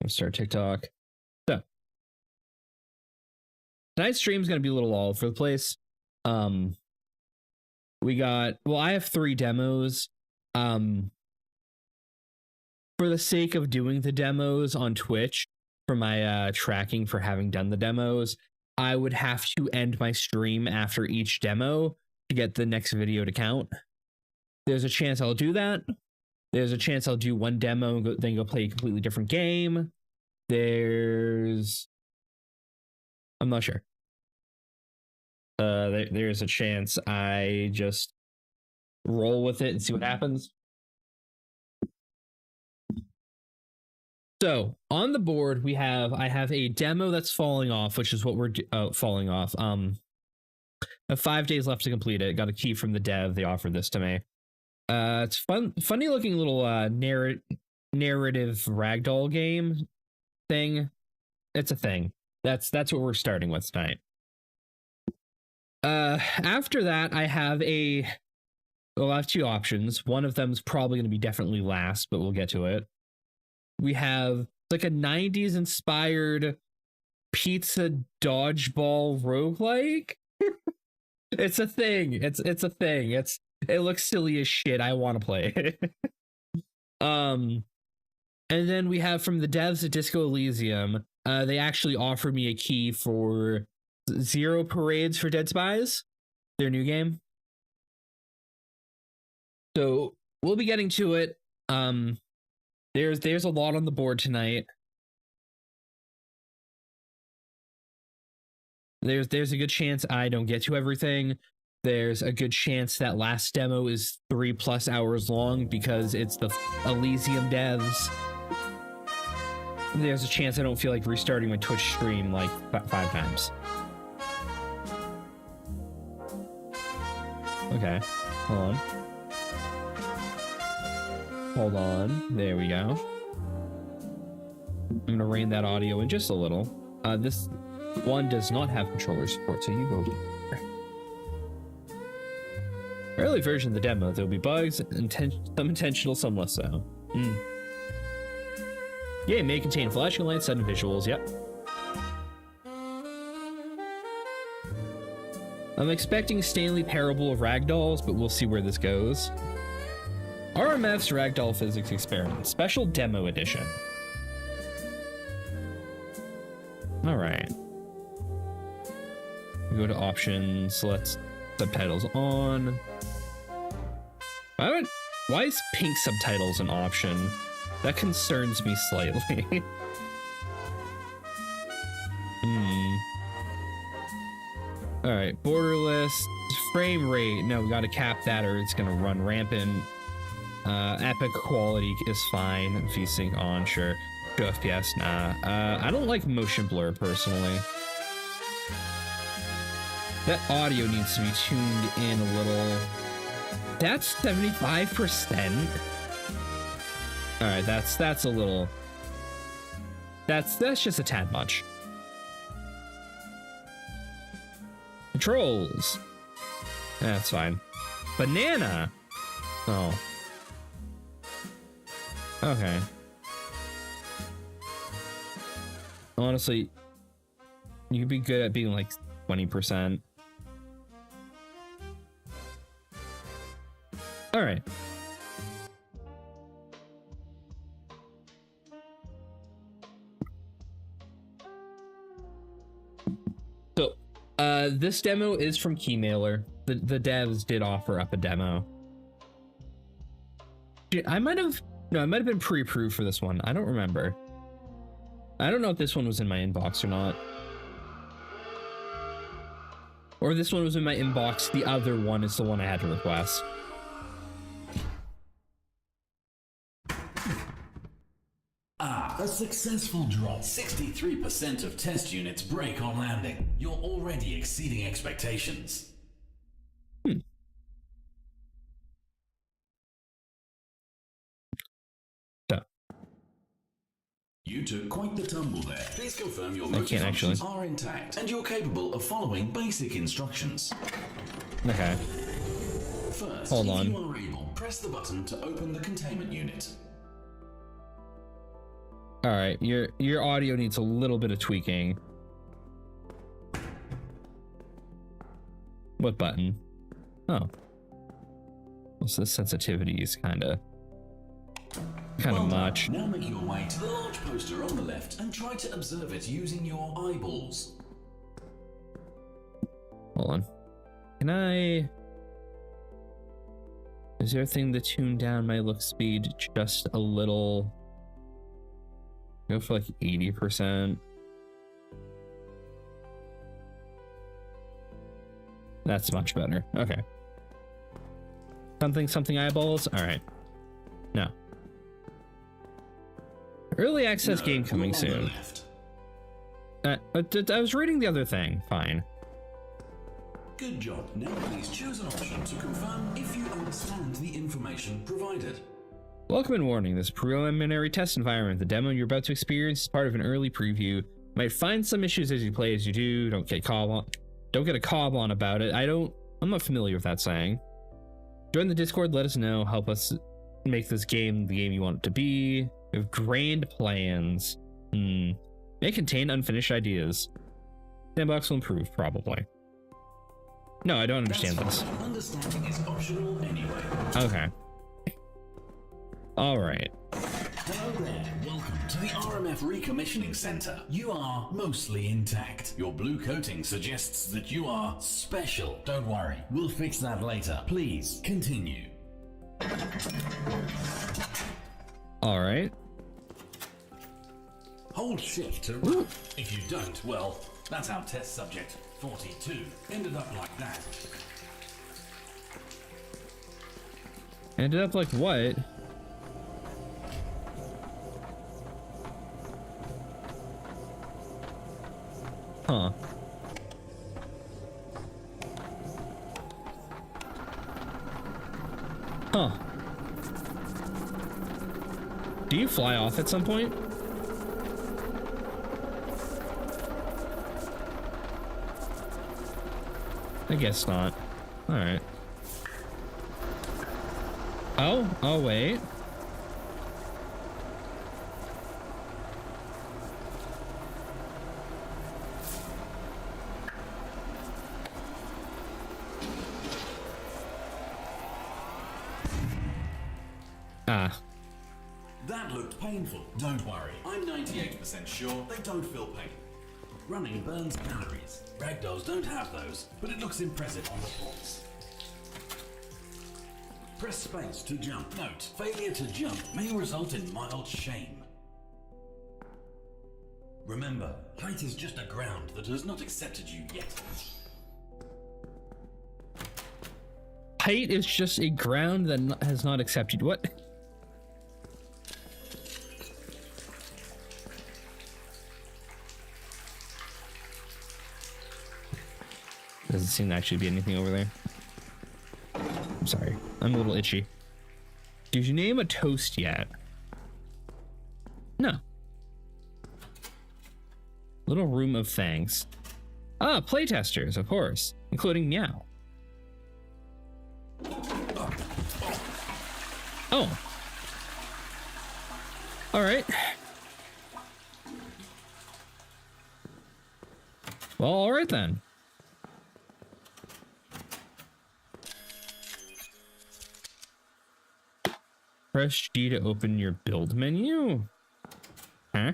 start TikTok. So tonight's stream is going to be a little all over the place. We got, well, I have 3 demos. For the sake of doing the demos on Twitch, for my tracking for having done the demos, I would have to end my stream after each demo to get the next video to count. There's a chance I'll do that. There's a chance I'll do one demo and then go play a completely different game. I'm not sure. There's a chance I just roll with it and see what happens. So on the board I have a demo that's falling off, which is what we're falling off. I have 5 days left to complete it. Got a key from the dev. They offered this to me. It's funny looking little narrative ragdoll game thing. It's a thing. That's what we're starting with tonight. After that, I have I have 2 options. One of them is probably going to be definitely last, but we'll get to it. We have like a 90s inspired pizza dodgeball roguelike. It's a thing. It's a thing. It looks silly as shit. I want to play it. And then we have from the devs at Disco Elysium, they actually offered me a key for Zero Parades for Dead Spies, their new game. So we'll be getting to it. There's a lot on the board tonight. There's a good chance I don't get to everything. There's a good chance that last demo is 3+ hours long because it's the Elysium devs. There's a chance I don't feel like restarting my Twitch stream like 5 times. Okay, hold on. There we go. I'm gonna rein that audio in just a little. This one does not have controller support, so you go here. Early version of the demo, there'll be bugs, some intentional, some less so. Yeah, it may contain flashing lights, sudden visuals, yep. I'm expecting Stanley Parable of Ragdolls, but we'll see where this goes. RMF's Ragdoll Physics Experiment, Special Demo Edition. Alright. We go to options, let's subtitles on. Why is pink subtitles an option? That concerns me slightly. Alright, borderless, frame rate. No, we gotta cap that or it's gonna run rampant. Epic quality is fine. VSync on, sure. 2 FPS, nah. I don't like motion blur personally. That audio needs to be tuned in a little. That's 75%. Alright, that's a little. That's just a tad much. Controls. That's fine. Banana. Oh. Okay. Honestly, you could be good at being like 20%. All right. So, this demo is from Keymailer. The devs did offer up a demo. I might have been pre-approved for this one. I don't remember. I don't know if this one was in my inbox or not. Or this one was in my inbox. The other one is the one I had to request. A successful drop. 63% of test units break on landing. You're already exceeding expectations. You took quite the tumble there. Please confirm your motor functions are intact and you're capable of following basic instructions. Okay. First, hold if on. you are able, press the button to open the containment unit. All right, your audio needs a little bit of tweaking. What button? Oh. So the sensitivity is kind of much. Now make your way to the large poster on the left and try to observe it using your eyeballs. Hold on. Can I... Is there a thing to tune down my look speed just a little? Go for like 80%. That's much better. Okay. Something eyeballs? Alright. No. Early access game coming soon. I was reading the other thing. Fine. Good job. Now please choose an option to confirm if you understand the information provided. Welcome and warning. This preliminary test environment. The demo you're about to experience is part of an early preview. You might find some issues as you play. As you do, don't get a cob on about it. I'm not familiar with that saying. Join the Discord, let us know, help us make this game the game you want it to be. We have grand plans. May contain unfinished ideas. Sandbox will improve, probably. No, I don't understand this. Understanding is optional anyway. Okay. Alright. Hello there. Welcome to the RMF Recommissioning Center. You are mostly intact. Your blue coating suggests that you are special. Don't worry, we'll fix that later. Please, continue. Alright. Hold shift to run. If you don't, well, that's how test subject 42 ended up like that. Ended up like what? Huh. Huh. Do you fly off at some point? I guess not. Alright. Oh, wait. Ah. That looked painful. Don't worry, I'm 98% sure they don't feel pain. Running burns calories. Ragdolls don't have those, but it looks impressive on the pulse. Press space to jump. Note, failure to jump may result in mild shame. Remember, height is just a ground that has not accepted you yet. Height is just a ground that has not accepted what? Doesn't seem to actually be anything over there. I'm sorry. I'm a little itchy. Did you name a toast yet? No. Little room of thanks. Ah, playtesters, of course, including Meow. Oh. All right. Well, all right then. Press G to open your build menu. Huh?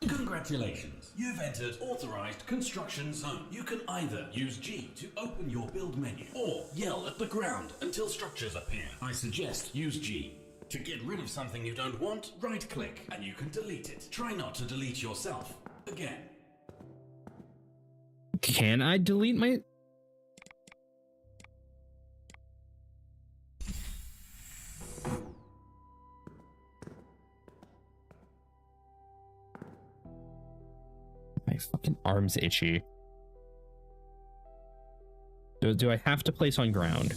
Congratulations, you've entered authorized construction zone. You can either use G to open your build menu or yell at the ground until structures appear. I suggest use G. To get rid of something you don't want, right click and you can delete it. Try not to delete yourself again. Can I delete my... My fucking arm's itchy. Do I have to place on ground?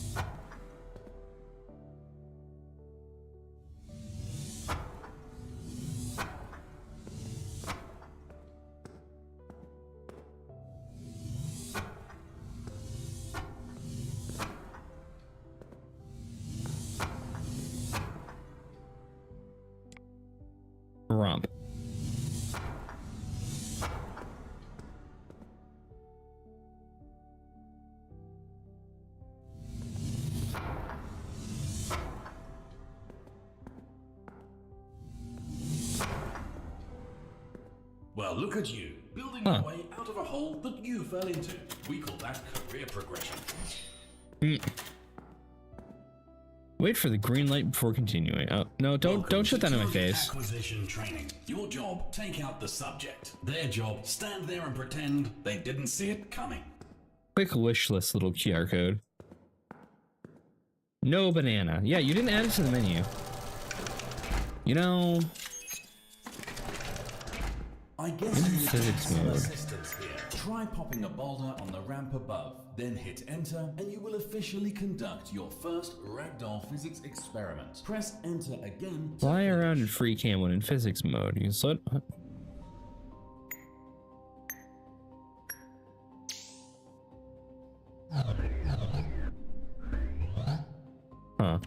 Romp. Well, look at you, building your way out of a hole that you fell into. We call that career progression. Wait for the green light before continuing. Oh, no, don't shut that in my face. Acquisition training. Your job, take out the subject. Their job, stand there and pretend they didn't see it coming. Quick wish list little QR code. No banana. Yeah, you didn't add it to the menu. You know... I guess you need some assistance here. Try popping a boulder on the ramp above, then hit enter, and you will officially conduct your first ragdoll physics experiment. Press enter again. Fly around in free cam when in physics mode. You slow. Huh.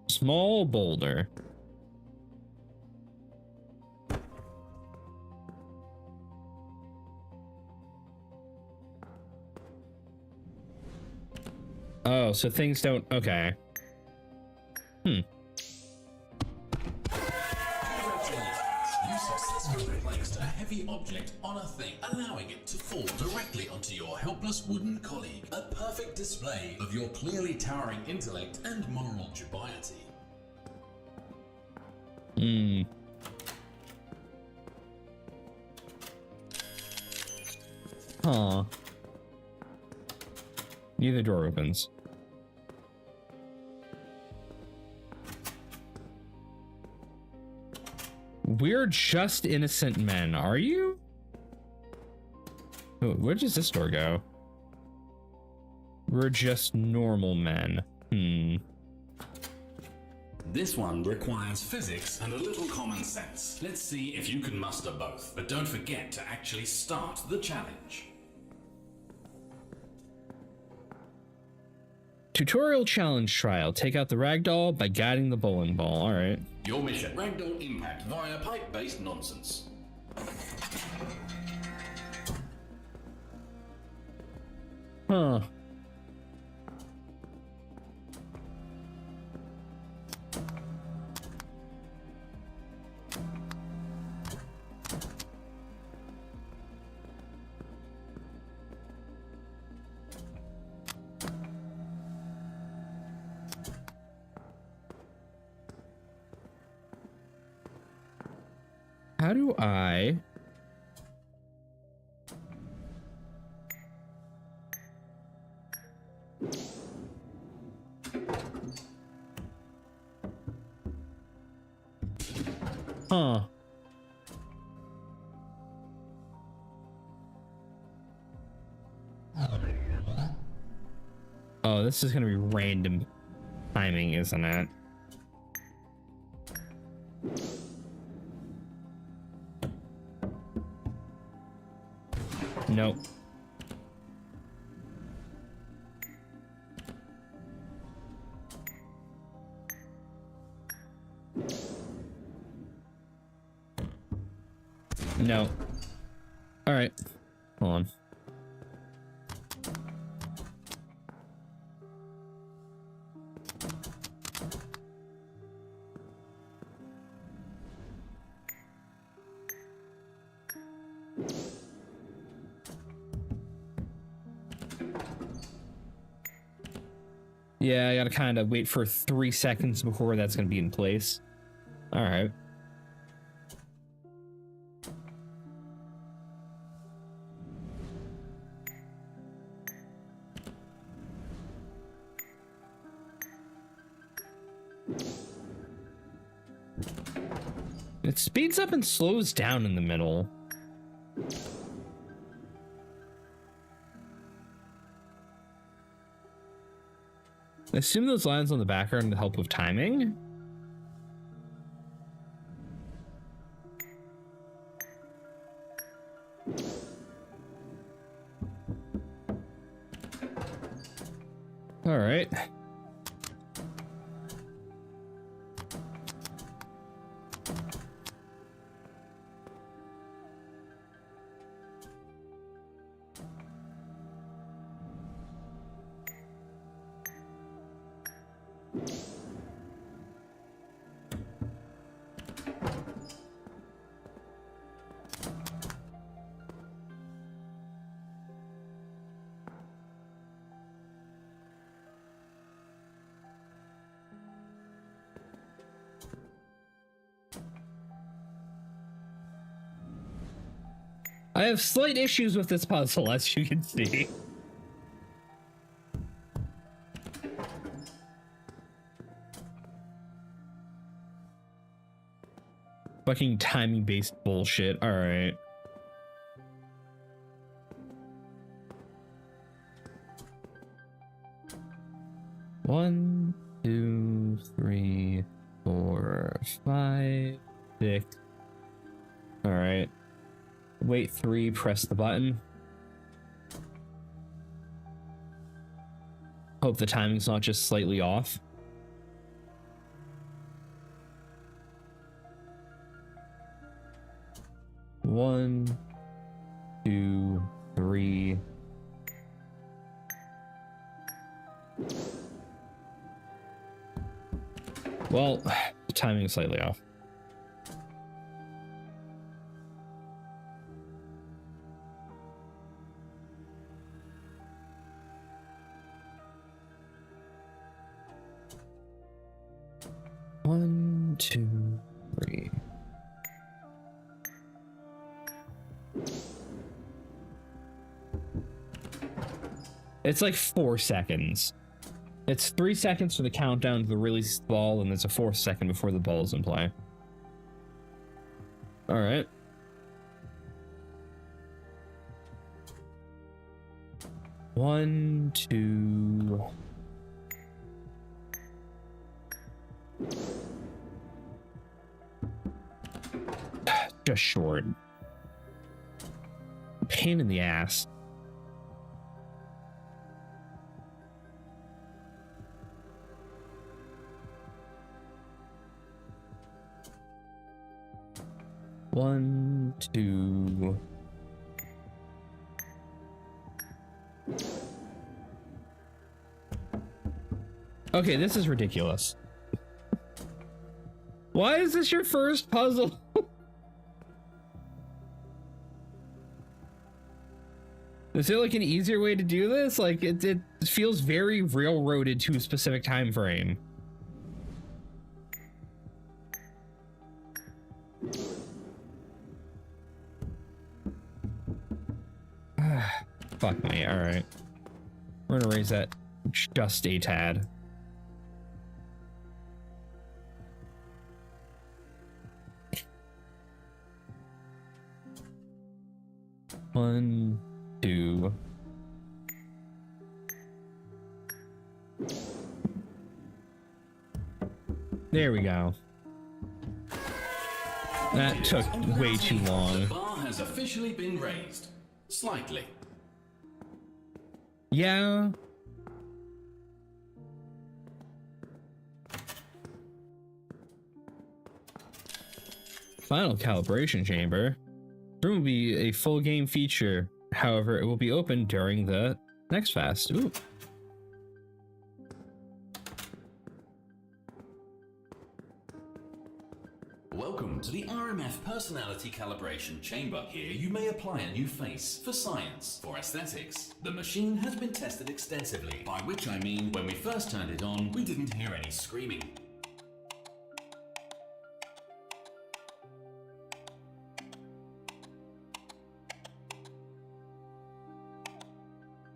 Small boulder. Oh, so things don't... Okay. You successfully placed a heavy object on a thing, allowing it to fall directly onto your helpless wooden colleague. A perfect display of your clearly towering intellect and moral dubiety. Huh. Neither door opens. We're just innocent men, are you? Oh, where does this door go? We're just normal men. This one requires physics and a little common sense. Let's see if you can muster both. But don't forget to actually start the challenge. Tutorial challenge trial. Take out the ragdoll by guiding the bowling ball. All right. Your mission: ragdoll impact via pipe-based nonsense. Huh. How do I... Huh. Oh, this is gonna be random timing, isn't it? Nope. No. All right. Hold on. Yeah, I gotta kind of wait for 3 seconds before that's gonna be in place. All right. It speeds up and slows down in the middle. I assume those lines on the background help with timing. All right. I have slight issues with this puzzle, as you can see. Fucking timing-based bullshit. All right. One, 2, 3, 4, 5, 6. All right. Wait 3, press the button. Hope the timing's not just slightly off. One, 2, 3. Well, the timing is slightly off. One, 2, 3. It's like 4 seconds. It's 3 seconds for the countdown to the release of the ball, and there's a 4th second before the ball is in play. All right. One, 2. Just short. Pain in the ass. One, 2. Okay, this is ridiculous. Why is this your first puzzle? Is there like an easier way to do this? Like it feels very railroaded to a specific time frame. Fuck me. All right, we're gonna raise that just a tad. One, 2. There we go. That took way too long. The bar has officially been raised. Slightly. Yeah. Final calibration chamber. Room will be a full game feature. However, it will be open during the next fast. Ooh. Welcome to the RMF Personality Calibration Chamber. Here you may apply a new face for science, for aesthetics. The machine has been tested extensively, by which I mean when we first turned it on, we didn't hear any screaming.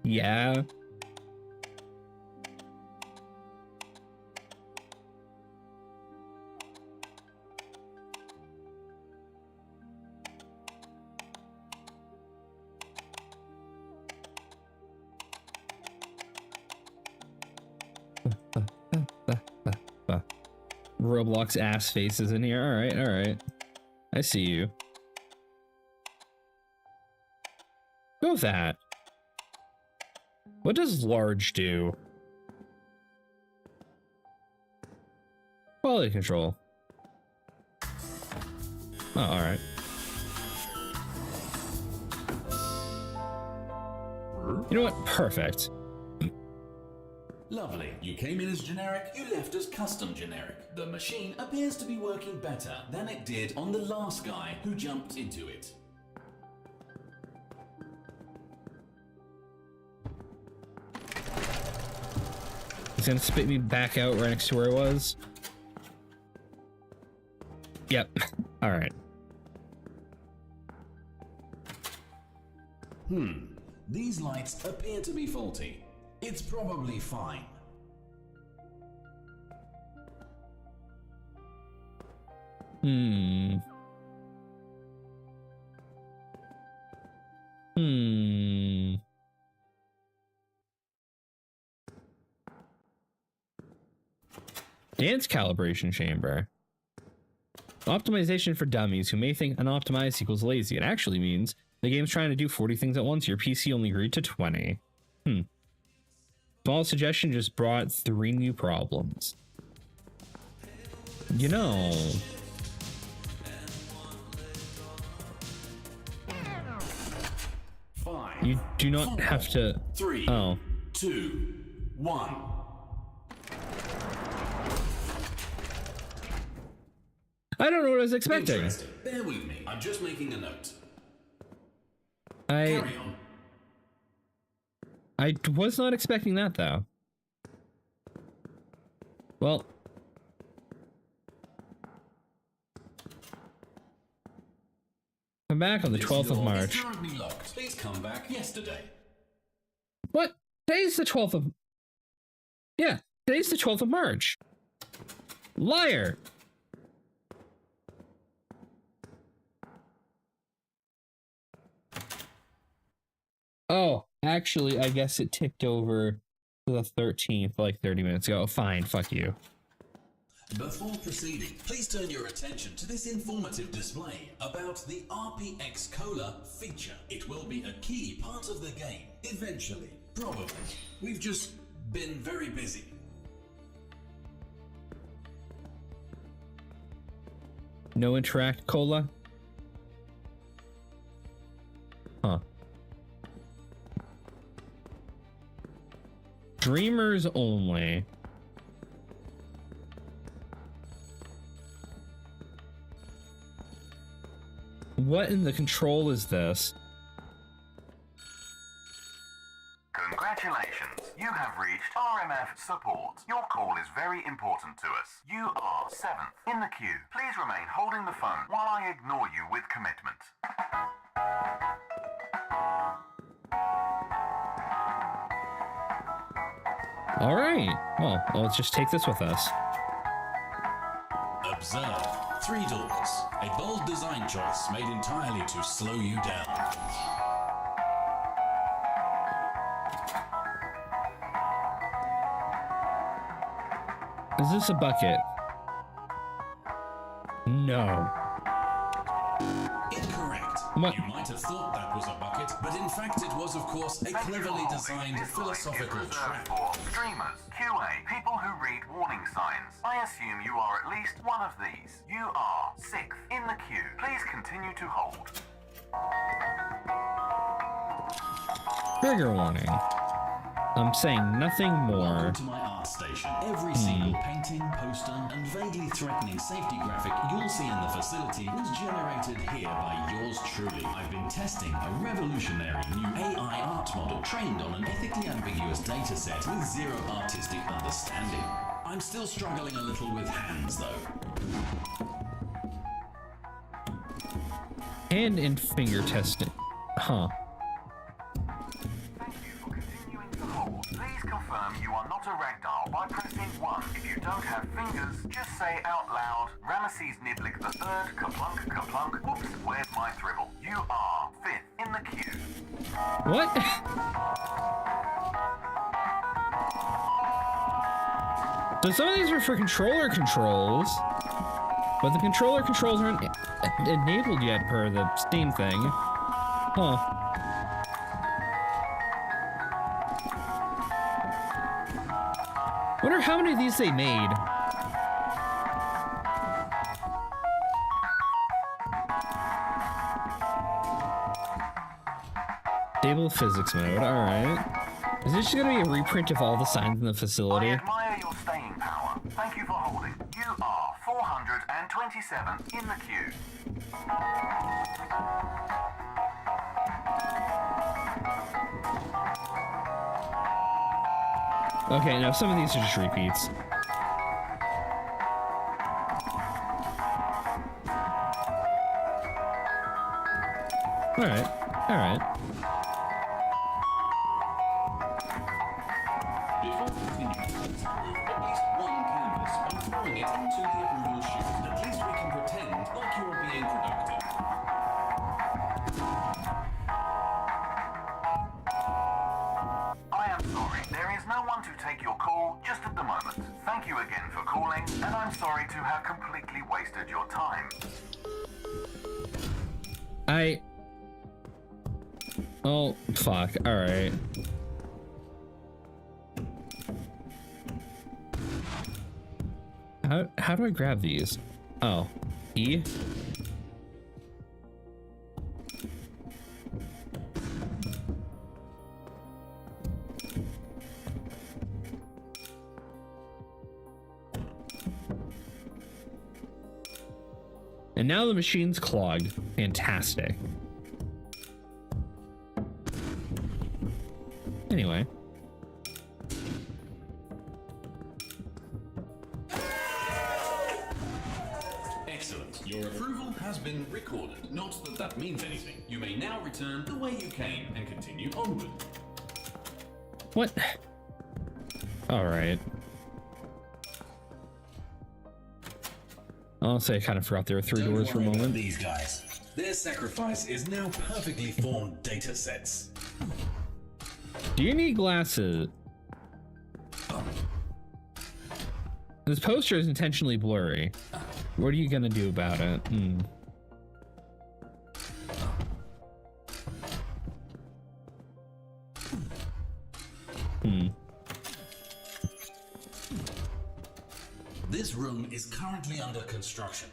Yeah. Roblox ass faces in here. All right, all right. I see you. Go with that. What does large do? Quality control. Oh, all right. You know what? Perfect. Lovely. You came in as generic, you left as custom generic. The machine appears to be working better than it did on the last guy who jumped into it. It's gonna spit me back out right next to where it was. Yep. All right. These lights appear to be faulty. It's probably fine. Dance calibration chamber. Optimization for dummies who may think unoptimized equals lazy. It actually means the game's trying to do 40 things at once. Your PC only agreed to 20. Small suggestion just brought 3 new problems. You know. You do not have to. 3, oh. 2, 1. I don't know what I was expecting. Bear with me. I'm just making a note. Carry on. I was not expecting that, though. Well. Come back on the 12th of March. Please come back yesterday. What? Today's the 12th of... Yeah, today's the 12th of March. Liar. Oh, actually, I guess it ticked over to the 13th like 30 minutes ago. Fine, fuck you. Before proceeding, please turn your attention to this informative display about the RPX Cola feature. It will be a key part of the game, eventually, probably. We've just been very busy. No interact cola? Huh. Dreamers only. What in the control is this? Congratulations, you have reached RMF support. Your call is very important to us. You are 7th in the queue. Please remain holding the phone while I ignore you with commitment. All right. Well, let's just take this with us. Observe. 3 doors. A bold design choice made entirely to slow you down. Is this a bucket? No. Incorrect. What? You might have thought that was a bucket, but in fact it was, of course, a cleverly designed philosophical trap. Streamers, QA, people who read warning signs. I assume you are at least one of these. You are 6th in the queue. Please continue to hold. Trigger warning. I'm saying nothing more. Welcome to my art station. Every single painting, poster, and vaguely threatening safety graphic you'll see in the facility was generated here by yours truly. I've been testing a revolutionary new AI art model trained on an ethically ambiguous data set with zero artistic understanding. I'm still struggling a little with hands, though. Hand and finger testing. Huh. Please confirm you are not a ragdoll by pressing 1. If you don't have fingers, just say out loud, Ramesses Niblick III, kaplunk, kaplunk, whoops, where's my thrible? You are 5th in the queue. What? So some of these are for controller controls, but the controller controls aren't enabled yet per the Steam thing. Huh. Wonder how many of these they made. Stable physics mode, alright. Is this just gonna be a reprint of all the signs in the facility? I admire your staying power. Thank you for holding. You are 427 in the queue. Okay, now some of these are just repeats. Alright, alright. Oh, fuck. All right. How do I grab these? Oh, E? And now the machine's clogged. Fantastic. Anyway. Excellent. Your approval has been recorded. Not that that means anything. You may now return the way you came and continue onward. What? All right. I'll say I kind of forgot there were three doors for a moment. These guys. Their sacrifice is now perfectly formed data sets. Do you need glasses? This poster is intentionally blurry. What are you gonna do about it? This room is currently under construction.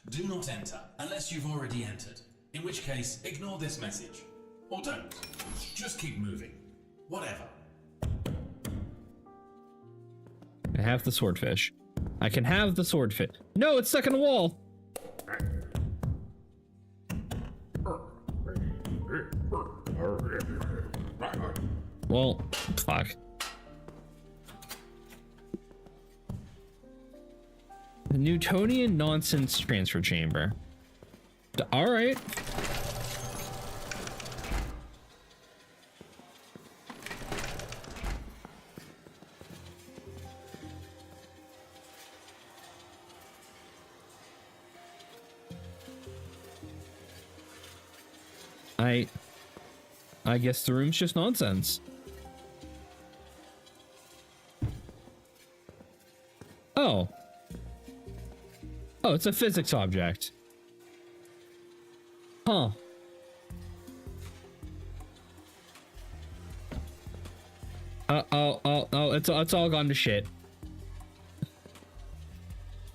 Do not enter unless you've already entered. In which case, ignore this message. Or don't. Just keep moving. Whatever. I have the swordfish. I can have the swordfish. No, it's stuck in the wall. Well, fuck. The Newtonian nonsense transfer chamber. All right. I guess the room's just nonsense. Oh. Oh, it's a physics object. Huh. Oh, it's all gone to shit.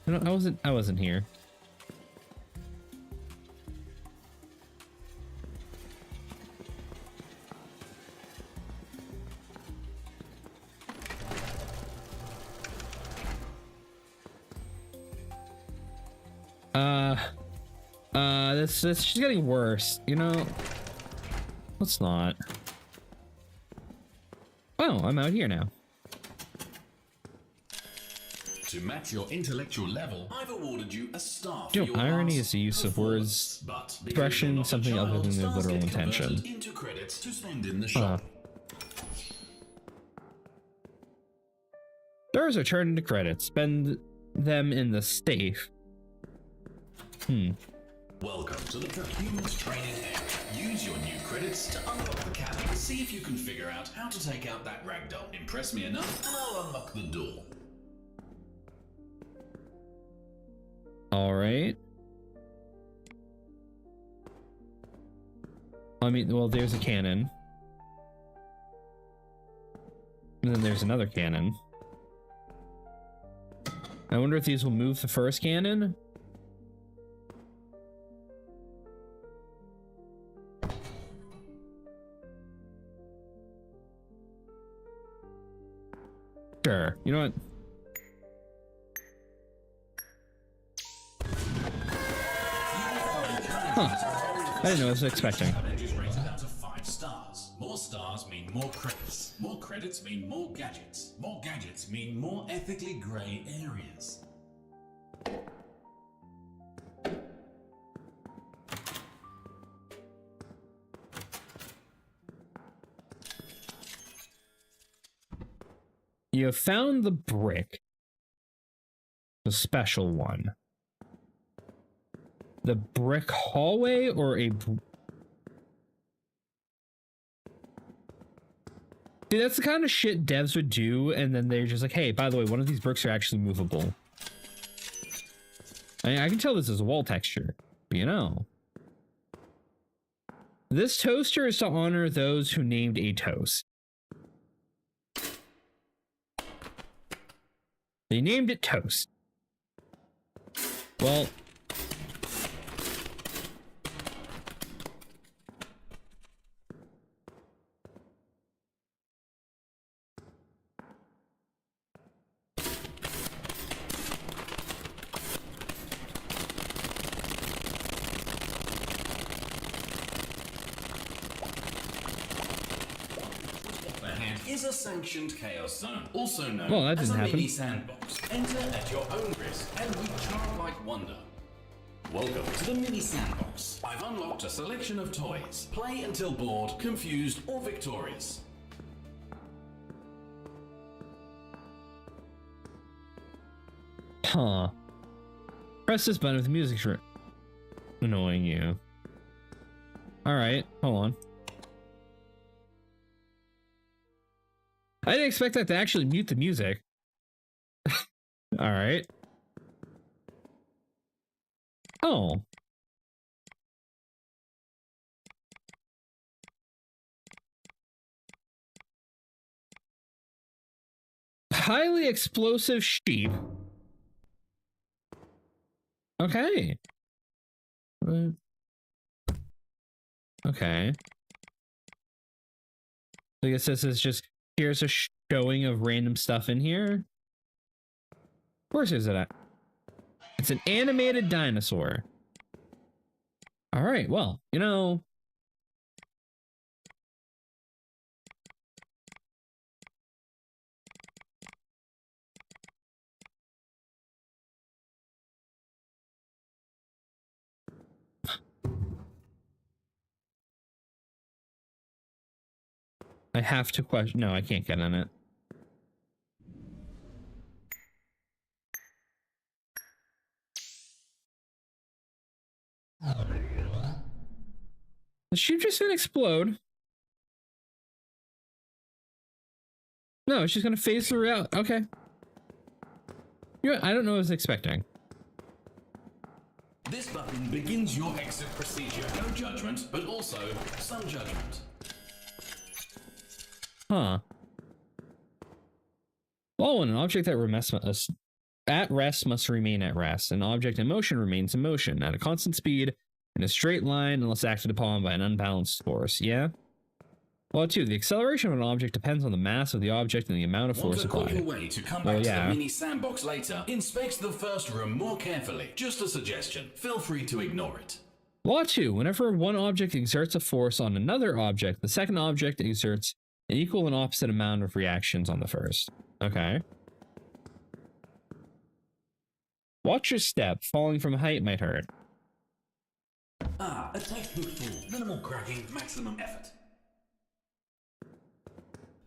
I wasn't here. This is getting worse, you know? Let's not. Oh, I'm out here now. To match your intellectual level, I've awarded you a star. You know, irony is the use of words expression something other than their literal intention. Into credits to spend in the shop. Stars are turned into credits. Spend them in the safe. Welcome to the procurement training area. Use your new credits to unlock the cabin. See if you can figure out how to take out that ragdoll. Impress me enough, and I'll unlock the door. All right. I mean, well, there's a cannon. And then there's another cannon. I wonder if these will move the first cannon. Sure. You know what? Huh. I didn't know what I was expecting. Is rated out of 5 stars. More stars mean more credits. More credits mean more gadgets. More gadgets mean more ethically grey areas. You have found the brick. The special one. The brick hallway or a... See, that's the kind of shit devs would do, and then they're just like, hey, by the way, one of these bricks are actually movable. I can tell this is a wall texture, but you know. This toaster is to honor those who named a toast. They named it Toast. Well, is a sanctioned chaos zone, also known that as didn't a happen. mini sandbox. Enter at your own risk and with childlike wonder. Welcome to the mini sandbox. I've unlocked a selection of toys. Play until bored, confused, or victorious. huh. Press this button if the music's annoying you. Alright, hold on. I didn't expect that to actually mute the music. Alright. Oh. Highly explosive sheep. Okay. Okay. I guess this is just, here's a showing of random stuff in here. Of course there's that. It's an animated dinosaur. All right, well, you know. I have to question. No, I can't get on it. The sheep just gonna explode. No, it's just gonna phase through out. Okay. I don't know what I was expecting. This button begins your exit procedure. No judgment, but also some judgment. Huh. Well, when an object at rest must remain at rest. An object in motion remains in motion at a constant speed in a straight line unless acted upon by an unbalanced force. Yeah? Well, too, the acceleration of an object depends on the mass of the object and the amount of force applied. Want a quicker way to come back to the mini sandbox later? Inspect the first room more carefully. Just a suggestion. Feel free to ignore it. Law 2. Whenever one object exerts a force on another object, the second object exerts an equal and opposite amount of reactions on the first. Okay. Watch your step. Falling from height might hurt. A textbook fall. Minimal cracking, maximum effort.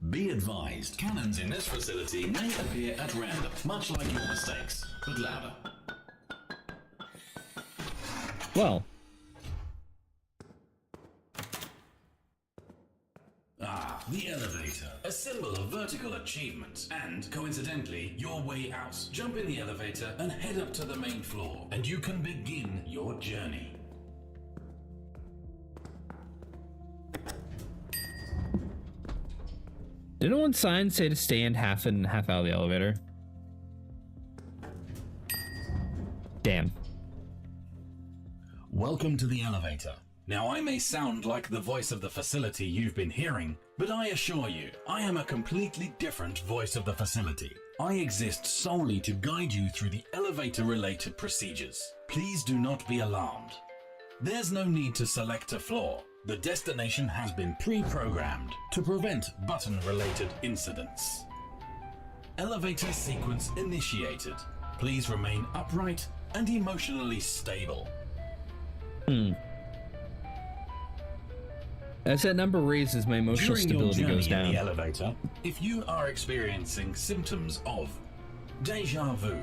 Be advised, cannons in this facility may appear at random, much like your mistakes, but louder. Well. The elevator, a symbol of vertical achievement, and, coincidentally, your way out. Jump in the elevator and head up to the main floor, and you can begin your journey. Didn't one sign say to stand half in and half out of the elevator? Damn. Welcome to the elevator. Now, I may sound like the voice of the facility you've been hearing, but I assure you, I am a completely different voice of the facility. I exist solely to guide you through the elevator-related procedures. Please do not be alarmed. There's no need to select a floor. The destination has been pre-programmed to prevent button-related incidents. Elevator sequence initiated. Please remain upright and emotionally stable. As that number raises, my emotional stability goes down. In the elevator, if you are experiencing symptoms of déjà vu,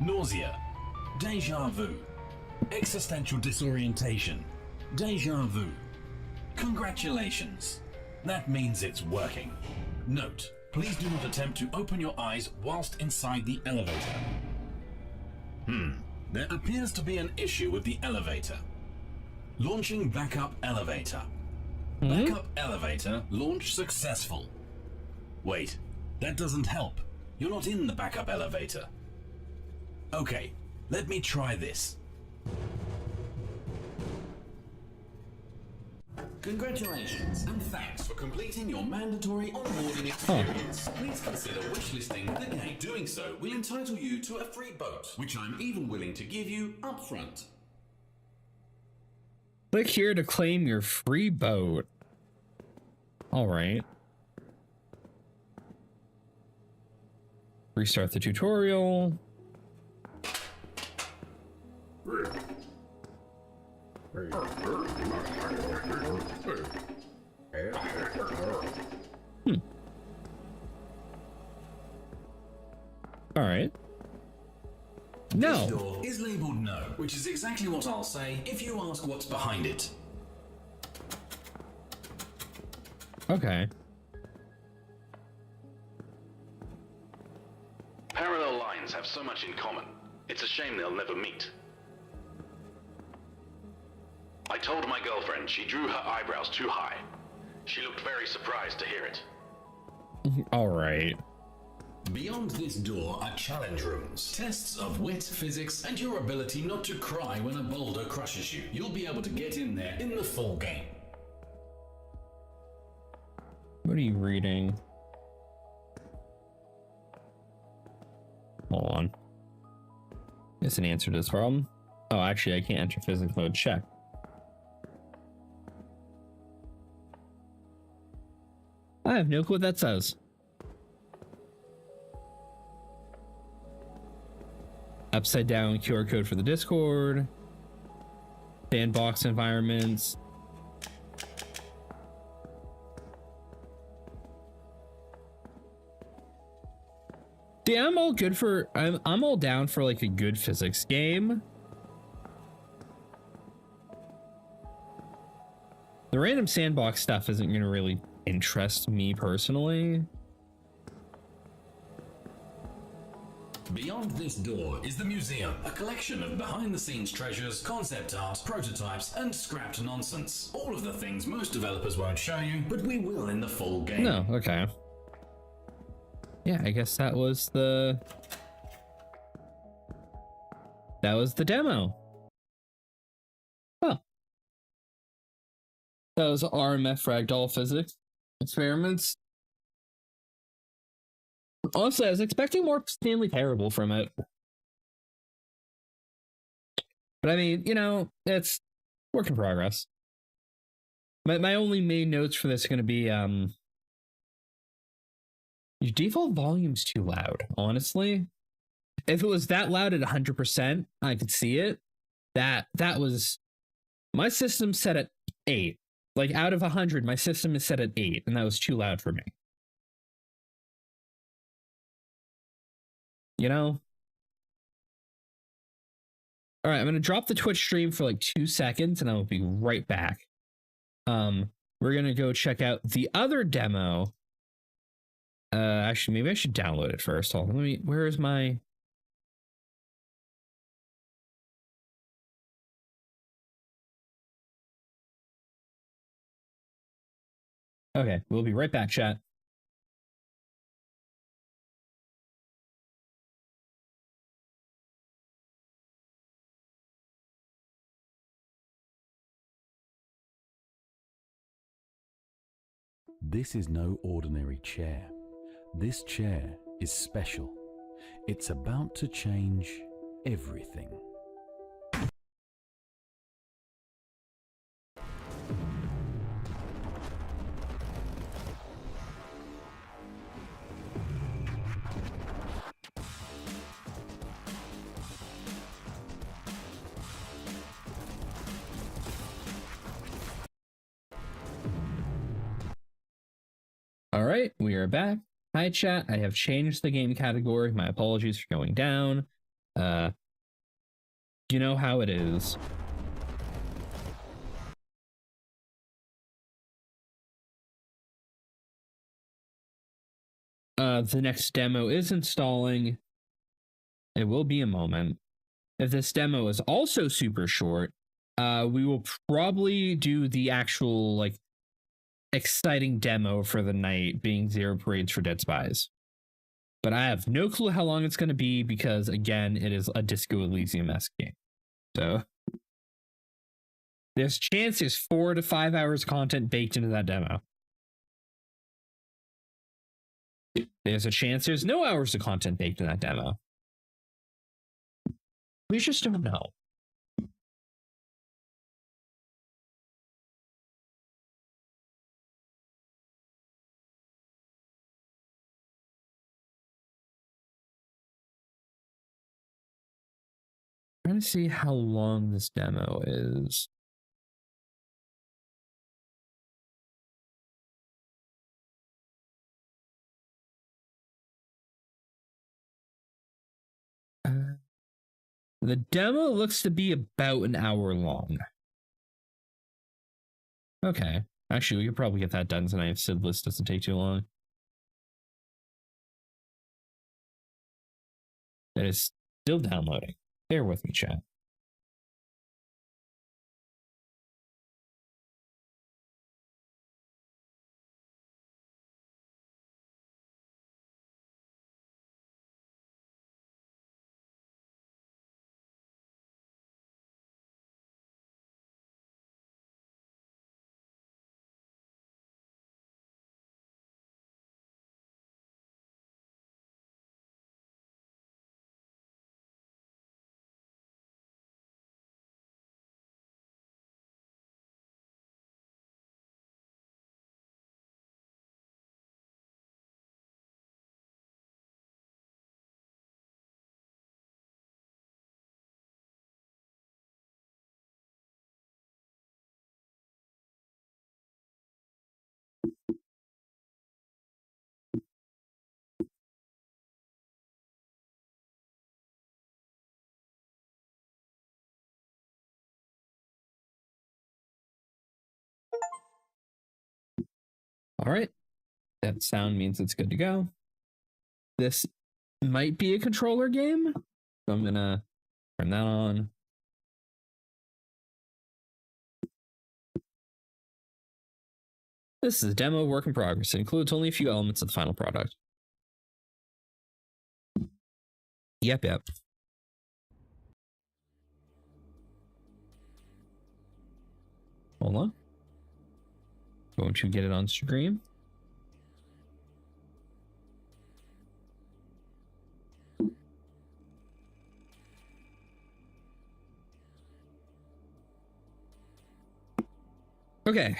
nausea, déjà vu, existential disorientation, déjà vu, congratulations. That means it's working. Note, please do not attempt to open your eyes whilst inside the elevator. There appears to be an issue with the elevator. Launching backup elevator. Backup elevator launch successful. Wait, that doesn't help. You're not in the backup elevator. Okay, let me try this. Congratulations and thanks for completing your mandatory onboarding experience. Please consider wishlisting the game. Doing so will entitle you to a free boat, which I'm even willing to give you upfront. Click here to claim your free boat. All right. Restart the tutorial. All right. No. This door is labeled no, which is exactly what I'll say if you ask what's behind it. Okay. Parallel lines have so much in common. It's a shame they'll never meet. I told my girlfriend she drew her eyebrows too high. She looked very surprised to hear it. All right. Beyond this door are challenge rooms, tests of wit, physics, and your ability not to cry when a boulder crushes you. You'll be able to get in there in the full game. What are you reading? Hold on. It's an answer to this problem. Oh, actually, I can't enter physics mode. Check. I have no clue what that says. Upside down QR code for the Discord. Sandbox environments. Yeah, I'm all good for I'm all down for like a good physics game. The random sandbox stuff isn't gonna really interest me personally. Beyond this door is the museum, a collection of behind-the-scenes treasures, concept art, prototypes, and scrapped nonsense. All of the things most developers won't show you, but we will in the full game. No, okay. Yeah, I guess that was the demo. Oh. That was RMF Ragdoll Physics experiments. Honestly, I was expecting more Stanley Parable from it. But I mean, you know, it's work in progress. My only main notes for this are going to be, your default volume's too loud, honestly. If it was that loud at 100%, I could see it. That was... My system set at 8. Like, out of 100, my system is set at 8, and that was too loud for me. You know? All right, I'm going to drop the Twitch stream for like 2 seconds, and I will be right back. We're going to go check out the other demo. Actually, maybe I should download it first. Hold on, where is my... Okay, we'll be right back, chat. This is no ordinary chair. This chair is special. It's about to change everything. All right, we are back. Hi, chat. I have changed the game category. My apologies for going down. You know how it is. The next demo is installing. It will be a moment. If this demo is also super short, we will probably do the actual, like, exciting demo for the night being 0 parades for Dead Spies. But I have no clue how long it's going to be because, again, it is a Disco Elysium-esque game. So there's a chance there's 4 to 5 hours content baked into that demo. There's a chance there's no hours of content baked in that demo. We just don't know. Trying to see how long this demo is. The demo looks to be about an hour long. Okay. Actually, we could probably get that done tonight if Sid List doesn't take too long. It is still downloading. Bear with me, chat. All right. That sound means it's good to go. This might be a controller game. So I'm going to turn that on. This is a demo work in progress. It includes only a few elements of the final product. Yep. Hold on. Going to get it on stream. Okay.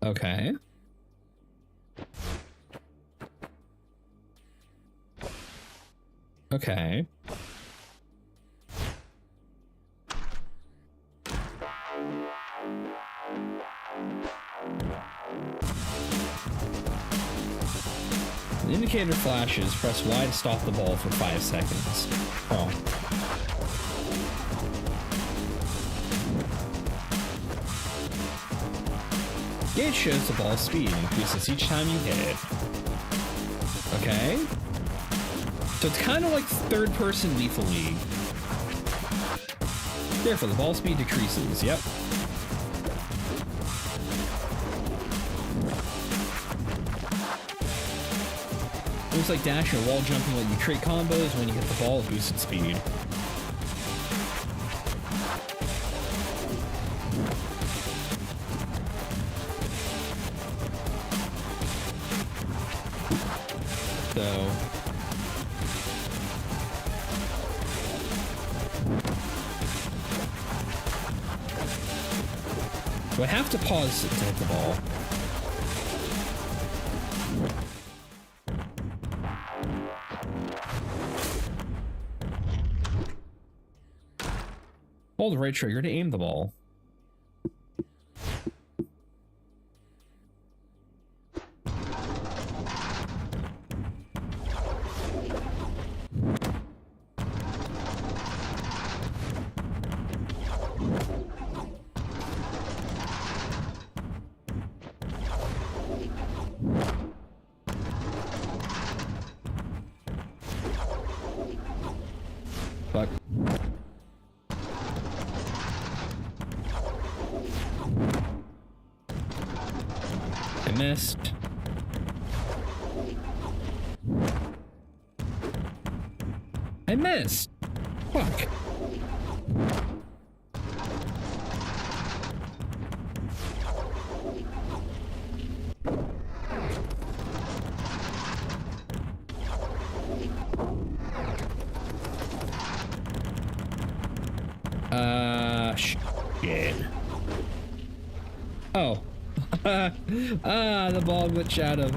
Okay. Okay. The indicator flashes. Press Y to stop the ball for 5 seconds. Oh. Gauge shows the ball's speed increases each time you hit it. Okay. So it's kind of like third-person Lethal League. Therefore, the ball speed decreases. Yep. Looks like dashing or wall jumping let you create combos. When you hit the ball, it boosts its speed. So do I have to pause to hit the ball? Hold the right trigger to aim the ball. Fuck. I missed. I missed. Fuck. Shit. Oh. The ball glitched out of,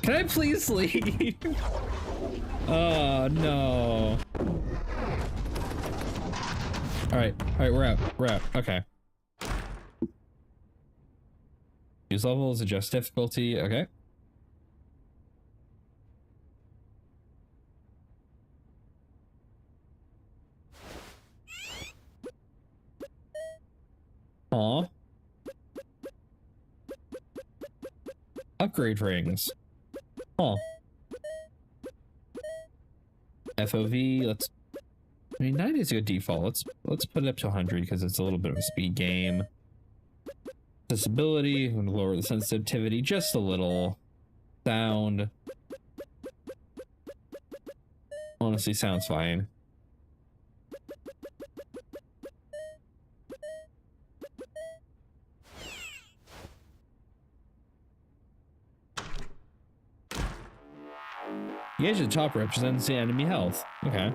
Can I please leave? Oh no. Alright, we're out. Okay. Use levels, adjust difficulty, okay. Aw. Upgrade rings. Oh. FOV, I mean 90 is a good default. Let's put it up to 100 because it's a little bit of a speed game. Accessibility, I'm gonna lower the sensitivity just a little. Sound. Honestly, sounds fine. The edge at the top represents the enemy health. Okay.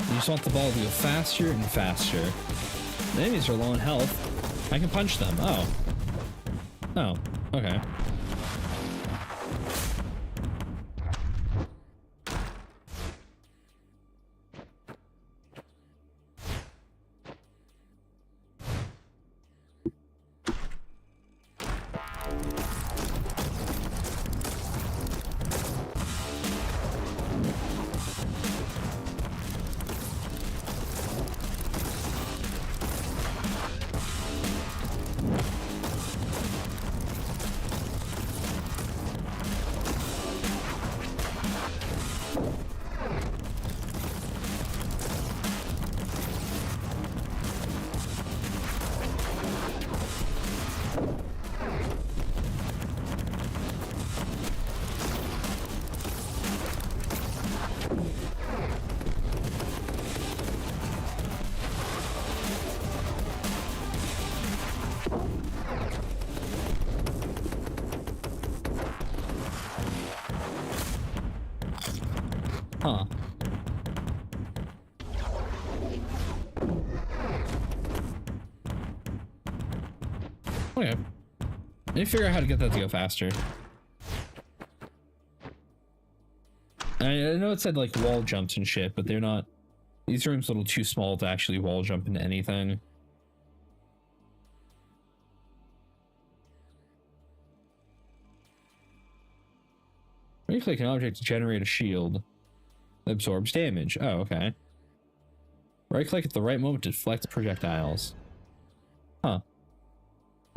You just want the ball to go faster and faster. The enemies are low on health. I can punch them. Oh. Oh, okay. Huh. Okay. Let me figure out how to get that to go faster. I know it said like wall jumps and shit, but they're not. These rooms are a little too small to actually wall jump into anything. Right click an object to generate a shield. That absorbs damage. Oh, okay. Right click at the right moment to deflect projectiles. Huh.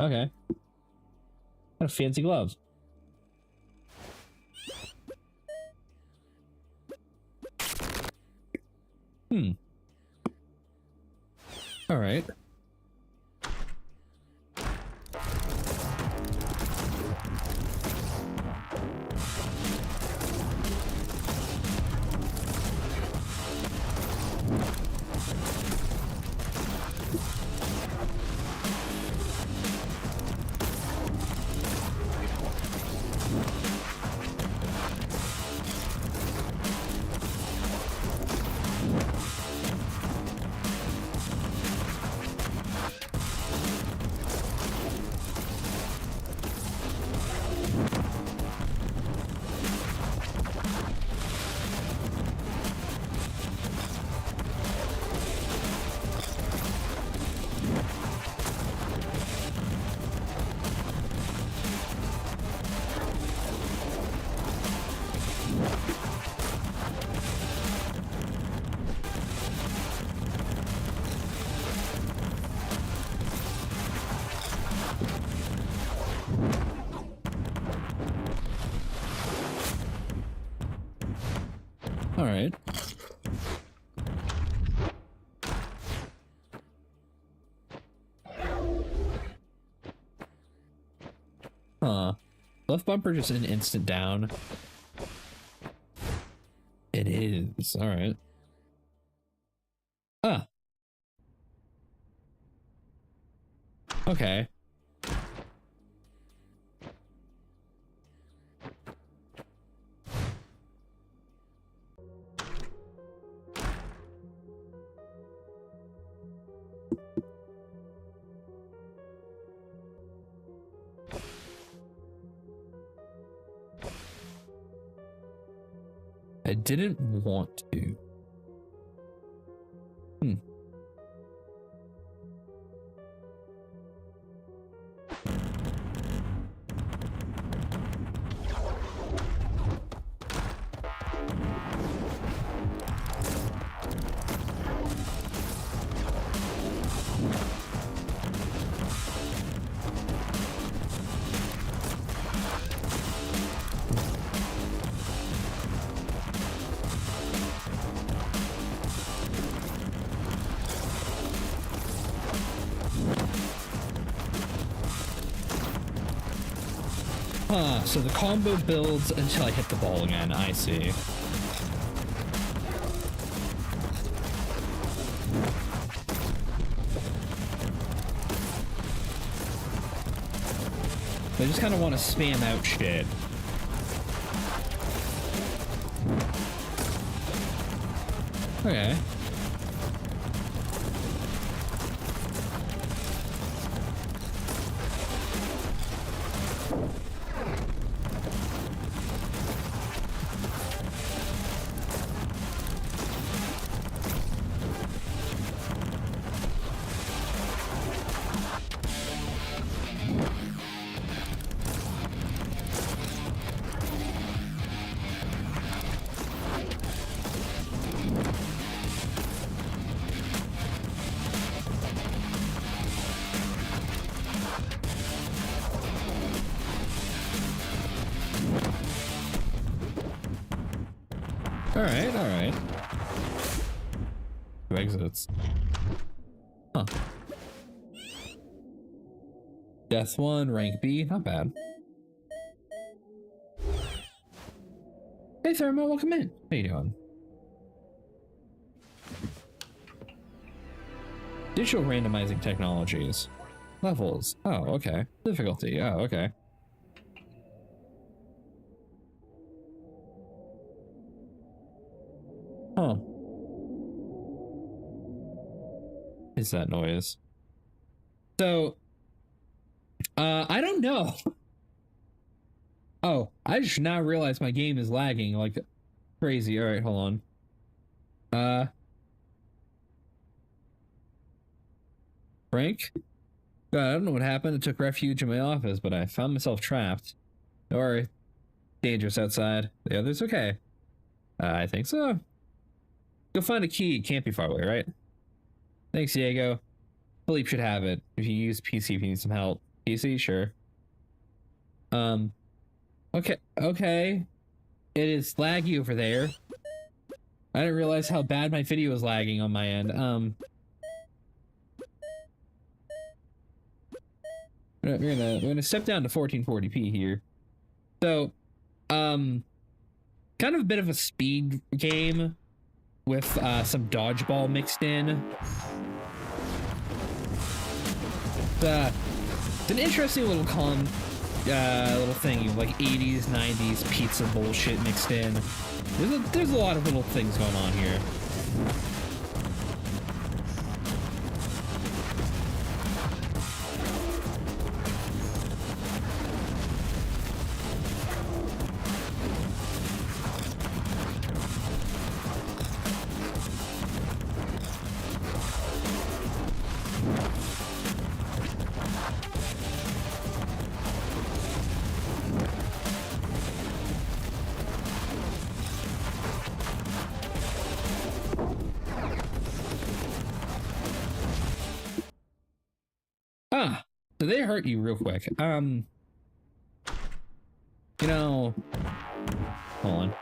Okay. What a fancy gloves. All right. All right. Huh. Left bumper just an instant down. It is. All right. Ah. Okay. I didn't want to. Huh, so the combo builds until I hit the ball again. I see. I just kind of want to spam out shit. Okay. Alright, alright. Two exits. Huh. Death 1, rank B, not bad. Hey Thermo, welcome in. How you doing? Digital randomizing technologies. Levels. Oh, okay. Difficulty. Oh, okay. Huh. Is that noise? So, I don't know. Oh, I just now realized my game is lagging like crazy. All right, hold on. Frank? God, I don't know what happened. I took refuge in my office, but I found myself trapped. Don't worry. Dangerous outside. The other's okay. I think so. Go find a key. It can't be far away, right? Thanks, Diego. Philippe should have it. If you use PC, if you need some help. PC, sure. Okay, okay. It is laggy over there. I didn't realize how bad my video was lagging on my end. We're gonna step down to 1440p here. So, kind of a bit of a speed game with some dodgeball mixed in. It's an interesting little little thing, like 80s, 90s pizza bullshit mixed in. There's a lot of little things going on here. So they hurt you real quick. You know, hold on.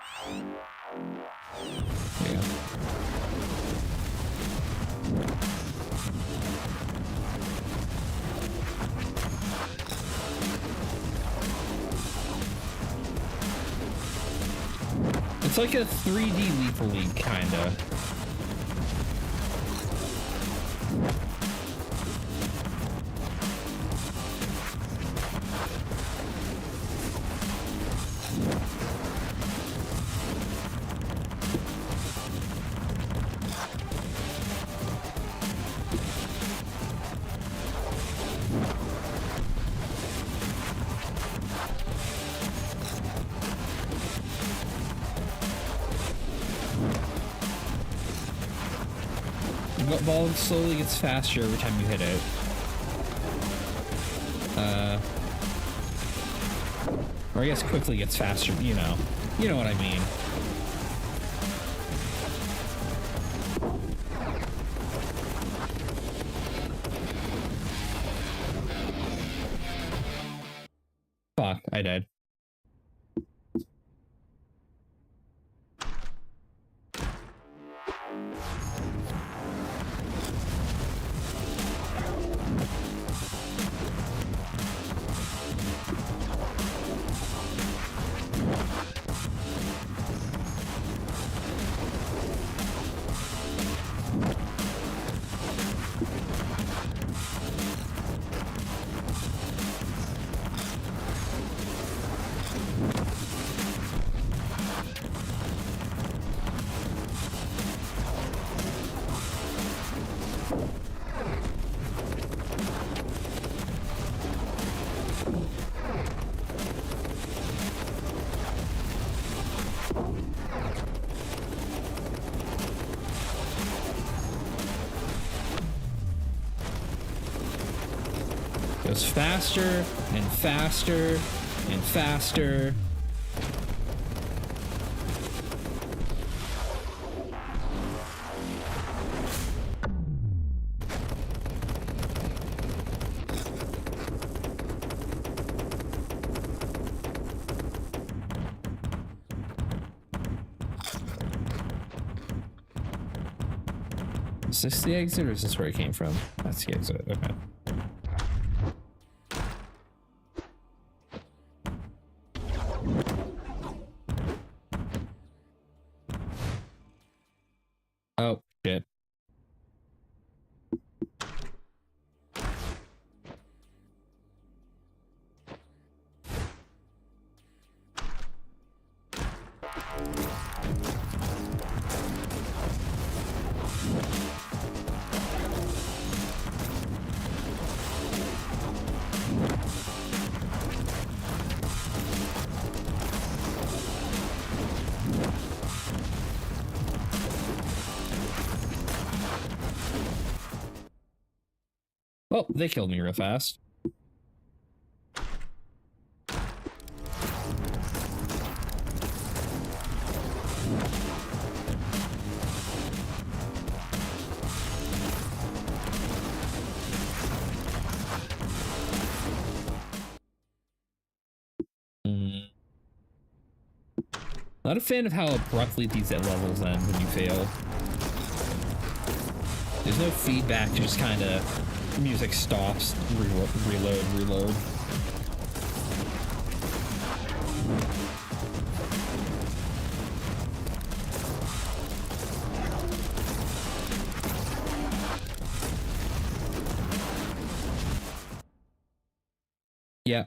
It's like a 3D Lethal League, kinda. The ball slowly gets faster every time you hit it. Or I guess quickly gets faster, you know. You know what I mean. Fuck, I died. Goes faster and faster and faster. Is this the exit or is this where it came from? That's the exit, okay. Oh, shit. Oh, they killed me real fast. Not a fan of how abruptly these levels end when you fail. There's no feedback, just kind of music stops, reload. Yeah.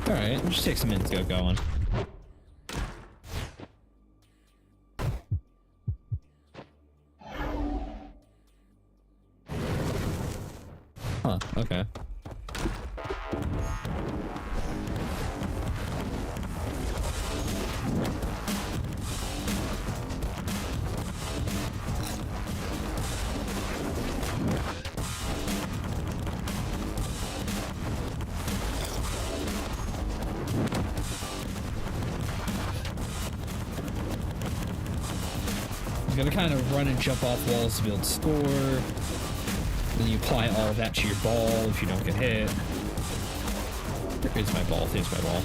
Alright, it just takes a minute to get going. Huh, okay. You're gonna kind of run and jump off walls to be able to score. Then you apply all of that to your ball if you don't get hit. Here's my ball, here's my ball.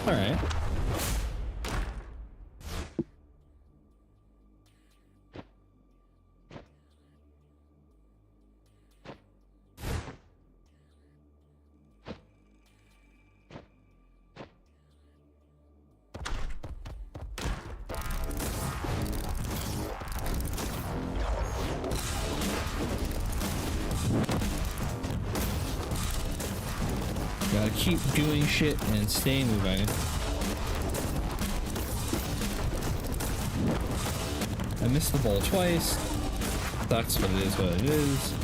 All right. Gotta keep doing shit and stay moving. I missed the ball twice. Sucks, but it is what it is.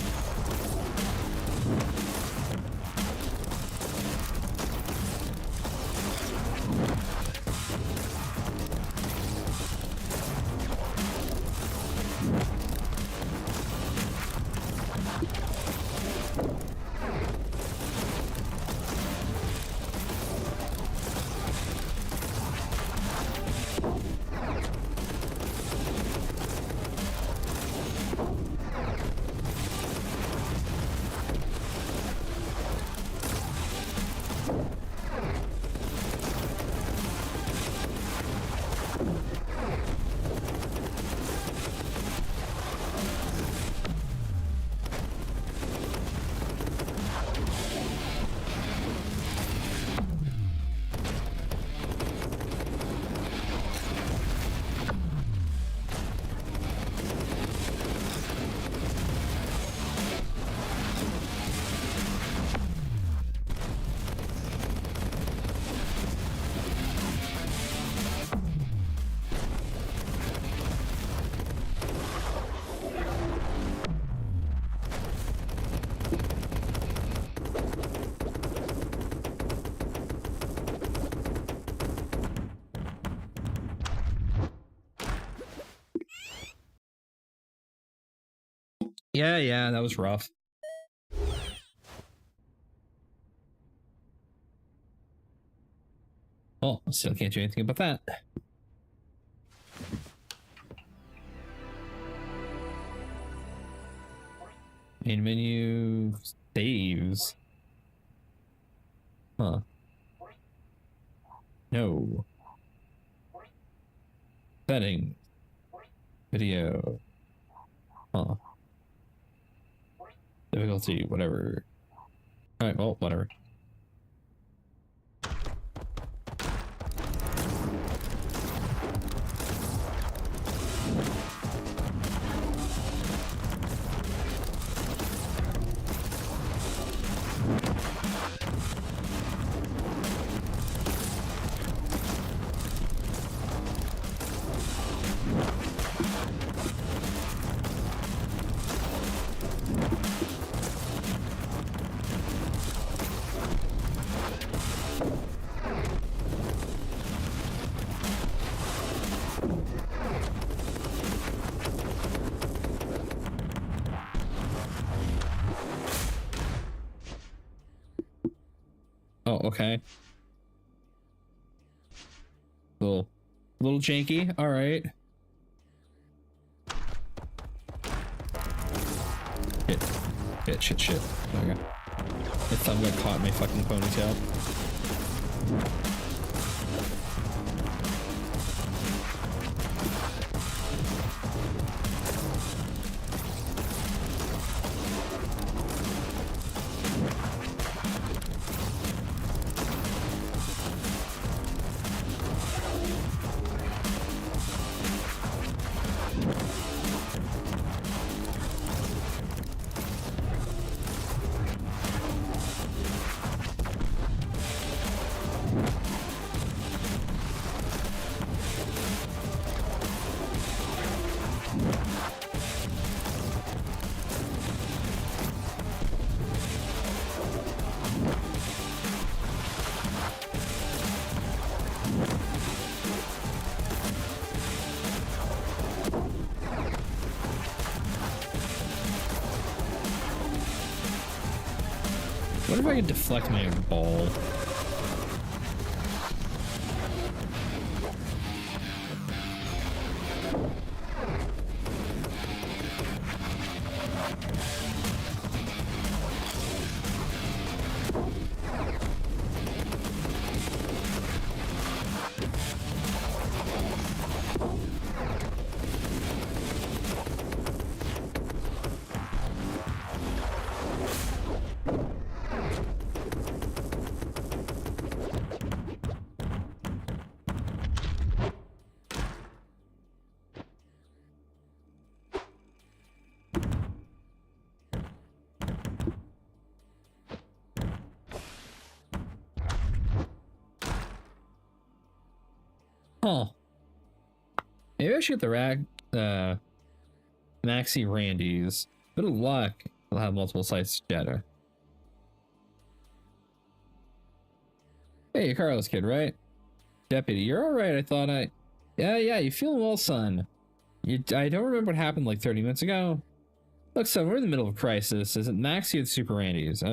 Yeah, that was rough. Well, still can't do anything about that. Main menu, saves. Huh. No. Settings. Video. Huh. Difficulty, whatever. Alright, well, whatever. Oh, okay. Little janky. All right. Shit. There we go. My thumb got caught in my fucking ponytail. What if I could deflect my own ball? Huh. Maybe I should get the Maxi Randy's. Bit of luck. I'll have multiple sites to shatter. Hey, Carlos kid, right? Deputy, you're alright. I thought Yeah, you feeling well, son. I don't remember what happened like 30 minutes ago. Look, son, we're in the middle of a crisis. Is it Maxi or the Super Randy's?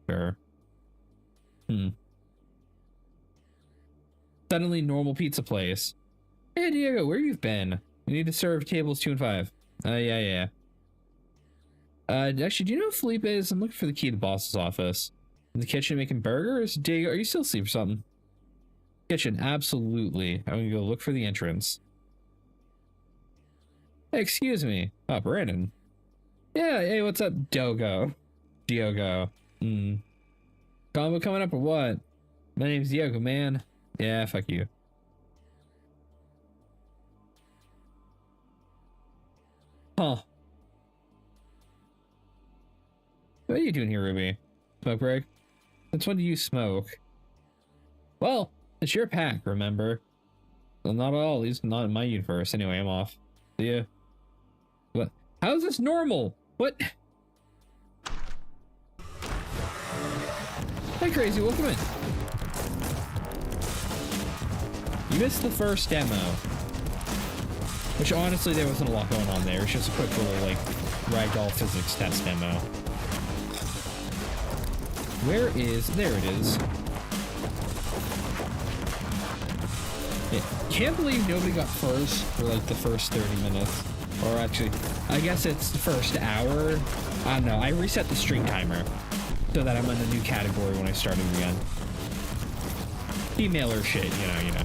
Sure. Suddenly normal pizza place. Hey, Diego, where you've been? We need to serve tables 2 and 5. Yeah. Actually, do you know who Felipe is? I'm looking for the key to the boss's office. In the kitchen making burgers? Diego, are you still asleep or something? Kitchen, absolutely. I'm gonna go look for the entrance. Hey, excuse me. Oh, Brandon. Yeah, hey, what's up, Diogo? Combo coming up or what? My name's Diego, man. Yeah, fuck you. Huh. What are you doing here, Ruby? Smoke break? Since when do you smoke? Well, it's your pack, remember? Well, not at all, at least not in my universe. Anyway, I'm off. See ya. What? How is this normal? What? Hey, crazy, welcome in. You missed the first demo. Which, honestly, there wasn't a lot going on there. It's just a quick little, like, ragdoll physics test demo. Where is... There it is. Yeah, can't believe nobody got first for, like, the first 30 minutes. Or, actually, I guess it's the first hour. I don't know. I reset the stream timer so that I'm in a new category when I start it again. Female shit, you know.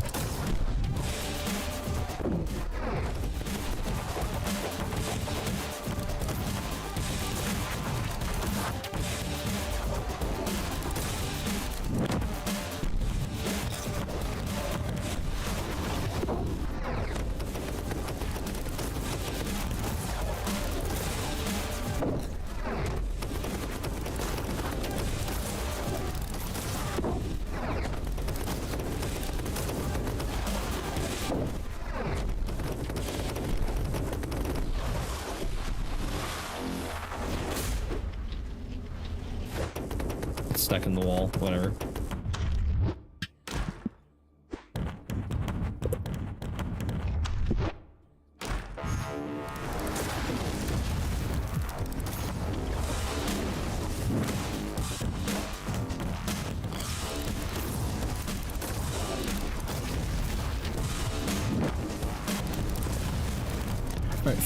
Stuck in the wall, whatever.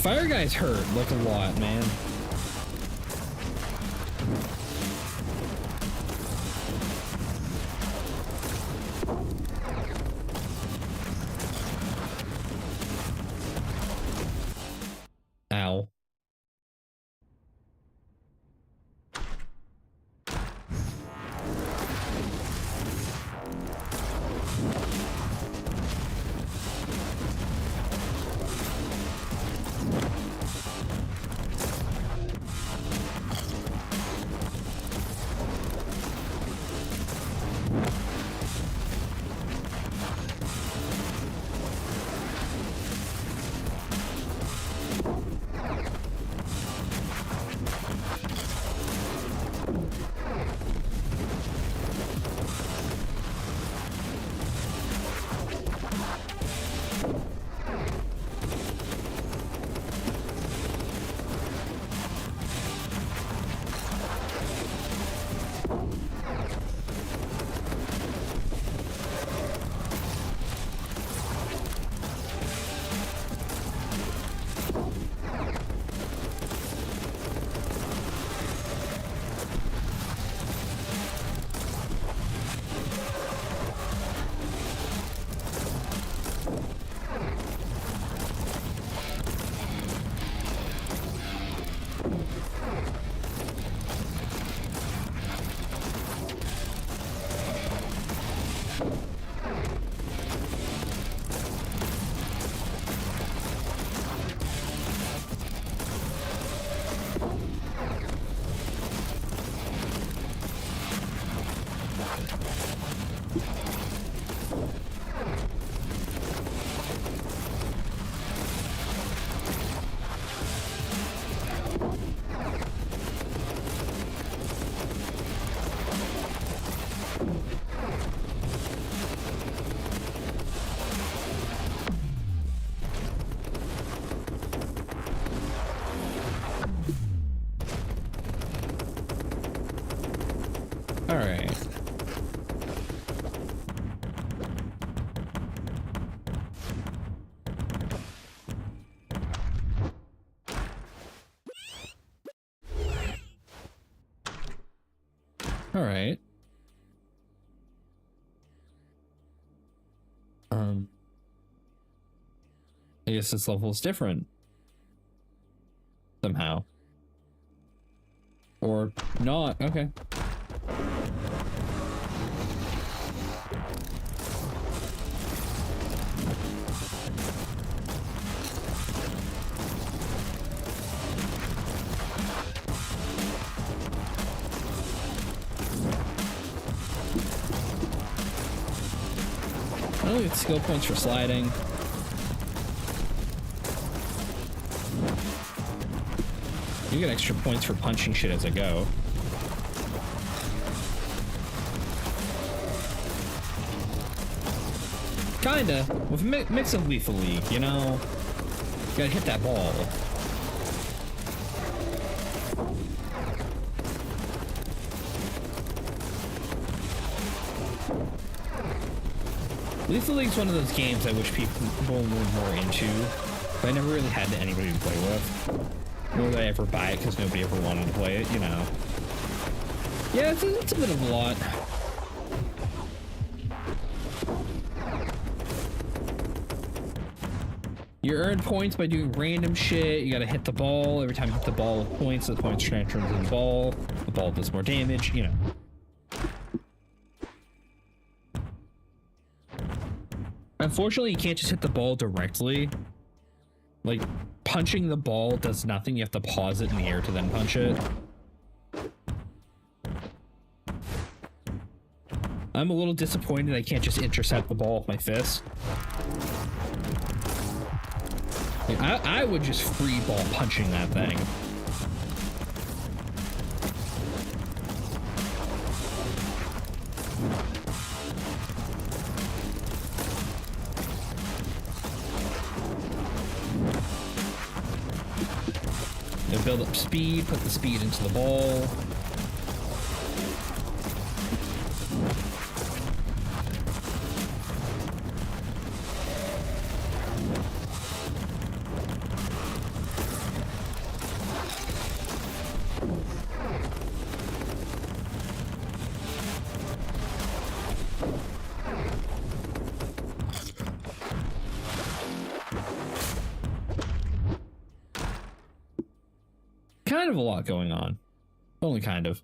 fire guys hurt like a lot, man. Ow. All right. All right. I guess this level is different somehow. Or not. Okay. I don't get skill points for sliding. You get extra points for punching shit as I go. Kinda. With a mix of Lethal League, you know? You gotta hit that ball. Lethal League's one of those games I wish people were more into, but I never really had anybody to play with. Nor would I ever buy it because nobody ever wanted to play it, you know. Yeah, it's a bit of a lot. You earn points by doing random shit. You gotta hit the ball. Every time you hit the ball with points, the points transfer into the ball. The ball does more damage, you know. Unfortunately, you can't just hit the ball directly. Like, punching the ball does nothing. You have to pause it in the air to then punch it. I'm a little disappointed I can't just intercept the ball with my fist. Like, I would just free ball punching that thing. Build up speed, put the speed into the ball. kind of a lot going on. Only kind of.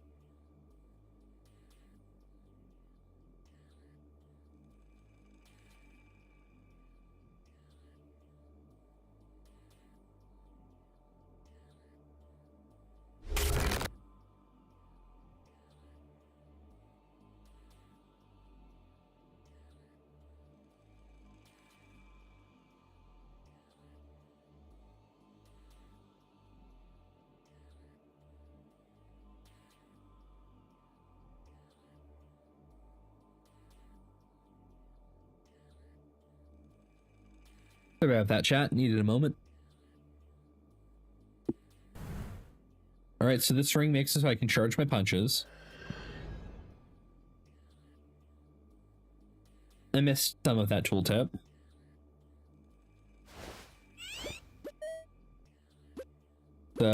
Sorry about that, chat. Needed a moment. All right, so this ring makes it so I can charge my punches. I missed some of that tooltip. So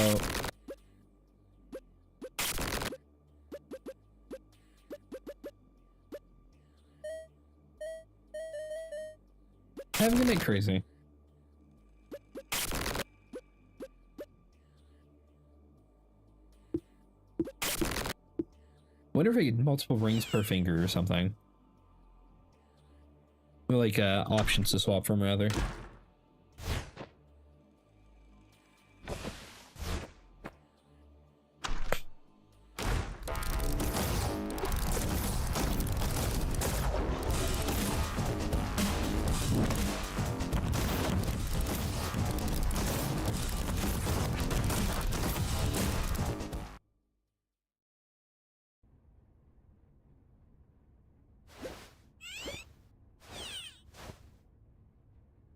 having a bit crazy. Wonder if I get multiple rings per finger or something. Or like options to swap from, rather.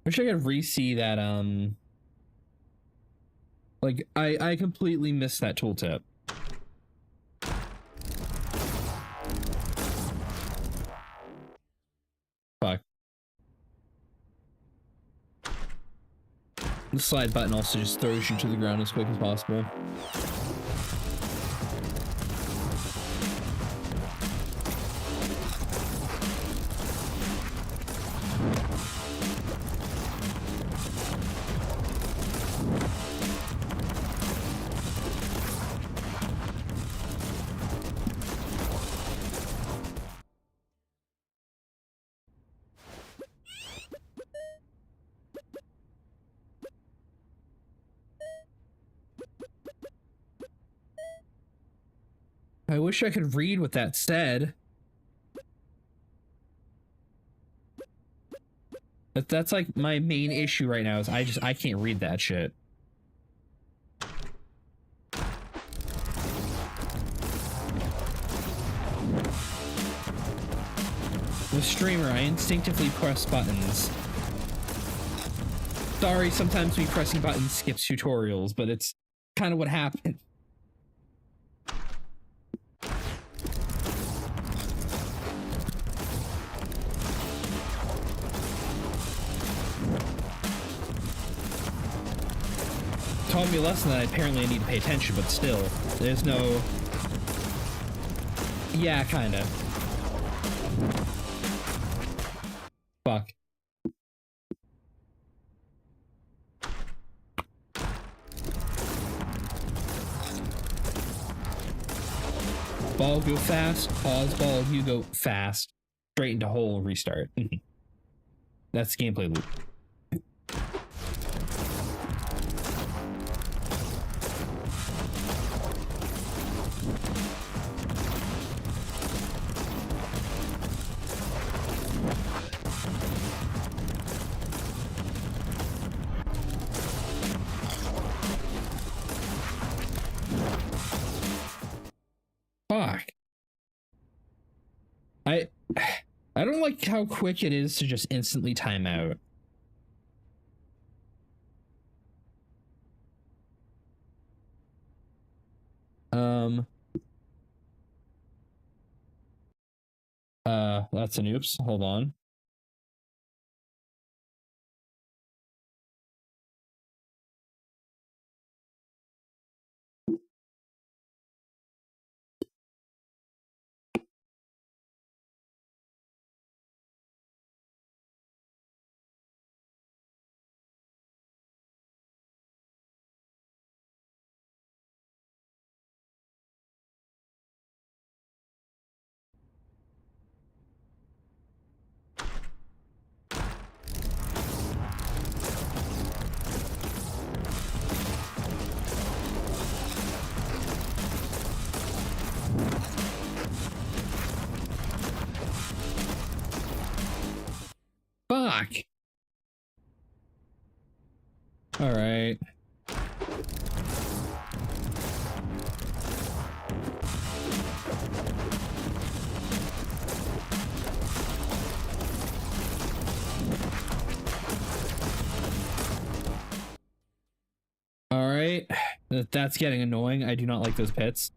Wish I could re-see that, like, I completely missed that tooltip. Fuck. The slide button also just throws you to the ground as quick as possible. I wish I could read what that said. But that's like my main issue right now is I can't read that shit. The streamer, I instinctively press buttons. Sorry, sometimes me pressing buttons skips tutorials, but it's kind of what happened. Taught me a lesson that apparently I need to pay attention, but still, there's no... Yeah, kinda. Fuck. Ball go fast, pause, ball, you go fast. Straight into hole, restart. That's the gameplay loop. Fuck. I don't like how quick it is to just instantly time out. That's an oops. Hold on. Fuck. All right. All right. That's getting annoying. I do not like those pits.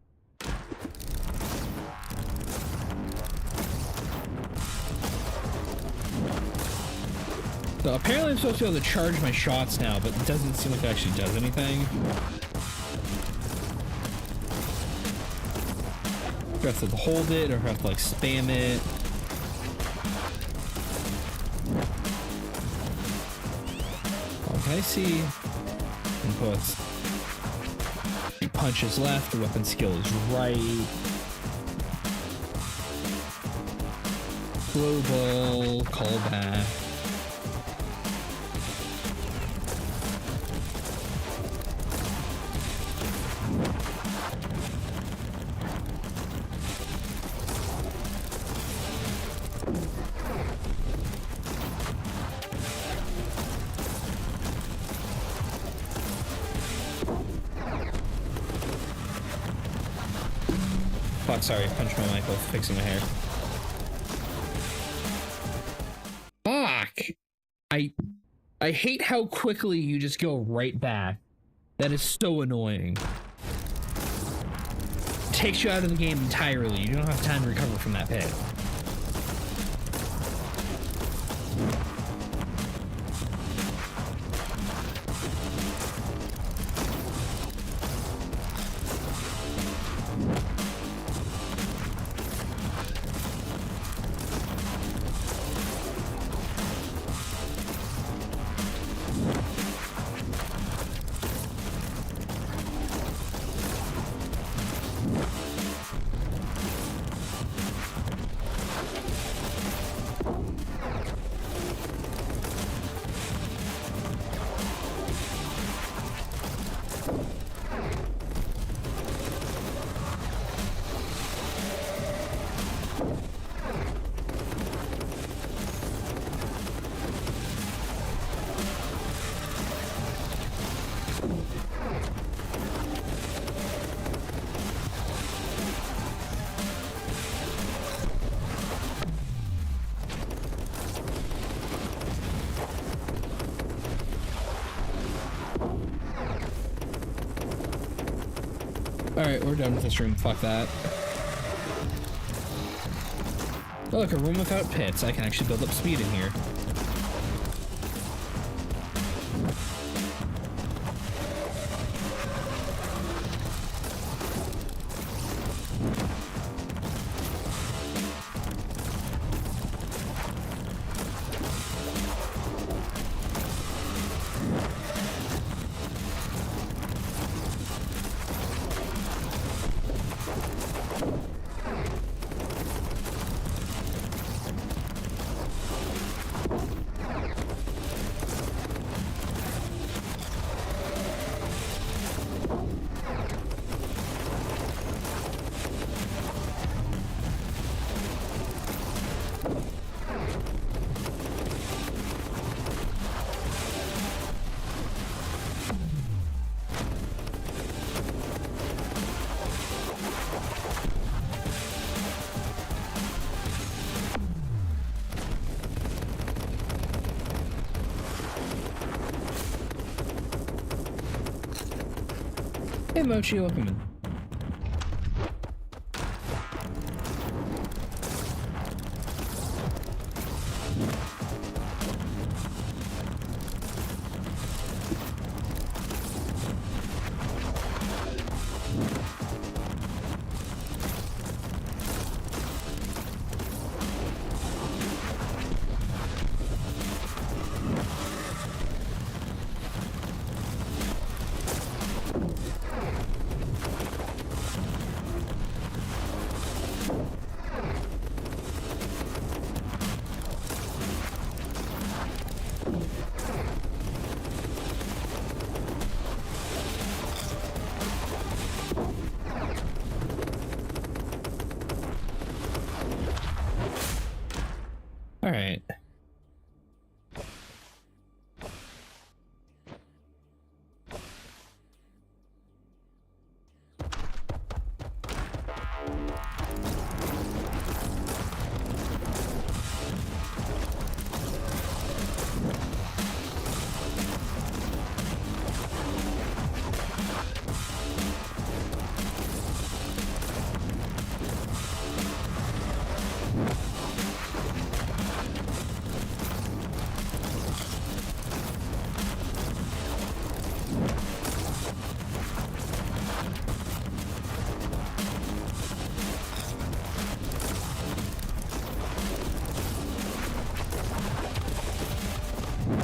So apparently I'm supposed to be able to charge my shots now, but it doesn't seem like it actually does anything. Do I have to hold it, or do I have to like spam it? Okay, I see inputs. Punch is left, the weapon skill is right. Global, callback. Fuck, sorry, punched my mic while fixing my hair. Fuck! I hate how quickly you just go right back. That is so annoying. Takes you out of the game entirely. You don't have time to recover from that pit. Alright, we're done with this room. Fuck that. Oh, look, a room without pits. I can actually build up speed in here. Hey Mochi, welcome in. All right.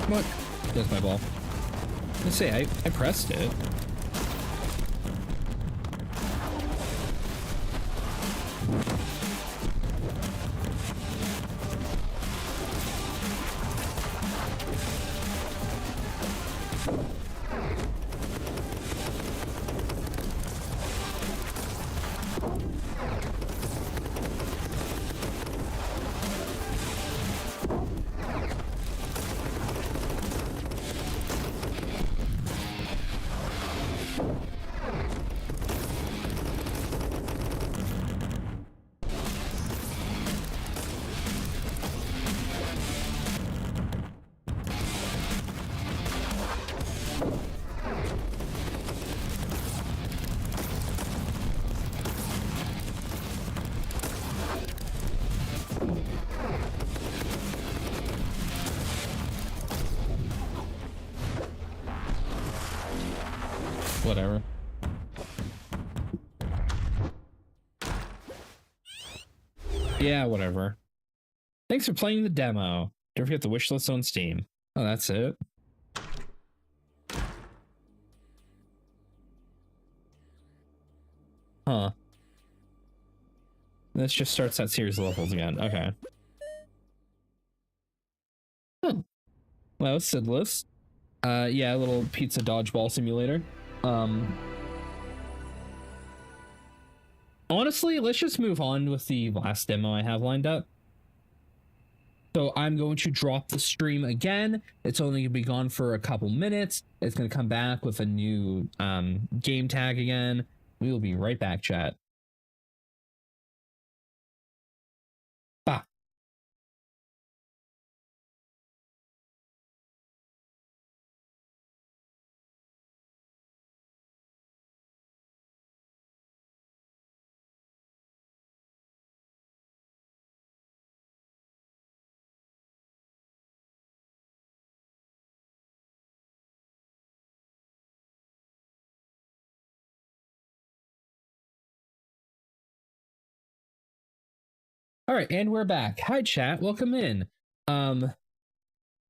What? There's my ball. Let's say I pressed it. Whatever. Yeah, whatever. Thanks for playing the demo. Don't forget the wishlist on Steam. Oh, that's it. Huh. This just starts that series of levels again. Okay. Huh. Well, Sidless. Yeah, a little pizza dodgeball simulator. Honestly, let's just move on with the last demo I have lined up. So I'm going to drop the stream again. It's only going to be gone for a couple minutes. It's going to come back with a new game tag again. We will be right back, chat. Bye. All right, and we're back. Hi, chat. Welcome in.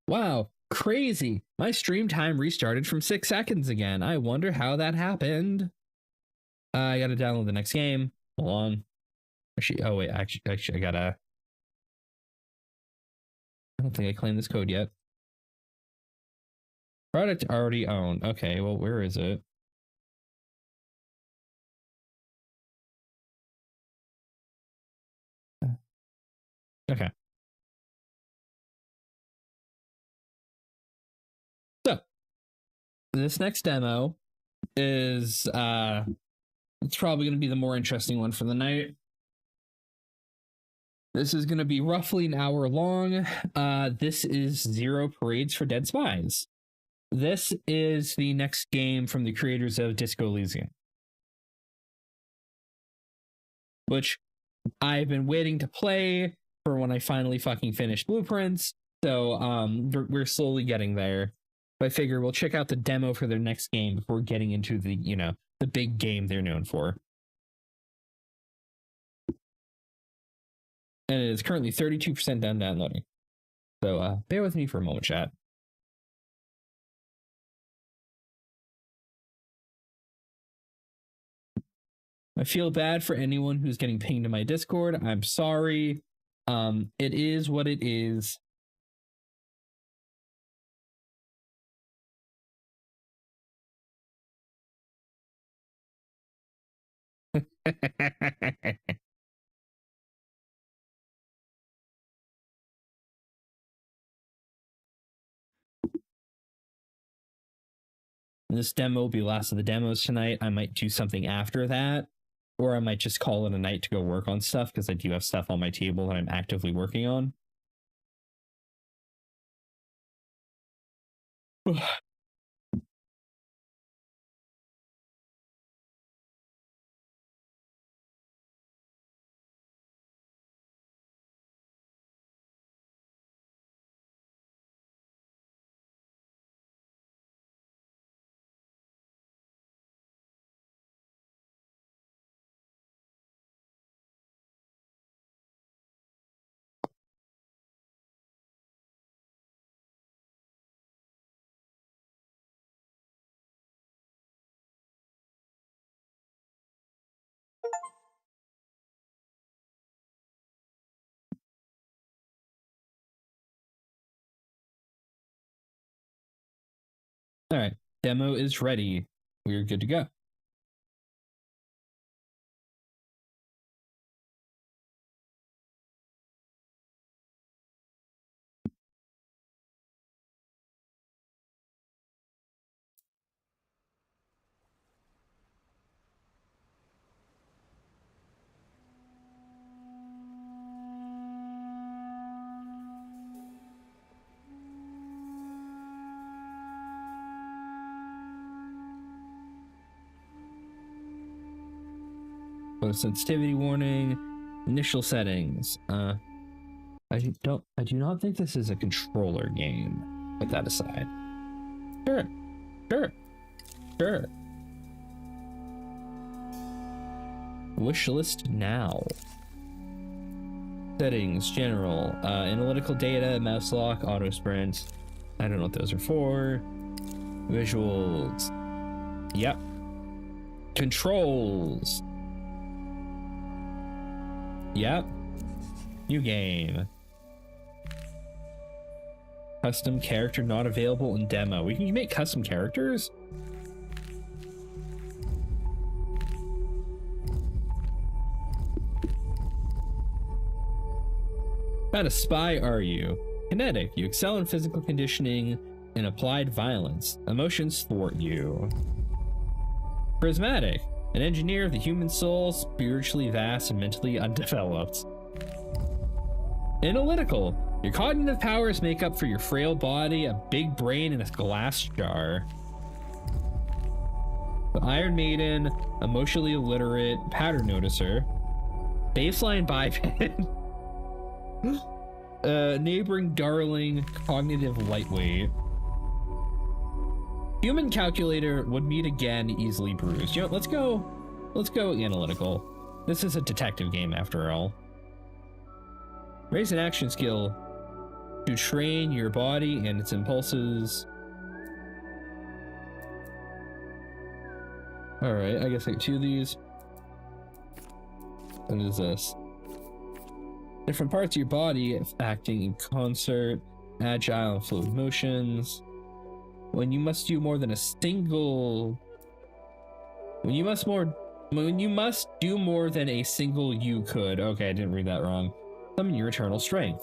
Wow, crazy. My stream time restarted from 6 seconds again. I wonder how that happened. I gotta download the next game. Hold on. Actually, oh wait, actually, I gotta. I don't think I claimed this code yet. Product already owned. Okay, well, where is it? Okay. So this next demo is it's probably going to be the more interesting one for the night. This is going to be roughly an hour long. This is Zero Parades for Dead Spies. This is the next game from the creators of Disco Elysium, which I've been waiting to play for when I finally fucking finish Blueprints. So we're slowly getting there. But I figure we'll check out the demo for their next game before getting into the, you know, the big game they're known for. And it is currently 32% done downloading. So bear with me for a moment, chat. I feel bad for anyone who's getting pinged in my Discord. I'm sorry. It is what it is. This demo will be the last of the demos tonight. I might do something after that, or I might just call it a night to go work on stuff because I do have stuff on my table that I'm actively working on. All right, demo is ready. We're good to go. Sensitivity warning, initial settings. I do not think this is a controller game. Put that aside. Sure. Wish list now. Settings, general, analytical data, mouse lock, auto sprint. I don't know what those are for. Visuals. Yep. Controls. Yep. New game. Custom character not available in demo. We can make custom characters? What kind of spy are you? Kinetic. You excel in physical conditioning and applied violence. Emotions thwart you. Prismatic. An engineer of the human soul, spiritually vast and mentally undeveloped. Analytical. Your cognitive powers make up for your frail body, a big brain, and a glass jar. The Iron Maiden, emotionally illiterate, pattern noticer. Baseline biped. Neighboring darling, cognitive lightweight. Human calculator would meet again, easily bruised. You know, let's go analytical. This is a detective game after all. Raise an action skill to train your body and its impulses. All right, I guess I get 2 of these. What is this? Different parts of your body acting in concert, agile and fluid motions. When you must do more than a single... When you must do more than a single you could. Okay, I didn't read that wrong. Summon your eternal strength.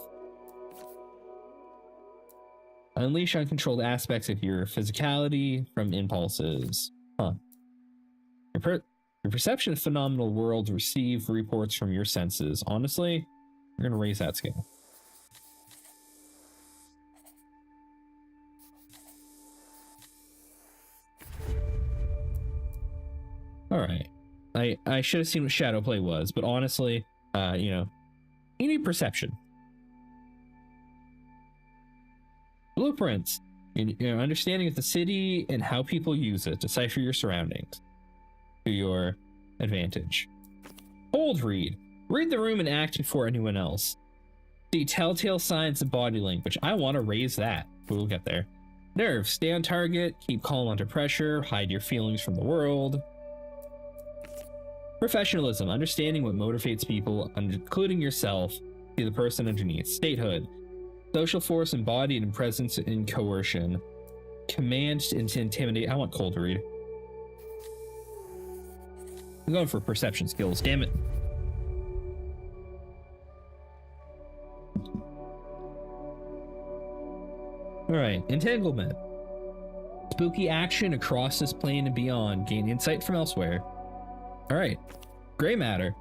Unleash uncontrolled aspects of your physicality from impulses. Huh. Your perception of phenomenal worlds receive reports from your senses. Honestly, we're gonna raise that scale. All right. I should have seen what shadow play was, but honestly, you know, you need perception. Blueprints. Your understanding of the city and how people use it. Decipher your surroundings to your advantage. Cold read. Read the room and act before anyone else. See telltale signs of body language. I want to raise that, but we'll get there. Nerve. Stay on target. Keep calm under pressure. Hide your feelings from the world. Professionalism. Understanding what motivates people, including yourself. See the person underneath. Statehood. Social force embodied in presence and coercion. Command to intimidate. I want cold read. I'm going for perception skills. Damn it. All right. Entanglement. Spooky action across this plane and beyond. Gain insight from elsewhere. All right. Gray matter.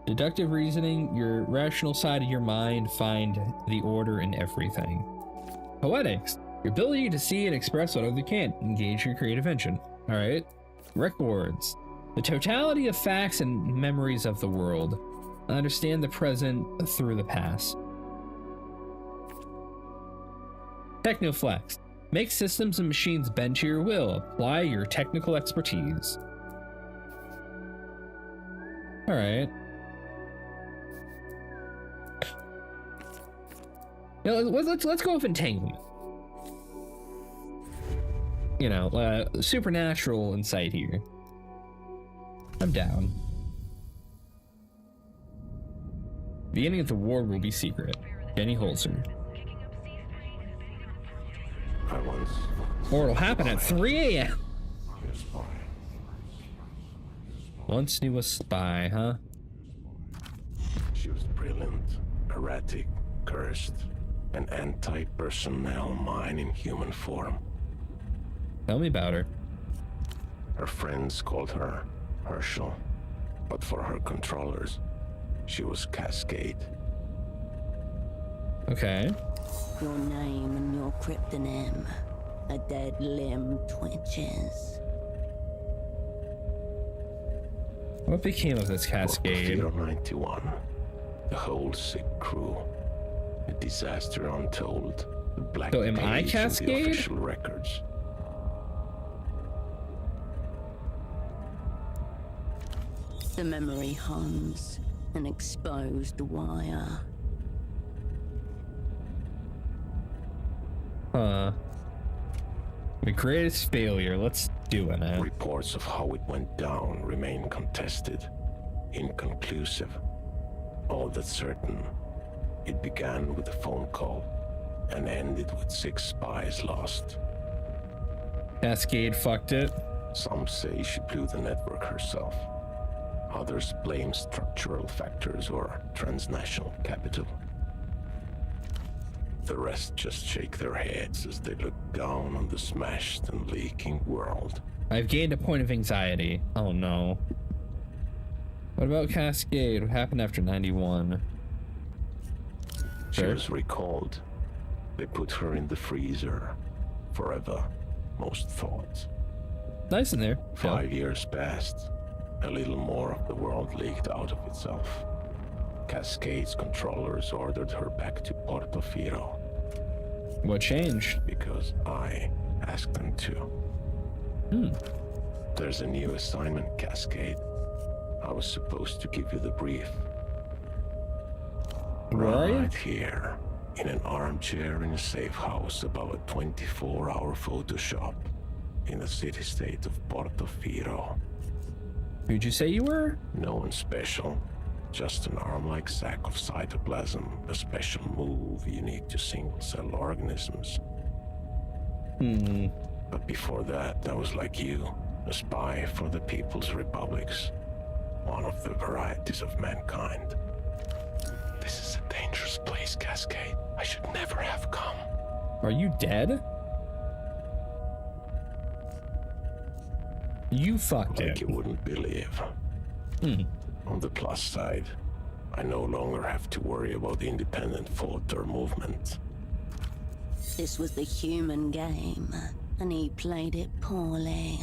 Deductive reasoning, your rational side of your mind, find the order in everything. Poetics, your ability to see and express what others can't, engage your creative engine. All right. Records, the totality of facts and memories of the world. Understand the present through the past. Technoflex, make systems and machines bend to your will. Apply your technical expertise. All right. You know, let's go with entanglement. You know, supernatural insight here. I'm down. Beginning of the war will be secret. Jenny Holzer. once. Or it'll happen at 3 a.m. Your spy. Once knew a spy, huh? She was brilliant, erratic, cursed, an anti-personnel mind in human form. Tell me about her. Her friends called her Herschel, but for her controllers, she was Cascade. Okay. Your name and your cryptonym. A dead limb twitches. What became of this Cascade? 91. The whole sick crew. A disaster untold. The black So am page I in the Cascade? official records. The memory hums, an exposed wire. Huh. The greatest failure. Let's do it, man. Reports of how it went down remain contested, inconclusive. All that's certain, it began with a phone call and ended with 6 spies lost. Cascade fucked it. Some say she blew the network herself. Others blame structural factors or transnational capital. The rest just shake their heads as they look down on the smashed and leaking world. I've gained a point of anxiety. Oh no. What about Cascade? What happened after 91? She Sure. was recalled. They put her in the freezer. Forever, most thought. Nice in there. 5 years passed. A little more of the world leaked out of itself. Cascade's controllers ordered her back to Portofino What changed? because I asked them to. There's a new assignment, Cascade. I was supposed to give you the brief. Where are you? Right here, in an armchair in a safe house above a 24-hour photo shop in the city-state of Portofino. Who'd you say you were? No one special, just an arm-like sack of cytoplasm, a special move unique to single-cell organisms. But before that, I was like you, a spy for the People's Republics, one of the varieties of mankind. This is a dangerous place, Cascade. I should never have come. Are you dead? You fucked Like it. you wouldn't believe. On the plus side, I no longer have to worry about independent thought or movement. This was the human game, and he played it poorly.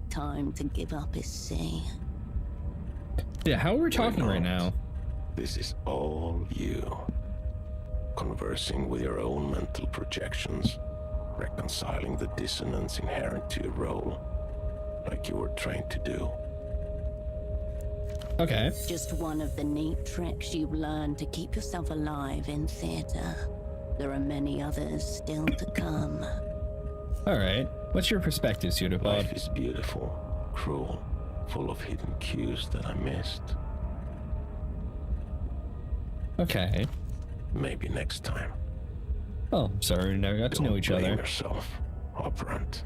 Time to give up his seat. Yeah, how are we talking right now? This is all you. Conversing with your own mental projections, reconciling the dissonance inherent to your role, like you were trained to do. Okay. Just one of the neat tricks you've learned to keep yourself alive in theater. There are many others still to come. Alright. What's your perspective, Pseudopod? Life is beautiful, cruel, full of hidden cues that I missed. Okay. Maybe next time. Oh, I'm sorry, we never got to know each Don't blame other. yourself, operant.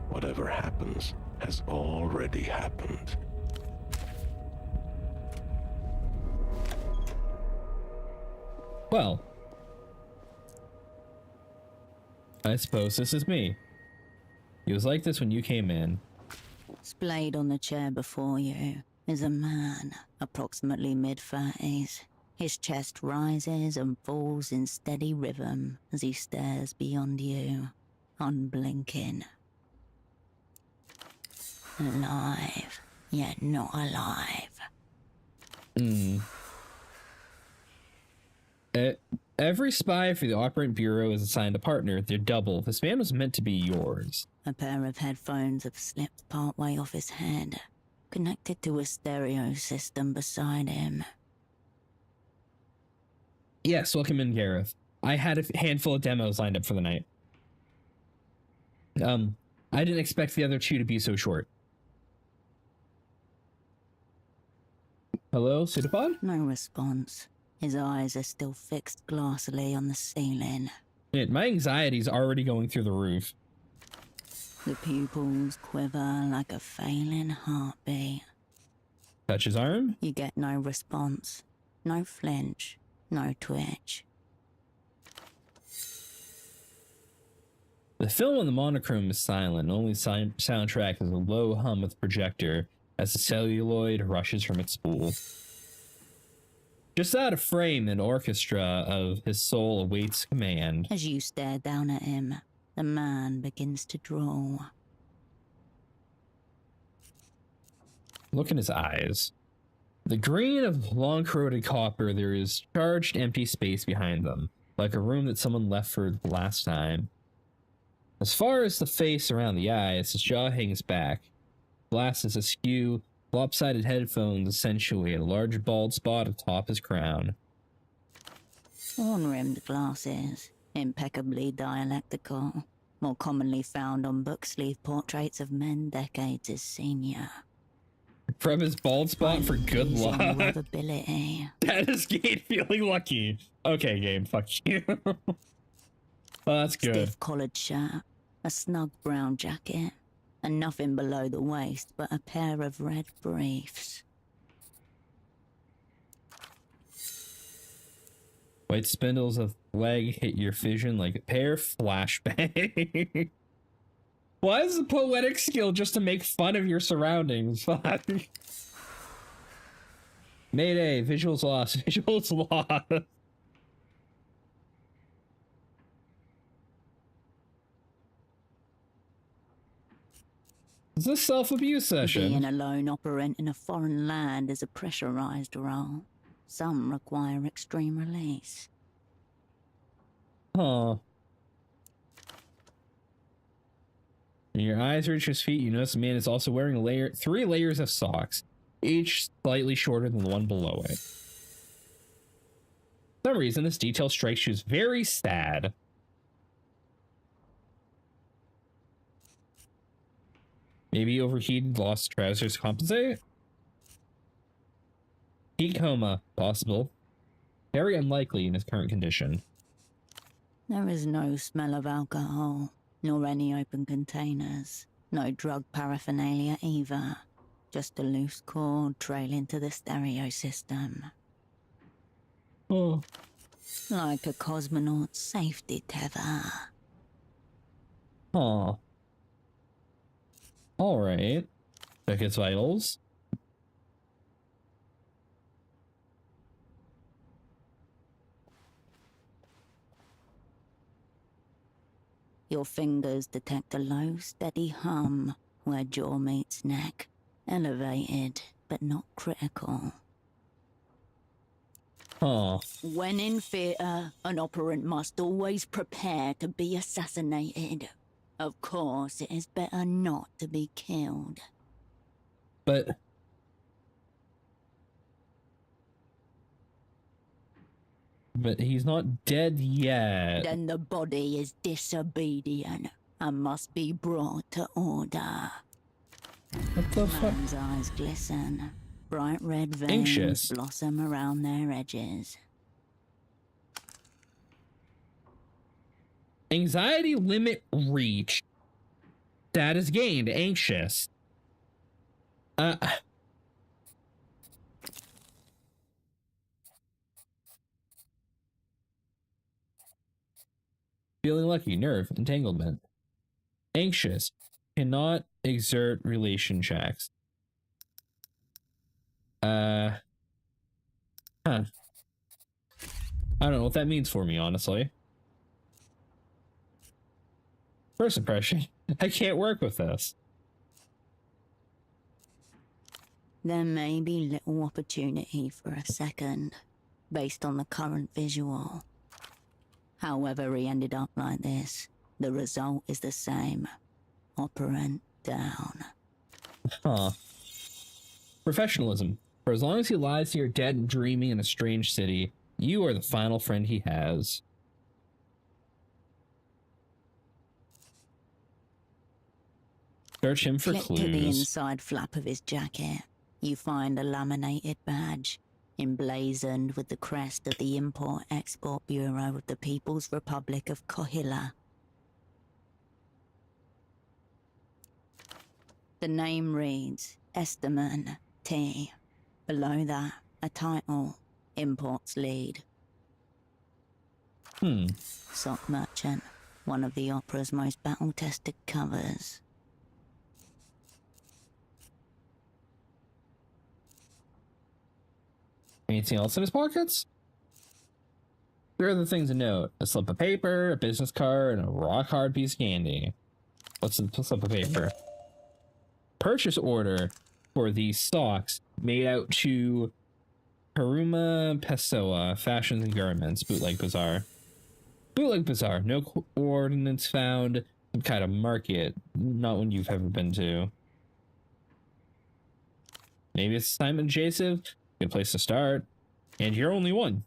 Whatever happens has already happened. Well, I suppose this is me. He was like this when you came in. Splayed on the chair before you is a man, approximately mid-30s. His chest rises and falls in steady rhythm as he stares beyond you, unblinking. Alive, yet not alive. Every spy for the Operant Bureau is assigned a partner. They're double. This man was meant to be yours. A pair of headphones have slipped partway off his head, connected to a stereo system beside him. Yes, welcome in, Gareth. I had a handful of demos lined up for the night. I didn't expect the other two to be so short. Hello, Pseudopod? No response. His eyes are still fixed glassily on the ceiling. Man, my anxiety's already going through the roof. The pupils quiver like a failing heartbeat. Touch his arm. You get no response, no flinch, no twitch. The film on the monochrome is silent. Only soundtrack is a low hum of the projector as the celluloid rushes from its spool. Just out of frame, an orchestra of his soul awaits command. As you stare down at him, the man begins to draw. Look in his eyes. The green of long corroded copper, there is charged empty space behind them, like a room that someone left for the last time. As far as the face around the eyes, his jaw hangs back. Glasses askew, lopsided headphones accentuate a large bald spot atop his crown. Horn-rimmed glasses, impeccably dialectical, more commonly found on book sleeve portraits of men decades his senior. From his bald spot for good luck. Lovability. That is Gate feeling lucky. Okay, game, fuck you. Oh, that's good. Stiff collared shirt, a snug brown jacket, and nothing below the waist but a pair of red briefs. White spindles of leg hit your vision like a pair of flashbang. Why is the poetic skill just to make fun of your surroundings? Fuck. Mayday, visuals lost, visuals lost. Is this self-abuse session? Being a lone operant in a foreign land is a pressurized role. Some require extreme release. Huh. When your eyes reach his feet, you notice the man is also wearing 3 layers of socks, each slightly shorter than the one below it. For some reason, this detail strikes you as very sad. Maybe overheated, lost trousers compensate? Heat coma, possible. Very unlikely in his current condition. There is no smell of alcohol, nor any open containers. No drug paraphernalia either. Just a loose cord trailing to the stereo system. Oh. Like a cosmonaut's safety tether. Huh. Alright. Check his vitals. Your fingers detect a low, steady hum where jaw meets neck. Elevated, but not critical. Huh. When in theatre, an operant must always prepare to be assassinated. Of course, it is better not to be killed. But he's not dead yet. Then the body is disobedient and must be brought to order. What the fuck? Man's eyes glisten. Bright red veins Anxious. blossom around their edges. Anxiety limit reached. Status gained. Anxious. Feeling lucky. Nerve. Entanglement. Anxious. Cannot exert relation checks. Huh. I don't know what that means for me, honestly. First impression, I can't work with this. There may be little opportunity for a second, based on the current visual. However he ended up like this, the result is the same. Operant down. Huh. Professionalism. For as long as he lies here dead and dreaming in a strange city, you are the final friend he has. Search him for Click to the clues. inside flap of his jacket. You find a laminated badge. emblazoned with the crest of the Import-Export Bureau of the People's Republic of Kohila. The name reads Esteman T. Below that, a title, Imports Lead. Sock Merchant, one of the opera's most battle-tested covers. Anything else in his pockets? There are the things to note. A slip of paper, a business card, and a rock-hard piece of candy. What's the slip of paper? Purchase order for these socks made out to Haruma Pessoa, Fashions and Garments, Bootleg Bazaar. Bootleg Bazaar, no coordinates found, some kind of market, not one you've ever been to. Maybe it's Simon Jacobs, good place to start, and you're only one.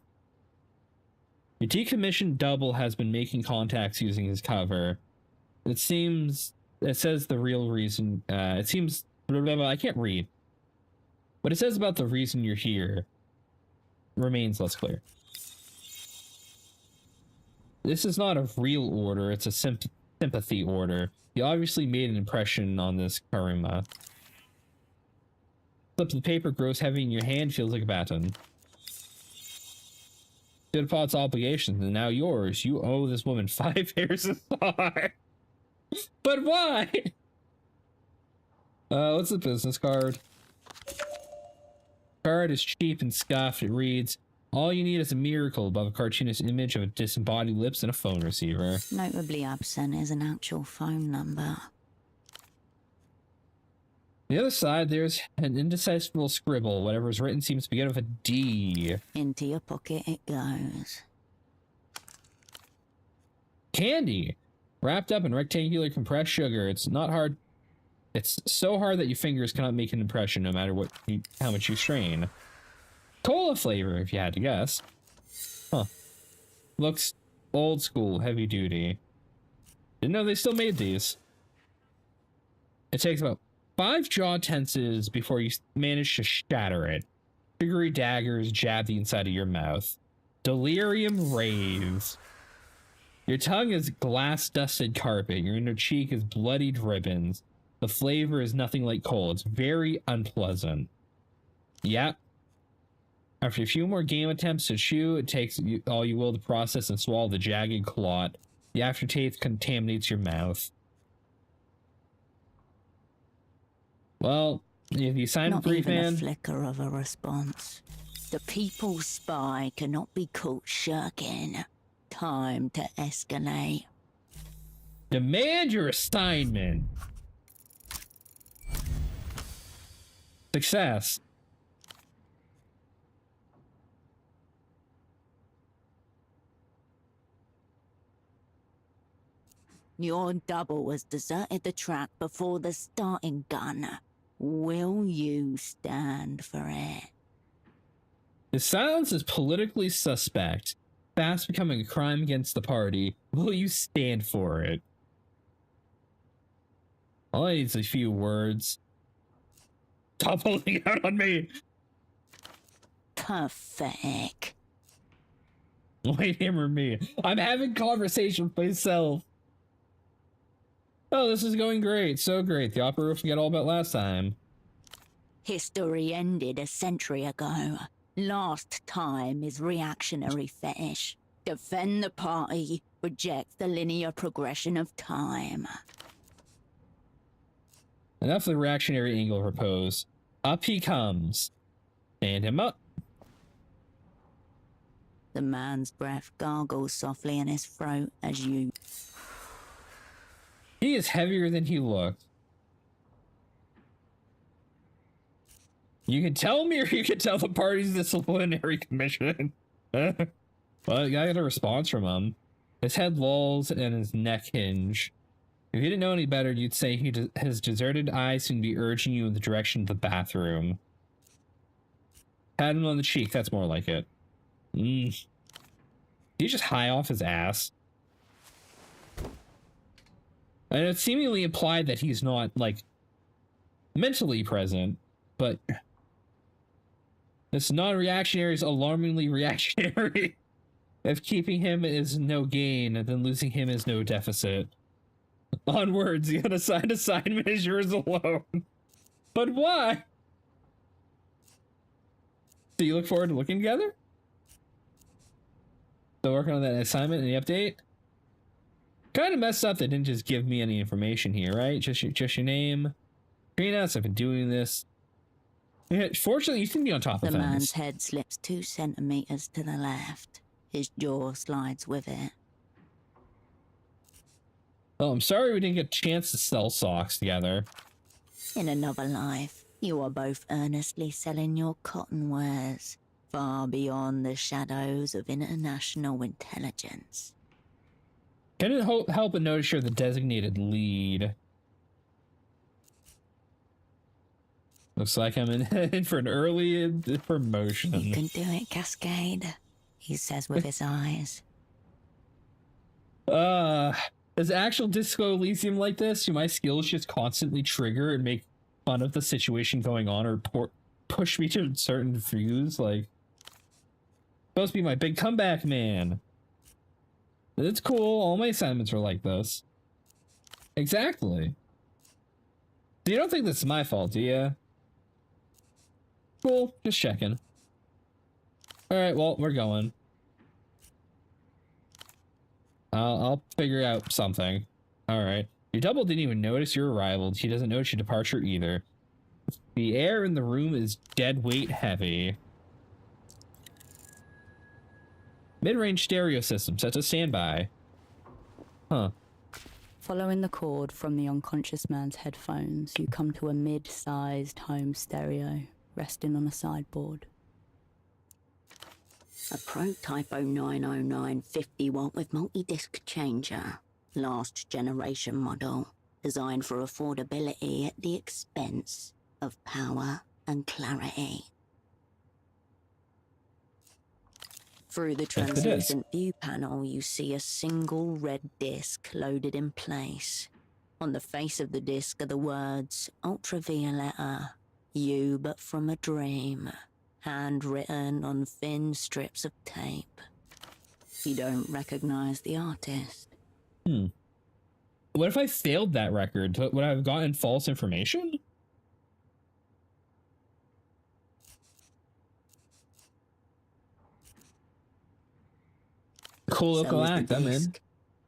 Your decommissioned double has been making contacts using his cover. It says the real reason, I can't read. What it says about the reason you're here remains less clear. This is not a real order, it's a sympathy order. You obviously made an impression on this Karuma. Slip of the paper grows heavy in your hand, feels like a baton. Good Pot's obligations and now yours. You owe this woman 5 pairs of socks. But why? What's the business card? Card is cheap and scuffed. It reads, all you need is a miracle above a cartoonist image of a disembodied lips and a phone receiver. Notably absent is an actual phone number. The other side, there's an indecipherable scribble. Whatever is written seems to begin with a D. Into your pocket it goes. Candy! Wrapped up in rectangular compressed sugar. It's not hard. It's so hard that your fingers cannot make an impression no matter how much you strain. Cola flavor, if you had to guess. Huh. Looks old school, heavy duty. Didn't know they still made these. It takes about 5 jaw tenses before you manage to shatter it. Sugary daggers jab the inside of your mouth. Delirium raves. Your tongue is glass-dusted carpet. Your inner cheek is bloodied ribbons. The flavor is nothing like coal. It's very unpleasant. Yep. After a few more game attempts to chew, it takes all you will to process and swallow the jagged clot. The aftertaste contaminates your mouth. Well, if you sign a brief, man. Not even a flicker of a response. The people's spy cannot be caught shirking. Time to escalate. Demand your assignment. Success. Your double has deserted the track before the starting gun. Will you stand for it? The silence is politically suspect, fast becoming a crime against the party. Will you stand for it? All I need is a few words. Stop holding out on me! Pathetic. Wait, him or me? I'm having conversation with myself. Oh, this is going great. So great. The opera we forgot all about last time. History ended a century ago. Last time is reactionary fetish. Defend the party, reject the linear progression of time. Enough of the reactionary angle proposed. Up he comes. Stand him up. The man's breath gargles softly in his throat as you... He is heavier than he looked. You can tell me or you can tell the party's disciplinary commission. Well, I got a response from him. His head lolls and his neck hinge. If you didn't know any better, you'd say his deserted eyes seem to be urging you in the direction of the bathroom. Pat him on the cheek, that's more like it. Did he just high off his ass? And it's seemingly implied that he's not, like, mentally present, but This non-reactionary is alarmingly reactionary. If keeping him is no gain, then losing him is no deficit. Onwards, the unassigned assignment is yours alone. But why? Do you look forward to looking together? Still working on that assignment? Any update? Kind of messed up they didn't just give me any information here, right? Just your name. Trina, I've been doing this. Yeah, fortunately, you can be on top of The things. man's head slips 2 centimeters to the left. His jaw slides with it. Oh, I'm sorry we didn't get a chance to sell socks together. In another life, you are both earnestly selling your cotton wares, far beyond the shadows of international intelligence. Couldn't help but notice you're the designated lead. Looks like I'm in for an early promotion. You can do it, Cascade, he says with his eyes. Is actual Disco Elysium like this? Do my skills just constantly trigger and make fun of the situation going on, or push me to certain views? Like, supposed to be my big comeback, man. It's cool. All my assignments are like this. Exactly. You don't think this is my fault, do you? Cool. Just checking. Alright, well, we're going. I'll figure out something. Alright. Your double didn't even notice your arrival. She doesn't notice your departure either. The air in the room is dead weight heavy. Mid-range stereo system set to standby. Huh. Following the cord from the unconscious man's headphones, you come to a mid-sized home stereo resting on a sideboard. A prototype 0909 50-watt with multi-disc changer. Last generation model. Designed for affordability at the expense of power and clarity. Through the translucent view panel, you see a single red disc loaded in place. On the face of the disc are the words, Ultravioletta, you but from a dream, handwritten on thin strips of tape. You don't recognize the artist. What if I failed that record? Would I have gotten false information? Cool local act, I'm in.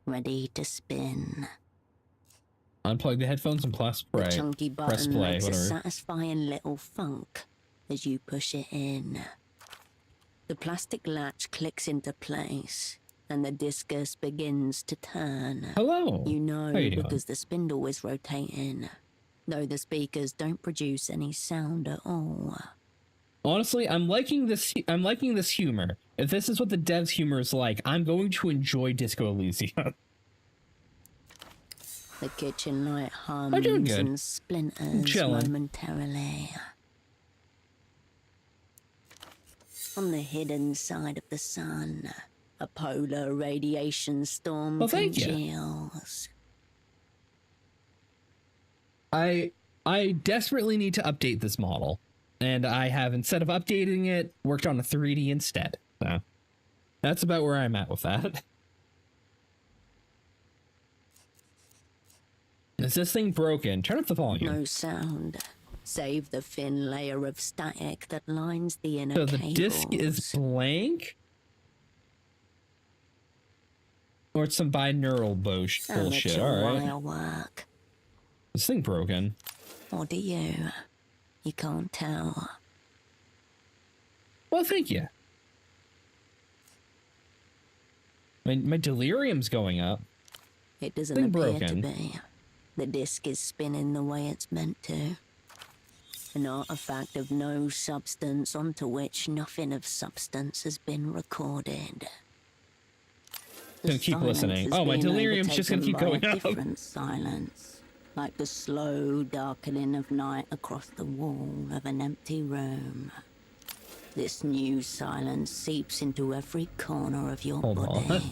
Ready to spin. Unplug the headphones and press play. The chunky Press button play, makes a whatever. satisfying little funk as you push it in. The plastic latch clicks into place, and the discus begins to turn. Hello. You know How you doing? because the spindle is rotating, though the speakers don't produce any sound at all. Honestly, I'm liking this humor. If this is what the devs' humor is like, I'm going to enjoy Disco Elysium. The kitchen light I'm doing hums good. and splinters Chilling. momentarily. On the hidden side of the sun, a polar radiation storm Well, thank you. congeals. I desperately need to update this model, and I have, instead of updating it, worked on a 3D instead. So that's about where I'm at with that. Is this thing broken? Turn up the volume. No sound, save the thin layer of static that lines the inner So the cables. disc is blank? Or it's some binaural bullshit. And it's your Alright. wire work. This thing broken. Or do you? You can't tell. Well, thank you. My delirium's going up. It doesn't Thing appear broken. to be. The disc is spinning the way it's meant to. An artifact of no substance onto which nothing of substance has been recorded. The Gonna keep silence listening. is Oh, my being delirium's just gonna keep overtaken going by a up. different silence, like the slow darkening of night across the wall of an empty room. This new silence seeps into every corner of your Hold on. body.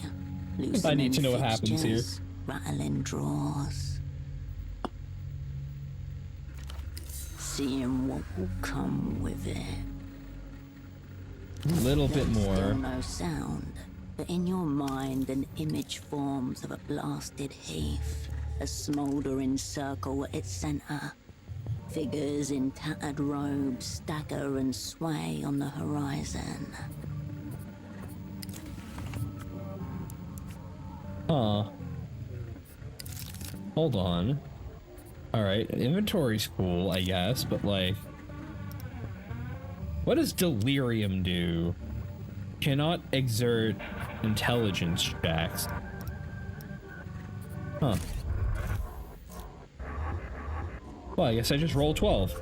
I need to know what happens here. fixtures, rattling drawers. Seeing what will come with it. A little bit There's still more. no sound, but in your mind an image forms of a blasted heath, a smouldering circle at its center. Figures in tattered robes stagger and sway on the horizon. Huh. Hold on. Alright, inventory's cool, I guess, but like... What does delirium do? Cannot exert intelligence checks. Huh. Well, I guess I just roll 12.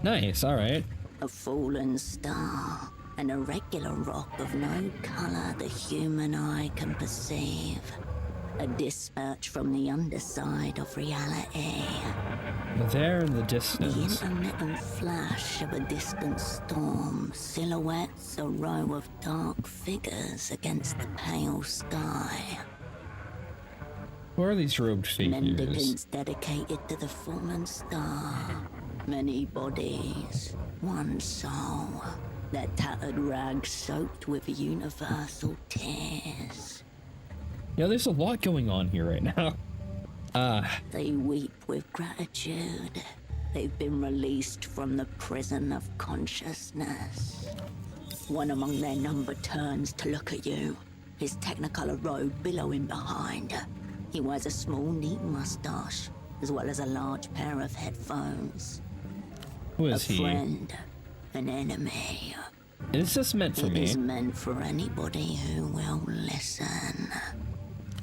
Nice, alright. A fallen star, an irregular rock of no color the human eye can perceive. A dispatch from the underside of reality. There in the The distance. intermittent flash of a distant storm silhouettes a row of dark figures against the pale sky. Where are these robed figures? Mendicants dedicated to the fallen star. Many bodies, one soul. Their tattered rags soaked with universal tears. Yeah, there's a lot going on here right now. They weep with gratitude. They've been released from the prison of consciousness. One among their number turns to look at you, his technicolor robe billowing behind. He wears a small, neat mustache, as well as a large pair of headphones. Who A is he? friend, an enemy. Is this meant for It me? is meant for anybody who will listen.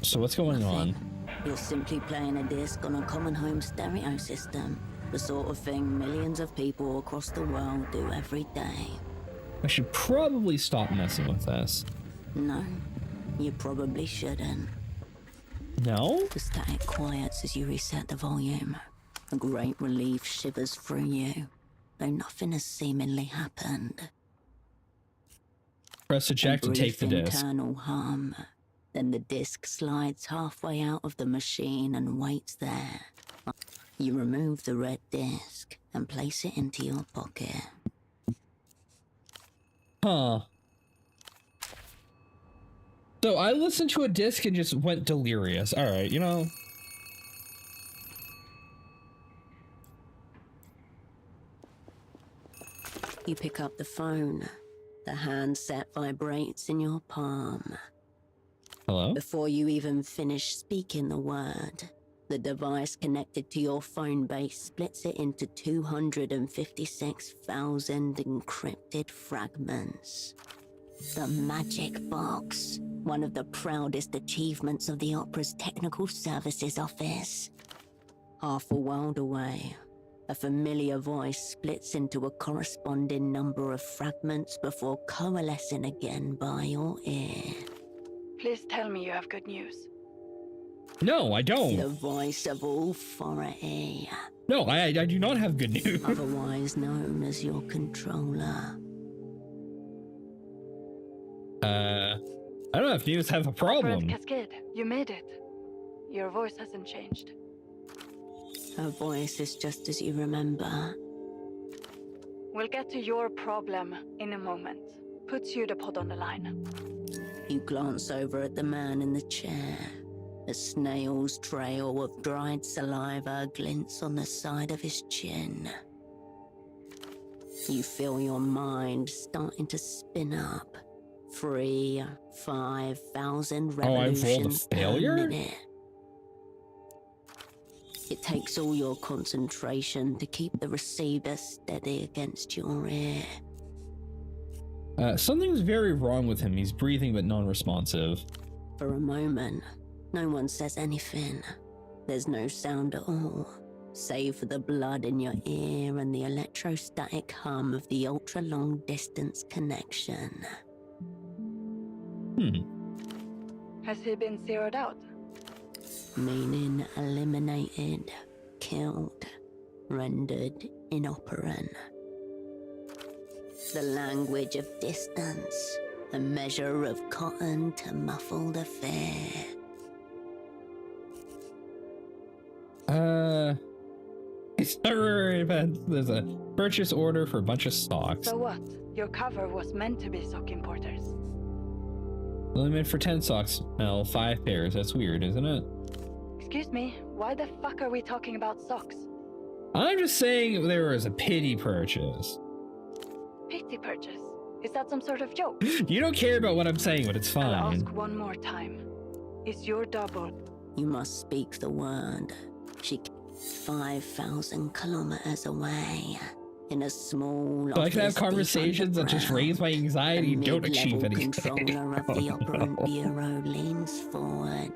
So what's going on? You're simply playing a disc on a common home stereo system. The sort of thing millions of people across the world do every day. I should probably stop messing with this. No, you probably shouldn't. No? The static quiets as you reset the volume. A great relief shivers through you, though nothing has seemingly happened. Press eject and take the Brief disc. internal hum. Then the disc slides halfway out of the machine and waits there. You remove the red disc and place it into your pocket. Huh. So I listened to a disc and just went delirious. Alright, you know. You pick up the phone. The handset vibrates in your palm. Hello? Before you even finish speaking the word, the device connected to your phone base splits it into 256,000 encrypted fragments. The magic box, one of the proudest achievements of the Opera's Technical Services Office. Half a world away, a familiar voice splits into a corresponding number of fragments before coalescing again by your ear. Please tell me you have good news. No, I The don't. voice of authority, No, I do not have good news. otherwise known as your controller. I don't know if news have a Operant problem. Cascade, you made it. Your voice hasn't changed. Her voice is just as you remember. We'll get to your problem in a moment. Puts you the pod on the line. You glance over at the man in the chair. A snail's trail of dried saliva glints on the side of his chin. You feel your mind starting to spin up. 5,000 Oh, I've rolled a revolutions per failure? minute. It takes all your concentration to keep the receiver steady against your ear. Something's very wrong with him. He's breathing but non-responsive. For a moment, no one says anything. There's no sound at all, save for the blood in your ear and the electrostatic hum of the ultra-long distance connection. Has he been zeroed out? Meaning eliminated, killed, rendered inoperant. The language of distance, a measure of cotton to muffle the fear. Server event. There's a purchase order for a bunch of stocks. So what? Your cover was meant to be sock importers. Only meant for 10 socks. Well, 5 pairs. That's weird, isn't it? Excuse me, why the fuck are we talking about socks? I'm just saying there was a pity purchase. Pity purchase? Is that some sort of joke? You don't care about what I'm saying, but it's fine. I'll ask one more time. Is your double... You must speak the word. She 5,000 kilometers away. In a small So I can have office conversations that just raise my anxiety and don't achieve anything. Controller of the operant bureau leans forward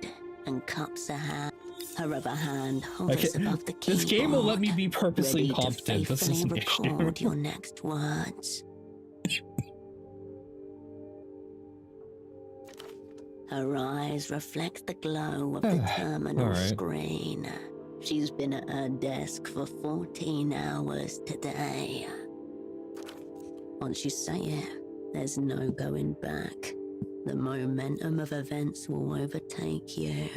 and cups a hand. Her other hand hovers above the keyboard. This game will let me be purposely ready competent. To This is an record issue. your next words. Her eyes reflect the glow of the terminal screen. She's been at her desk for 14 hours today. Once you say it, there's no going back. The momentum of events will overtake you.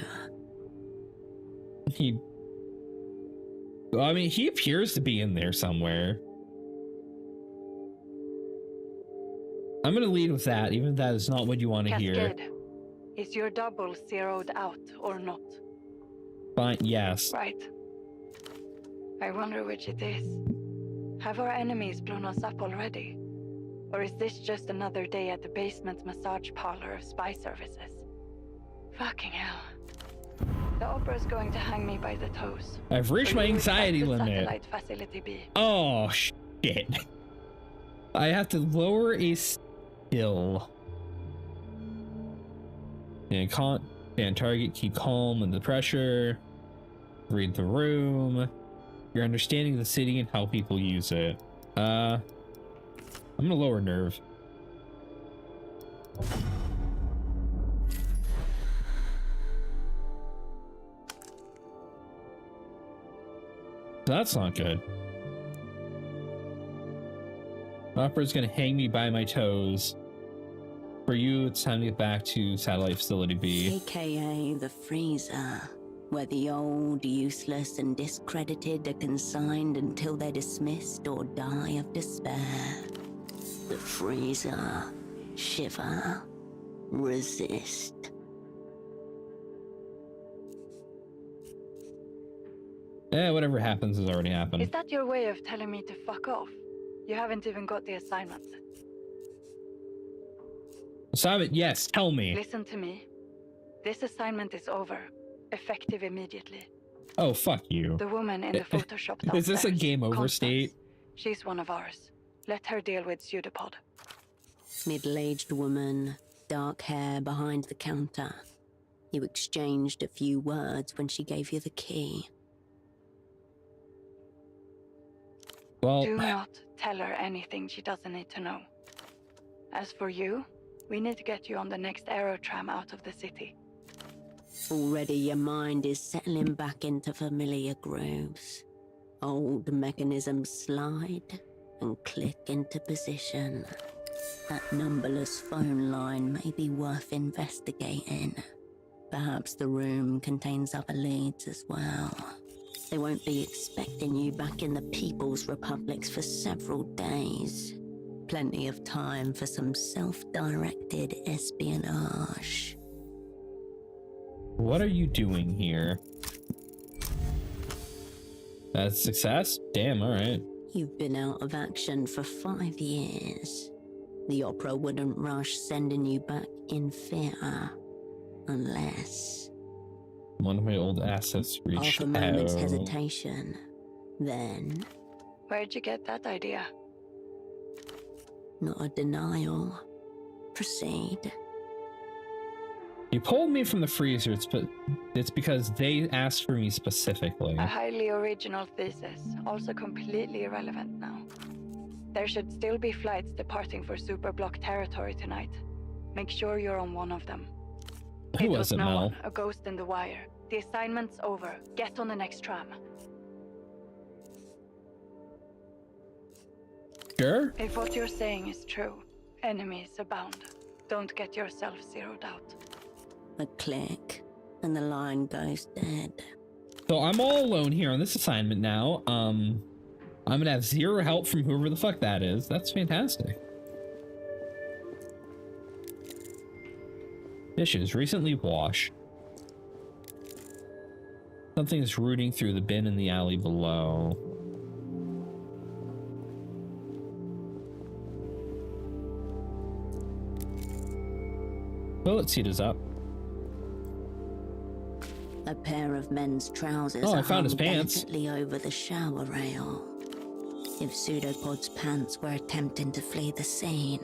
Well, I mean, he appears to be in there somewhere. I'm gonna lead with that, even if that is not what you want to hear. Cascade. Is your double zeroed out or not? Fine, yes. Right. I wonder which it is. Have our enemies blown us up already? Or is this just another day at the basement massage parlor of spy services? Fucking hell. The opera's going to hang me by the toes. I've reached my anxiety limit. Satellite facility be? Oh, shit. I have to lower a skill. And target, keep calm under pressure. Read the room. Your understanding of the city and how people use it. I'm gonna lower nerve. That's not good. Opera's gonna hang me by my toes. For you, it's time to get back to Satellite Facility B. AKA the freezer, where the old, useless, and discredited are consigned until they're dismissed or die of despair. The freezer. Shiver. Resist. Whatever happens has already happened. Is that your way of telling me to fuck off? You haven't even got the assignment. Assignment, yes, tell me. Listen to me. This assignment is over. Effective immediately. Oh, fuck you. The woman in the Photoshop downstairs. Is this a game over state? She's one of ours. Let her deal with pseudopod. Middle-aged woman, dark hair behind the counter. You exchanged a few words when she gave you the key. Well, do not tell her anything she doesn't need to know. As for you, we need to get you on the next aerotram out of the city. Already your mind is settling back into familiar grooves. Old mechanisms slide and click into position. That numberless phone line may be worth investigating. Perhaps the room contains other leads as well. They won't be expecting you back in the People's Republics for several days. Plenty of time for some self-directed espionage. what are you doing here? That's a success? Damn, alright. You've been out of action for 5 years. The opera wouldn't rush sending you back in theater. Unless... One of my old assets reached half a moment's hesitation. Then... Where'd you get that idea? Not a denial. Proceed. You pulled me from the freezer, it's because they asked for me specifically. A highly original thesis, also completely irrelevant now. There should still be flights departing for Superblock territory tonight. Make sure you're on one of them. Who was it, no Mel? one, a ghost in the wire. The assignment's over. Get on the next tram. Sure? If what you're saying is true, enemies abound. Don't get yourself zeroed out. A click, and the line goes dead. So I'm all alone here on this assignment now. I'm gonna have zero help from whoever the fuck that is. That's fantastic. Dishes recently washed. Something is rooting through the bin in the alley below. Toilet seat is up. A pair of men's trousers Oh, I are found his hung pants. delicately over the shower rail. If Pseudopod's pants were attempting to flee the scene,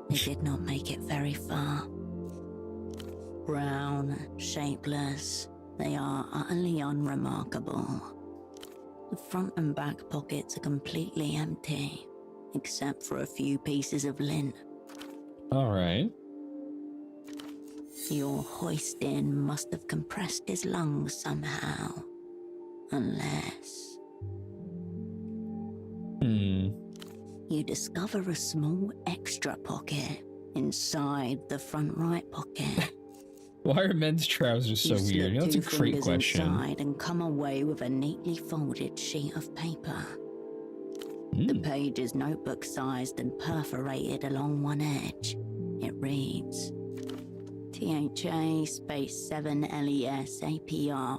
they did not make it very far. Brown, shapeless, they are utterly unremarkable. The front and back pockets are completely empty, except for a few pieces of lint. All right. Your hoist-in must have compressed his lungs somehow. Unless... You discover a small extra pocket inside the front right pocket. Why are men's trousers so You weird? slip That's a two great fingers question. inside and come away with a neatly folded sheet of paper. The page is notebook-sized and perforated along one edge. It reads... THA space 7LES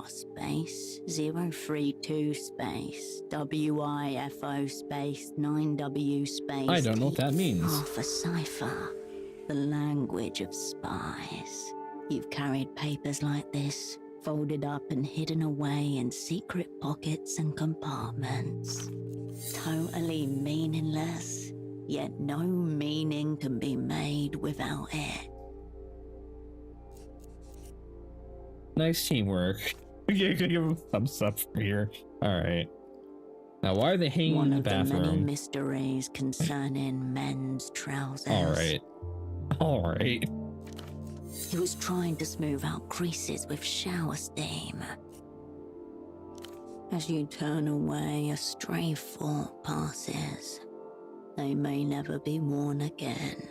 space 032 space WIFO space 9W space. I don't know what that means. Half a cipher. The language of spies. You've carried papers like this, folded up and hidden away in secret pockets and compartments. Totally meaningless, yet no meaning can be made without it. Nice teamwork. Give him a thumbs up for here. All right. Now, why are they hanging One in the of the many bathroom? mysteries concerning men's trousers. All right. All right. He was trying to smooth out creases with shower steam. As you turn away, a stray thought passes. They may never be worn again.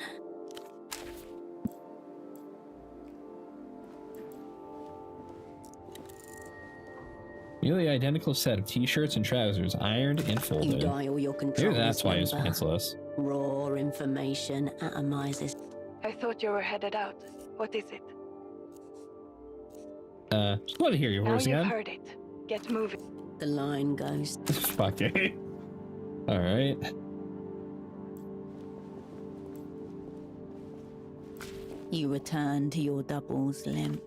Nearly identical set of t-shirts and trousers, ironed and You folded. dial your control. Maybe that's why he was number. pantsless. Raw information atomizes. I thought you were headed out. What is it? Just want to hear your Now voice you've again. heard it. Get moving. The line goes. Fuck it. All right. You return to your double's limp,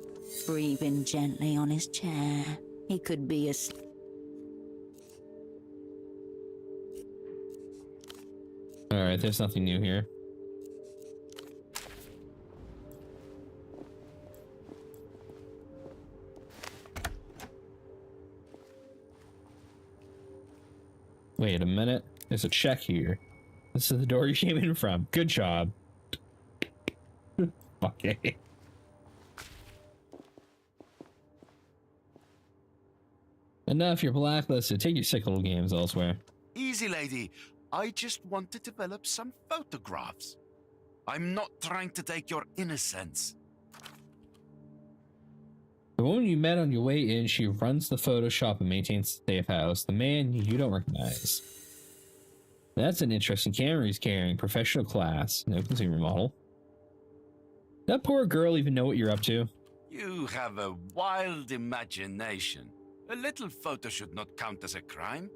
breathing gently on his chair. He could be asleep. All right. There's nothing new here. Wait a minute. There's a check here. This is the door you came in from. Good job. Okay. Enough, you're blacklisted. Take your sick little games elsewhere. Easy, lady. I just want to develop some photographs. I'm not trying to take your innocence. The woman you met on your way in, she runs the Photoshop and maintains the safe house. The man you don't recognize. That's an interesting camera he's carrying. Professional class. No consumer model. That poor girl even know what you're up to? You have a wild imagination. A little photo should not count as a crime.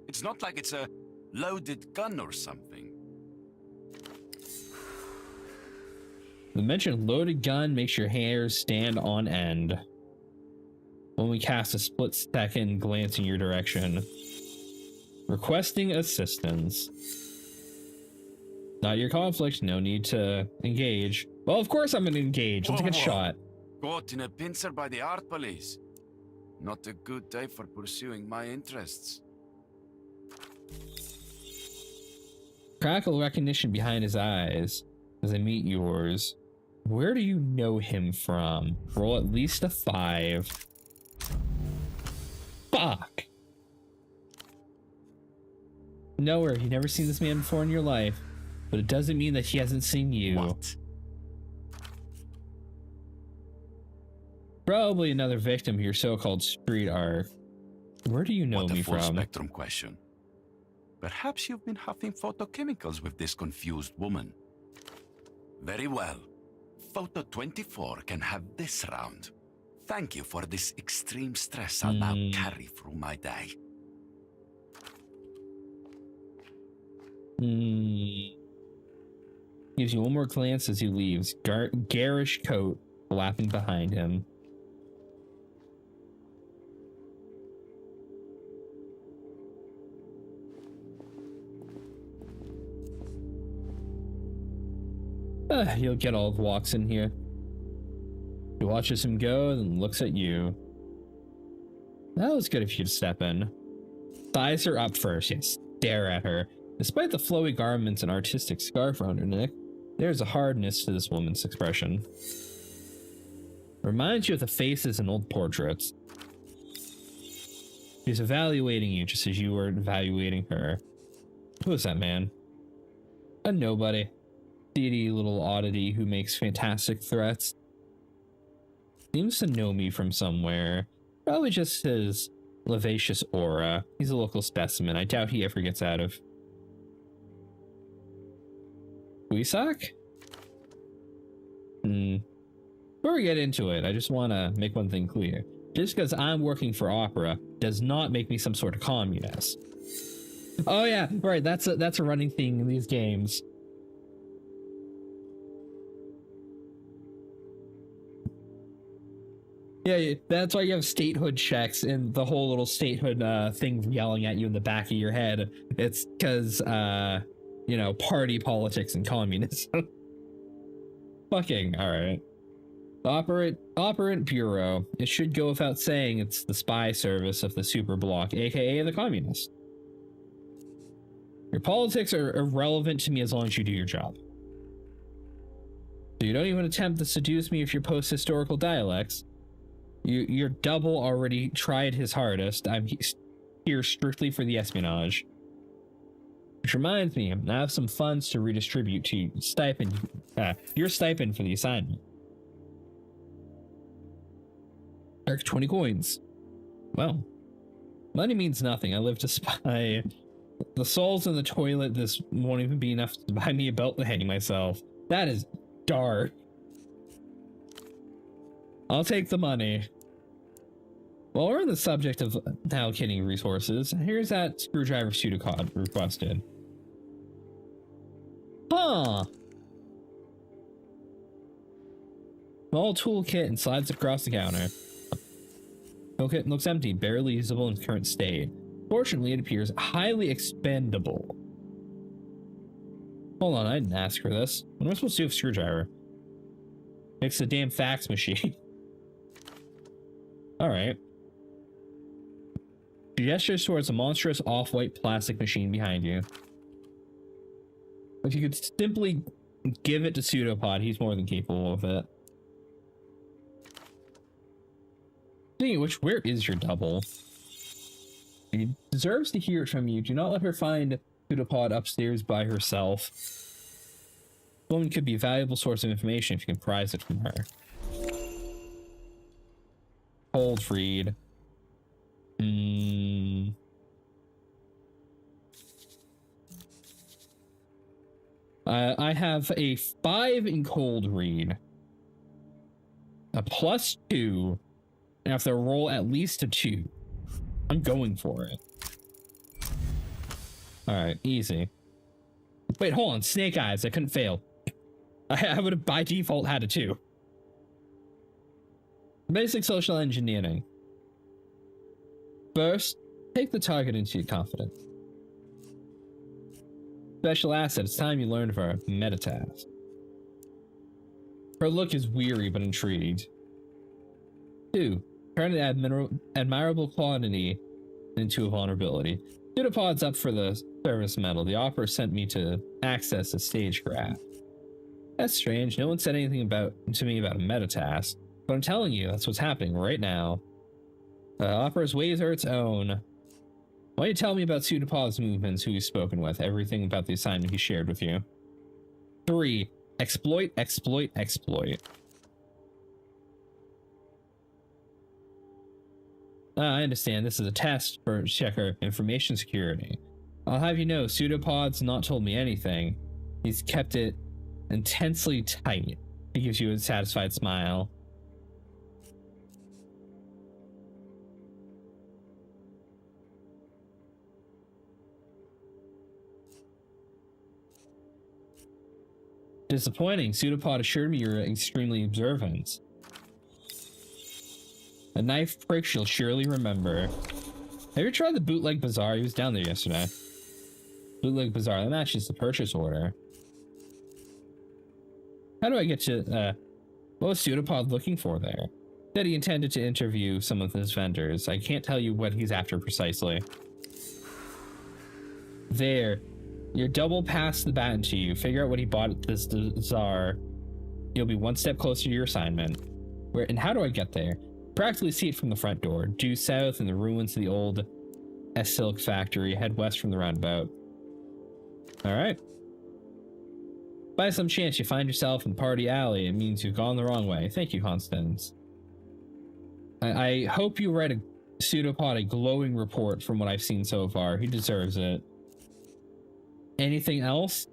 It's not like it's a loaded gun or something. The mentioned loaded gun makes your hairs stand on end. When we cast a split-second glance in your direction. Requesting assistance. Not your conflict. No need to engage. Well, of course I'm going to engage. Let's get shot. Caught in a pincer by the art police. Not a good day for pursuing my interests. Crackle recognition behind his eyes as I meet yours. Where do you know him from? Roll at least a 5. Fuck! Nowhere. You've never seen this man before in your life, but it doesn't mean that he hasn't seen you. What? Probably another victim of your so-called street art. Where do you know What a me full from? spectrum question. Perhaps you've been huffing photochemicals with this confused woman. Very well. Photo 24 can have this round. Thank you for this extreme stress I'll now carry through my day. Gives you one more glance as he leaves. Garish coat flapping behind him. He'll get all the walks in here. He watches him go, then looks at you. That was good of you to step in. Thighs are up first. Yes, stare at her. Despite the flowy garments and artistic scarf around her neck, there's a hardness to this woman's expression. Reminds you of the faces in old portraits. She's evaluating you just as you were evaluating her. Who is that man? A nobody. Seedy little oddity who makes fantastic threats. Seems to know me from somewhere. Probably just his vivacious aura. He's a local specimen. I doubt he ever gets out of Huisak? Before we get into it, I just want to make one thing clear. Just because I'm working for Opera does not make me some sort of communist. Oh yeah, right, that's a running theme in these games. Yeah, that's why you have statehood checks and the whole little statehood thing yelling at you in the back of your head. It's because, you know, party politics and communism. Fucking, alright. Operant Bureau. It should go without saying it's the spy service of the super bloc, aka the communists. Your politics are irrelevant to me as long as you do your job. So you don't even attempt to seduce me with your post-historical dialects. Your double already tried his hardest. I'm here strictly for the espionage. Which reminds me, I have some funds to redistribute to you. Your stipend for the assignment. 20 coins. Well, money means nothing. I live to spy. The souls in the toilet, this won't even be enough to buy me a belt to hang myself. That is dark. I'll take the money. While we're on the subject of allocating resources, here's that screwdriver pseudocod requested. Huh. Small toolkit and slides across the counter. Toolkit looks empty, barely usable in current state. Fortunately, it appears highly expendable. Hold on, I didn't ask for this. What am I supposed to do with a screwdriver? Fix the damn fax machine. Alright. She gestures towards a monstrous off-white plastic machine behind you. If you could simply give it to Pseudopod, he's more than capable of it. Speaking of which, where is your double? She deserves to hear it from you. Do not let her find Pseudopod upstairs by herself. The woman could be a valuable source of information if you can prize it from her. Cold read. I have a 5 in cold read. A +2. I have to roll at least a 2. I'm going for it. Alright, easy. Wait, hold on. Snake eyes. I couldn't fail. I would have by default had a 2. Basic social engineering. First, take the target into your confidence. Special asset. It's time you learned of our metatask. Her look is weary but intrigued. 2. Turn an admirable quantity into a vulnerability. Pseudopod's up for the service medal. The opera sent me to access a stagecraft. That's strange. No one said anything to me about a metatask. But I'm telling you, that's what's happening right now. Opera's ways are its own. Why don't you tell me about Pseudopod's movements, who he's spoken with, everything about the assignment he shared with you? 3. Exploit, exploit, exploit. I understand this is a test for checker information security. I'll have you know, Pseudopod's not told me anything. He's kept it intensely tight. He gives you a satisfied smile. Disappointing. Pseudopod assured me you're extremely observant. A knife prick she'll surely remember. Have you tried the bootleg bazaar? He was down there yesterday. Bootleg bazaar. That matches the purchase order. How do I get to, what was Pseudopod looking for there? Said he intended to interview some of his vendors. I can't tell you what he's after precisely. There. You're double past the baton to you. Figure out what he bought at this bazaar. You'll be one step closer to your assignment. Where and how do I get there? Practically see it from the front door. Due south in the ruins of the old silk factory. Head west from the roundabout. Alright. By some chance you find yourself in Party Alley, it means you've gone the wrong way. Thank you, Constance. I hope you write a Pseudopod a glowing report from what I've seen so far. He deserves it. Anything else?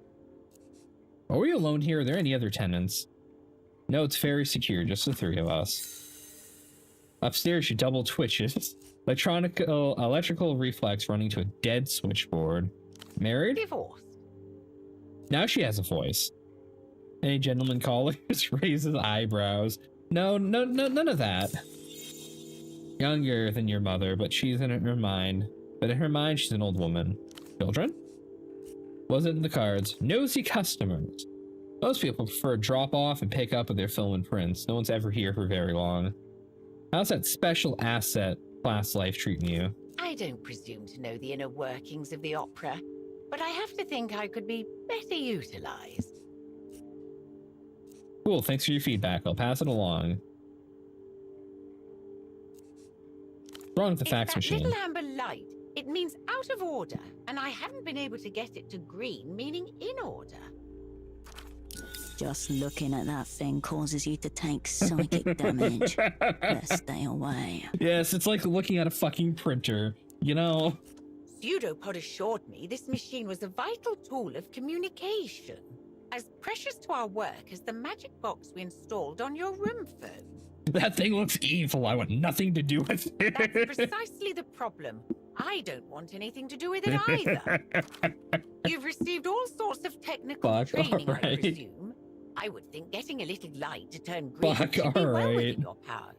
Are we alone here? Are there any other tenants? No, it's very secure, just the three of us. Upstairs, you double twitches. Electrical reflex running to a dead switchboard. Married? Divorced. Now she has a voice. Any gentleman callers? Raises eyebrows. No, none of that. Younger than your mother, but she's in her mind. But in her mind, she's an old woman. Children? Wasn't in the cards. Nosy customers. Most people prefer drop off and pick up with their film and prints. No one's ever here for very long. How's that special asset class life treating you? I don't presume to know the inner workings of the opera, but I have to think I could be better utilized. Cool, thanks for your feedback. I'll pass it along. What's wrong with the fax machine? Little amber light. It means out of order, and I haven't been able to get it to green, meaning in order. Just looking at that thing causes you to take psychic damage. Let's stay away. Yes, it's like looking at a fucking printer, you know? Pseudopod assured me this machine was a vital tool of communication, as precious to our work as the magic box we installed on your room phone. That thing looks evil. I want nothing to do with it. That's precisely the problem. I don't want anything to do with it either. You've received all sorts of technical training, I presume. I would think getting a little light to turn green should be well within your powers.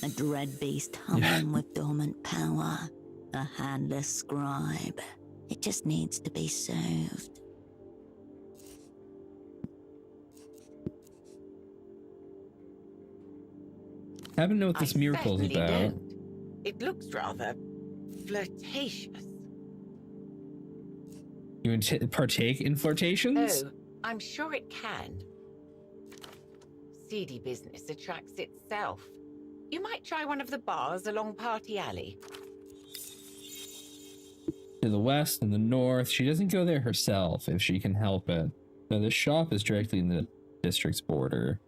A dread beast humming with dormant power. A handless scribe. It just needs to be soothed. I don't know what this miracle is about. Don't. It looks rather flirtatious. You partake in flirtations? Oh, I'm sure it can. Seedy business attracts itself. You might try one of the bars along Party Alley. To the west and the north. She doesn't go there herself if she can help it. No, this shop is directly in the district's border.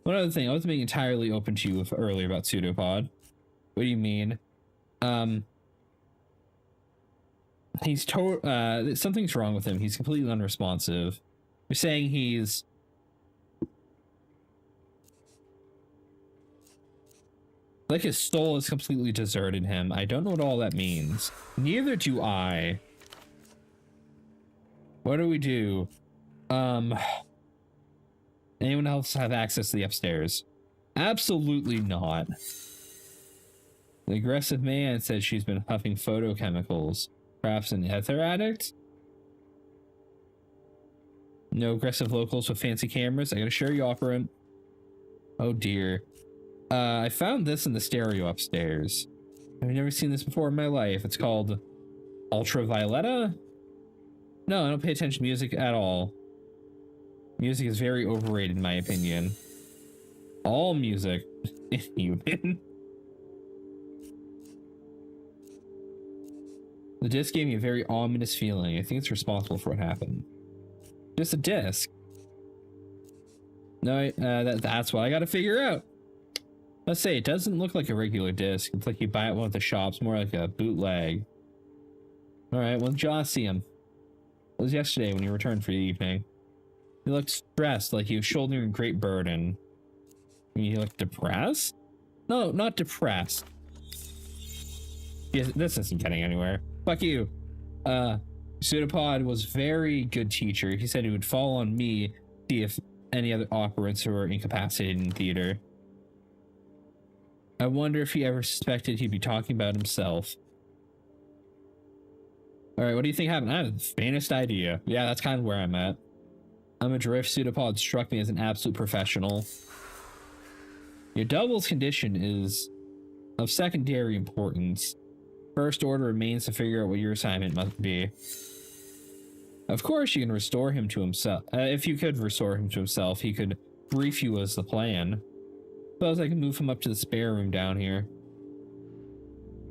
One other thing, I was being entirely open to you earlier about Pseudopod. What do you mean? He's something's wrong with him. He's completely unresponsive. You're saying he's like his soul has completely deserted him. I don't know what all that means. Neither do I. What do we do? Anyone else have access to the upstairs? Absolutely not. The aggressive man said she's been huffing photochemicals. Perhaps an ether addict? No aggressive locals with fancy cameras. I gotta show you, operant. Oh dear. I found this in the stereo upstairs. I've never seen this before in my life. It's called Ultravioletta? No, I don't pay attention to music at all. Music is very overrated in my opinion. All music is human. The disc gave me a very ominous feeling. I think it's responsible for what happened. Just a disc. No, that's what I gotta figure out. Let's say it doesn't look like a regular disc. It's like you buy it at one of the shops, more like a bootleg. Alright, well, Josh, see him. It was yesterday when he returned for the evening. He looked stressed, like he was shouldering a great burden. I mean, he looked depressed? No, not depressed. Yeah, this isn't getting anywhere. Fuck you. Pseudopod was very good teacher. He said he would fall on me, see if any other operants who were incapacitated in theater. I wonder if he ever suspected he'd be talking about himself. Alright, what do you think happened? I have the faintest idea. Yeah, that's kind of where I'm at. I'm a drift. Pseudopod struck me as an absolute professional. Your double's condition is of secondary importance. First order remains to figure out what your assignment must be. Of course, you can restore him to himself. If you could restore him to himself, he could brief you as the plan. Suppose I can move him up to the spare room down here.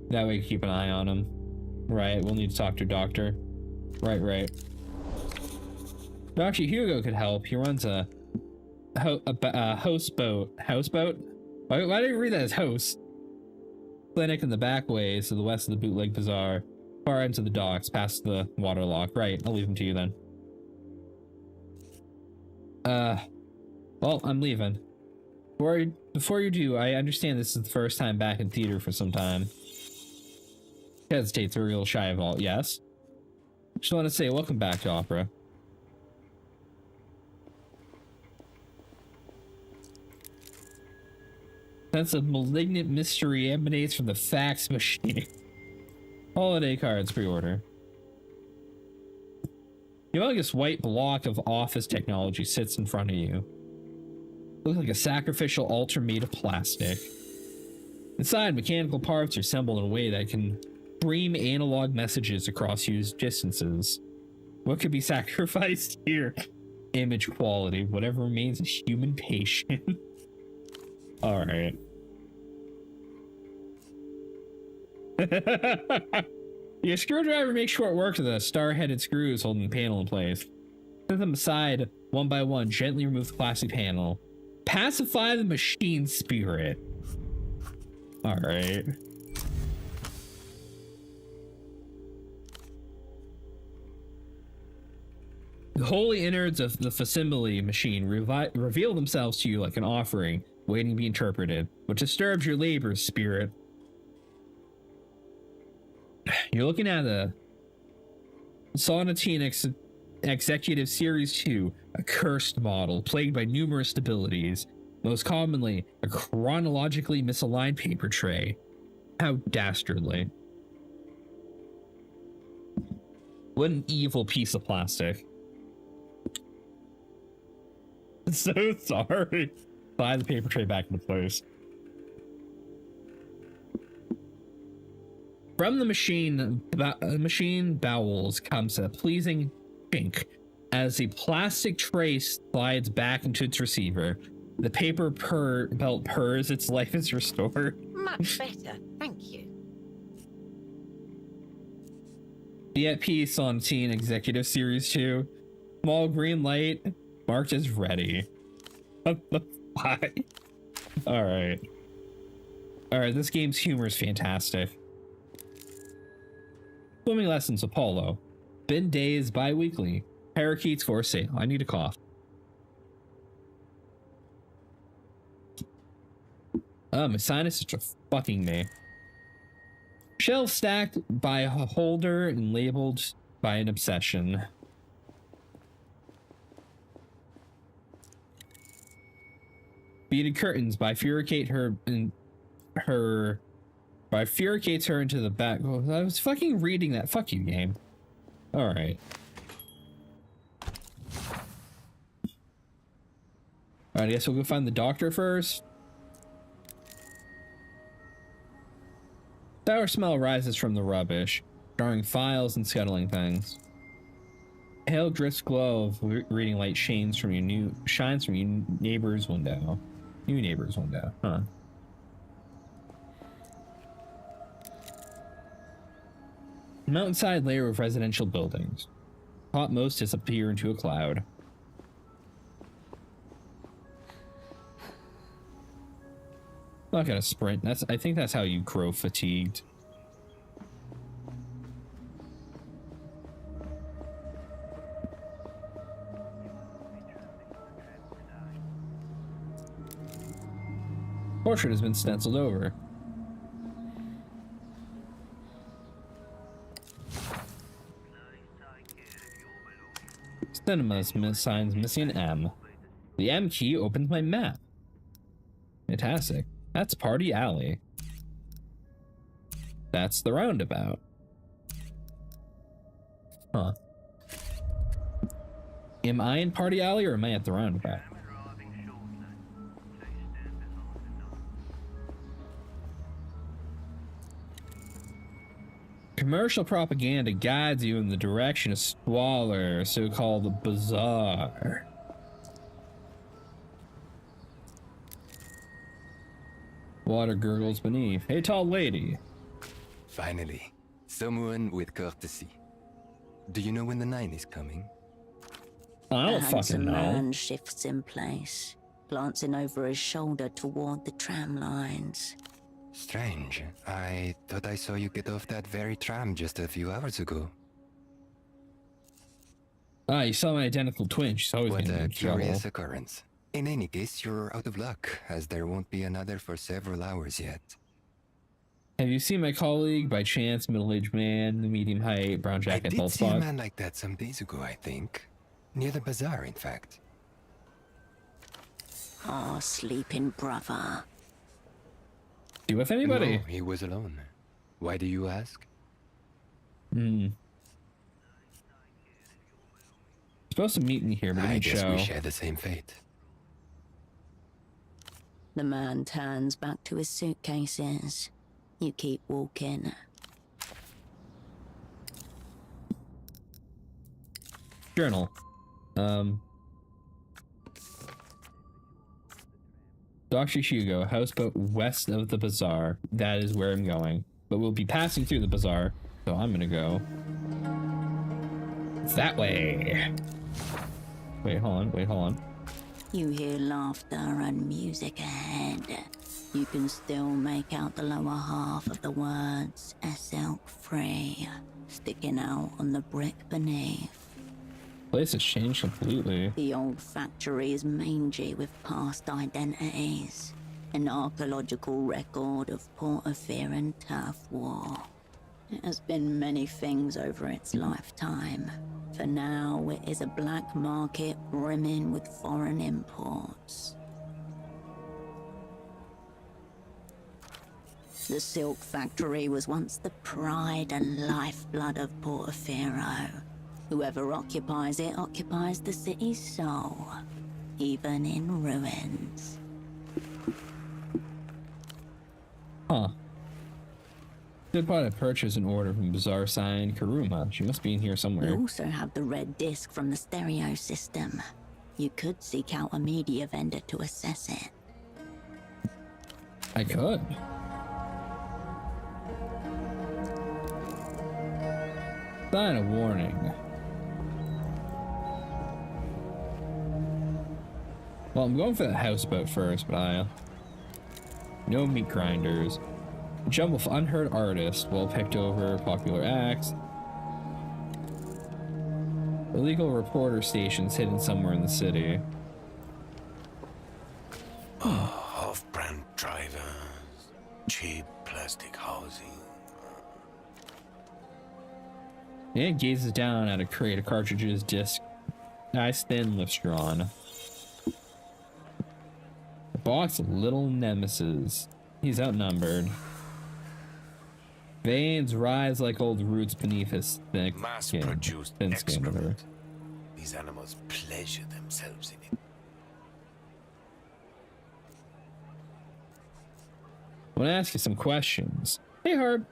That way, keep an eye on him. Right, we'll need to talk to a doctor. Right. Dr. Hugo could help. He runs a houseboat. Houseboat? Why did you read that as host? Clinic in the back ways to the west of the bootleg bazaar. Far into the docks, past the waterlock. Right, I'll leave him to you then. Well, I'm leaving. Before you do, I understand this is the first time back in theater for some time. Hesitates a real shy of all. Yes? Just want to say welcome back to opera. Sense of malignant mystery emanates from the fax machine. Holiday cards pre-order. Humongous white block of office technology sits in front of you. Looks like a sacrificial altar made of plastic. Inside, mechanical parts are assembled in a way that can stream analog messages across huge distances. What could be sacrificed here? Image quality. Whatever remains is human patience. Alright. Your screwdriver makes short work of the star-headed screws holding the panel in place. Set them aside one by one. Gently remove the plastic panel. Pacify the machine spirit. Alright. The holy innards of the facsimile machine reveal themselves to you like an offering waiting to be interpreted, which disturbs your labors, spirit. You're looking at a Sonatine Executive Series 2, a cursed model plagued by numerous debilities, most commonly a chronologically misaligned paper tray. How dastardly. What an evil piece of plastic. So sorry. Slide the paper tray back into place. From the machine bowels comes a pleasing chink as the plastic tray slides back into its receiver. The paper belt purrs, its life is restored. Much better, thank you. VIP Sonatine Executive Series 2. Small green light marked as ready. What the fuck? Alright. Alright, this game's humor is fantastic. Swimming lessons, Apollo. Bin days bi-weekly. Parakeets for sale. I need a cough. My sinus is just fucking me. Shelves stacked by a holder and labeled by an obsession. Beaded curtains bifurcates her into the back. Oh, I was fucking reading that. Fuck you, game. Alright. Alright, I guess we'll go find the doctor first. Sour smell rises from the rubbish, drawing files and scuttling things. Pale drifts glow of reading light shines from your neighbor's window. New neighbor's window, huh? Mountainside layer of residential buildings. Topmost disappear into a cloud. not gonna sprint. I think that's how you grow fatigued. Portrait has been stenciled over. Cinema's signs missing an M. The M key opens my map. Fantastic. That's Party Alley. That's the roundabout. Huh. Am I in Party Alley or am I at the roundabout? Commercial propaganda guides you in the direction of squalor, so-called bazaar. Water gurgles beneath. Hey, tall lady. Finally, someone with courtesy. Do you know when the 9 is coming? I don't The fucking handsome know. man shifts in place, glancing over his shoulder toward the tram lines. Strange. I thought I saw you get off that very tram just a few hours ago. Ah, you saw my identical twin. She's always What gonna be a in trouble. curious occurrence. In any case, you're out of luck, as there won't be another for several hours yet. Have you seen my colleague by chance? Middle-aged man, medium height, brown I jacket, did bald see a spot. man like that some days ago, I think. Near the bazaar, in fact. Oh, sleeping brother. You with anybody? No, he was alone. Why do you ask? Supposed to meet me here, but I didn't guess show. we share the same fate. The man turns back to his suitcases. You keep walking. Journal. Dr. Hugo, houseboat west of the bazaar. That is where I'm going. But we'll be passing through the bazaar, so I'm gonna go that way. Wait, hold on. You hear laughter and music ahead. You can still make out the lower half of the words "Silk Free" sticking out on the brick beneath. Place has changed completely. The old factory is mangy with past identities. An archaeological record of Portofear turf war. It has been many things over its lifetime. For now, it is a black market brimming with foreign imports. The silk factory was once the pride and lifeblood of Portofear. Whoever occupies it occupies the city's soul, even in ruins. Huh. Did bought a purchase and order from Bazaar Sign Karuma. She must be in here somewhere. You also have the red disc from the stereo system. You could seek out a media vendor to assess it. I could. Sign of warning. Well, I'm going for the houseboat first, but no meat grinders. Jumble of unheard artists, well picked over popular acts. Illegal reporter stations hidden somewhere in the city. Off-brand drivers, cheap plastic housing. Man gazes down at a crate of cartridges, disc, nice thin lifts drawn. The box of little nemesis. He's outnumbered. Veins rise like old roots beneath his thick skin. Mass-produced Thin skin, whatever. excrement. These animals pleasure themselves in it. I want to ask you some questions. Hey, Harb.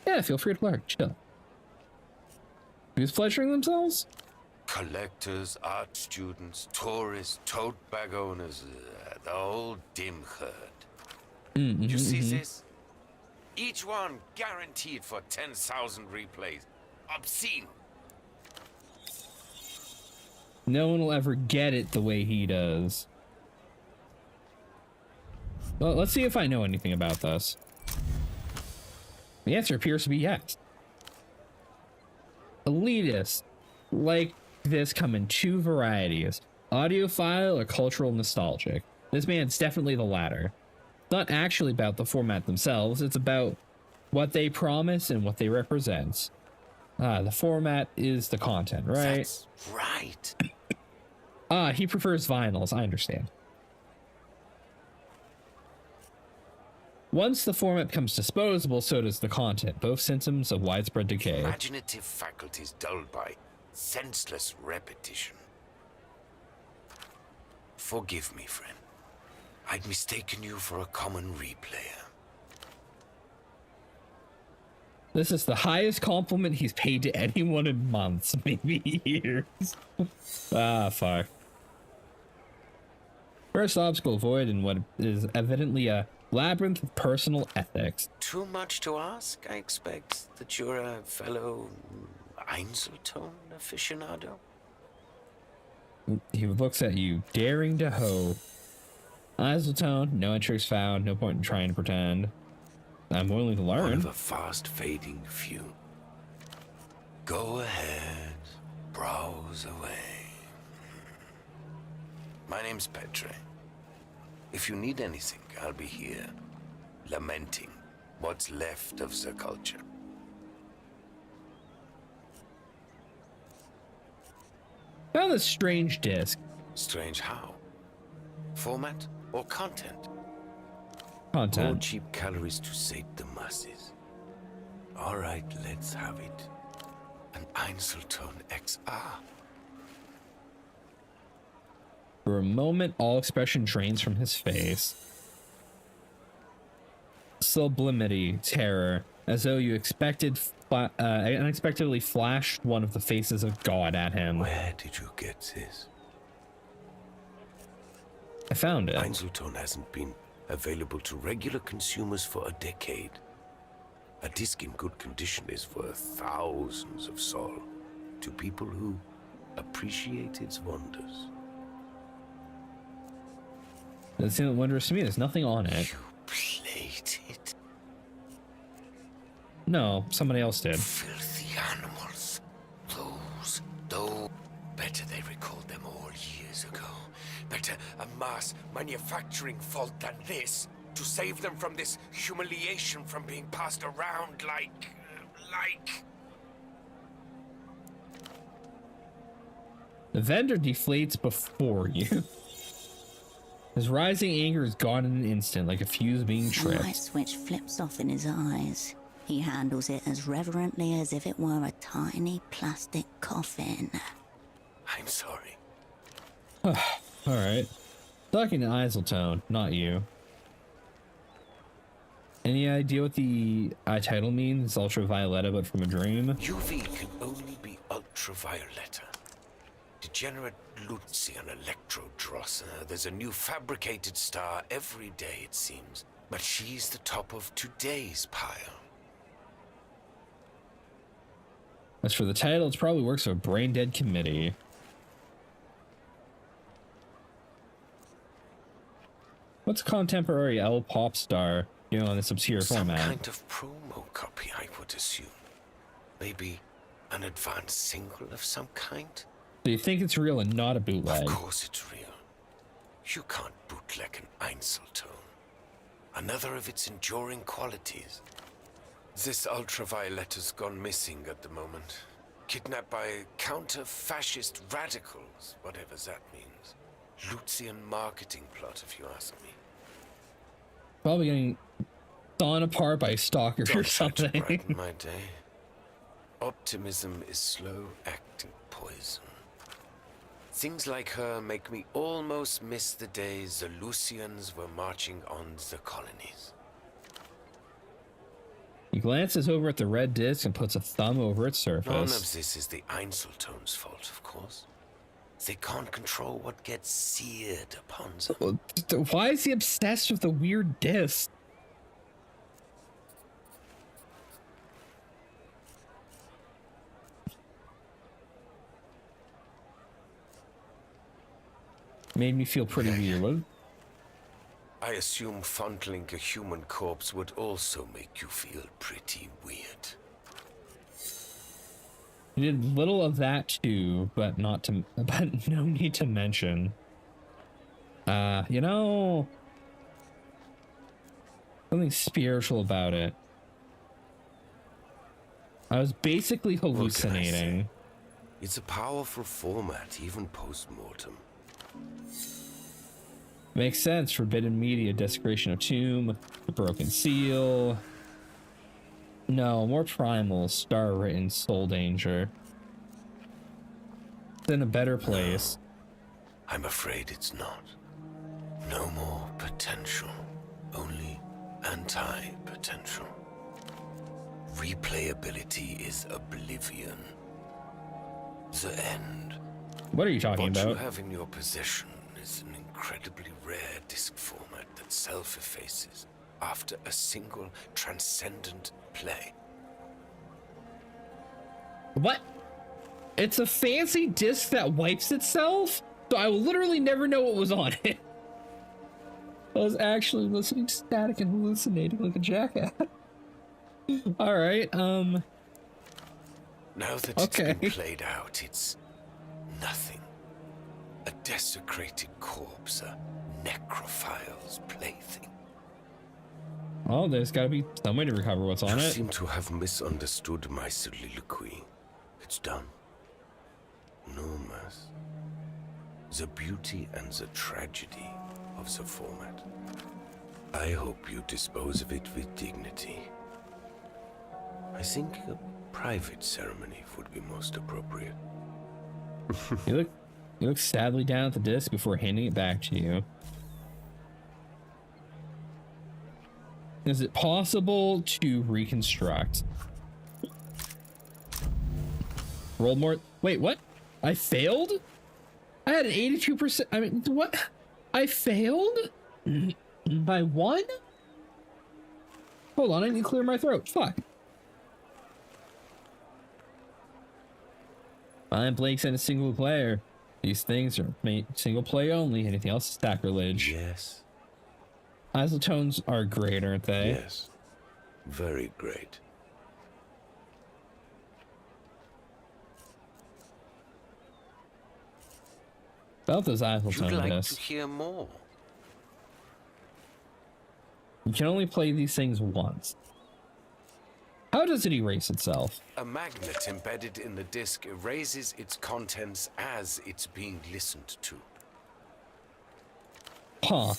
Yeah, feel free to lurk. Chill. Who's pleasuring themselves? Collectors, art students, tourists, tote bag owners, the whole dim herd. You see this? Each one guaranteed for 10,000 replays. Obscene. No one will ever get it the way he does. Well, let's see if I know anything about this. The answer appears to be yes. Elitists like this come in two varieties: audiophile or cultural nostalgic. This man's definitely the latter. It's not actually about the format themselves, it's about what they promise and what they represent. The format is the content, right? That's right. He prefers vinyls, I understand. Once the format becomes disposable, so does the content, both symptoms of widespread decay. Imaginative faculties dulled by senseless repetition. Forgive me, friend. I'd mistaken you for a common replayer. This is the highest compliment he's paid to anyone in months, maybe years. Fuck. First obstacle avoid in what is evidently a labyrinth of personal ethics. Too much to ask, I expect that you're a fellow Einzelton aficionado? He looks at you, daring to hoe. Einzelton, no entries found, no point in trying to pretend. I'm willing to learn. One of a fast-fading few. Go ahead, browse away. My name's Petre. If you need anything, I'll be here, lamenting what's left of the culture. Found this strange disc. Strange how? Format or content? Content. More cheap calories to sate the masses. All right, let's have it. An Einzelton XR. For a moment, all expression drains from his face. Sublimity, terror, as though you unexpectedly flashed one of the faces of God at him. Where did you get this? I found it. Einzelton hasn't been available to regular consumers for a decade. A disc in good condition is worth thousands of sol to people who appreciate its wonders. Doesn't seem wondrous to me. There's nothing on it. You played it? No, somebody else did. Filthy animals. Those. Better they recalled them all years ago. Better a mass manufacturing fault than this, to save them from this humiliation from being passed around like... The vendor deflates before you. His rising anger is gone in an instant, like a fuse being The tripped. light switch flips off in his eyes. He handles it as reverently as if it were a tiny plastic coffin. I'm sorry. Alright. Talking to Einzelton, not you. Any idea what the title means? It's ultravioletta, but from a dream? UV can only be ultravioletta. Degenerate Lucian Electrodross. There's a new fabricated star every day, it seems. But she's the top of today's pile. As for the title, it probably works for a brain-dead committee. What's contemporary L pop star doing on this obscure format? Some kind of promo copy, I would assume. Maybe an advanced single of some kind? So you think it's real and not a bootleg? Of course it's real. You can't bootleg an Einzelton. Another of its enduring qualities. This ultravioletta's gone missing at the moment. Kidnapped by counter-fascist radicals, whatever that means. Lucian marketing plot, if you ask me. Probably getting torn apart by stalkers or something. Don't brighten my day. Optimism is slow-acting poison. Things like her make me almost miss the days the Lucians were marching on the colonies. He glances over at the red disc and puts a thumb over its surface. None of this is the Einzelton's fault, of course. They can't control what gets seared upon them. Why is he obsessed with the weird disc? Made me feel pretty weird. I assume fondling a human corpse would also make you feel pretty weird. We did little of that too, but no need to mention. You know, something spiritual about it. I was basically hallucinating. It's a powerful format, even post-mortem. Makes sense. Forbidden media, desecration of tomb, the broken seal. No, more primal, star written, soul danger. It's in a better place. No, I'm afraid it's not. No more potential, only anti-potential. Replayability is oblivion. The end. What are you talking about? What you have in your possession is an incredibly rare disc format that self-effaces after a single transcendent play. What? It's a fancy disc that wipes itself? So I will literally never know what was on it. I was actually listening static and hallucinating like a jackass. Alright, Now that it's been played out, it's nothing. A desecrated corpse, a necrophile's plaything. Oh, there's gotta be some way to recover what's on it. You seem to have misunderstood my soliloquy. It's done. No mess. The beauty and the tragedy of the format. I hope you dispose of it with dignity. I think a private ceremony would be most appropriate. You look sadly down at the disc before handing it back to you. Is it possible to reconstruct? Roll more. Wait, what? I failed? I had an 82%. I mean, what? I failed? By 1? Hold on, I need to clear my throat. Fuck. Find blanks and a single player. These things are made single play only. Anything else is sacrilege. Yes. Isotones are great, aren't they? Yes. Very great. About those isotone You'd like discs. to hear more? You can only play these things once. How does it erase itself? A magnet embedded in the disc erases its contents as it's being listened to. Huh.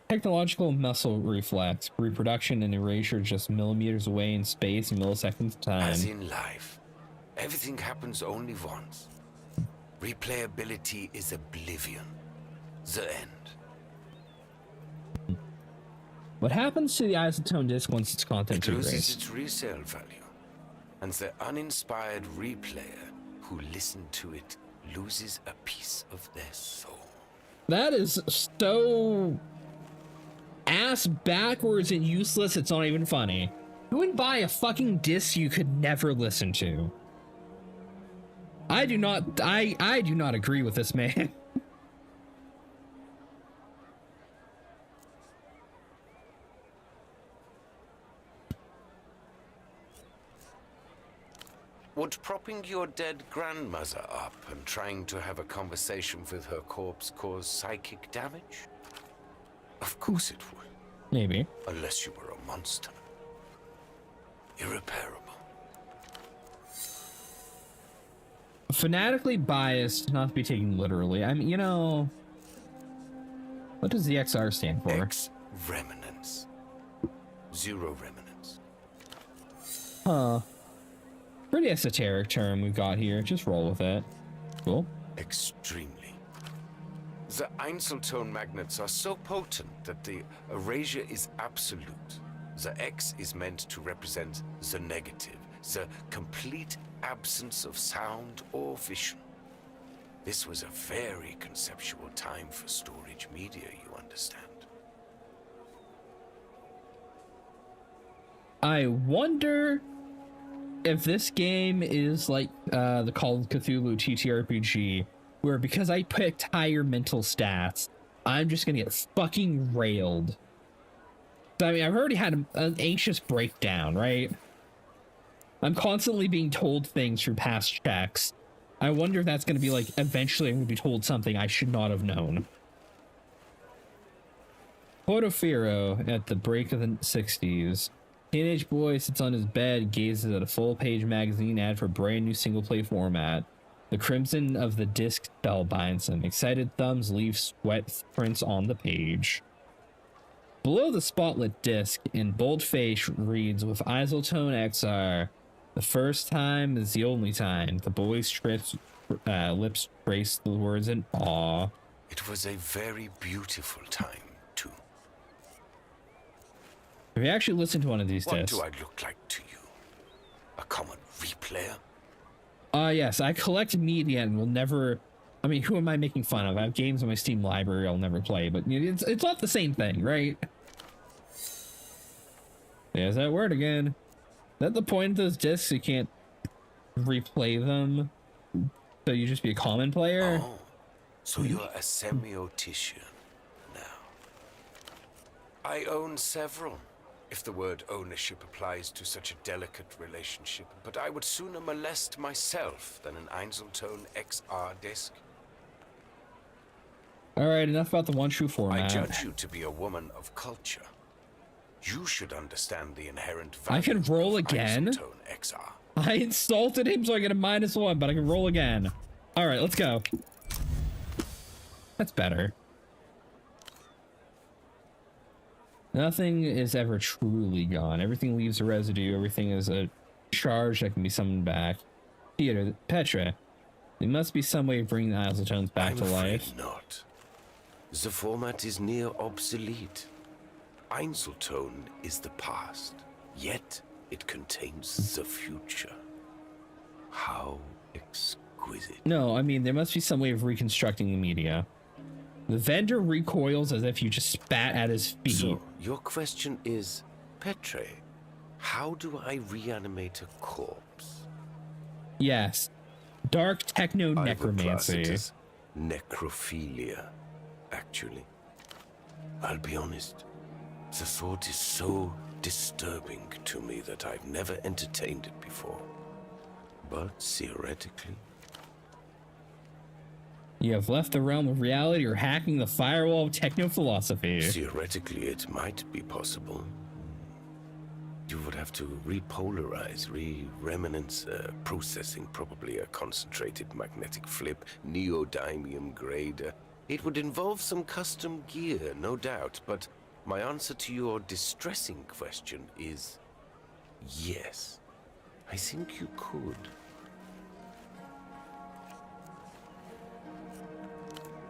Technological muscle reflex. Reproduction and erasure just millimeters away in space in milliseconds of time. As in life, everything happens only once. Replayability is oblivion. The end. What happens to the isotone disc once its content It is loses erased? its resale value, and the uninspired replayer who listened to it loses a piece of their soul. That is so ass backwards and useless, it's not even funny. Who would buy a fucking disc you could never listen to? I do not agree with this man. Would propping your dead grandmother up and trying to have a conversation with her corpse cause psychic damage? Of course it would. Maybe. Unless you were a monster. Irreparable. Fanatically biased, not to be taken literally. I mean, you know, what does the XR stand for? X remnants. 0 remnants. Huh. Pretty esoteric term we've got here. Just roll with it. Cool. Extremely. The Einzeltone magnets are so potent that the erasure is absolute. The X is meant to represent the negative, the complete absence of sound or vision. This was a very conceptual time for storage media, you understand. I wonder if this game is like the Call of Cthulhu TTRPG, where because I picked higher mental stats, I'm just gonna get fucking railed. I mean, I've already had an anxious breakdown, right? I'm constantly being told things through past checks. I wonder if that's gonna be like, eventually I'm gonna be told something I should not have known. Portofino at the break of the 60s. Teenage boy sits on his bed, gazes at a full-page magazine ad for brand new single-play format. The crimson of the disc spellbinds him. Excited thumbs leave sweat prints on the page. Below the spotlit disc, in boldface reads, with Isoltone XR, the first time is the only time. The boy's lips trace the words in awe. It was a very beautiful time, too. Have you actually listened to one of these discs? What do I look like to you? A common replayer? Yes, I collect media and will never... I mean, who am I making fun of? I have games in my Steam library I'll never play, but it's not the same thing, right? There's that word again. Is that the point of those discs? You can't replay them? So you just be a common player? Oh, so you're a semiotician now. I own several, if the word ownership applies to such a delicate relationship, but I would sooner molest myself than an Einzeltone XR disc. Alright, enough about the one true format. I judge you to be a woman of culture. You should understand the inherent value I can roll again? Einzeltone XR. I insulted him so I get a -1, but I can roll again. Alright, let's go. That's better. Nothing is ever truly gone. Everything leaves a residue. Everything is a charge that can be summoned back. Theater, Petra. There must be some way of bringing the Isoltones back to life. I'm afraid not. The format is near obsolete. Einzeltone is the past, yet it contains the future. How exquisite. No, I mean, there must be some way of reconstructing the media. The vendor recoils as if you just spat at his feet. So, your question is, Petre, how do I reanimate a corpse? Yes. Dark techno-necromancy. Necrophilia, actually. I'll be honest. The thought is so disturbing to me that I've never entertained it before. But theoretically... You have left the realm of reality or hacking the firewall of techno-philosophy. Theoretically, it might be possible. You would have to repolarize, re-reminence processing, probably a concentrated magnetic flip, neodymium grade. It would involve some custom gear, no doubt, but my answer to your distressing question is yes. I think you could.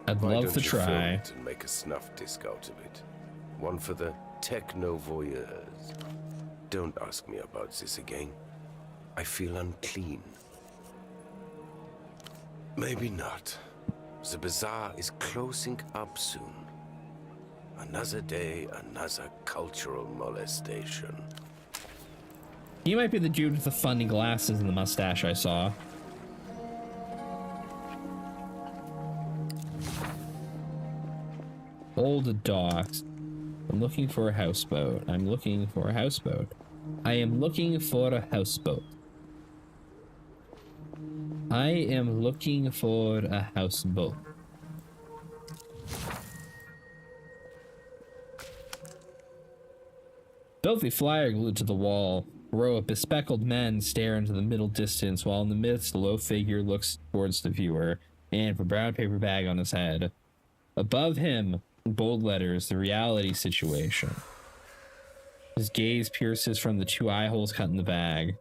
I'd love to try. And make a snuff disc out of it. One for the techno voyeurs. Don't ask me about this again. I feel unclean. Maybe not. The bazaar is closing up soon. Another day, another cultural molestation. He might be the dude with the funny glasses and the mustache I saw. Old docks. I'm looking for a houseboat. I'm looking for a houseboat. I am looking for a houseboat. I am looking for a houseboat. Filthy flyer glued to the wall. A row of bespectacled men stare into the middle distance, while in the midst a low figure looks towards the viewer, and with a brown paper bag on his head. Above him, in bold letters, the reality situation. His gaze pierces from the two eye holes cut in the bag.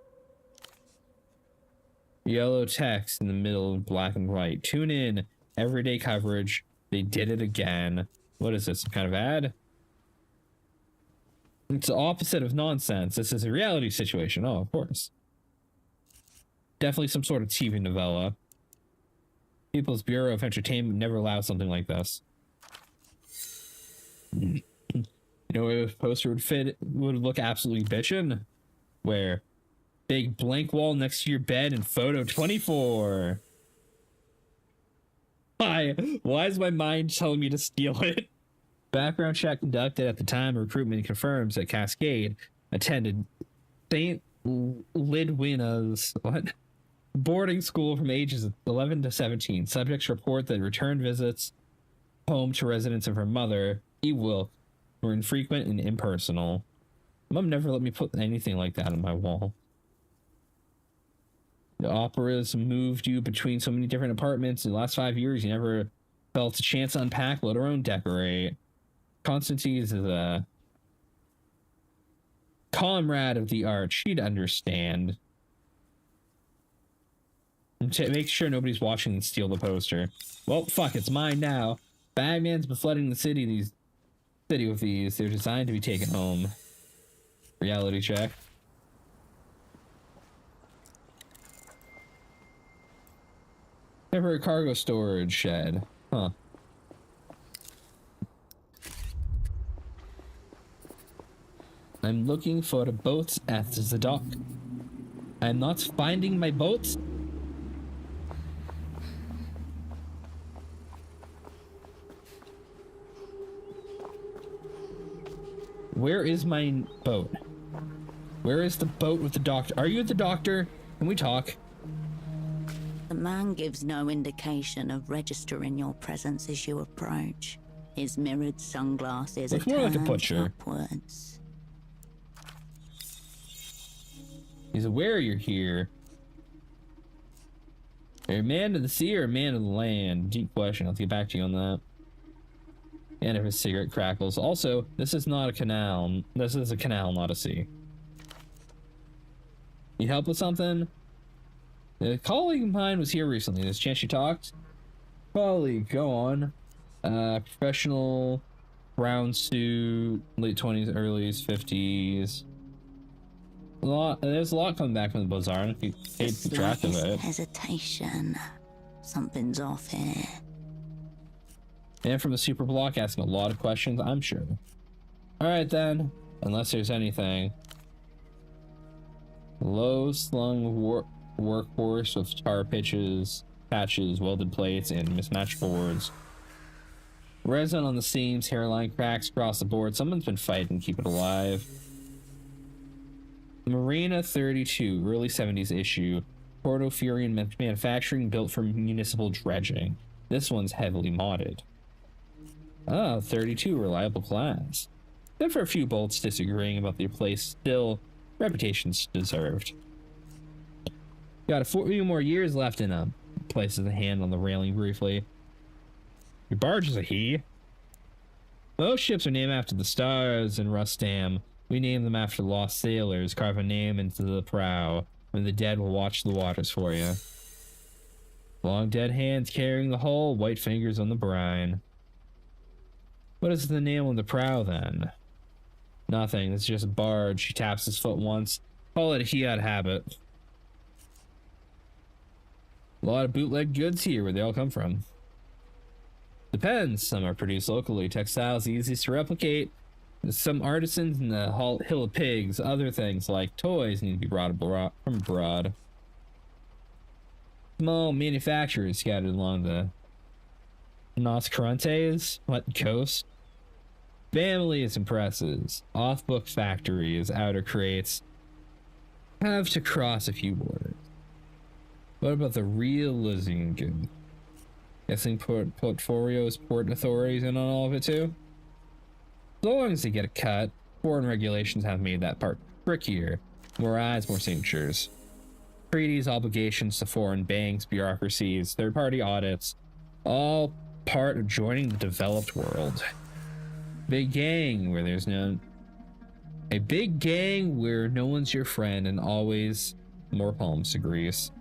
Yellow text in the middle in black and white. Tune in. Everyday coverage. They did it again. What is this? Some kind of ad? It's the opposite of nonsense. This is a reality situation. Oh, of course. Definitely some sort of TV novella. People's Bureau of Entertainment never allows something like this. You know where the poster would look absolutely bitchin'? Where? Big blank wall next to your bed and photo 24. Why is my mind telling me to steal it? Background check conducted at the time of recruitment confirms that Cascade attended St. Lidwina's boarding school from ages 11 to 17. Subjects report that return visits home to residence of her mother, Ewilk, were infrequent and impersonal. Mom never let me put anything like that on my wall. The operas moved you between so many different apartments. In the last 5 years, you never felt a chance to unpack, let alone decorate. Constantine is a comrade of the art. She'd understand. Make sure nobody's watching and steal the poster. Well, fuck, it's mine now. Bagman's been flooding the city with these. They're designed to be taken home. Reality check. Temporary cargo storage shed. Huh. I'm looking for the boats at the dock. I'm not finding my boats. Where is my boat? Where is the boat with the doctor? Are you the doctor? Can we talk? The man gives no indication of registering your presence as you approach. His mirrored sunglasses are Looks more like a turned butcher. upwards. He's aware you're here. Are you a man of the sea or a man of the land? Deep question. I'll get back to you on that. And if his cigarette crackles. Also, this is not a canal. This is a canal, not a sea. Need help with something? A colleague of mine was here recently. There's a chance you talked? Colleague, go on. Professional, brown suit, late 20s, early 50s. There's a lot coming back from the bazaar. If you take track of it. Hesitation. Something's off here. And from the super block asking a lot of questions, I'm sure. Alright then. Unless there's anything. Low slung workhorse with tar patches, welded plates, and mismatched boards. Resin on the seams, hairline cracks across the board. Someone's been fighting to keep it alive. Marina 32, early 70s issue. Portofurian manufacturing built for municipal dredging. This one's heavily modded. Ah, 32, reliable class. Except for a few bolts disagreeing about their place, still, reputation's deserved. Got a few more years left in them. Places a hand on the railing briefly. Your barge is a he. Most ships are named after the stars in Rustam. We name them after lost sailors. Carve a name into the prow, when the dead will watch the waters for you. Long dead hands carrying the hull, white fingers on the brine. What is the name on the prow then? Nothing, it's just a barge. He taps his foot once. Call it a Hiad habit. A lot of bootleg goods here. Where they all come from? Depends. Some are produced locally. Textiles easiest to replicate. Some artisans in the Hill of Pigs. Other things like toys need to be brought from abroad. Small manufacturers scattered along the Nos Carantes, coast. Families and presses. Off-book factories, outer crates. Have to cross a few borders. What about the real Lysian good? Guessing portfolios, port authorities in on all of it too? As long as they get a cut, foreign regulations have made that part trickier. More eyes, more signatures. Treaties, obligations to foreign banks, bureaucracies, third-party audits, all part of joining the developed world. Big gang where there's no... A big gang where no one's your friend and always more palms to grease.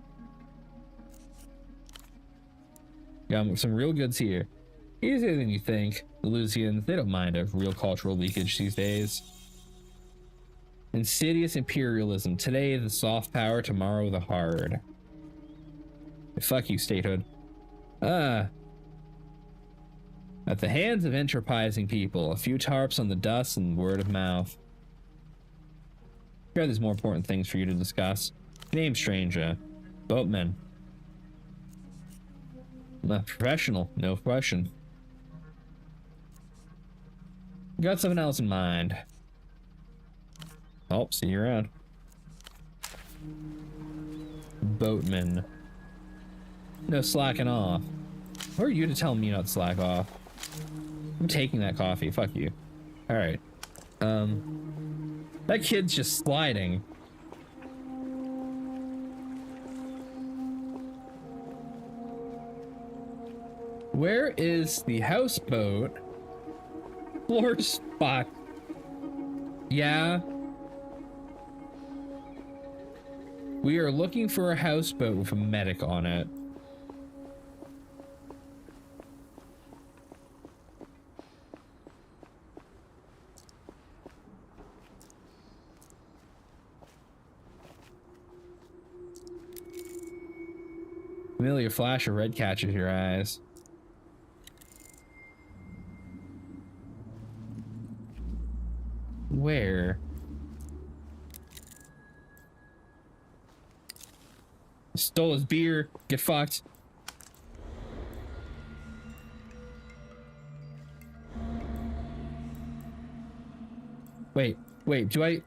Got some real goods here. Easier than you think. The Lusians, they don't mind a real cultural leakage these days. Insidious imperialism. Today, the soft power. Tomorrow, the hard. Fuck you, statehood. At the hands of enterprising people. A few tarps on the dust and word of mouth. Sure, there's more important things for you to discuss. Name stranger. Boatman. Professional, no question. Got something else in mind. Oh, see you around. Boatman. No slacking off. Who are you to tell me not to slack off? I'm taking that coffee. Fuck you. Alright. That kid's just sliding. Where is the houseboat? Floor spot. Yeah. We are looking for a houseboat with a medic on it. Familiar flash of red catches your eyes. Where? Stole his beer. Get fucked. Wait, do I...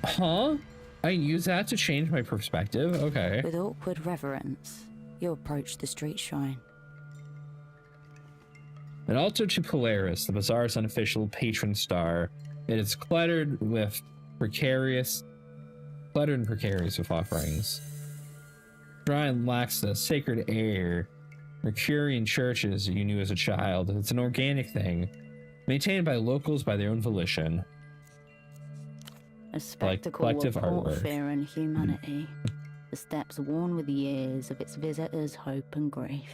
Huh? I use that to change my perspective? Okay. With awkward reverence, you approach the street shrine. An altar to Polaris, the bazaar's unofficial patron star. It is cluttered and precarious with offerings. Shrine lacks the sacred air Mercurian churches you knew as a child. It's an organic thing, maintained by locals by their own volition. A spectacle of warfare and humanity. The steps worn with years of its visitors' hope and grief.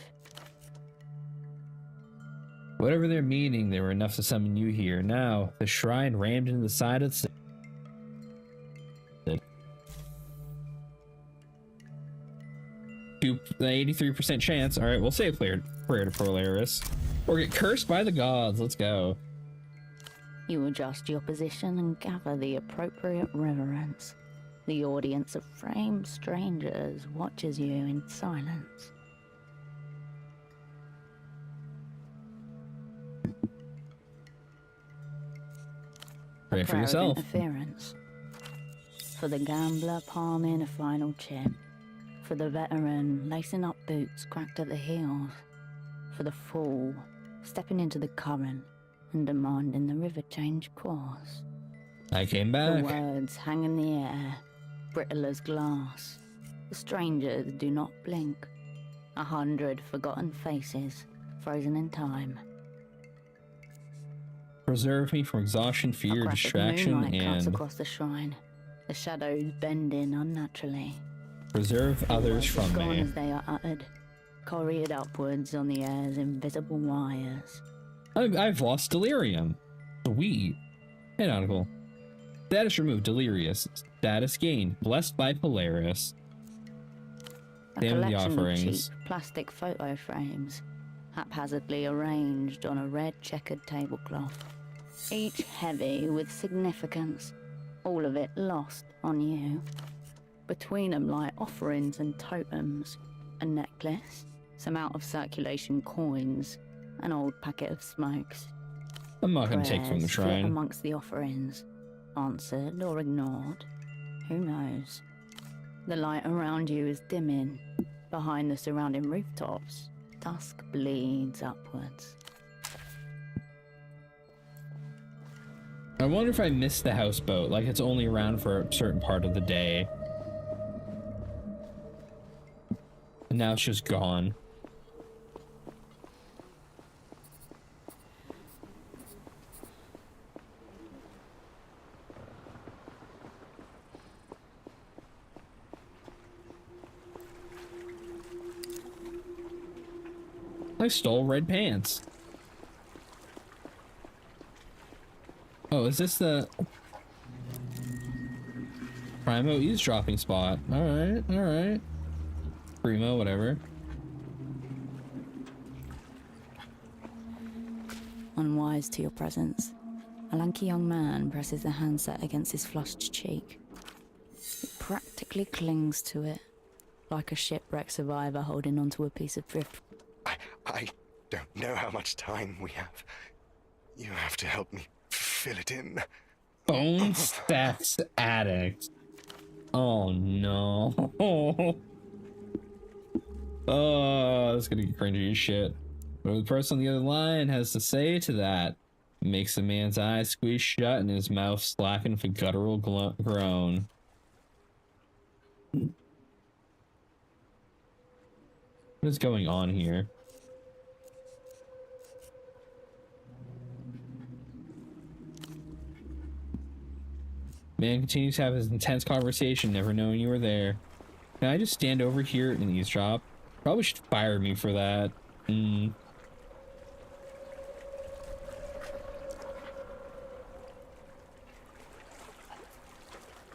Whatever their meaning, they were enough to summon you here. Now, the shrine rammed into the side of the... 83% chance. Alright, we'll say a prayer to Polaris. Or get cursed by the gods. Let's go. You adjust your position and gather the appropriate reverence. The audience of framed strangers watches you in silence. Pray for yourself. Interference. For the gambler palming a final chip. For the veteran lacing up boots cracked at the heels. For the fool stepping into the current and demanding the river change course. I came back. The words hang in the air, brittle as glass. The strangers do not blink. 100 forgotten faces, frozen in time. Preserve me from exhaustion, fear, distraction, and... cuts across the shrine, the shadows bending unnaturally. Preserve others from me. As they are uttered, couriered upwards on the air's invisible wires. I've lost delirium. Sweet. Hey, nautical. Status removed. Delirious. Status gained. Blessed by Polaris. Damn the offerings. Of cheap plastic photo frames, haphazardly arranged on a red checkered tablecloth. Each heavy with significance. All of it lost on you. Between them lie offerings and totems. A necklace, some out of circulation coins, an old packet of smokes. I'm not going to take from the shrine. Amongst the offerings, answered or ignored, who knows? The light around you is dimming. Behind the surrounding rooftops, dusk bleeds upwards. I wonder if I missed the houseboat, like it's only around for a certain part of the day. And now it's just gone. I stole red pants. Oh, is this the Primo eavesdropping spot? Alright, alright. Primo, whatever. Unwise to your presence, a lanky young man presses the handset against his flushed cheek. It practically clings to it, like a shipwreck survivor holding onto a piece of drift. I don't know how much time we have. You have to help me fill it in. Bone stacks addict. Oh no. Oh, that's gonna get cringy as shit. What the person on the other line has to say to that makes the man's eyes squeeze shut and his mouth slacken with a guttural groan. What is going on here? Man continues to have his intense conversation, never knowing you were there. Can I just stand over here and eavesdrop? Probably should fire me for that.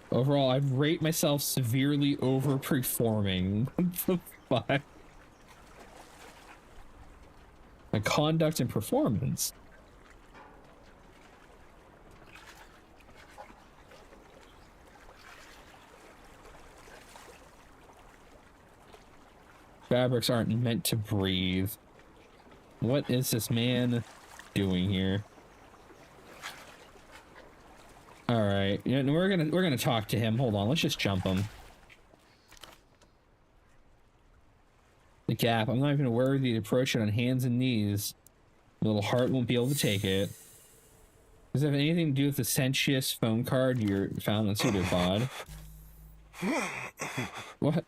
Overall, I'd rate myself severely overperforming. What the fuck? My conduct and performance. Fabrics aren't meant to breathe. What is this man doing here? All right, you know, we're gonna talk to him. Hold on, let's just jump him. The gap. I'm not even worthy to approach it on hands and knees. The little heart won't be able to take it. Does it have anything to do with the Sentius phone card you found on Pseudopod? What?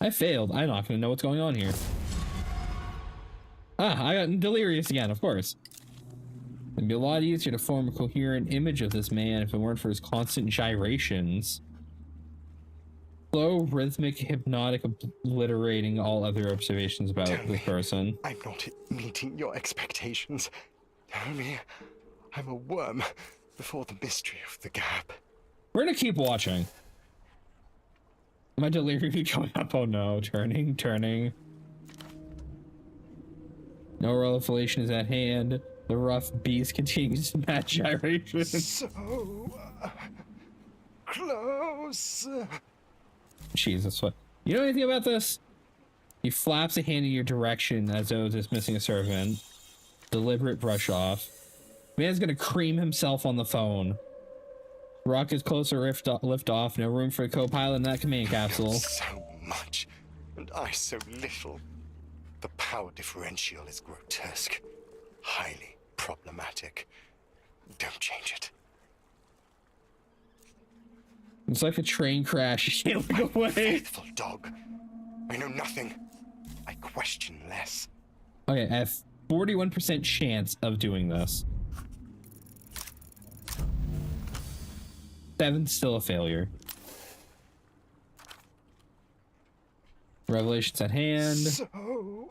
I failed. I'm not gonna know what's going on here. Ah, I got delirious again, of course. It'd be a lot easier to form a coherent image of this man if it weren't for his constant gyrations. Slow, rhythmic, hypnotic, obliterating all other observations about this person. I'm not meeting your expectations. Tell me I'm a worm before the mystery of the gap. We're gonna keep watching. My delirium going up. Oh no, turning. No revelation is at hand. The rough beast continues to match gyrations. So close. Jesus, what? You know anything about this? He flaps a hand in your direction as though it's missing a servant. Deliberate brush off. Man's gonna cream himself on the phone. Rocket's closer lift off. No room for a co-pilot in that command capsule. So much, and I so little. The power differential is grotesque. Highly problematic. Don't change it. It's like a train crash. You can't look away. Faithful dog. I know nothing. I question less. Okay, I have 41% chance of doing this. 7's still a failure. Revelations at hand. So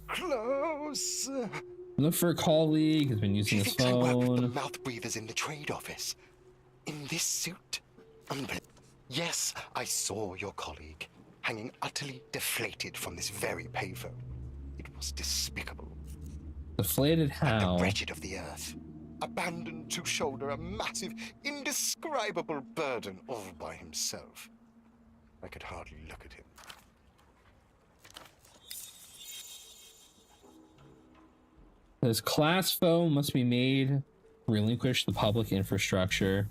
close. Look for a colleague who's been using his phone. I work with the mouth breathers in the trade office. In this suit. Yes, I saw your colleague hanging utterly deflated from this very payphone. It was despicable. Deflated how? The wretched of the earth. Abandoned to shoulder a massive, indescribable burden all by himself. I could hardly look at him. This class phone must be made to relinquish the public infrastructure.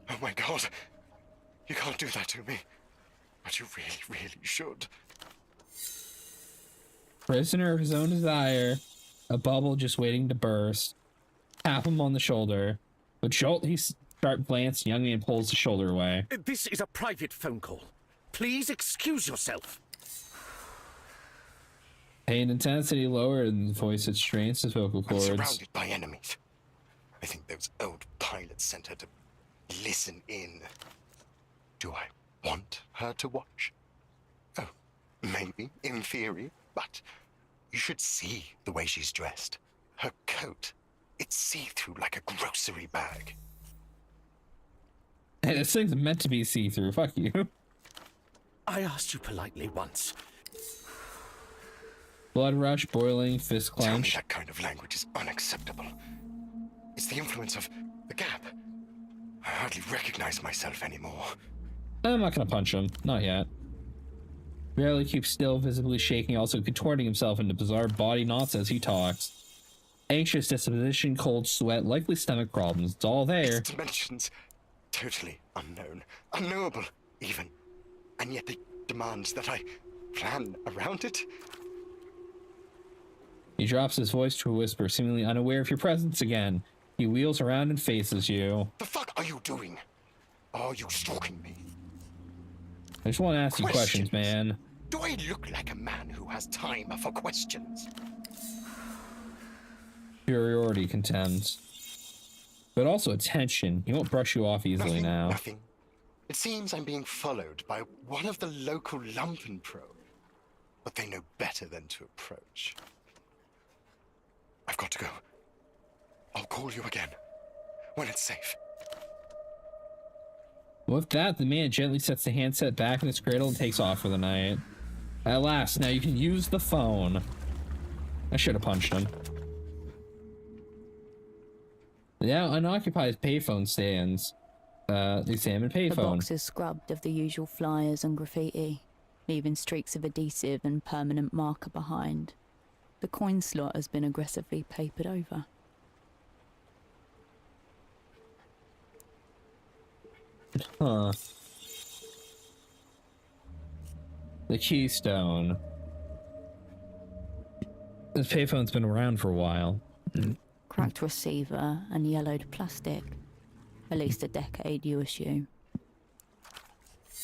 Oh my God. You can't do that to me. But you really, really should. Prisoner of his own desire. A bubble just waiting to burst. Tap him on the shoulder. But he sharp glance, young man pulls the shoulder away. This is a private phone call. Please excuse yourself. Pain intensity lowered and the voice that strains his vocal cords. I'm surrounded by enemies. I think those old pilots sent her to listen in. Do I want her to watch? Oh, maybe, in theory, but you should see the way she's dressed. Her coat, it's see-through like a grocery bag. Hey, this thing's meant to be see-through. Fuck you. I asked you politely once. Blood rush, boiling, fist Tell me clench. that kind of language is unacceptable. It's the influence of the gap. I hardly recognize myself anymore. I'm not gonna punch him. Not yet. Barely keeps still, visibly shaking, also contorting himself into bizarre body knots as he talks. Anxious disposition, cold sweat, likely stomach problems. It's all there. Its dimensions, totally unknown, unknowable even. And yet the demands that I plan around it. He drops his voice to a whisper, seemingly unaware of your presence again. He wheels around and faces you. The fuck are you doing? Are you stalking me? I just want to ask you questions, man. Do I look like a man who has time for questions? Superiority contends. But also attention. He won't brush you off easily now. Nothing. It seems I'm being followed by one of the local lumpen pro. But they know better than to approach. I've got to go. I'll call you again. When it's safe. With that, the man gently sets the handset back in its cradle and takes off for the night. At last, now you can use the phone. I should have punched him. The now unoccupied payphone stands. Examine payphone. The box is scrubbed of the usual flyers and graffiti, leaving streaks of adhesive and permanent marker behind. The coin slot has been aggressively papered over. Huh. The keystone. This payphone's been around for a while. Cracked receiver and yellowed plastic. At least a decade, you assume.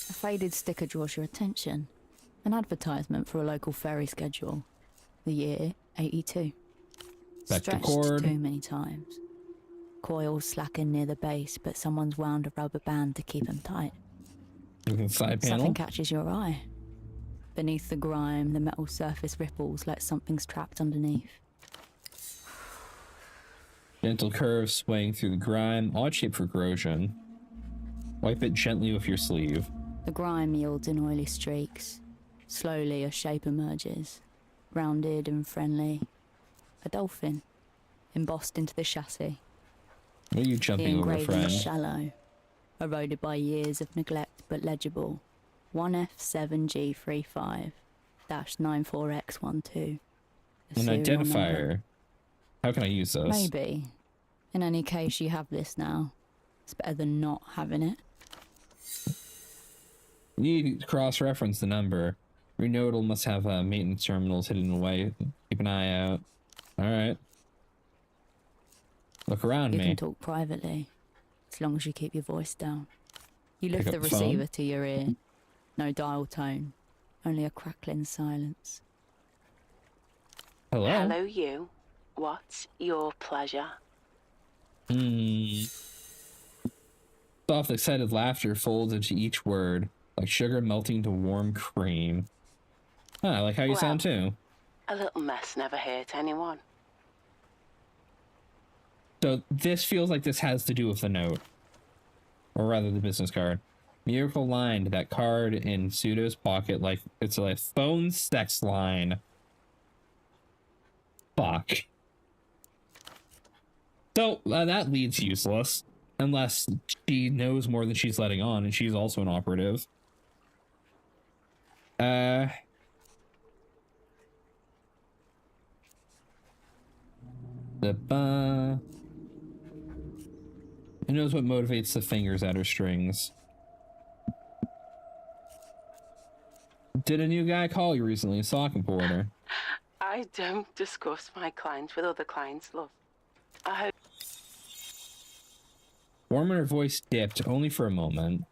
A faded sticker draws your attention. An advertisement for a local ferry schedule. The year, 82. Back to Stretched cord. too many times. Coils slacken near the base, but someone's wound a rubber band to keep them tight. Looking side panel. Something catches your eye. Beneath the grime, the metal surface ripples like something's trapped underneath. Gentle curves swaying through the grime, odd shape for corrosion. Wipe it gently with your sleeve. The grime yields in oily streaks. Slowly a shape emerges, rounded and friendly. A dolphin, embossed into the chassis. What are you The jumping over, engraving friend? is shallow, eroded by years of neglect but legible. 1F7G35-94X12. An identifier. How can I use this? Maybe. In any case, you have this now. It's better than not having it. You need to cross-reference the number. Your nodal must have maintenance terminals hidden away. Keep an eye out. Alright. Look around You me. can talk privately, as long as you keep your voice down. You lift Pick the up the phone. receiver to your ear. No dial tone, only a crackling silence. Hello? Hello, you. What's your pleasure? Soft, excited laughter folds into each word, like sugar melting to warm cream. I like how you sound too. A little mess never hurt anyone. So this feels like this has to do with the note. Or rather the business card. Miracle lined that card in Pseudo's pocket like it's a phone sex line. Fuck. So that leads useless. Unless she knows more than she's letting on and she's also an operative. Who knows what motivates the fingers at her strings? Did a new guy call you recently? A sock importer. I don't discuss my clients with other clients, love. I hope. Warm when her voice dipped, only for a moment.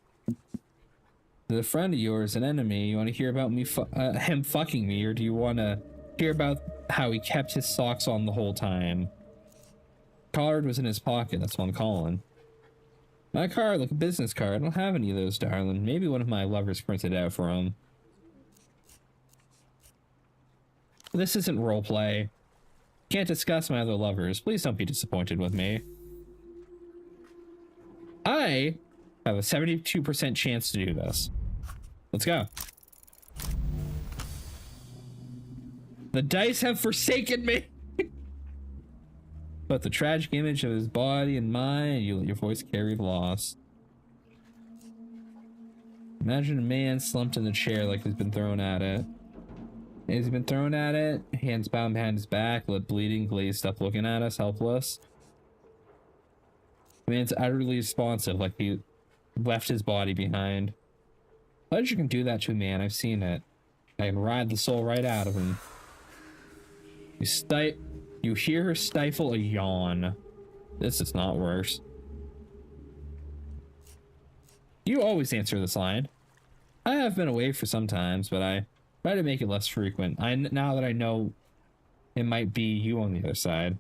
Is a friend of yours an enemy? You want to hear about me him fucking me, or do you want to hear about how he kept his socks on the whole time? Card was in his pocket, that's what I'm calling. My card, like a business card. I don't have any of those, darling. Maybe one of my lovers printed out for him. This isn't roleplay. Can't discuss my other lovers. Please don't be disappointed with me. I have a 72% chance to do this. Let's go. The dice have forsaken me. But the tragic image of his body and mind, you let your voice carry the loss. Imagine a man slumped in the chair like he's been thrown at it. Has he been thrown at it? Hands bound behind his back, lip bleeding, glazed up looking at us, helpless. The man's utterly responsive, like he left his body behind. Pleasure can do that to a man, I've seen it. I can ride the soul right out of him. You hear her stifle a yawn. This is not worse. You always answer this line. I have been away for some times, but I try to make it less frequent. Now that I know it might be you on the other side.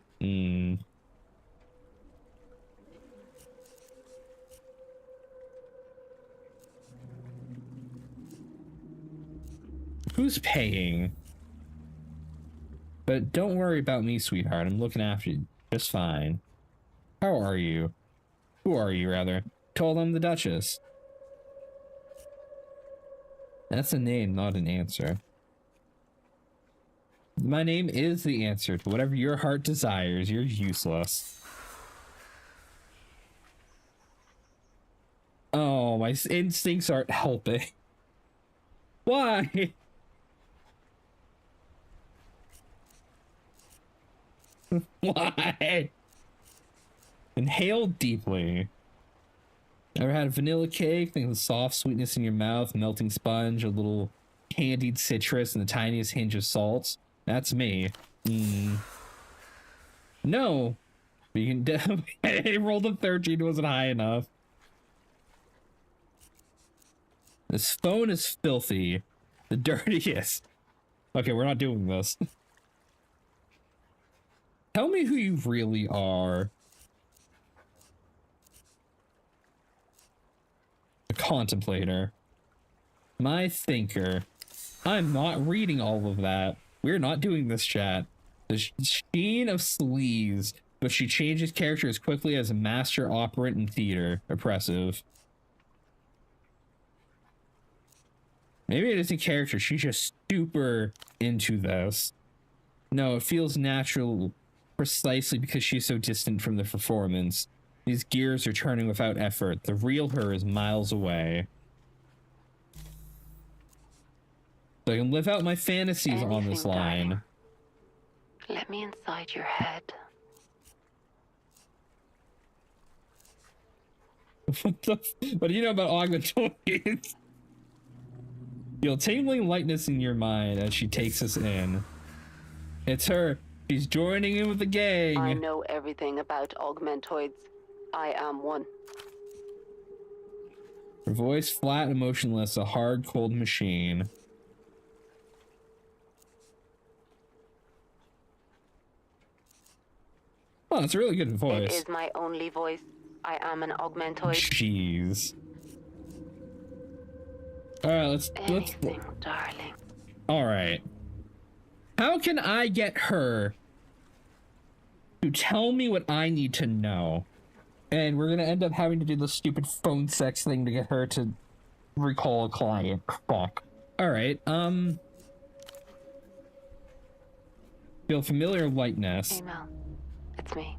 Who's paying? But don't worry about me, sweetheart. I'm looking after you just fine. How are you? Who are you, rather? Told them the Duchess. That's a name, not an answer. My name is the answer to whatever your heart desires. You're useless. Oh, my instincts aren't helping. Why? Why? Inhale deeply. Ever had a vanilla cake? Think of the soft sweetness in your mouth, melting sponge, a little candied citrus, and the tiniest hinge of salts? That's me. No. But you can definitely rolled a 13, wasn't high enough. This phone is filthy. The dirtiest. Okay, we're not doing this. Tell me who you really are. A contemplator. My thinker. I'm not reading all of that. We're not doing this, chat. The sheen of sleaze, but she changes character as quickly as a master operant in theater. Oppressive. Maybe it isn't character. She's just super into this. No, it feels natural precisely because she's so distant from the performance. These gears are turning without effort. The real her is miles away. So I can live out my fantasies on this line. Darling. Let me inside your head. What do you know about augmentoids? Feel tingling lightness in your mind as she takes us in. It's her. She's joining in with the gang. I know everything about augmentoids. I am one. Her voice flat and emotionless, a hard, cold machine. Oh, it's a really good voice. It is my only voice. I am an augmentoid. Jeez. Alright, let's darling. Alright. How can I get her to tell me what I need to know? And we're gonna end up having to do the stupid phone sex thing to get her to recall a client. Fuck. Alright, feel familiar lightness. Hey, Mel. It's me.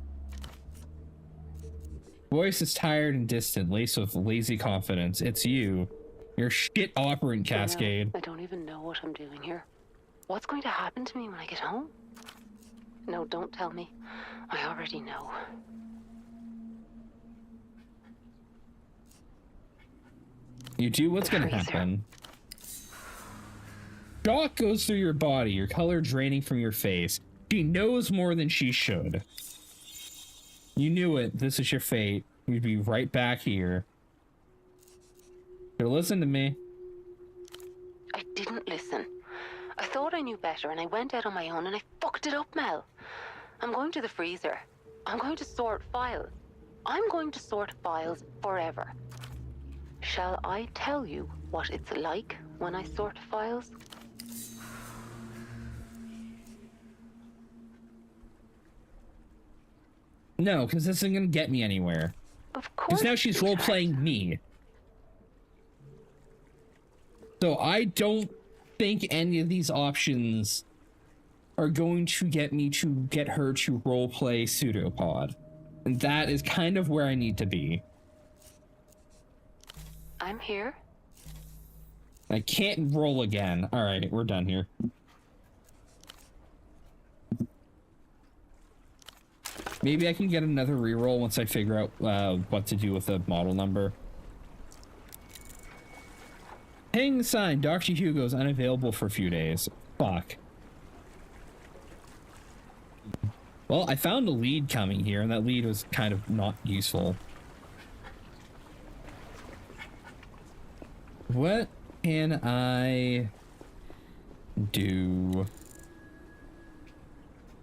Voice is tired and distant, laced with lazy confidence. It's you. Your shit operant, Cascade. I don't even know what I'm doing here. What's going to happen to me when I get home? No, don't tell me. I already know. You do? What's gonna happen? Shock goes through your body, your color draining from your face. She knows more than she should. You knew it. This is your fate. You'd be right back here. So listen to me. I didn't listen. I thought I knew better and I went out on my own and I fucked it up, Mel. I'm going to the freezer. I'm going to sort files. I'm going to sort files forever. Shall I tell you what it's like when I sort files? No, because this isn't gonna get me anywhere. Of course. Because now she's role-playing me. So I don't think any of these options are going to get me to get her to roleplay Pseudopod. And that is kind of where I need to be. I'm here. I can't roll again. All right, we're done here. Maybe I can get another reroll once I figure out what to do with the model number. Hang the sign. Dr. Hugo's unavailable for a few days. Fuck. Well, I found a lead coming here, and that lead was kind of not useful. What can I do?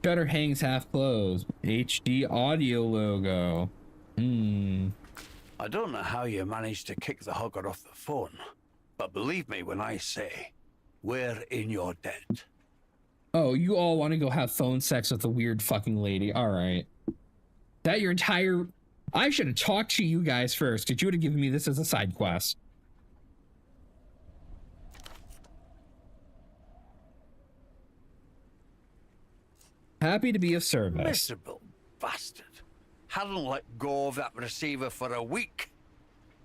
Shutter hangs half closed. HD audio logo. I don't know how you managed to kick the hugger off the phone, but believe me when I say, we're in your debt. Oh, you all want to go have phone sex with a weird fucking lady. All right. That your entire... I should have talked to you guys first, because you would have given me this as a side quest. Happy to be of service. Miserable bastard. Hadn't let go of that receiver for a week.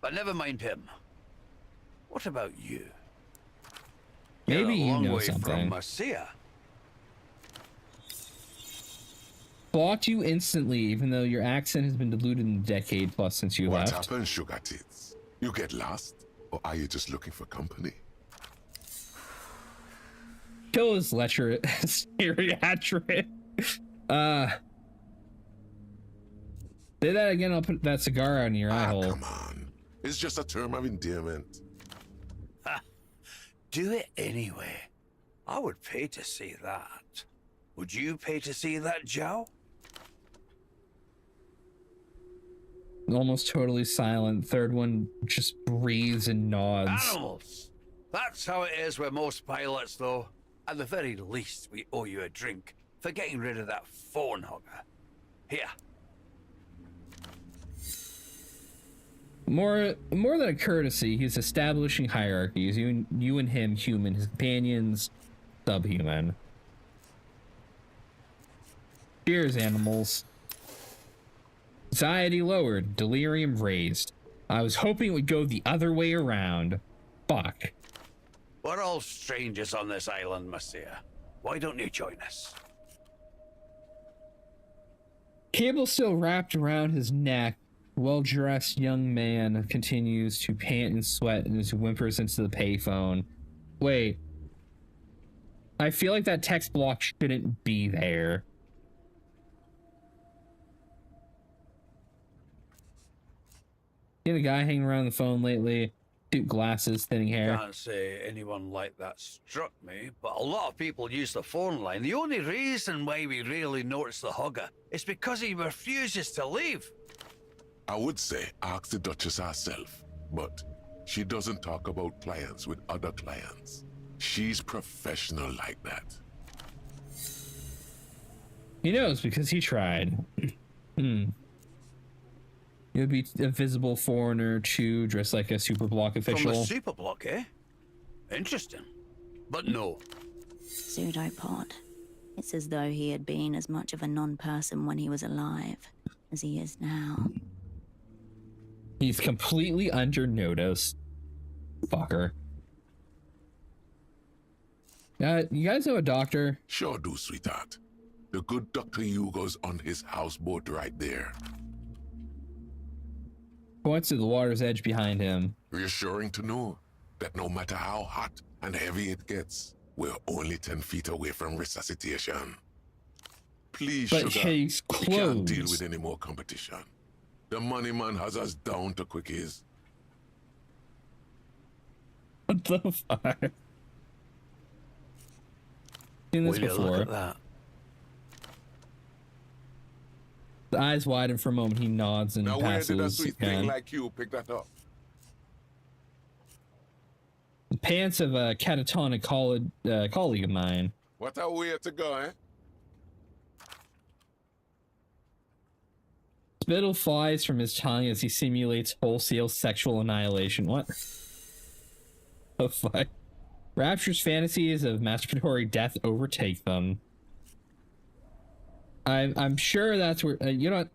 But never mind him. What about you? Maybe You're a you long know way something. from Marcia. Blocked you instantly, even though your accent has been diluted in a decade plus since you What left. happened, sugar tits? You get lost? Or are you just looking for company? Kill his geriatric. Say that again, I'll put that cigar out in your eye hole. Come on. It's just a term of endearment. Do it anyway. I would pay to see that. Would you pay to see that, Joe? Almost totally silent. Third one just breathes and nods. Animals. That's how it is with most pilots, though. At the very least, we owe you a drink for getting rid of that phone hugger. Here. More than a courtesy, he's establishing hierarchies. You and him, human. His companions, subhuman. Cheers, animals. Anxiety lowered, delirium raised. I was hoping it would go the other way around. Fuck. We're all strangers on this island, Marcia. Why don't you join us? Cable still wrapped around his neck. Well-dressed young man continues to pant and sweat as he whimpers into the payphone. Wait. I feel like that text block shouldn't be there. Seen a guy hanging around the phone lately. Suit, glasses, thinning hair. Can't say anyone like that struck me, but a lot of people use the phone line. The only reason why we rarely notice the hugger is because he refuses to leave. I would say ask the Duchess herself, but she doesn't talk about clients with other clients. She's professional like that. He knows because he tried. You'd be a visible foreigner too, dressed like a Superblock official. From the Superblock, eh? Interesting. But no. Pseudopod. It's as though he had been as much of a non-person when he was alive as he is now. He's completely under notice. Fucker. You guys know a doctor? Sure do, sweetheart. The good Dr. Hugo's on his houseboat right there. Points to the water's edge behind him. Reassuring to know that no matter how hot and heavy it gets, we're only 10 feet away from resuscitation. Please, but sugar, he's we can't deal closed. with any more competition. The money man has us down to quickies. What the fuck? Seen this Will you before. look at that? The eyes widen for a moment. He nods and Now where passes did a sweet thing again. like you pick that up? The pants of a catatonic colleague of mine. What a way to go, eh? Spittle flies from his tongue as he simulates wholesale sexual annihilation. What? Oh fuck. Rapture's fantasies of masturbatory death overtake them. I'm sure that's where you know what?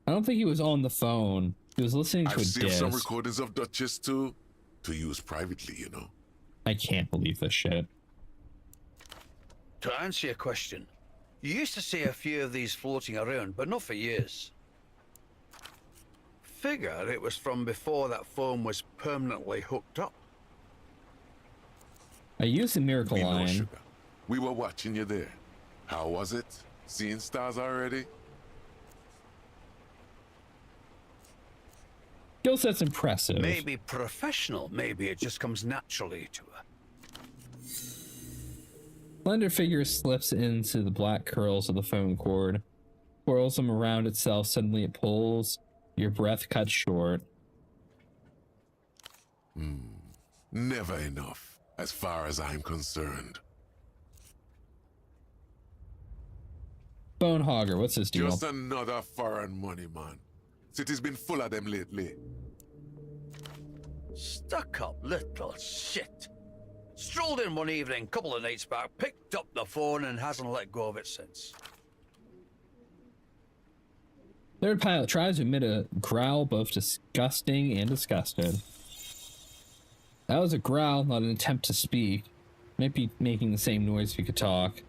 I don't think he was on the phone. He was listening to I've a saved some disc. recordings of Duchess too, to use privately, you know. I can't believe this shit. To answer your question, you used to see a few of these floating around, but not for years. Figure it was from before that phone was permanently hooked up. I used the miracle We know, line. sugar. We were watching you there. How was it? Seeing stars already? Skill set's impressive. Maybe professional, maybe it just comes naturally to her. Slender figure slips into the black curls of the phone cord, twirls them around itself. Suddenly it pulls. Your breath cuts short. Never enough, as far as I'm concerned. Bone Hogger, what's his deal? Just another foreign money, man. City's been full of them lately. Stuck up little shit. Strolled in one evening, couple of nights back, picked up the phone and hasn't let go of it since. Third pilot tries to emit a growl both disgusting and disgusted. That was a growl, not an attempt to speak. Might be making the same noise if you could talk.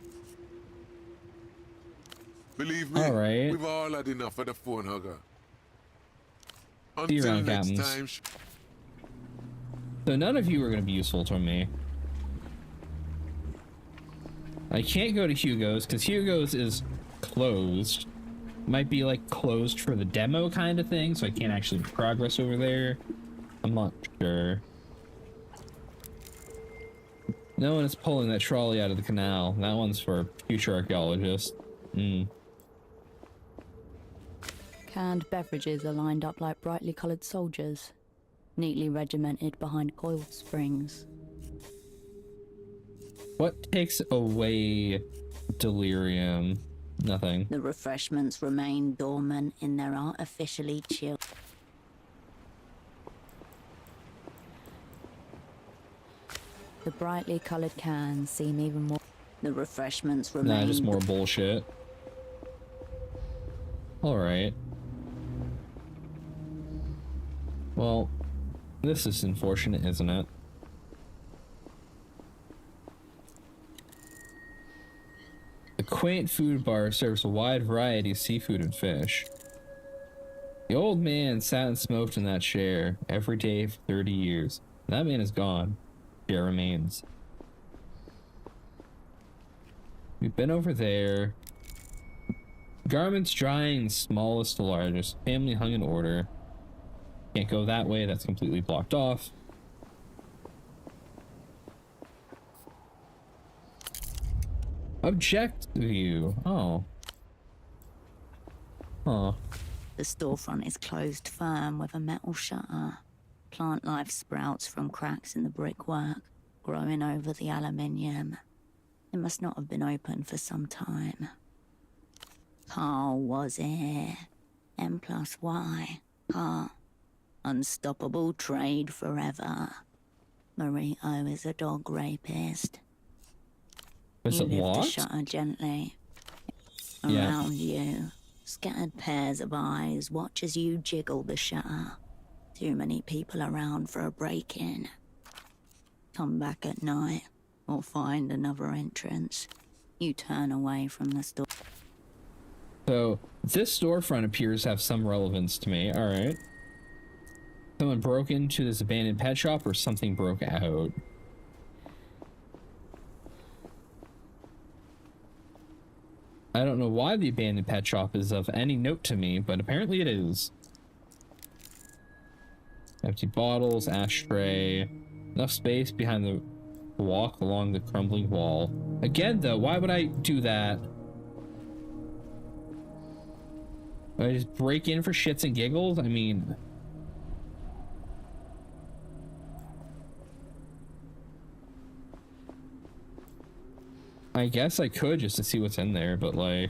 Believe me, all right. We've all had enough of the phone hugger. See you Until around, next Captains. time. So none of you are going to be useful to me. I can't go to Hugo's because Hugo's is closed. Might be like closed for the demo kind of thing, so I can't actually make progress over there. I'm not sure. No one is pulling that trolley out of the canal. That one's for future archaeologists. Canned beverages are lined up like brightly coloured soldiers, neatly regimented behind coiled springs. What takes away delirium? Nothing. The refreshments remain dormant in their artificially chilled. The brightly coloured cans seem even more. The refreshments remain. Nah, just more bullshit. Alright. Well, this is unfortunate, isn't it? The quaint food bar serves a wide variety of seafood and fish. The old man sat and smoked in that chair every day for 30 years. That man is gone. Chair remains. We've been over there. Garments drying, smallest to largest. Family hung in order. Can't go that way, that's completely blocked off. Object view. Oh. Huh. The storefront is closed firm with a metal shutter. Plant life sprouts from cracks in the brickwork, growing over the aluminium. It must not have been open for some time. Carl was here. M plus Y. Carl. Unstoppable trade forever. Marito is a dog rapist. Is you it lift locked? the shutter gently. Yeah. Around you, scattered pairs of eyes watch as you jiggle the shutter. Too many people around for a break-in. Come back at night, or find another entrance. You turn away from the store. So, this storefront appears to have some relevance to me. Alright. Someone broke into this abandoned pet shop or something broke out. I don't know why the abandoned pet shop is of any note to me, but apparently it is. Empty bottles, ashtray, enough space behind the walk along the crumbling wall. Again though, why would I do that? Would I just break in for shits and giggles? I mean... I guess I could just to see what's in there, but like...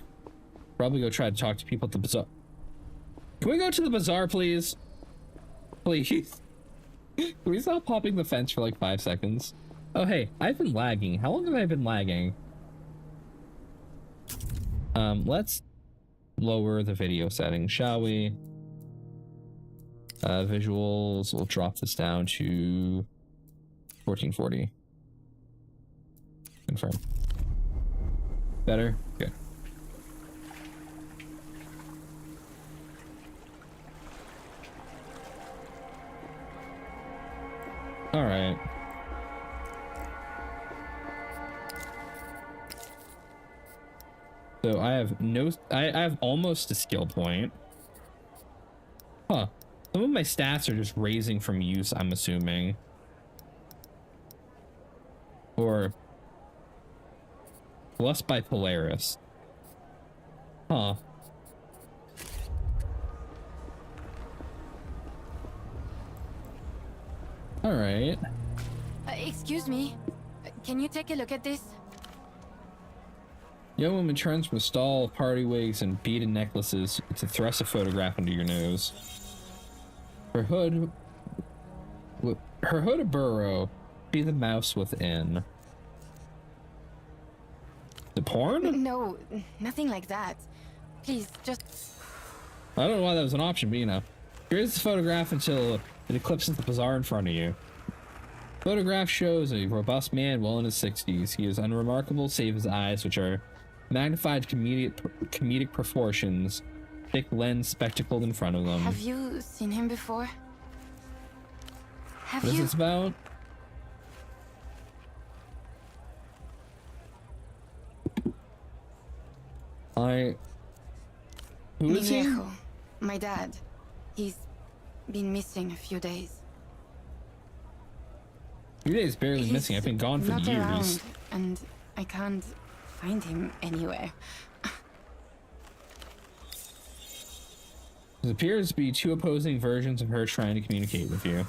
Probably go try to talk to people at the bazaar. Can we go to the bazaar, please? Please. Can we stop popping the fence for like 5 seconds? Oh hey, I've been lagging. How long have I been lagging? Let's lower the video settings, shall we? Visuals, we'll drop this down to 1440. Confirm. Better? Good. All right. So I have almost a skill point. Huh. Some of my stats are just raising from use, I'm assuming. Or plus by Polaris. Huh. All right. Excuse me. Can you take a look at this? Young woman turns from a stall of party wigs and beaded necklaces to thrust a photograph into your nose. Her hood a burrow. See the mouse within. The porn? No, nothing like that. Please, just... I don't know why that was an option, but you know. Here's the photograph until it eclipses the bazaar in front of you. Photograph shows a robust man well in his 60s. He is unremarkable save his eyes, which are magnified comedic proportions, thick lens spectacled in front of them. Have you seen him before? What is this about? Who is he? Minejo, my dad. He's been missing a few days. Few days barely missing. I've been gone for not years. Around, and I can't find him anywhere. There appears to be two opposing versions of her trying to communicate with you.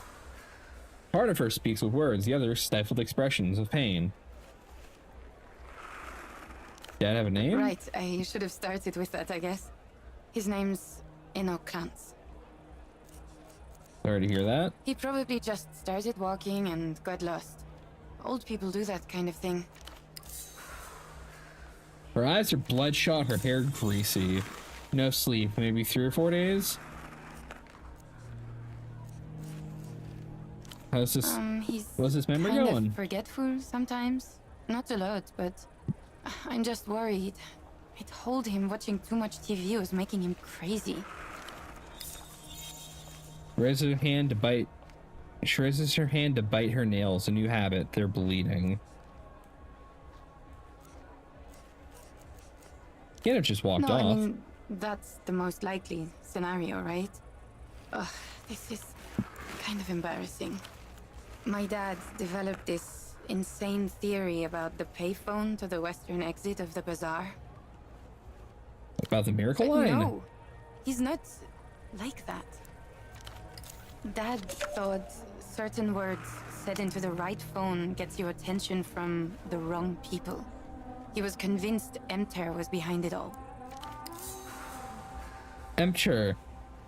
Part of her speaks with words, the other stifled expressions of pain. Dad have a name? Right, I should have started with that, I guess. His name's Klantz. Sorry to hear that. He probably just started walking and got lost. Old people do that kind of thing. Her eyes are bloodshot, her hair greasy. No sleep, maybe 3 or 4 days? How's this? What's this memory kind going? Of forgetful sometimes. Not a lot, but I'm just worried. I told him watching too much TV was making him crazy. Raises her hand to bite. She raises her hand to bite her nails. A new habit. They're bleeding. Can't have just walked off. I mean, that's the most likely scenario, right? Ugh, this is kind of embarrassing. My dad developed this insane theory about the payphone to the western exit of the bazaar. About the miracle line? No, he's not like that. Dad thought certain words said into the right phone gets your attention from the wrong people. He was convinced Emter was behind it all. Emter,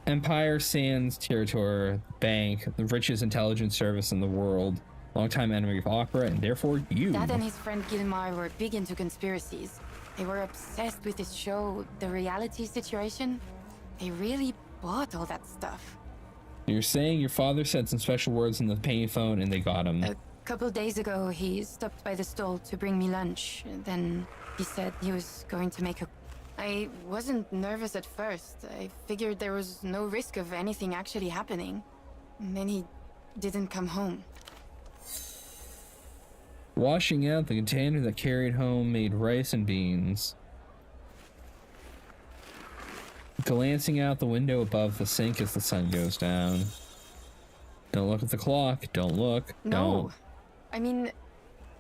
Empire Sands Territor Bank, the richest intelligence service in the world, longtime enemy of Opera, and therefore you. Dad and his friend Gilmar were big into conspiracies. They were obsessed with this show, The Reality Situation. They really bought all that stuff. You're saying your father said some special words in the payphone and they got him. A couple days ago, he stopped by the stall to bring me lunch. Then he said he was going to make a... I wasn't nervous at first. I figured there was no risk of anything actually happening. And then he didn't come home. Washing out the container that carried homemade rice and beans. Glancing out the window above the sink as the sun goes down. Don't look at the clock. Don't look. No. Don't. I mean,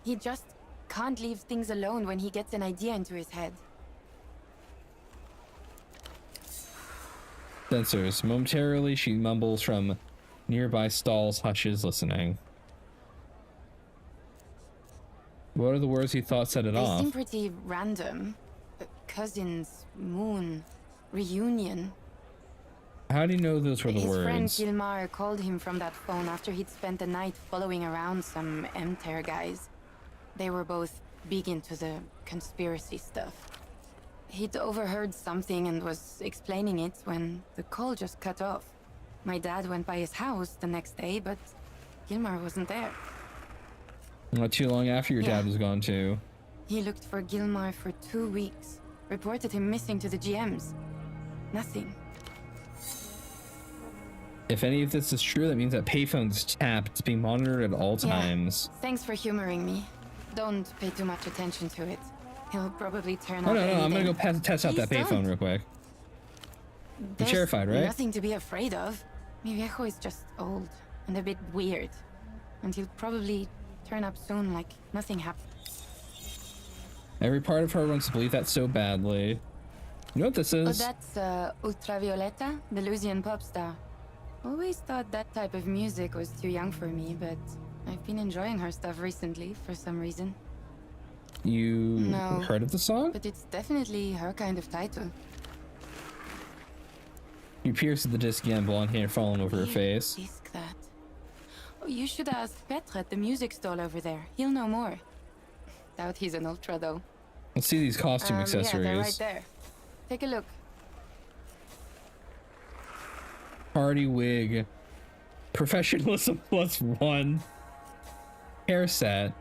he just can't leave things alone when he gets an idea into his head. Sensors. Momentarily, she mumbles from nearby stalls, hushes, listening. What are the words he thought set it They off? seem pretty random. Cousins, moon, reunion. How do you know those were the His friend words? Gilmar called him from that phone after he'd spent the night following around some Emter guys. They were both big into the conspiracy stuff. He'd overheard something and was explaining it when the call just cut off. My dad went by his house the next day, but Gilmar wasn't there. Not too long after your dad was gone too. He looked for Gilmar for 2 weeks. Reported him missing to the GMs. Nothing. If any of this is true, that means that payphone's tapped. It's being monitored at all times. Thanks for humoring me. Don't pay too much attention to it. He'll probably turn Oh up. no, any I'm gonna day. go test out that Please payphone don't. real quick. You're There's terrified, right? Nothing to be afraid of. Mi viejo is just old and a bit weird. And he'll probably turn up soon like nothing happened. Every part of her wants to believe that so badly. You know what this Oh, is? that's Ultravioleta, the Lusian pop star. Always thought that type of music was too young for me, but I've been enjoying her stuff recently for some reason. You No, heard of the song? but it's definitely her kind of title. You pierced the disc again, blonde hair falling over her face. Disc that. Oh, you should ask Petra at the music stall over there. He'll know more. Doubt he's an ultra though. Let's see these costume accessories. Yeah, they're right there. Take a look. Party wig. Professionalism +1. Hair set.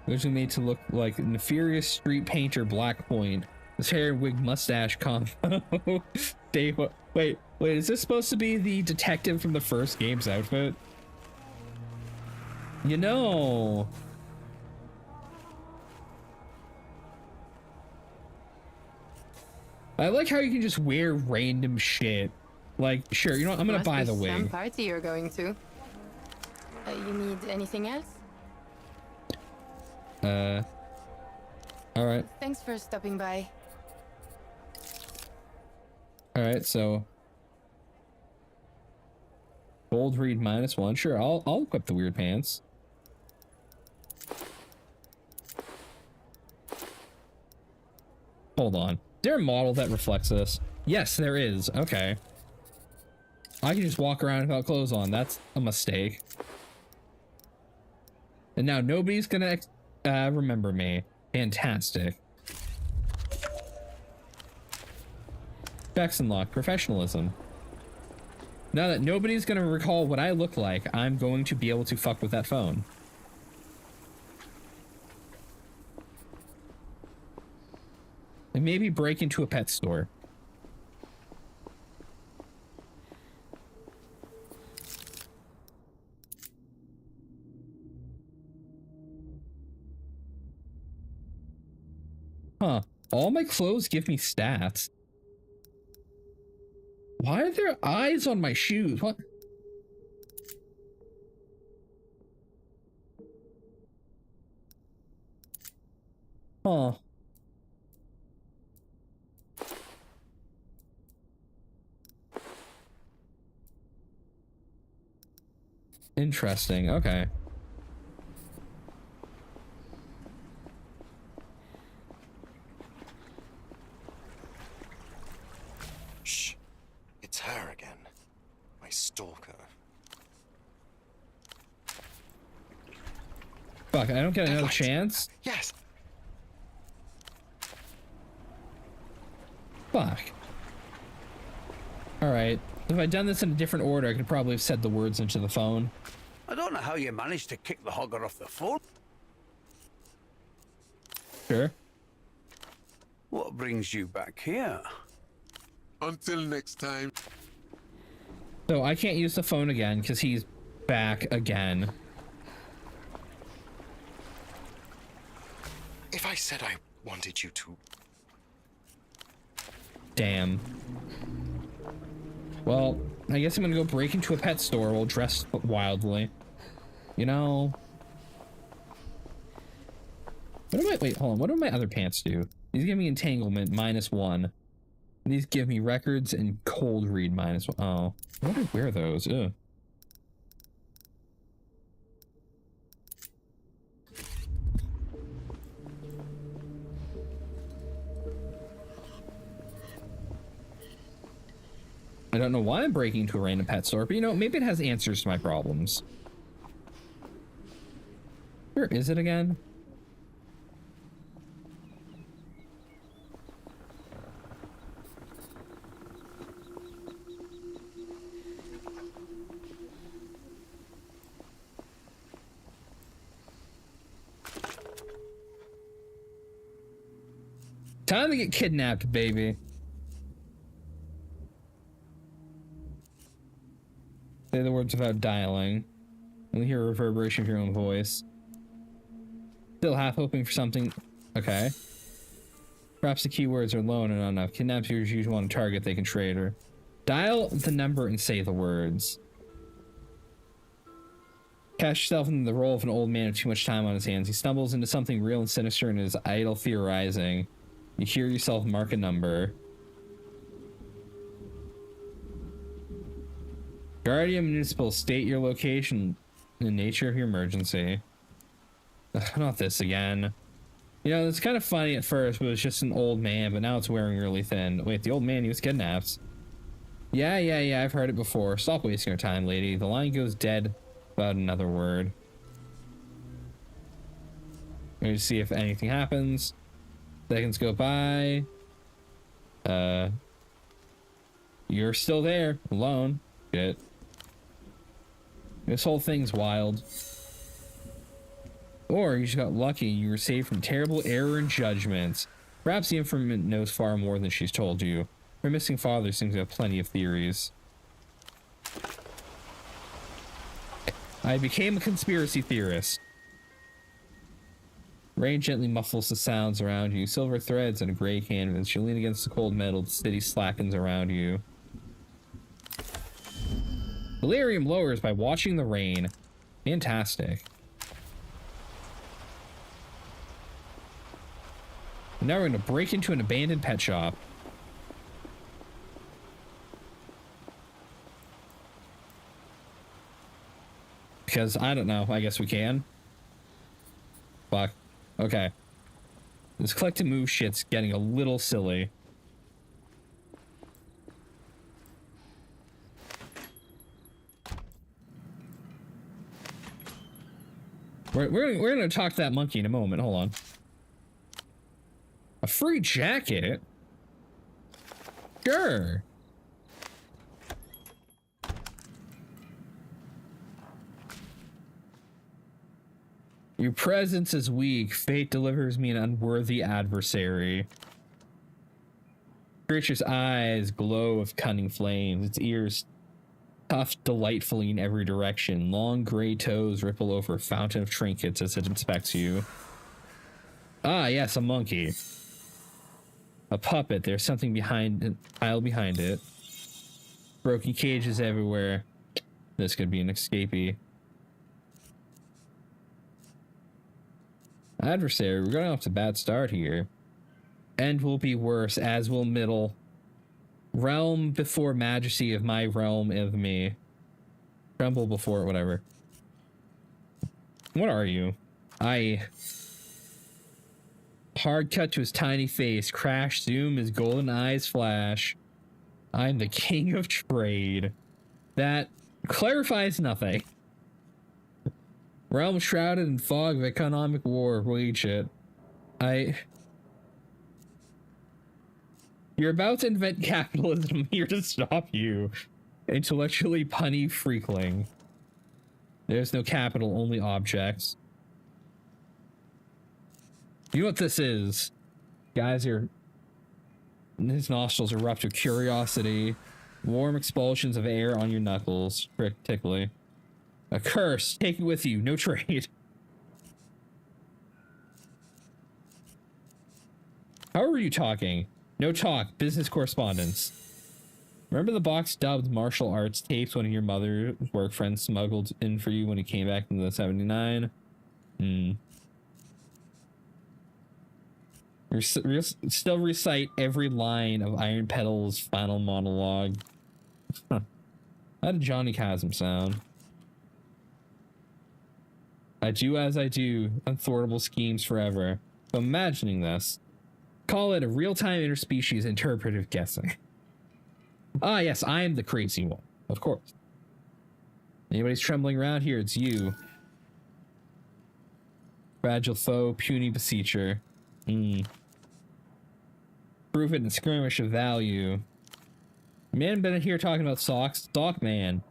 Originally made to look like nefarious street painter Black Point. This hair and wig mustache combo. Dave, wait, is this supposed to be the detective from the first game's outfit? You know. I like how you can just wear random shit. Like, sure, you know what? I'm gonna buy the Some wig. party you're going to. You need anything else? Alright. Thanks for stopping by. Alright, so bold read -1. Sure, I'll equip the weird pants. Hold on. Is there a model that reflects this? Yes, there is. Okay. I can just walk around without clothes on. That's a mistake. And now nobody's gonna remember me. Fantastic. Specs unlocked. Professionalism. Now that nobody's gonna recall what I look like, I'm going to be able to fuck with that phone. And maybe break into a pet store. Huh. All my clothes give me stats. Why are there eyes on my shoes? What? Huh. Interesting. Okay. Shh. It's her again. My stalker. Fuck, I don't get another chance? Yes. Fuck. Alright. If I'd done this in a different order, I could probably have said the words into the phone. I don't know how you managed to kick the hogger off the phone. Sure. What brings you back here? Until next time. So I can't use the phone again because he's back again. If I said I wanted you to... Damn. Well, I guess I'm gonna go break into a pet store while dressed wildly. You know... What do wait, hold on. What do my other pants do? These give me entanglement -1. These give me records and cold read -1. Oh, why do I wear those? Ugh. I don't know why I'm breaking into a random pet store, but you know, maybe it has answers to my problems. Where is it again? Time to get kidnapped, baby. Say the words without dialing. Only hear a reverberation of your own voice. Still half hoping for something. Okay. Perhaps the keywords are low and not enough. Kidnappers usually want a target they can trade her. Dial the number and say the words. Cast yourself in the role of an old man with too much time on his hands. He stumbles into something real and sinister in his idle theorizing. You hear yourself mark a number. Guardian Municipal, state your location and the nature of your emergency. Ugh, not this again. You know, it's kind of funny at first, but it was just an old man, but now it's wearing really thin. Wait, the old man, he was kidnapped. Yeah, I've heard it before. Stop wasting your time, lady. The line goes dead about another word. Let me see if anything happens. Seconds go by. You're still there, alone. Shit. This whole thing's wild. Or you just got lucky and you were saved from terrible error and judgments. Perhaps the informant knows far more than she's told you. Her missing father seems to have plenty of theories. I became a conspiracy theorist. Rain gently muffles the sounds around you. Silver threads on a gray canvas. You lean against the cold metal. The city slackens around you. Delirium lowers by watching the rain. Fantastic. Now we're going to break into an abandoned pet shop. Because, I don't know, I guess we can. Fuck. Okay. This collect and move shit's getting a little silly. We're going to talk to that monkey in a moment. Hold on. A free jacket? Sure. Your presence is weak. Fate delivers me an unworthy adversary. Creature's eyes glow with cunning flames. Its ears puff delightfully in every direction. Long gray toes ripple over a fountain of trinkets as it inspects you. Ah, yes, a monkey. A puppet. There's something behind an aisle behind it. Broken cages everywhere. This could be an escapee. Adversary, we're going off to a bad start here. End will be worse, as will middle. Realm before majesty of my realm of me. Tremble before it, whatever. What are you? Hard cut to his tiny face. Crash zoom, his golden eyes flash. I'm the king of trade. That clarifies nothing. Realm shrouded in fog of economic war. Wage it. You're about to invent capitalism. I'm here to stop you. Intellectually punny freakling. There's no capital, only objects. You know what this is? Guys, his nostrils erupt with curiosity. Warm expulsions of air on your knuckles. Tickly. A curse. Take it with you. No trade. How are you talking? No talk. Business correspondence. Remember the box dubbed martial arts tapes one of your mother's work friends smuggled in for you when he came back in the 79? Still recite every line of Iron Pedal's final monologue. How did Johnny Chasm sound? I do as I do, unthwartable schemes forever. So imagining this, call it a real-time interspecies interpretive guessing. Ah, yes, I am the crazy one, of course. Anybody's trembling around here, it's you. Fragile foe, puny beseecher. Prove it in skirmish of value. Man been in here talking about socks. Stock man.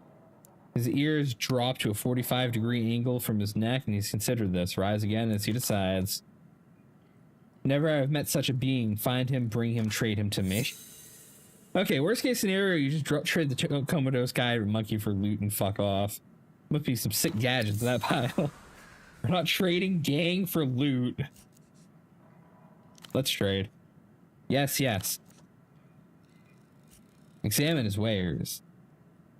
His ears drop to a 45-degree angle from his neck, and he's considered this. Rise again as he decides. Never have met such a being. Find him, bring him, trade him to me. Okay, worst case scenario, you just trade the comatose guy or monkey for loot and fuck off. Must be some sick gadgets in that pile. We're not trading gang for loot. Let's trade. Yes, yes. Examine his wares.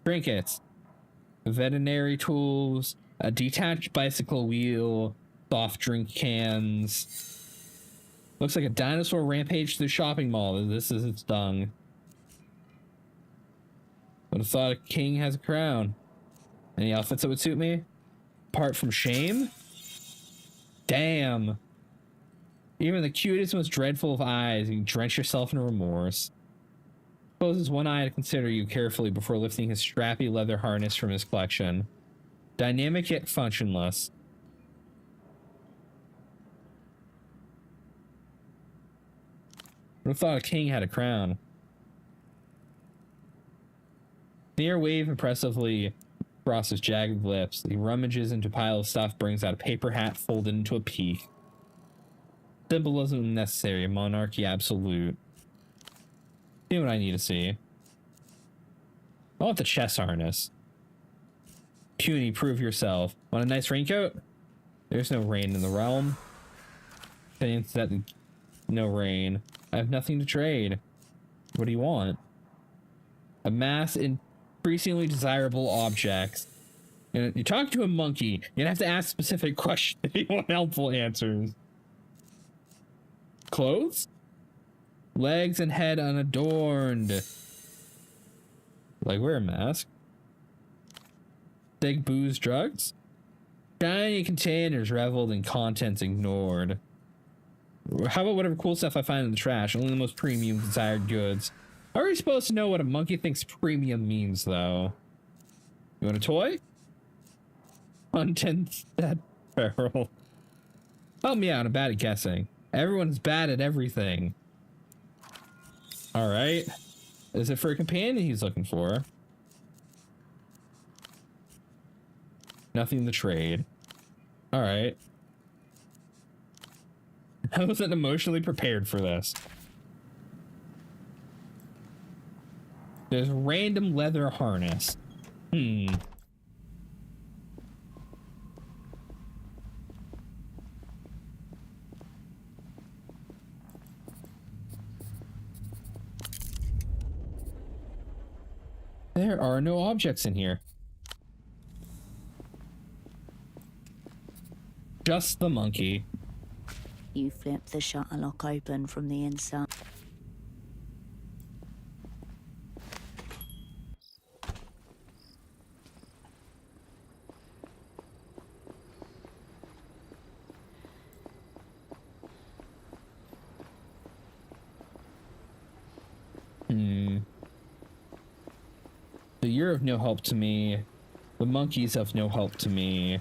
Trinkets. Veterinary tools. A detached bicycle wheel. Soft drink cans. Looks like a dinosaur rampage through the shopping mall. This is its dung. Would have thought a king has a crown. Any outfits that would suit me? Apart from shame? Damn. Even the cutest, most dreadful of eyes, you drench yourself in remorse. Closes one eye to consider you carefully before lifting his strappy leather harness from his collection. Dynamic yet functionless. Would have thought a king had a crown. Near wave impressively across his jagged lips. He rummages into a pile of stuff, brings out a paper hat folded into a peak. Symbolism necessary, monarchy absolute. See what I need to see. I want the chest harness. Puny, prove yourself. Want a nice raincoat? There's no rain in the realm. That no rain. I have nothing to trade. What do you want? Amass increasingly desirable objects. You talk to a monkey. You're gonna have to ask specific questions if you want helpful answers. Clothes? Legs and head unadorned. Like wear a mask. Big booze drugs? Shiny containers reveled in contents ignored. How about whatever cool stuff I find in the trash? Only the most premium desired goods. How are you supposed to know what a monkey thinks premium means, though? You want a toy? Contents that barrel. Help me out, I'm bad at guessing. Everyone's bad at everything. Alright. Is it for a companion he's looking for? Nothing to trade. Alright. I wasn't emotionally prepared for this. There's a random leather harness. There are no objects in here. Just the monkey. You flip the shutter lock open from the inside. So you're of no help to me. The monkey's of no help to me.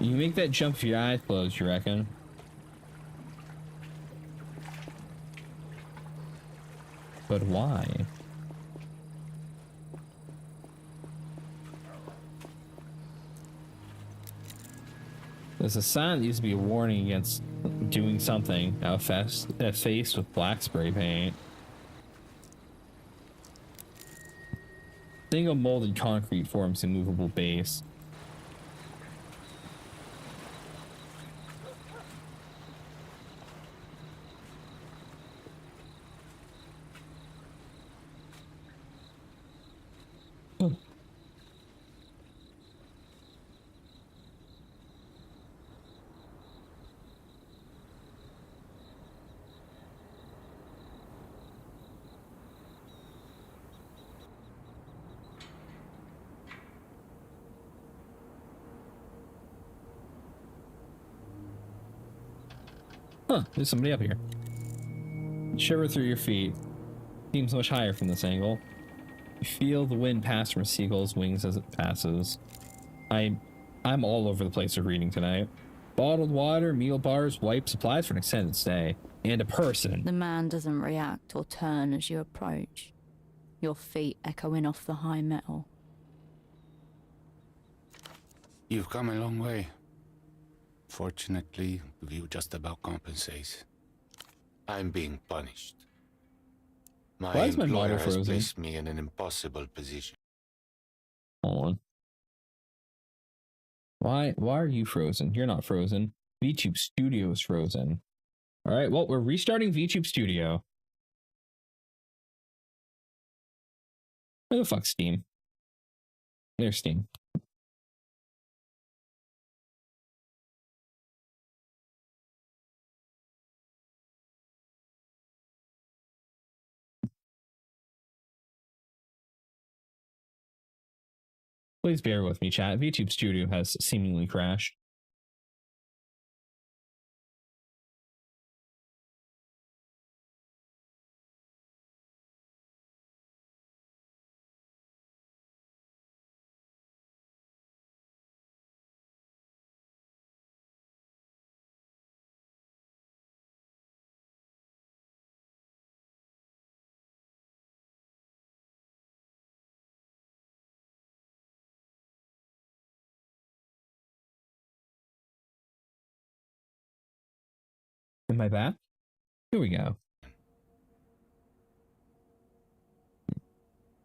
You make that jump if your eyes closed, you reckon? But why? There's a sign that used to be a warning against doing something. Now faced with black spray paint. Single molded concrete forms a movable base. Huh, there's somebody up here. Shiver through your feet. Seems much higher from this angle. You feel the wind pass from a seagull's wings as it passes. I'm all over the place of reading tonight. Bottled water, meal bars, wipes, supplies for an extended stay. And a person. The man doesn't react or turn as you approach. your feet echoing off the high metal. You've come a long way. Fortunately, the view just about compensates. I'm being punished. Why is my employer model has frozen? placed me in an impossible position. Hold on. Why are you frozen? You're not frozen. VTube Studio is frozen. All right, well, we're restarting VTube Studio. Where the fuck's Steam? There's Steam. Please bear with me, chat. VTube Studio has seemingly crashed. Am I back? Here we go.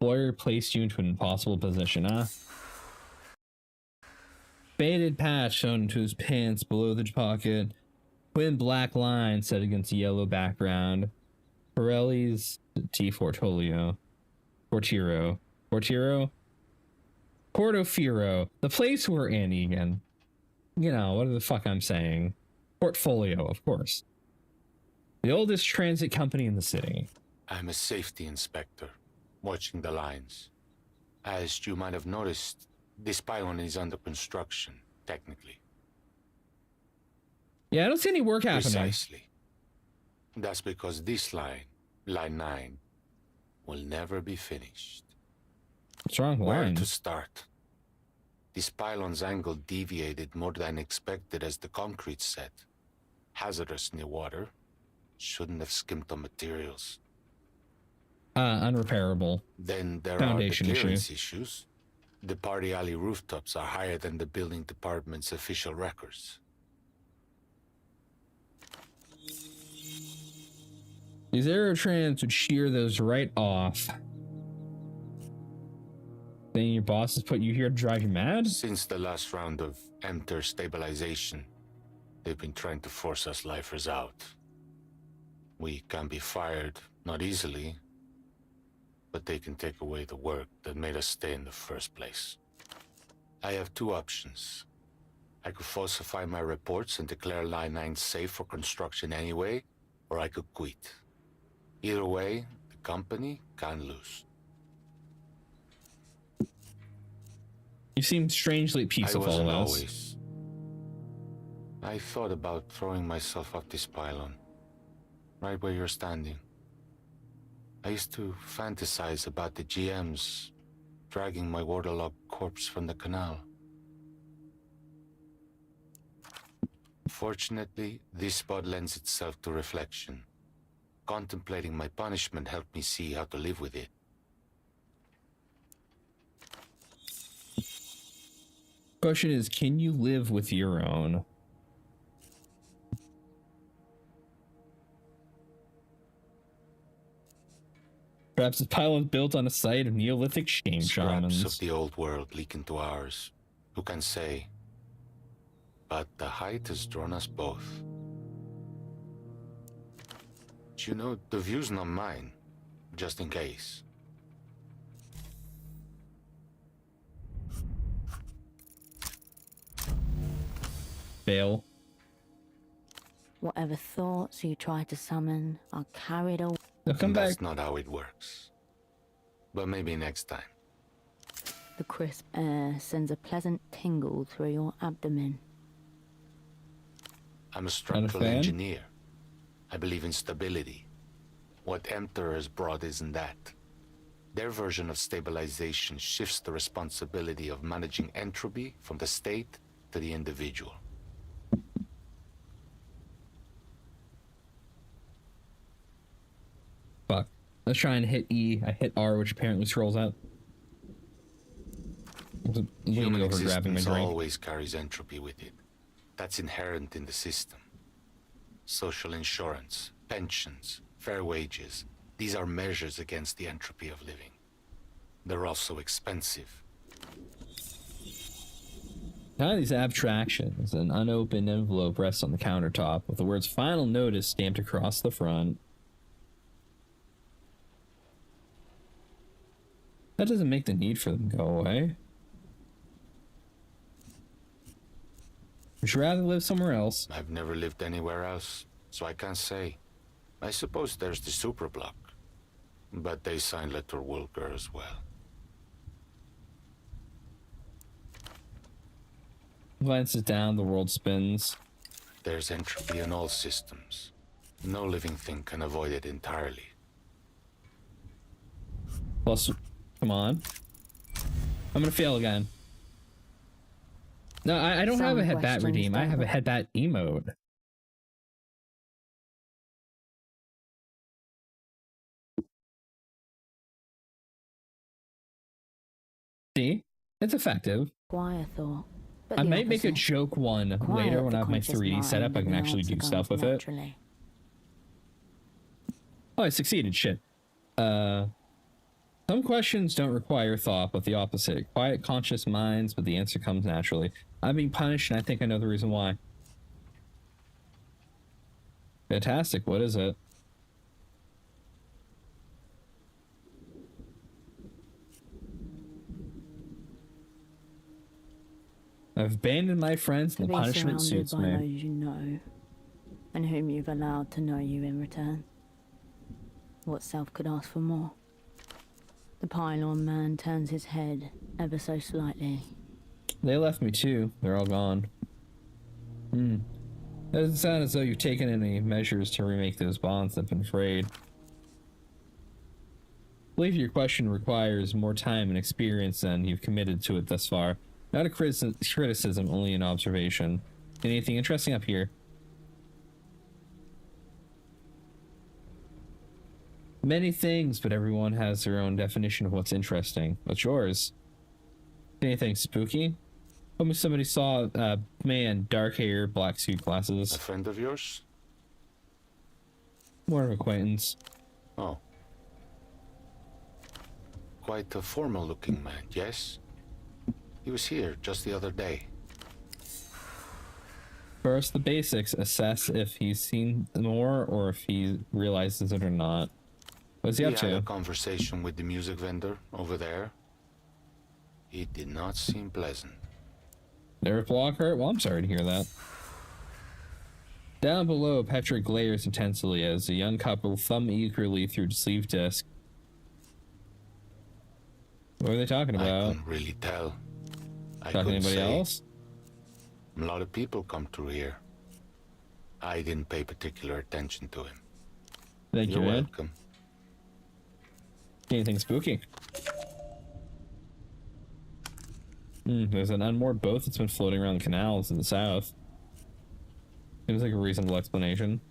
Employer placed you into an impossible position, huh? Faded patch shown into his pants below the pocket. Twin black lines set against yellow background. Pirelli's T4 Portiro. Portofiro. The place we're in, Egan. You know, what the fuck I'm saying. Portfolio, of course. The oldest transit company in the city. I'm a safety inspector, watching the lines. As you might have noticed, this pylon is under construction, technically. Yeah, I don't see any work happening. Precisely. That's because this line, line 9, will never be finished. What's wrong with Where lines? to start? This pylon's angle deviated more than expected as the concrete set. Hazardous near water. Shouldn't have skimped on materials. Unrepairable. Then there Foundation are the clearance issues. The party alley rooftops are higher than the building department's official records. These Aerotrans would shear those right off. Then your boss has put you here to drive you mad? Since the last round of enter stabilization, they've been trying to force us lifers out. We can be fired, not easily, but they can take away the work that made us stay in the first place. I have two options. I could falsify my reports and declare Line 9 safe for construction anyway, or I could quit. Either way, the company can lose. You seem strangely peaceful. I wasn't always. I thought about throwing myself off this pylon, right where you're standing. I used to fantasize about the GMs dragging my waterlogged corpse from the canal. Fortunately, this spot lends itself to reflection. Contemplating my punishment helped me see how to live with it. Question is, can you live with your own? Perhaps this pylon's built on a site of Neolithic shame Scraps shamans. of the old world leak into ours. Who can say? But the height has drawn us both. But you know, the view's not mine. Just in case. Fail. Whatever thoughts you tried to summon are carried away. They'll come back. That's not how it works. But maybe next time. The crisp air sends a pleasant tingle through your abdomen. I'm a structural engineer. I believe in stability. What Emperor has brought isn't that. Their version of stabilization shifts the responsibility of managing entropy from the state to the individual. Fuck. Let's try and hit E. I hit R, which apparently scrolls up. Human Over grabbing my existence drink. always carries entropy with it. That's inherent in the system. Social insurance, pensions, fair wages. These are measures against the entropy of living. They're also expensive. Kind of these abstractions. An unopened envelope rests on the countertop with the words "Final Notice" stamped across the front. That doesn't make the need for them go away. Would you rather live somewhere else? I've never lived anywhere else, so I can't say. I suppose there's the superblock, but they sign letter Wilker as well. Glances down, the world spins. There's entropy in all systems. No living thing can avoid it entirely. Plus, come on. I'm gonna fail again. No, I don't have a headbat redeem. I have a headbat emote. See? It's effective. Quiet thought. I might make a joke one later when I have my 3D setup. I can actually do stuff with it. Oh, I succeeded. Shit. Some questions don't require thought, but the opposite. Quiet, conscious minds, but the answer comes naturally. I'm being punished, and I think I know the reason why. Fantastic. What is it? I've abandoned my friends, and the punishment suits me. Those you know, and whom you've allowed to know you in return. What self could ask for more? The pylon man turns his head ever so slightly. They left me too. They're all gone. Doesn't sound as though you've taken any measures to remake those bonds that have been frayed. I believe your question requires more time and experience than you've committed to it thus far. Not a criticism, only an observation. Anything interesting up here? Many things, but everyone has their own definition of what's interesting. What's yours? Anything spooky? Told me somebody saw a man, dark hair, black suit, glasses. A friend of yours? More of an acquaintance. Oh. Quite a formal looking man, yes? He was here just the other day. First, the basics. Assess if he's seen more or if he realizes it or not. What's he up to? We had a conversation with the music vendor over there. He did not seem pleasant. Nerve block hurt? Well, I'm sorry to hear that. Down below, Petra glares intensely as the young couple thumb eagerly through the sleeve disc. What are they talking about? I couldn't really tell. Talking to anybody else? A lot of people come through here. I didn't pay particular attention to him. Thank you, You're man. welcome. Anything spooky? There's an unmoored boat that's been floating around the canals in the south. Seems like a reasonable explanation.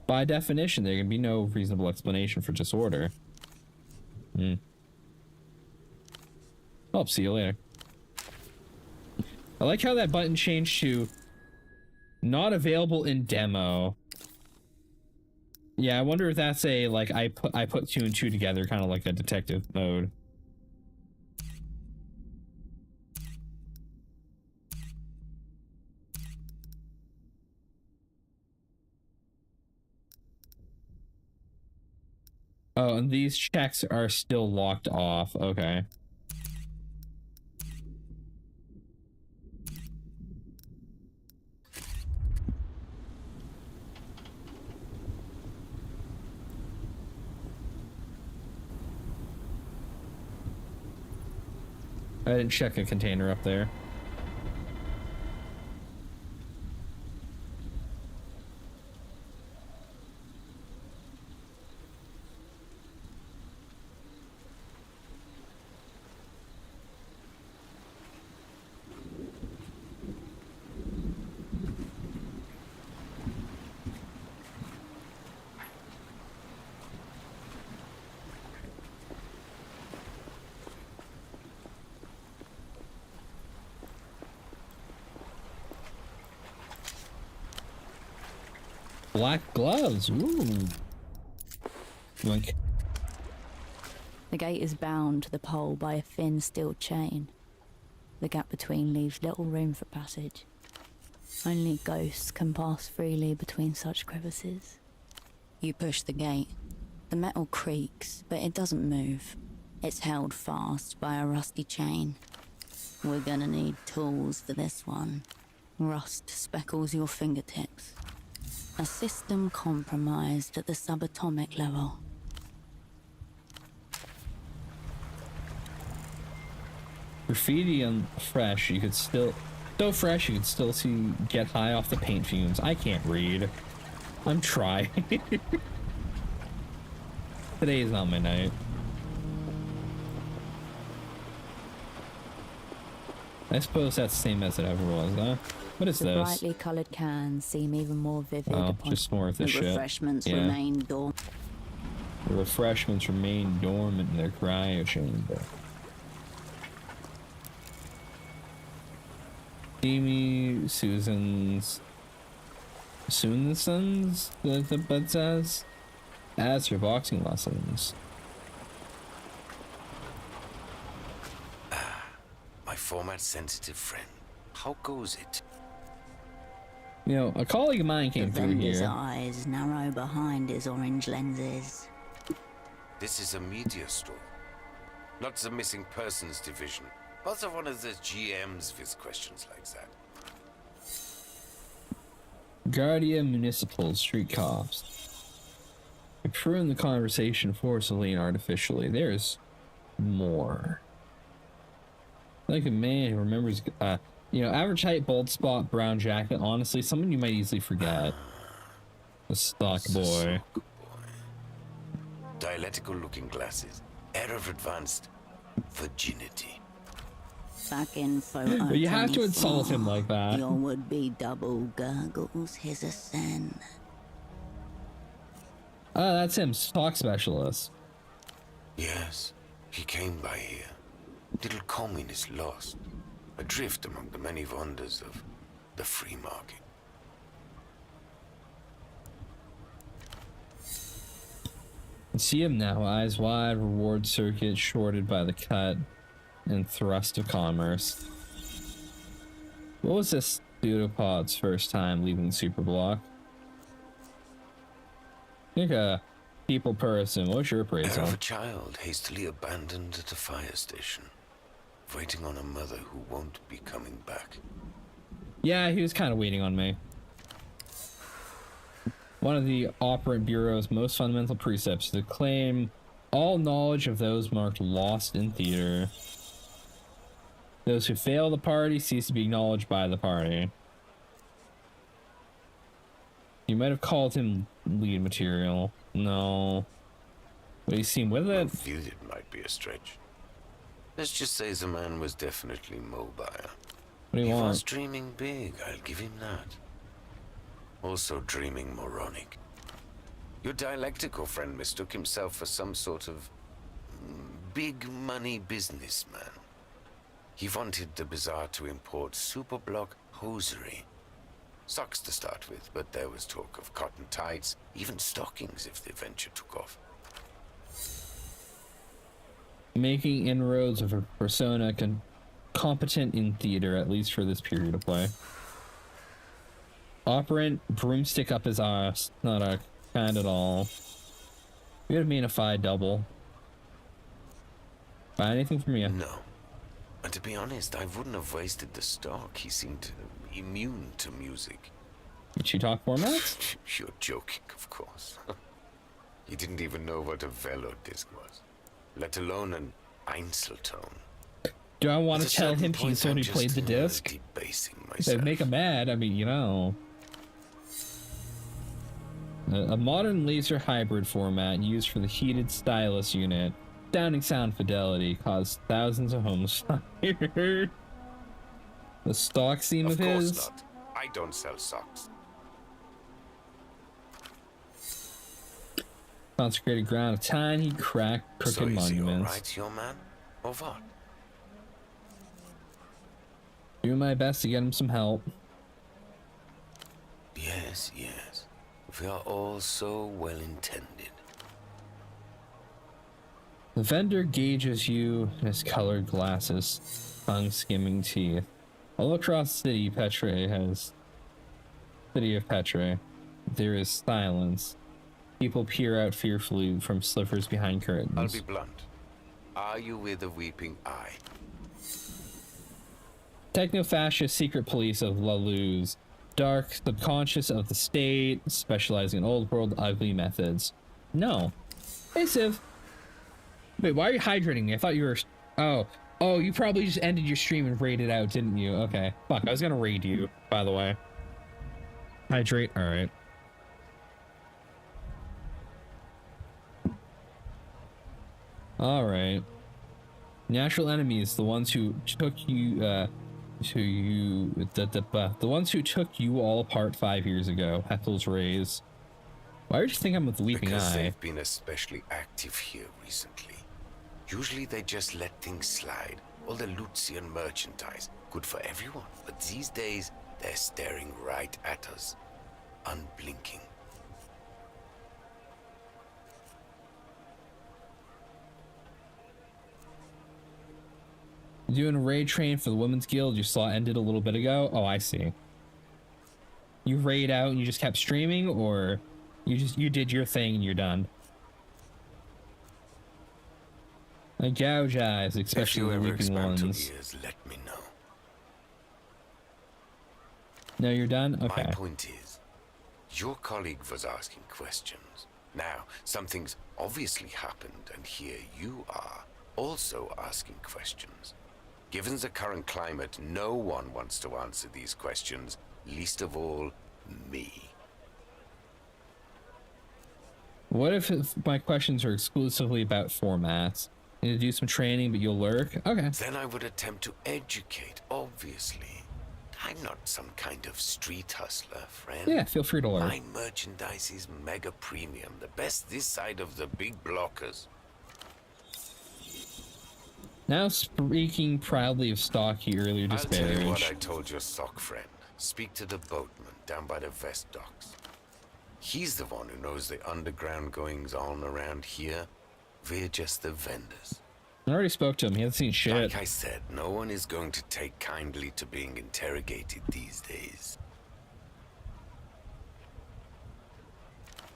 By definition, there can be no reasonable explanation for disorder. I'll see you later. I like how that button changed to not available in demo. Yeah, I wonder if that's a like I put 2 and 2 together, kind of like a detective mode. Oh, and these checks are still locked off. Okay. I didn't check a container up there. black gloves. Ooh. Like. The gate is bound to the pole by a thin steel chain. The gap between leaves little room for passage. Only ghosts can pass freely between such crevices. You push the gate. The metal creaks, but it doesn't move. It's held fast by a rusty chain. We're gonna need tools for this one. Rust speckles your fingertips. A system compromised at the subatomic level. Graffiti on fresh, you could still... So fresh, you could still see get high off the paint fumes. I can't read. I'm trying. Today is not my night. I suppose that's the same as it ever was, huh? What is the this? Brightly coloured cans seem even more vivid. Oh, just more of this shit. Refreshments remain dormant. The refreshments remain dormant in their cryo chamber. Amy, Susan's, the bud says, as her boxing lessons. My format-sensitive friend. How goes it? You know, a colleague of mine came through His here. eyes narrow behind his orange lenses. This is a media store, not the missing persons division. Also one of the GMs with questions like that. Guardia Municipal Street Cops. Improving the conversation forcibly and artificially. There's more. Like a man who remembers, you know, average height, bald spot, brown jacket. Honestly, someone you might easily forget. A stock boy. Dialectical looking glasses. Air of advanced virginity. Back in photo But you have to insult him like that. Your would-be double gurgles his ascent. Oh, that's him, stock specialist. Yes, he came by here. Little communist lost, adrift among the many wonders of the free market. See him now, eyes wide, reward circuit shorted by the cut and thrust of commerce. What was this pseudopod's first time leaving Superblock? I think a people person. What's your appraisal? Of a child hastily abandoned at a fire station, waiting on a mother who won't be coming back. Yeah, he was kind of waiting on me. One of the Operant Bureau's most fundamental precepts is to claim all knowledge of those marked lost in theater. Those who fail the party cease to be acknowledged by the party. You might have called him lead material. No. But you seem with it? Viewed it might be a stretch. Let's just say the man was definitely mobile. What do you He want? was dreaming big, I'll give him that. Also dreaming moronic. Your dialectical friend mistook himself for some sort of big money businessman. He wanted the bazaar to import superblock hosiery. Socks to start with, but there was talk of cotton tights, even stockings if the venture took off. Making inroads of a persona competent in theater, at least for this period of play. Operant, broomstick up his ass. Not a kind at all. We gotta mean a phi double. Buy anything from you? No. And to be honest, I wouldn't have wasted the stock. He seemed immune to music. Did you talk formats? You're joking, of course. He didn't even know what a velo disc was, let alone an Einzelton. Do I want to At a tell certain him point, he's only I'm played just, the disc? debasing If myself. they make him mad, I mean, you know. A modern laser hybrid format used for the heated stylus unit. Astounding sound fidelity caused thousands of homes fired. The stock theme of his. Of course not. I don't sell socks. Consecrated ground of tiny, cracked, crooked So is he monuments. alright, your man? Or what? Doing my best to get him some help. Yes, yes. We are all so well intended. The vendor gauges you in his colored glasses, tongue skimming teeth. All across the city, City of Petre, there is silence. People peer out fearfully from slippers behind curtains. I'll be blunt. Are you with the Weeping Eye? Techno-fascist secret police of La Luz. Dark, subconscious of the state, specializing in old world ugly methods. No. Hey, Civ. Wait, why are you hydrating me? I thought you were... Oh, you probably just ended your stream and raided out, didn't you? Okay. Fuck, I was gonna raid you, by the way. Hydrate, alright. Alright. Natural enemies, the ones who took you, the ones who took you all apart 5 years ago. Heckle's Rays. Why would you think I'm with Weeping Because Eye? they've been especially active here recently. Usually they just let things slide. All the Lucian merchandise, good for everyone. But these days, they're staring right at us, unblinking. Doing a raid train for the Women's Guild you saw ended a little bit ago? Oh, I see. You raid out and you just kept streaming, or you did your thing and you're done? I gouge eyes, especially the weeping ones. Ears, let me know. No, you're done? Okay. My point is, your colleague was asking questions. Now, something's obviously happened, and here you are, also asking questions. Given the current climate, no one wants to answer these questions, least of all, me. What if my questions are exclusively about formats? Need to do some training, but you'll lurk? Okay. Then I would attempt to educate, obviously. I'm not some kind of street hustler, friend. Yeah, feel free to lurk. My merchandise is mega premium, the best this side of the big blockers. Now speaking proudly of stock he earlier disparaged. I'll tell you what I told your sock friend. Speak to the boatman down by the vest docks. He's the one who knows the underground goings-on around here. We're just the vendors. I already spoke to him. He hasn't seen shit. Like I said, no one is going to take kindly to being interrogated these days.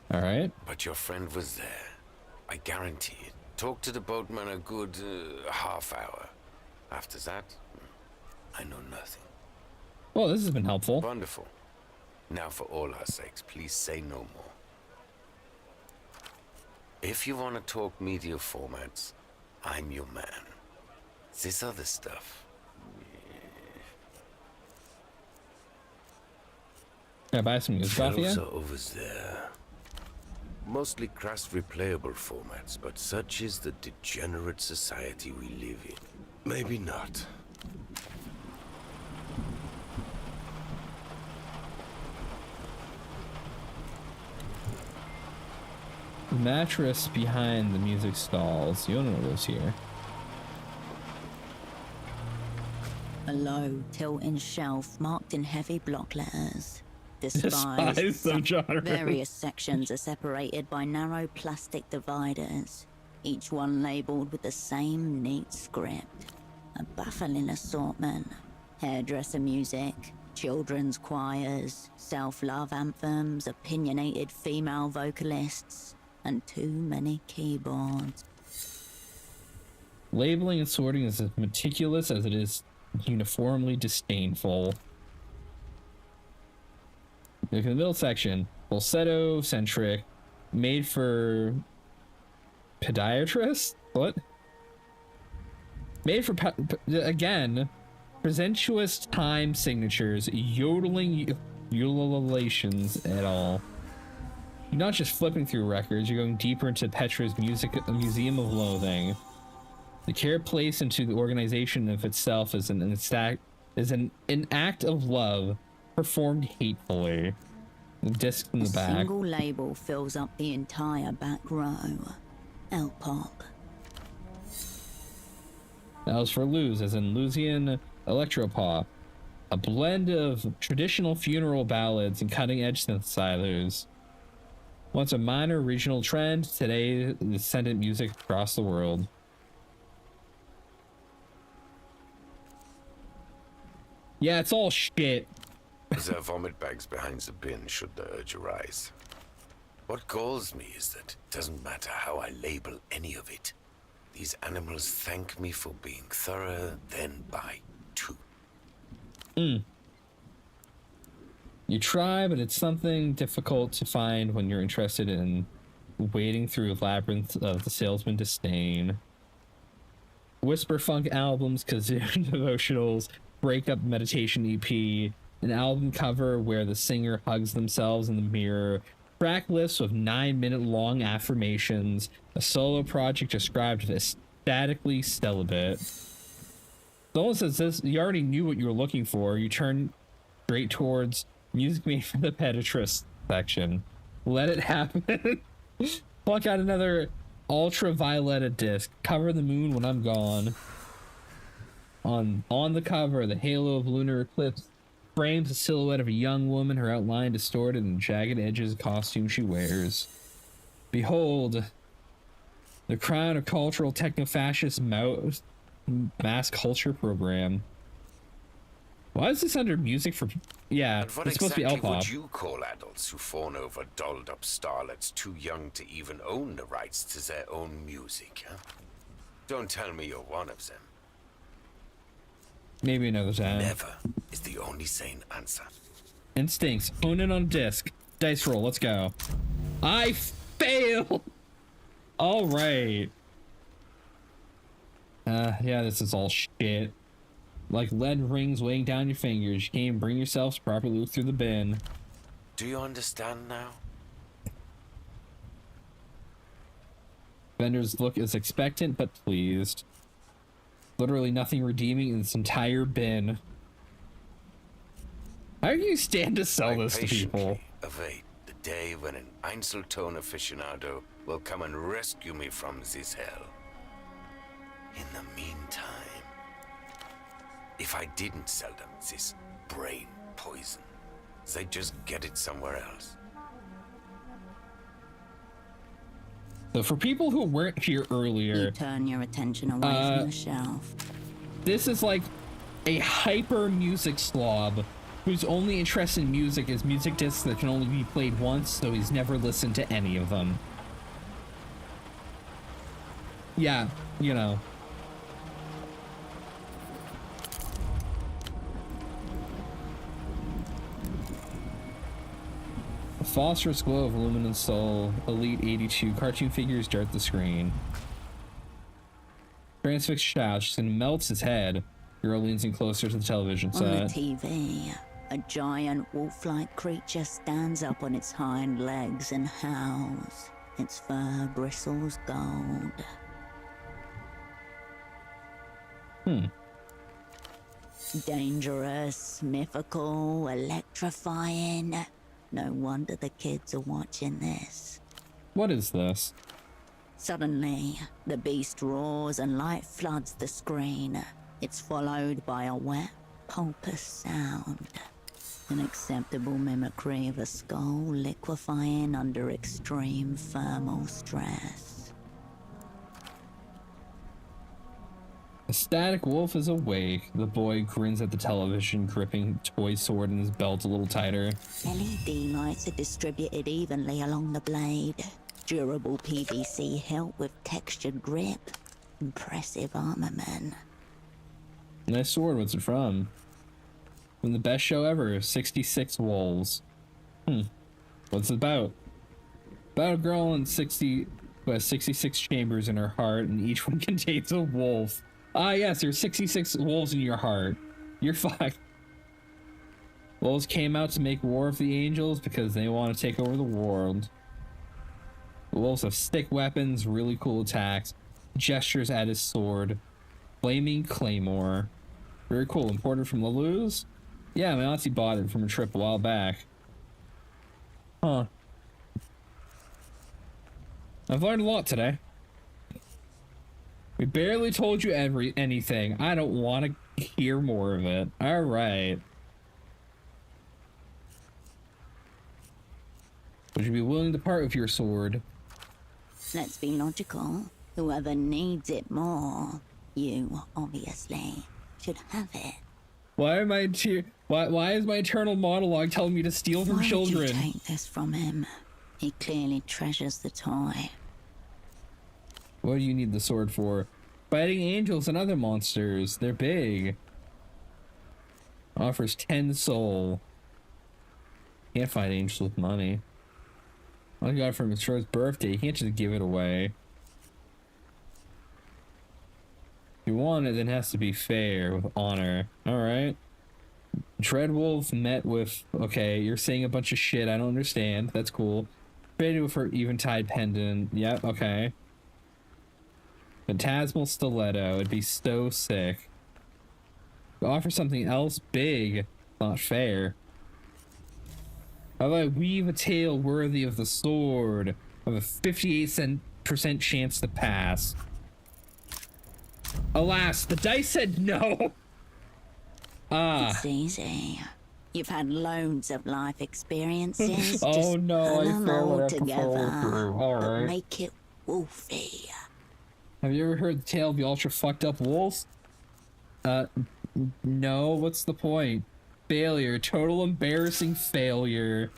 All right. But your friend was there. I guarantee it. Talk to the boatman a good half hour. After that, I know nothing. Well, this has been helpful. Wonderful. Now, for all our sakes, please say no more. If you want to talk media formats, I'm your man. This other stuff... Can I buy some news coffee? Shelves are over there. Mostly crass replayable formats, but such is the degenerate society we live in. Maybe not. The mattress behind the music stalls. You don't know what lives here. A low, tilting shelf marked in heavy block letters. Despise subgenre. Various sections are separated by narrow plastic dividers, each one labeled with the same neat script. A baffling assortment. Hairdresser music, children's choirs, self-love anthems, opinionated female vocalists, and too many keyboards. Labeling and sorting is as meticulous as it is uniformly disdainful. Look in the middle section. Falsetto-centric, made for podiatrists? What? Made for, again, presentuous time signatures, yodeling ululations et al. You're not just flipping through records, you're going deeper into Petra's museum of loathing. The care placed into the organization of itself is an act of love performed hatefully. The disc in the back. A single label fills up the entire back row. L-pop. That was for Luz, as in Lusian electropop. A blend of traditional funeral ballads and cutting-edge synthesizers. Once a minor regional trend, today descendant music across the world. Yeah, it's all shit. There are vomit bags behind the bin should the urge arise. What galls me is that it doesn't matter how I label any of it. These animals thank me for being thorough, then buy two. You try, but it's something difficult to find when you're interested in wading through a labyrinth of the salesman disdain. Whisper funk albums, kazoo devotionals, breakup meditation EP, an album cover where the singer hugs themselves in the mirror, track lists with 9-minute long affirmations, a solo project described as ecstatically celibate. Someone says this, you already knew what you were looking for. You turn straight towards music made for the pediatrist section. Let it happen. Pluck out another ultraviolet disc. Cover the moon when I'm gone. On the cover, the halo of lunar eclipse frames the silhouette of a young woman, her outline distorted and jagged edges of the costume she wears. Behold, the crown of cultural techno-fascist mass culture program. Why is this under music for... Yeah, And what it's supposed exactly to be L-pop. would you call adults who fawn over dolled-up starlets too young to even own the rights to their own music, huh? Don't tell me you're one of them. Maybe another time. Never is the only sane answer. Instincts. Hone in on disc. Dice roll. Let's go. I failed. All right. Yeah, this is all shit. Like lead rings weighing down your fingers. You can't even bring yourself to properly look through the bin. Do you understand now? Vendors look as expectant but pleased. Literally nothing redeeming in this entire bin. How do you stand to sell this to people? Await the day when an Einzelton aficionado will come and rescue me from this hell. In the meantime, if I didn't sell them this brain poison, they'd just get it somewhere else. So for people who weren't here earlier, You turn your attention away from the shelf. this is like a hyper music slob whose only interest in music is music discs that can only be played once, so he's never listened to any of them. Yeah, you know. A phosphorus glow of luminous soul, Elite 82 cartoon figures dart the screen. Transfixed shouts and melts his head. Girl leans in closer to the television On the set. TV, a giant wolf-like creature stands up on its hind legs and howls. Its fur bristles gold. Dangerous, mythical, electrifying. No wonder the kids are watching this. What is this? Suddenly, the beast roars and light floods the screen. It's followed by a wet, pulpous sound. An acceptable mimicry of a skull liquefying under extreme thermal stress. A static wolf is awake. The boy grins at the television, gripping a toy sword in his belt a little tighter. LED lights are distributed evenly along the blade. Durable PVC hilt with textured grip. Impressive armament. Nice sword, what's it from? From the best show ever, 66 Wolves. What's it about? About a girl in 60 who has 66 chambers in her heart, and each one contains a wolf. Ah yes, there's 66 wolves in your heart. You're fucked. Wolves came out to make war with the angels because they want to take over the world. The wolves have stick weapons, really cool attacks, gestures at his sword, flaming claymore. Very cool. Imported from Laluz? Yeah, my auntie bought it from a trip a while back. Huh. I've learned a lot today. We barely told you anything. I don't want to hear more of it. Alright. Would you be willing to part with your sword? Let's be logical. Whoever needs it more, you obviously, should have it. Why is my eternal monologue telling me to steal from children? Why did you take this from him? He clearly treasures the toy. What do you need the sword for? Fighting angels and other monsters. They're big. Offers 10 soul. Can't fight angels with money. I got it from his first birthday. You can't just give it away. If you want it, then it has to be fair, with honor. Alright. Dreadwolf met with... Okay, you're saying a bunch of shit I don't understand. That's cool. Traded with her Eventide pendant. Yep, okay. Phantasmal stiletto. It'd be so sick. Offer something else big. Not fair. How about I weave a tale worthy of the sword? Of a 58% chance to pass. Alas, the dice said no. It's easy. You've had loads of life experiences. Oh Just no, I pull them feel all what I have to together, follow through. All but right. make it wolfy. Have you ever heard the tale of the ultra fucked up wolves? No. What's the point? Failure. Total embarrassing failure.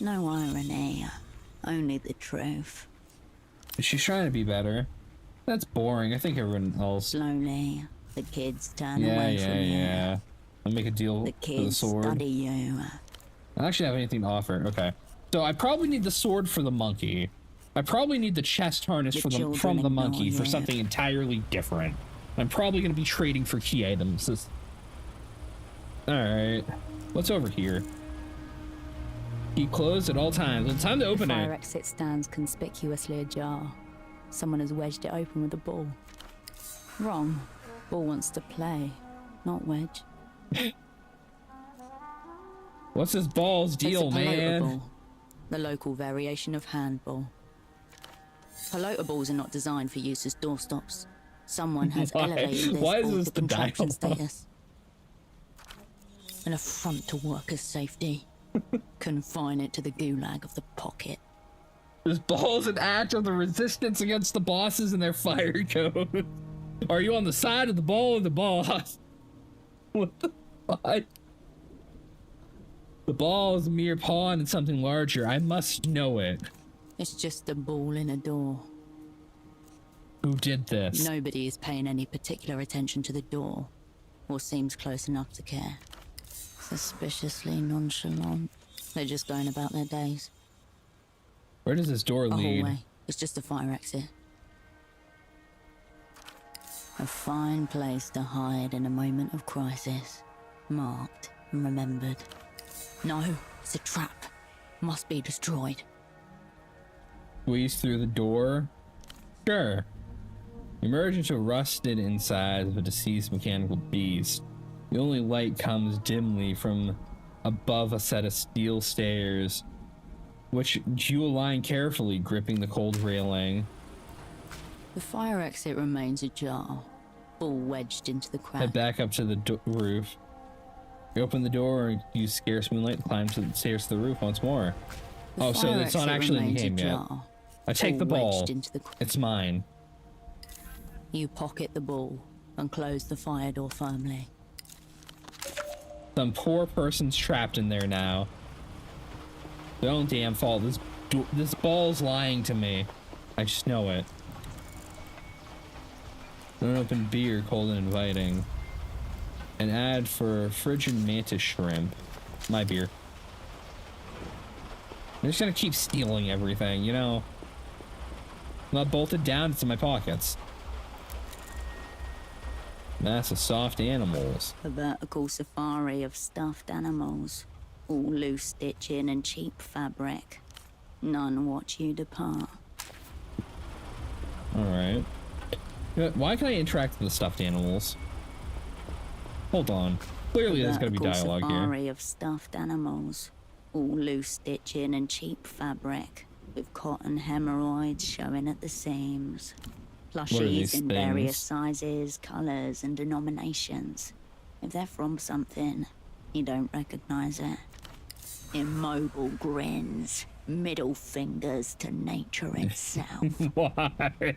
No irony, only the truth. She's trying to be better. That's boring. I think everyone else. Slowly, the kids turn Yeah, away yeah, from you. yeah. I'll make a deal The for the kids sword. study you. I don't actually have anything to offer. Okay. So I probably need the sword for the monkey. I probably need the chest harness The for the, children from the ignore monkey for you. something entirely different. I'm probably going to be trading for key items. Alright. What's over here? Keep closed at all times. It's time to open The fire it. exit stands conspicuously ajar. Someone has wedged it open with a ball. Wrong. Ball wants to play, not wedge. What's this ball's deal, it's a man? ball, the local variation of handball. Pelota balls are not designed for use as doorstops. Someone has Why? elevated this Why is ball this to the contraption dialogue? status. An affront to workers' safety. Confine it to the gulag of the pocket. This ball's an act of the resistance against the bosses and their fire code. Are you on the side of the ball or the boss? What the fuck? The ball is a mere pawn in something larger. I must know it. It's just a ball in a door. Who did this? Nobody is paying any particular attention to the door, or seems close enough to care. Suspiciously nonchalant. They're just going about their days. Where does this door A lead? hallway. It's just a fire exit. A fine place to hide in a moment of crisis. Marked and remembered. No, it's a trap. Must be destroyed. Squeeze through the door? Sure. Emerge into a rusted inside of a deceased mechanical beast. The only light comes dimly from above a set of steel stairs, which you align carefully, gripping the cold railing. The fire exit remains ajar, all wedged into the crack. Head back up to the roof. You open the door and use scarce moonlight to climb to the stairs to the roof once more. The Oh, so fire it's not exit actually in the remains game yet. ajar, I take all the ball. wedged into the It's mine. You pocket the ball and close the fire door firmly. Some poor person's trapped in there now. Their own damn fault. This ball's lying to me. I just know it. Unopened beer, cold and inviting. An ad for frigid mantis shrimp. My beer. I'm just gonna keep stealing everything, you know? Not bolted down, it's in my pockets. Mass of soft animals. A vertical safari of stuffed animals. All loose stitching and cheap fabric. None watch you depart. Alright. Why can I interact with the stuffed animals? Hold on. Clearly there's gonna be dialogue here. Safari of stuffed animals. All loose stitching and cheap fabric. With cotton hemorrhoids showing at the seams. What are these Plushies in things? various sizes, colours and denominations. If they're from something, you don't recognise it. Immobile grins. Middle fingers to nature itself. Why?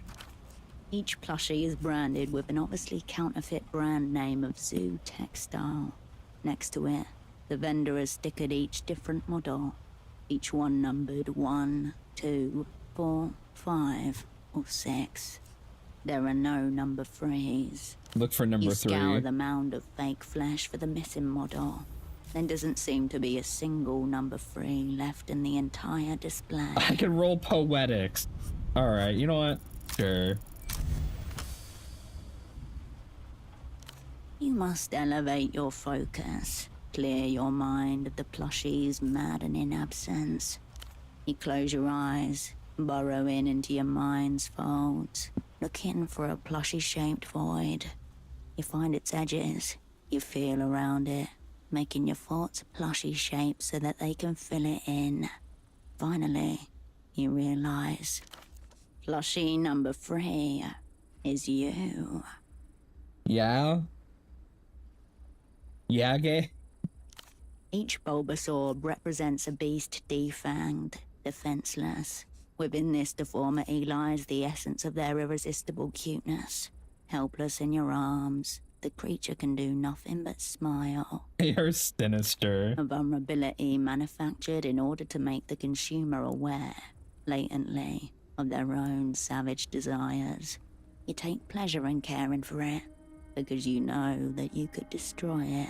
Each plushie is branded with an obviously counterfeit brand name of Zoo Textile. Next to it, the vendor has stickered each different model, each one numbered 1, 2, 4, 5, or 6. There are no number 3s. Look for number 3. You scour the mound of fake flesh for the missing model. There doesn't seem to be a single number 3 left in the entire display. I can roll poetics. Alright, you know what? Sure. You must elevate your focus, clear your mind of the plushie's maddening absence. You close your eyes, burrow into your mind's folds, looking for a plushie-shaped void. You find its edges, you feel around it, making your thoughts a plushie shape so that they can fill it in. Finally, you realize plushie number 3 is you. Yeah? Yeah, gay? Each Bulbasaur represents a beast defanged, defenseless. Within this deformity lies the essence of their irresistible cuteness. Helpless in your arms, the creature can do nothing but smile. You're sinister. A vulnerability manufactured in order to make the consumer aware, latently, of their own savage desires. You take pleasure in caring for it, because you know that you could destroy it.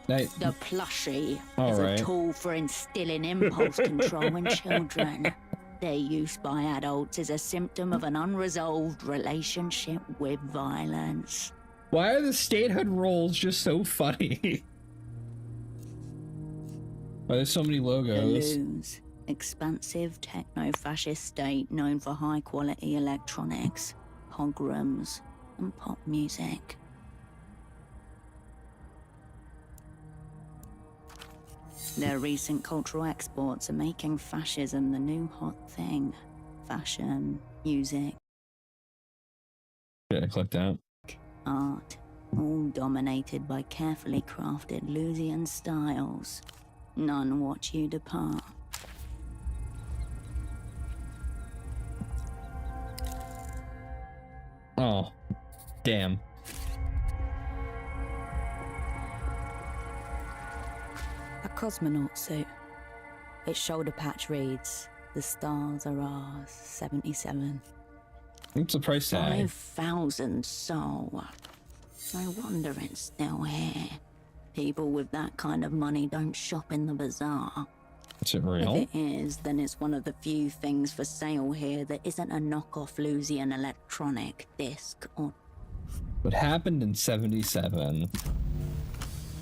The plushie is a tool for instilling impulse control in children. Their use by adults is a symptom of an unresolved relationship with violence. Why are the statehood rolls just so funny? Why there's so many logos? The Lose, expansive techno-fascist state known for high-quality electronics, pogroms, and pop music. Their recent cultural exports are making fascism the new hot thing. Fashion, music. Yeah, I clicked out. Art, all dominated by carefully crafted Lusian styles. None watch you depart. Oh, damn. A cosmonaut suit. Its shoulder patch reads, "The stars are ours, 77. What's the price tag? 5,000 sol. No wonder it's still here. People with that kind of money don't shop in the bazaar. Is it real? If it is, then it's one of the few things for sale here that isn't a knockoff Lusian electronic disc or... What happened in 77?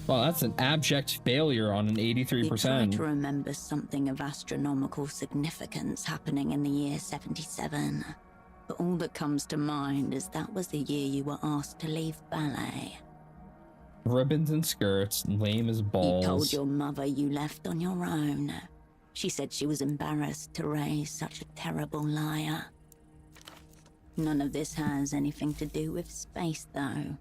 Well, that's an abject failure on an 83%. You try to remember something of astronomical significance happening in the year 77. But all that comes to mind is that was the year you were asked to leave ballet. Ribbons and skirts, lame as balls. You told your mother you left on your own. She said she was embarrassed to raise such a terrible liar. None of this has anything to do with space, though.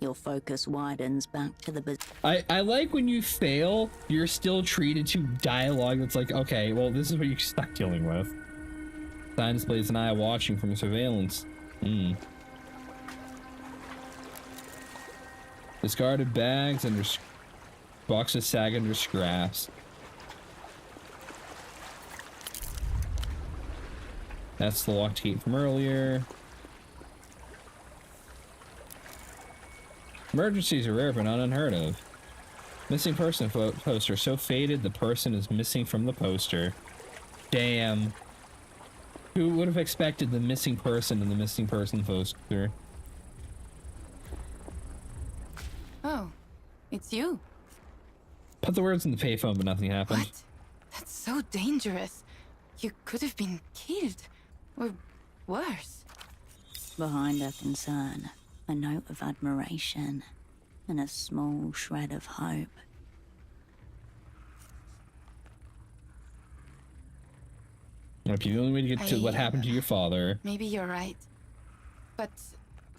Your focus widens back to the... I like when you fail, you're still treated to dialogue that's like, okay, well, this is what you're stuck dealing with. Sign displays an eye watching from surveillance. Discarded bags under boxes sag under scraps. That's the locked gate from earlier. Emergencies are rare but not unheard of. Missing person poster so faded the person is missing from the poster. Damn. Who would have expected the missing person in the missing person poster? Oh, it's you. Put the words in the payphone, but nothing happened. What? That's so dangerous. You could have been killed. Or worse. Behind her concern, a note of admiration and a small shred of hope. If the only way to get to what happened to your father. Maybe you're right. But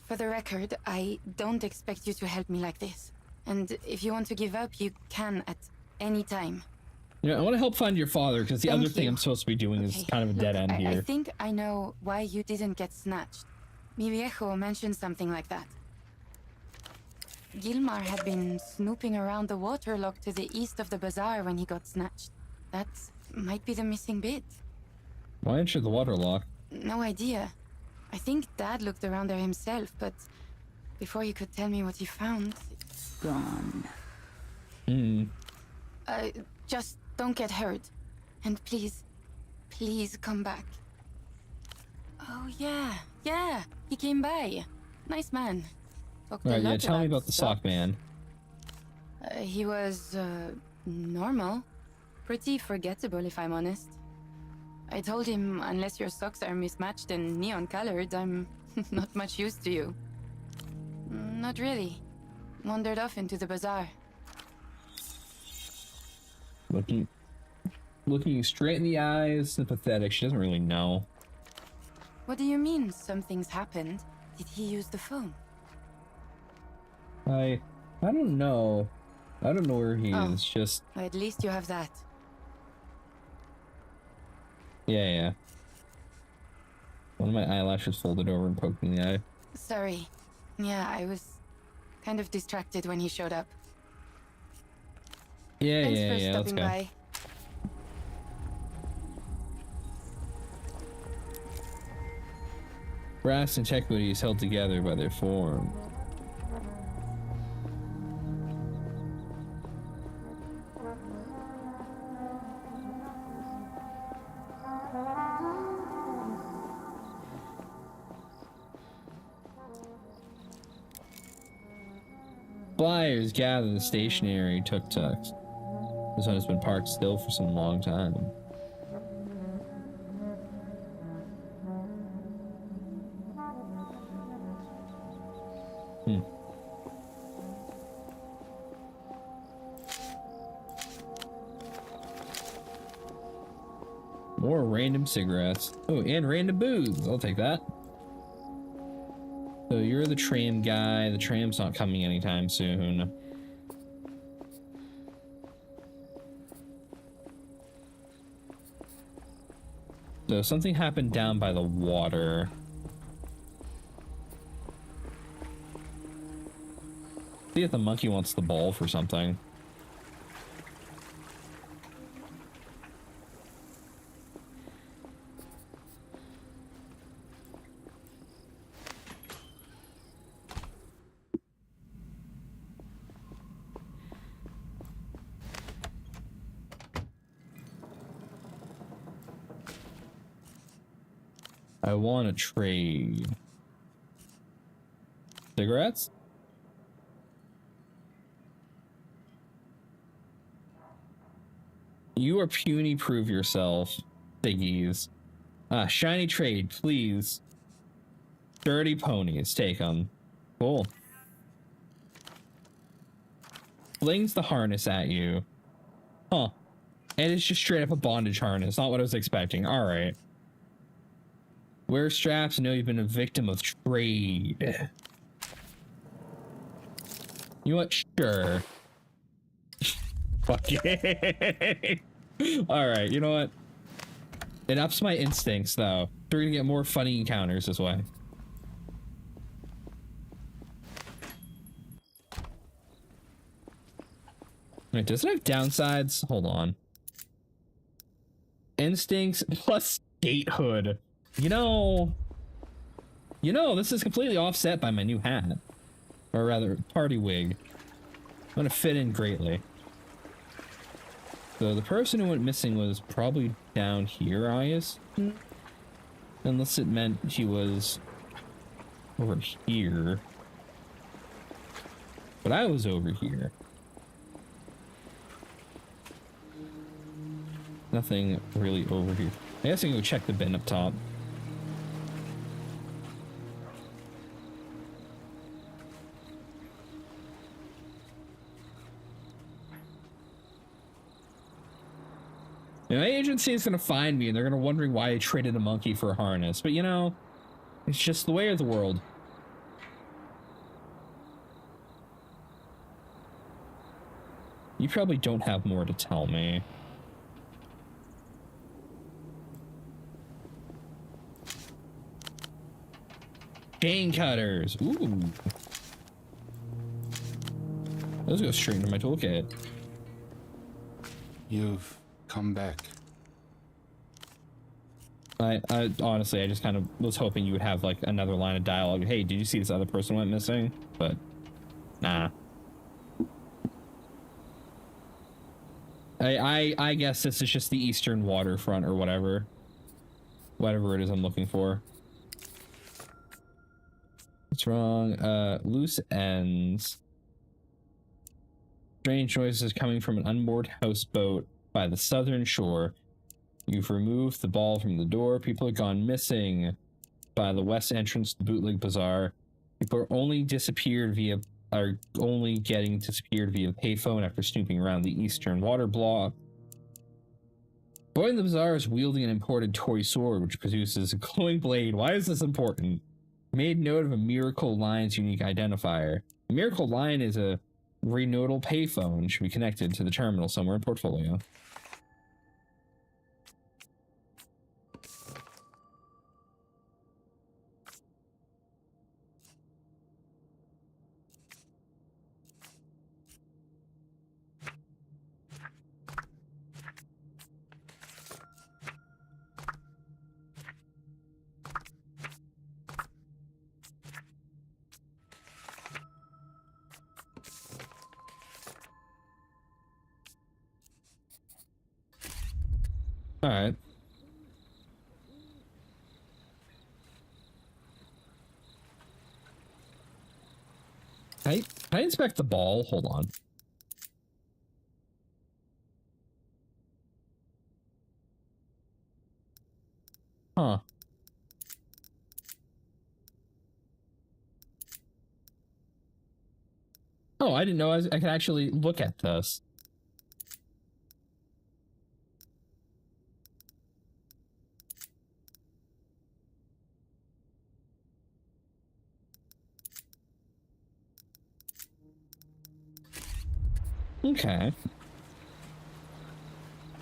for the record, I don't expect you to help me like this. And if you want to give up, you can at any time. Yeah, I want to help find your father because the Thank other thing you. I'm supposed to be doing is kind of a dead end I here. think I know why you didn't get snatched. Mi viejo mentioned something like that. Gilmar had been snooping around the waterlock to the east of the bazaar when he got snatched. That might be the missing bit. Why enter the waterlock? No idea. I think Dad looked around there himself, but before he could tell me what he found... Gone. Just don't get hurt. And please, please come back. Oh, yeah, he came by. Nice man. Talked a Alright, yeah, lot tell me about the sock man. He was, normal. Pretty forgettable, if I'm honest. I told him, unless your socks are mismatched and neon-colored, I'm not much use to you. Not really. Wandered off into the bazaar. Looking straight in the eyes, sympathetic. She doesn't really know. What do you mean, something's happened? Did he use the phone? I don't know. I don't know where he is. Just At least you have that. yeah. One of my eyelashes folded over and poked in the eye. Sorry. Yeah, I was kind of distracted when he showed up. Yeah, Thanks yeah, for yeah. Let's stopping go. by. Brass antiquities held together by their form. Flyers gather the stationary tuk-tuks. This one has been parked still for some long time. More random cigarettes. Oh, and random booze. I'll take that. So you're the tram guy. The tram's not coming anytime soon. So something happened down by the water. See if the monkey wants the ball for something. I want to trade cigarettes. You are puny, prove yourself. Figgies. Shiny trade, please. Dirty ponies, take them. Cool. Flings the harness at you. Huh. And it's just straight up a bondage harness. Not what I was expecting. Alright. Wear straps, know you've been a victim of trade. You know what? Sure. Fuck it. Alright, you know what? It ups my instincts, though. We're gonna get more funny encounters this way. Wait, does it have downsides? Hold on. Instincts plus statehood. You know, this is completely offset by my new hat. Or rather, party wig. I'm gonna fit in greatly. So the person who went missing was probably down here, I assume. Unless it meant he was over here. But I was over here. Nothing really over here. I guess I can go check the bin up top. You know, my agency is gonna find me and they're gonna wondering why I traded a monkey for a harness. But you know, it's just the way of the world. You probably don't have more to tell me. Chain cutters. Ooh. Those go straight into my toolkit. You've come back. I honestly, I just kind of was hoping you would have like another line of dialogue. Hey, did you see this other person went missing? But nah. I guess this is just the eastern waterfront or whatever it is I'm looking for. What's wrong? Loose ends. Strange noises coming from an unmoored houseboat by the southern shore. You've removed the ball from the door. People have gone missing by the west entrance to the bootleg bazaar. People are only getting disappeared via payphone after snooping around the eastern water block. Boy in the bazaar is wielding an imported toy sword, which produces a glowing blade. Why is this important? Made note of a Miracle Line's unique identifier. The Miracle Line is a renodal payphone, should be connected to the terminal somewhere in portfolio. All right. Can I inspect the ball? Hold on. Huh. Oh, I didn't know I could actually look at this. Okay.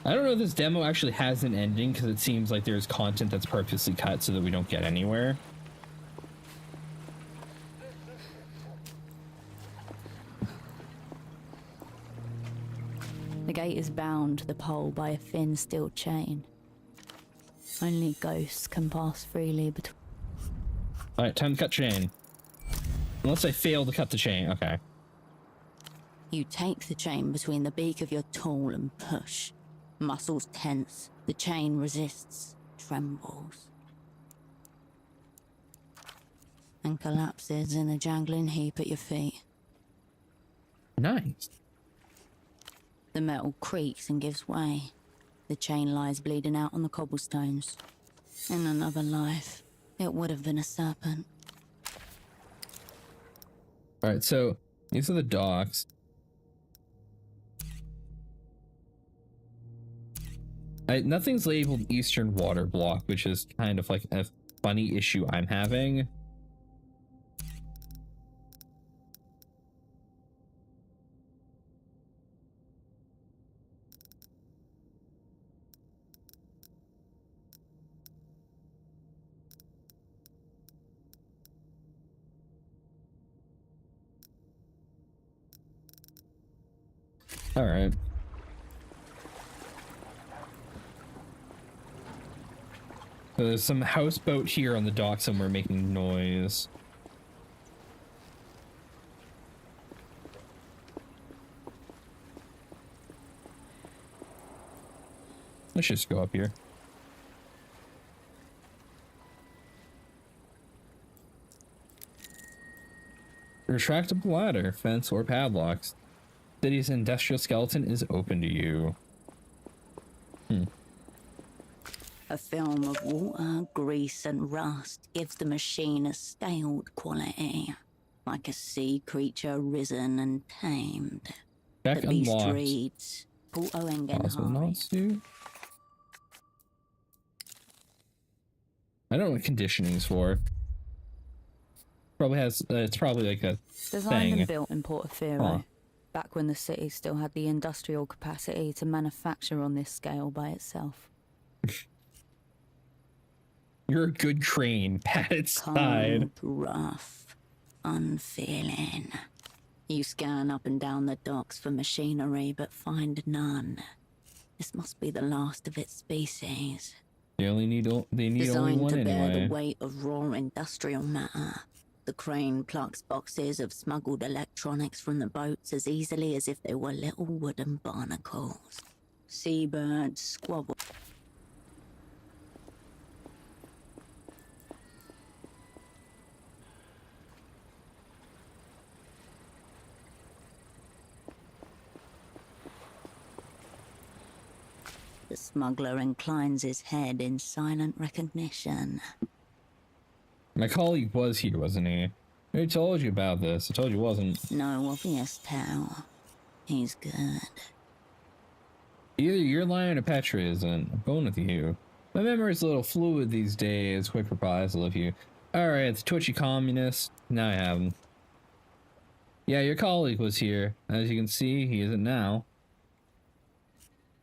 I don't know if this demo actually has an ending because it seems like there's content that's purposely cut so that we don't get anywhere. The gate is bound to the pole by a thin steel chain. Only ghosts can pass freely between. Alright, time to cut chain. Unless I fail to cut the chain. Okay. You take the chain between the beak of your tool and push. Muscles tense. The chain resists, trembles, and collapses in a jangling heap at your feet. Nice. The metal creaks and gives way. The chain lies bleeding out on the cobblestones. In another life, it would have been a serpent. Alright, so these are the docks. Nothing's labeled Eastern Water Block, which is kind of like a funny issue I'm having. All right. So there's some houseboat here on the dock somewhere making noise. Let's just go up here. Retractable ladder, fence, or padlocks. City's industrial skeleton is open to you. A film of water, grease, and rust gives the machine a scaled quality, like a sea creature risen and tamed. Back the beast unlocked. reads, Porto Possible knots, dude. I don't know what conditioning's for. Probably has. It's probably like a Designed thing. and built in Portofino, Huh. back when the city still had the industrial capacity to manufacture on this scale by itself. You're a good crane. Pat its side. Cold, rough, unfeeling. You scan up and down the docks for machinery, but find none. This must be the last of its species. They need only Designed one to bear anyway. the weight of raw industrial matter. The crane plucks boxes of smuggled electronics from the boats as easily as if they were little wooden barnacles. Seabirds squabble. The smuggler inclines his head in silent recognition. My colleague was here, wasn't he? I told you about this. I told you he wasn't. No obvious tell. He's good. Either you're lying or Petra isn't. I'm going with you. My memory's a little fluid these days. Quick replies, I love you. Alright, it's twitchy communist. Now I have him. Yeah, your colleague was here. As you can see, he isn't now.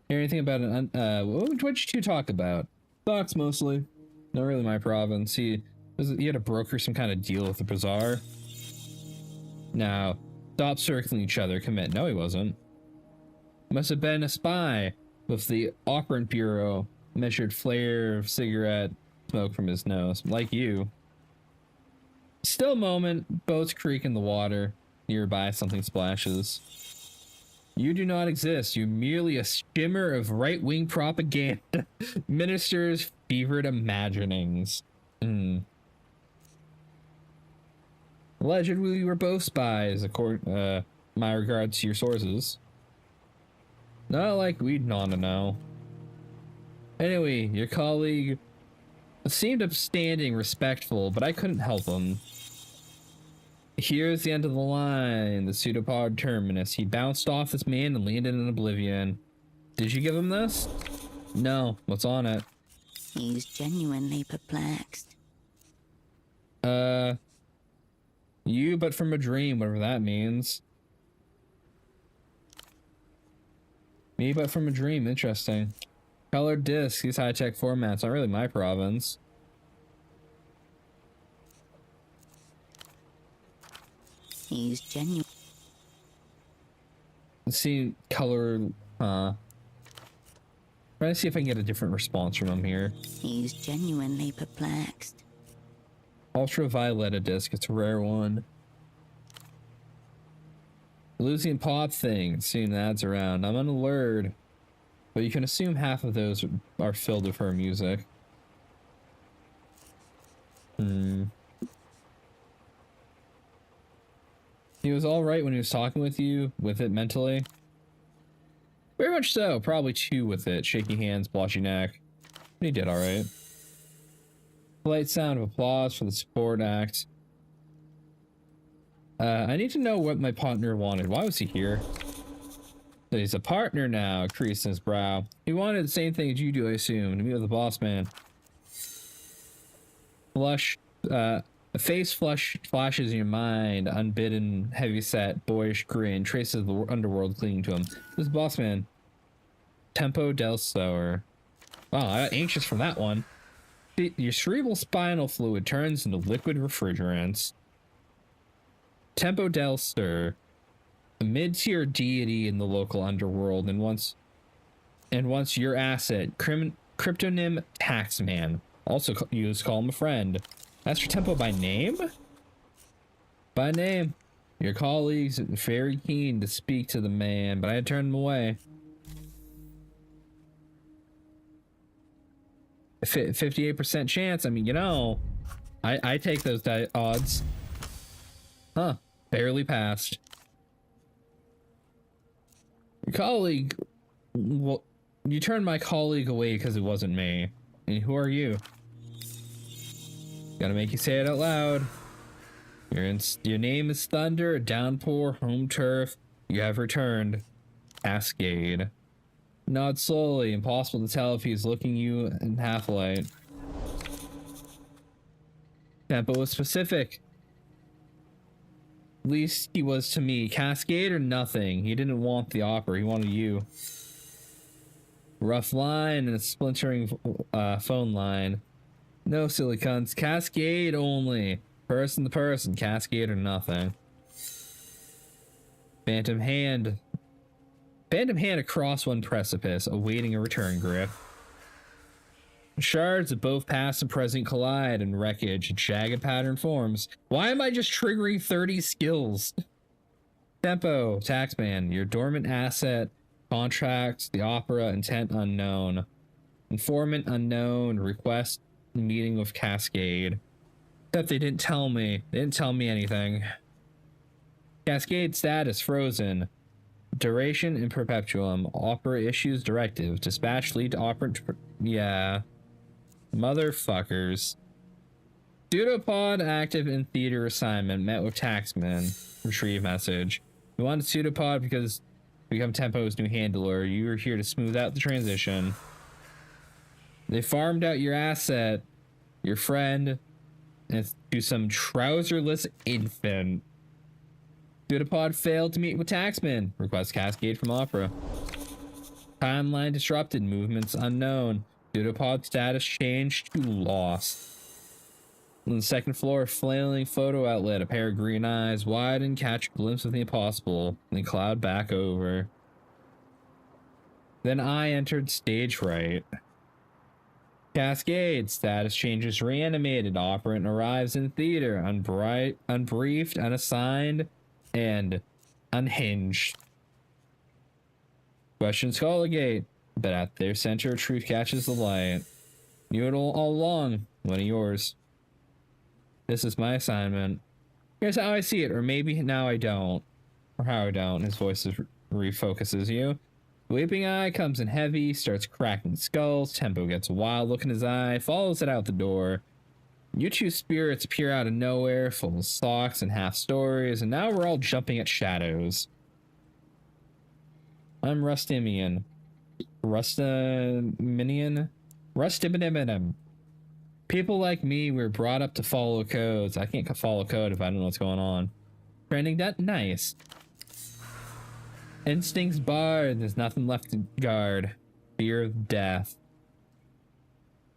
Hear anything about an what would you two talk about? Thoughts mostly. Not really my province. He had to broker some kind of deal with the bazaar. Now, stop circling each other. Commit. No, he wasn't. Must have been a spy with the operant bureau. Measured flare of cigarette smoke from his nose. Like you. Still moment. Boats creak in the water. Nearby, something splashes. You do not exist. You're merely a shimmer of right-wing propaganda. Ministers' fevered imaginings. Allegedly, we were both spies, according my regards to your sources. Not like we'd want to know. Anyway, your colleague seemed upstanding, respectful, but I couldn't help him. Here's the end of the line, the pseudopod terminus. He bounced off this man and landed in oblivion. Did you give him this? No. What's on it? He's genuinely perplexed. You but from a dream, whatever that means. Me but from a dream, interesting. Colored discs, these high-tech formats, not really my province. He's genuine. Let's see color, trying to see if I can get a different response from him here. He's genuinely perplexed. Ultraviolet disc, it's a rare one. Losing pop thing, seeing ads around. I'm unallured, but you can assume half of those are filled with her music. He was alright when he was talking with you, with it mentally. Very much so, probably two with it. Shaky hands, blotchy neck. He did alright. Polite sound of applause for the support act. I need to know what my partner wanted. Why was he here? So he's a partner now, crease in his brow. He wanted the same thing as you do, I assume, to meet with the boss man. Flush, a face flashes in your mind, unbidden, heavy-set, boyish grin, traces of the underworld clinging to him. This is boss man. Tempo del Sour. Wow, I got anxious from that one. Your cerebral spinal fluid turns into liquid refrigerants. Tempo del Stir, a mid-tier deity in the local underworld, and once your asset, cryptonym Taxman. Also used to call him a friend. That's for Tempo by name? By name. Your colleagues are very keen to speak to the man, but I had turned him away. 58% chance. I mean, you know, I take those odds. Huh. Barely passed. Your colleague... Well, you turned my colleague away because it wasn't me. And who are you? Gotta make you say it out loud. Your name is Thunder, Downpour, Home Turf. You have returned. Cascade. Nod slowly. Impossible to tell if he's looking you in half light. Tempo was specific. At least he was to me. Cascade or nothing. He didn't want the opera. He wanted you. Rough line and a splintering phone line. No silly cunts. Cascade only. Person to person. Cascade or nothing. Phantom hand. Phantom hand across one precipice, awaiting a return grip. Shards of both past and present collide in wreckage and jagged pattern forms. Why am I just triggering 30 skills? Tempo, Taxman, your dormant asset, contracts, the opera, intent unknown. Informant unknown, request meeting with Cascade. Except they didn't tell me. They didn't tell me anything. Cascade status frozen. Duration in perpetuum. Opera issues directive. Dispatch lead to operant. Yeah. Motherfuckers. Pseudopod active in theater assignment. Met with Taxman. Retrieve message. We wanted Pseudopod because we become Tempo's new handler. You are here to smooth out the transition. They farmed out your asset, your friend, and to some trouserless infant. Pseudopod failed to meet with Taxman. Request Cascade from Opera. Timeline disrupted. Movements unknown. Pseudopod status changed to lost. On the second floor, flailing photo outlet. A pair of green eyes widen, catch a glimpse of the impossible, then cloud back over. Then I entered stage right. Cascade status changes reanimated. Operant arrives in theater. Unbriefed, unassigned, and unhinged. Question Skullgate, but at their center, truth catches the light. Knew it all along. One of yours. This is my assignment. Here's how I see it, or maybe now I don't. Or how I don't. His voice refocuses you. The weeping eye comes in heavy, starts cracking skulls. Tempo gets a wild look in his eye, follows it out the door. You two spirits appear out of nowhere, full of socks and half stories, and now we're all jumping at shadows. I'm Rustimian. Rustimian. People like me were brought up to follow codes. I can't follow code if I don't know what's going on. Trending that nice. Instincts barred. There's nothing left to guard. Fear of death.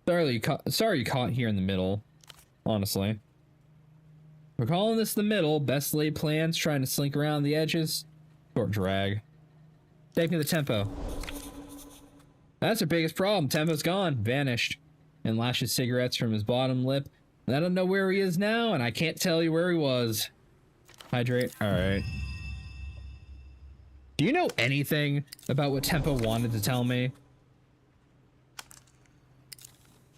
Sorry you caught here in the middle. Honestly. We're calling this the middle. Best laid plans, trying to slink around the edges. Short drag. Take me the Tempo. That's our biggest problem. Tempo's gone. Vanished. And lashes cigarettes from his bottom lip. And I don't know where he is now, and I can't tell you where he was. Hydrate. Alright. Do you know anything about what Tempo wanted to tell me?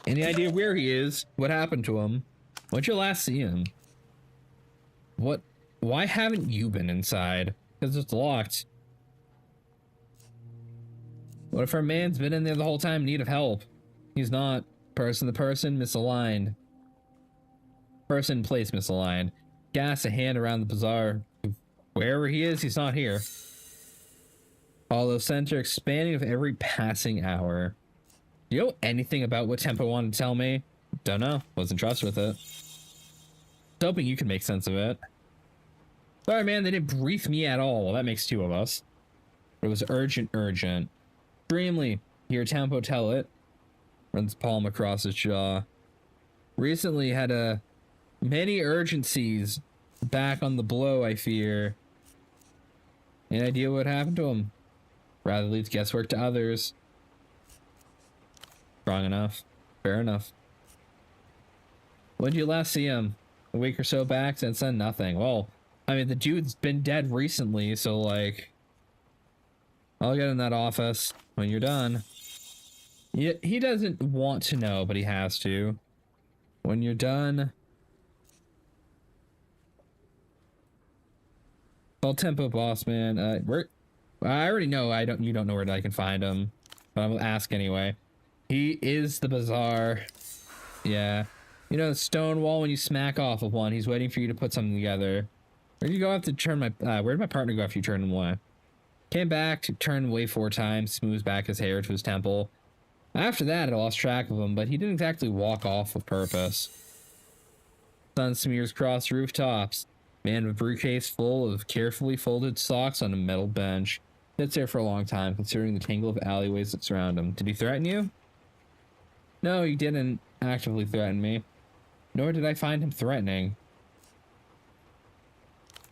Any idea where he is? What happened to him? When'd you last see him? What? Why haven't you been inside? Because it's locked. What if our man's been in there the whole time in need of help? He's not. Person to person, misaligned. Person place misaligned. Gas a hand around the bazaar. Wherever he is, he's not here. Hollow center expanding with every passing hour. Do you know anything about what Tempo wanted to tell me? Don't know. Wasn't trusted with it. Hoping you can make sense of it. Sorry, man, they didn't brief me at all. Well, that makes two of us. It was urgent. Extremely. Hear Tempo tell it. Runs palm across his jaw. Recently had many urgencies. Back on the blow, I fear. Any idea what happened to him? Rather leaves guesswork to others. Strong enough. Fair enough. When did you last see him? A week or so back? Since then, nothing. Well, I mean, the dude's been dead recently, so like... I'll get in that office when you're done. He doesn't want to know, but he has to. When you're done... Call Tempo, boss man. I already know you don't know where I can find him. But I'm gonna ask anyway. He is the bazaar. Yeah. You know the stone wall when you smack off of one, he's waiting for you to put something together. Where'd you go after turn my where'd my partner go after you turned him away? Came back to turn away 4 times, smooths back his hair to his temple. After that, I lost track of him, but he didn't exactly walk off with purpose. Sun smears across rooftops. Man with briefcase full of carefully folded socks on a metal bench. Sits there for a long time, considering the tangle of alleyways that surround him. Did he threaten you? No, he didn't actively threaten me. Nor did I find him threatening.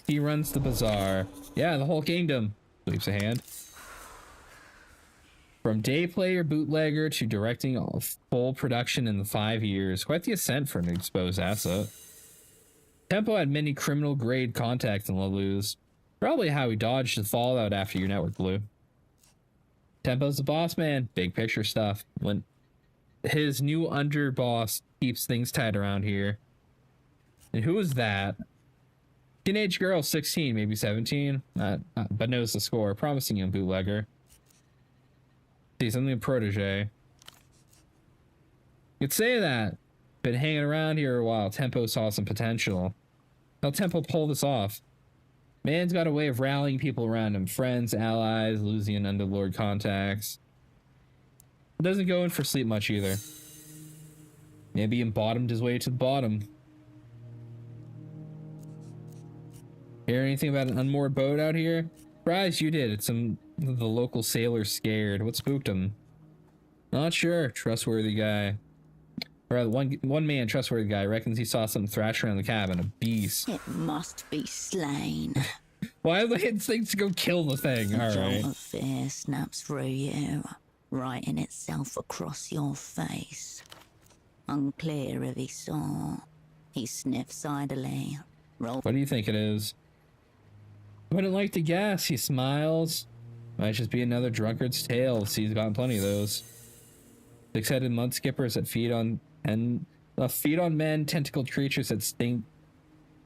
He runs the bazaar. Yeah, the whole kingdom. Sweeps a hand. From day player bootlegger to directing full production in the 5 years. Quite the ascent for an exposed asset. Tempo had many criminal grade contacts in La Luz. Probably how he dodged the fallout after your network blew. Tempo's the boss man. Big picture stuff. When his new underboss keeps things tight around here. And who is that? Teenage girl, 16, maybe 17, but knows the score. Promising young bootlegger. See, something a protege. You'd say that. Been hanging around here a while. Tempo saw some potential. How'd Tempo pull this off? Man's got a way of rallying people around him. Friends, allies, Lusian underlord contacts. Doesn't go in for sleep much either. Maybe he bottomed his way to the bottom. Hear anything about an unmoored boat out here? Surprised you did. It's some of the local sailors scared. What spooked him? Not sure. Trustworthy guy. Or one man, trustworthy guy, reckons he saw something thrash around the cabin. A beast. It must be slain. Why are the instincts to go kill the thing? All right. Jolt of fear snaps through you, writing itself across your face. Unclear if he saw. He sniffs idly. What do you think it is? Wouldn't like to guess. He smiles. Might just be another drunkard's tale. The sea's gotten plenty of those. Six-headed mud skippers that feed on men, tentacled creatures that stink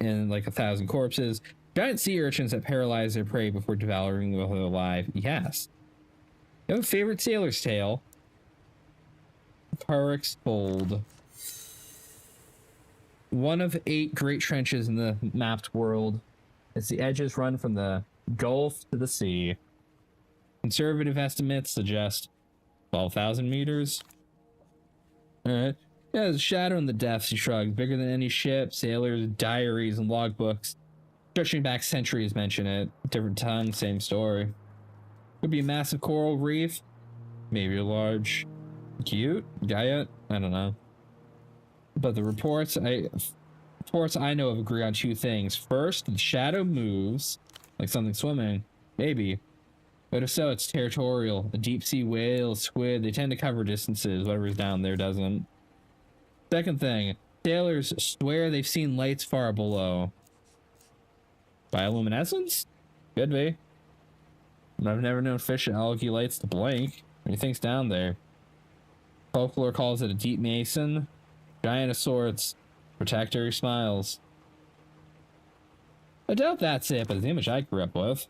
in like 1,000 corpses, giant sea urchins that paralyze their prey before devouring them alive. Yes. You have a favorite sailor's tale? Parix Fold. One of 8 great trenches in the mapped world. As the edges run from the Gulf to the sea. Conservative estimates suggest 12,000 meters. Alright. Yeah, there's a shadow in the depths, he shrugged. Bigger than any ship, sailors, diaries, and logbooks. Stretching back centuries mention it. Different tongue, same story. Could be a massive coral reef. Maybe a large... Cute? Gaia? I don't know. But the reports I know of agree on 2 things. First, the shadow moves, like something swimming. Maybe. But if so, it's territorial. A deep sea whale, squid, they tend to cover distances. Whatever's down there doesn't. Second thing, sailors swear they've seen lights far below. Bioluminescence? Could be. I've never known fish and algae lights to blink. What do you think's down there? Folklore calls it a deep mason. Giant of sorts. Protector, he smiles. I doubt that's it, but it's the image I grew up with.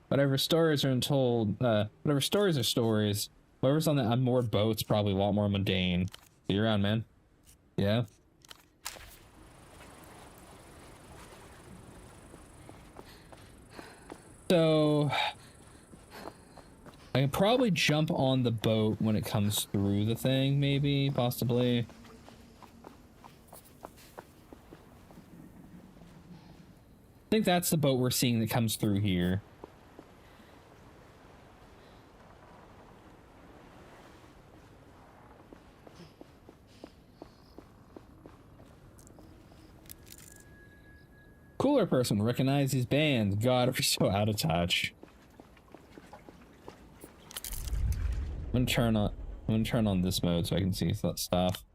Whatever stories are told, whatever stories are stories, whoever's on the unmoored boat's probably a lot more mundane. See you around, man. Yeah. So I can probably jump on the boat when it comes through the thing, maybe, possibly. I think that's the boat we're seeing that comes through here. Cooler person recognize these bands. God, we're so out of touch. I'm gonna turn on this mode so I can see that stuff.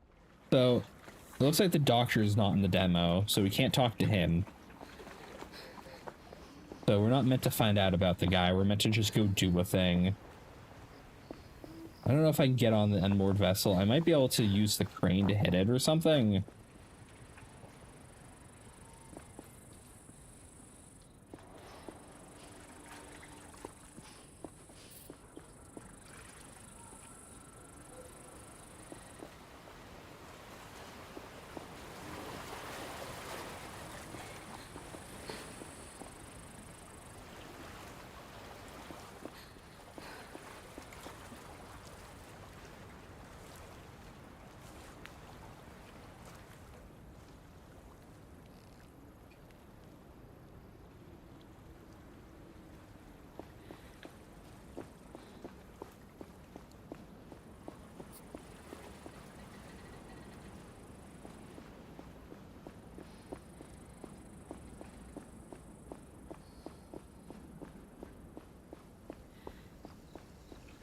So it looks like the doctor is not in the demo, so we can't talk to him. So we're not meant to find out about the guy. We're meant to just go do a thing. I don't know if I can get on the unmoored vessel. I might be able to use the crane to hit it or something.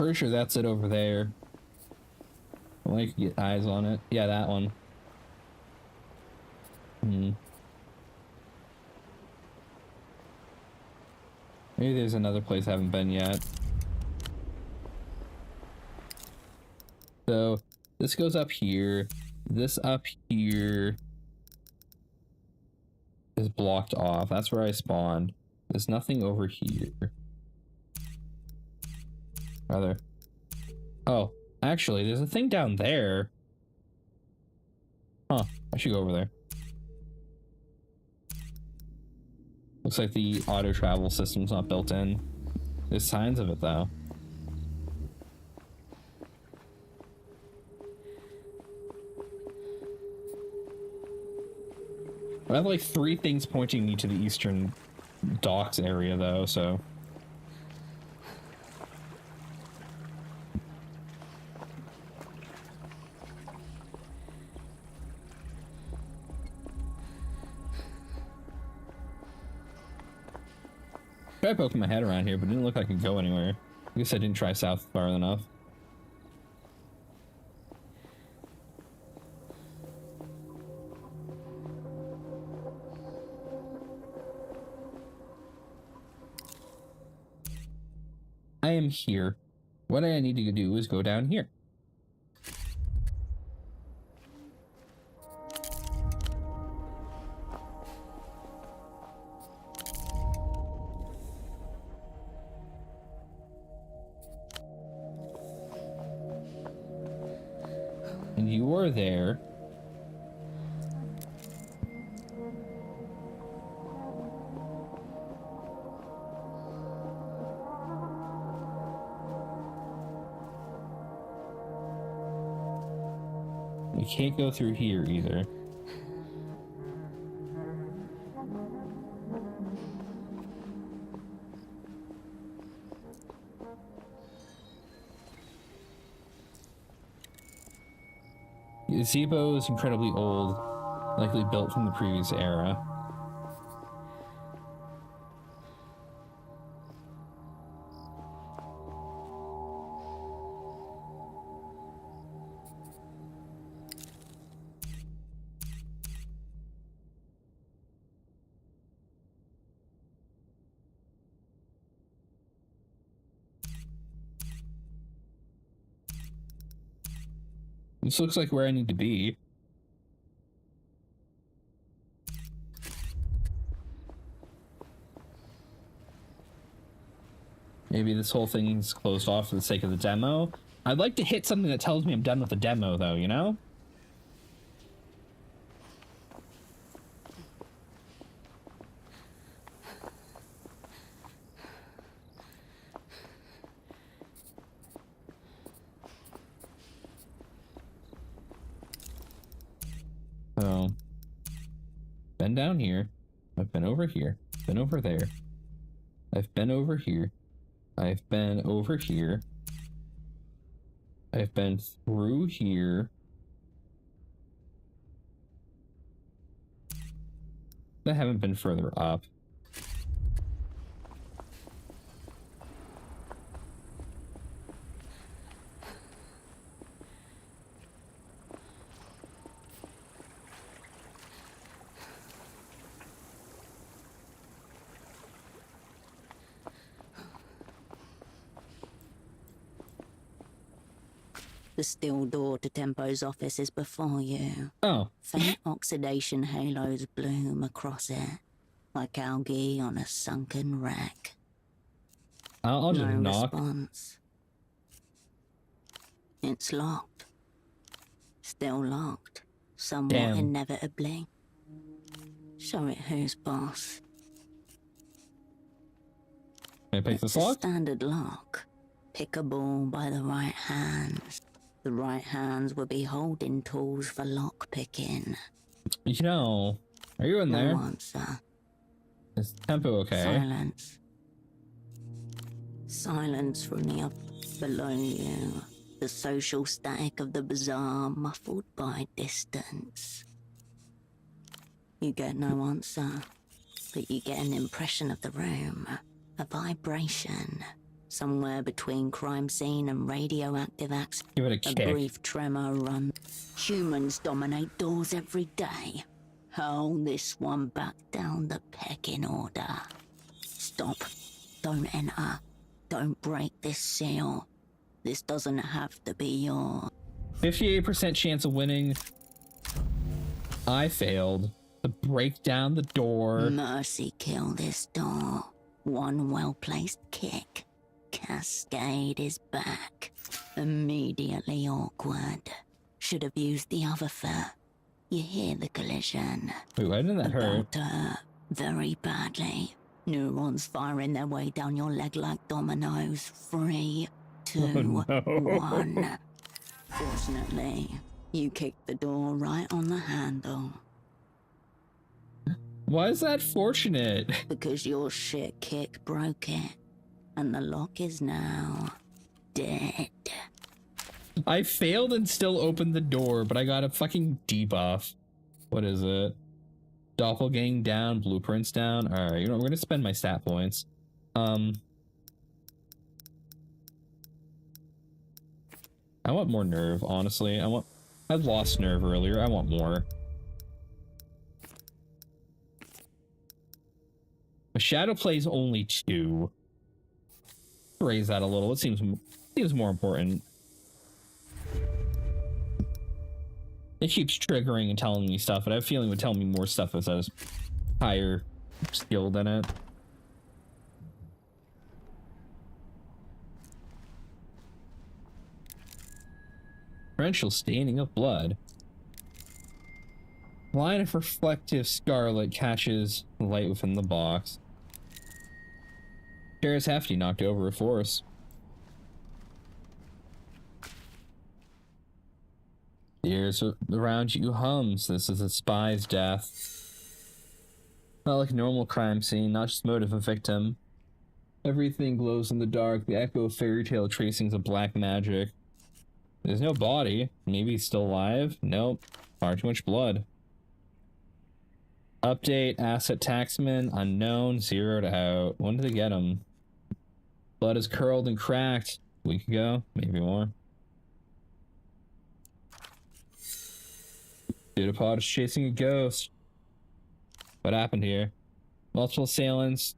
pretty sure that's it over there. I like to get eyes on it. Yeah, that one. Maybe there's another place I haven't been yet. So this goes up here. This up here is blocked off. That's where I spawned. There's nothing over here. Rather. Oh, actually, there's a thing down there. Huh. I should go over there. Looks like the auto travel system's not built in. There's signs of it though. I have like 3 things pointing me to the eastern docks area though, so. Tried poking my head around here, but it didn't look like I could go anywhere. I guess I didn't try south far enough. I am here. What I need to do is go down here. And you were there. We can't go through here either. The gazebo is incredibly old, likely built from the previous era. This looks like where I need to be. Maybe this whole thing's closed off for the sake of the demo. I'd like to hit something that tells me I'm done with the demo, though, you know? So, been down here. I've been over here. Been over there. I've been over here. I've been over here. I've been through here. I haven't been further up. The steel door to Tempo's office is before you. Oh. Faint oxidation halos bloom across it, like algae on a sunken wreck. I'll just no knock. Response. It's locked. Still locked. Somewhat Damn. inevitably. Show it who's boss. Can I pick this A lock? standard lock. Pickable by the right hands. The right hands will be holding tools for lock picking. You know, are you in there? No answer. Is Tempo okay? Silence. Silence from the up below you. The social static of the bazaar muffled by distance. You get no answer, but you get an impression of the room. A vibration. somewhere between crime scene and radioactive accident. Give it a kick. Brief tremor run. Humans dominate doors every day. Hold this one back down the pecking order. Stop. Don't enter. Don't break this seal. This doesn't have to be yours. 58% chance of winning. I failed to break down the door. Mercy kill this door. One well-placed kick. Cascade is back. Immediately awkward. Should have used the other foot. You hear the collision. Wait, why didn't that hurt? About to hurt very badly. Neurons firing their way down your leg like dominoes. 3, 2, 1. Fortunately, you kicked the door right on the handle. Why is that fortunate? Because your shit kick broke it. And the lock is now dead. I failed and still opened the door, but I got a fucking debuff. What is it? Doppelgang down, blueprints down. Alright, you know, we're gonna spend my stat points. I want more nerve, honestly. I lost nerve earlier. I want more. A shadow plays only 2. Raise that a little. It seems more important. It keeps triggering and telling me stuff, but I have a feeling it would tell me more stuff as I was higher skilled in it. Torrential staining of blood. Line of reflective scarlet catches the light within the box. Chair is hefty, knocked over with force. The ears around you hums. This is a spy's death. Not like a normal crime scene, not just motive of victim. Everything glows in the dark, the echo of fairy tale tracings of black magic. There's no body. Maybe he's still alive? Nope. Far too much blood. Update, asset taxman, unknown, zeroed out. When did they get him? Blood is curled and cracked. A week ago? Maybe more. Pseudopod is chasing a ghost. What happened here? Multiple assailants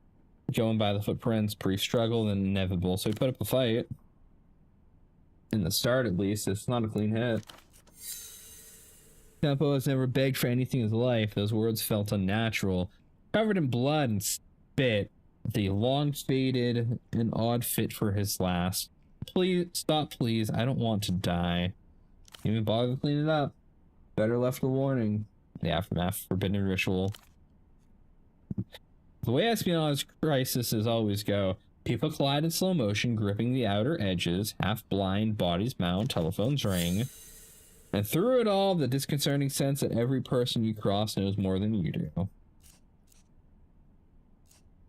going by the footprints, brief struggle, then inevitable. So he put up a fight. In the start, at least, it's not a clean hit. Tempo has never begged for anything in his life. Those words felt unnatural. Covered in blood and spit. The long faded and odd fit for his last. Please, stop please. I don't want to die. Even bother to clean it up. Better left a warning. The aftermath of forbidden ritual. The way espionage crises always go. People collide in slow motion, gripping the outer edges. Half blind, bodies mount, telephones ring. And through it all, the disconcerting sense that every person you cross knows more than you do.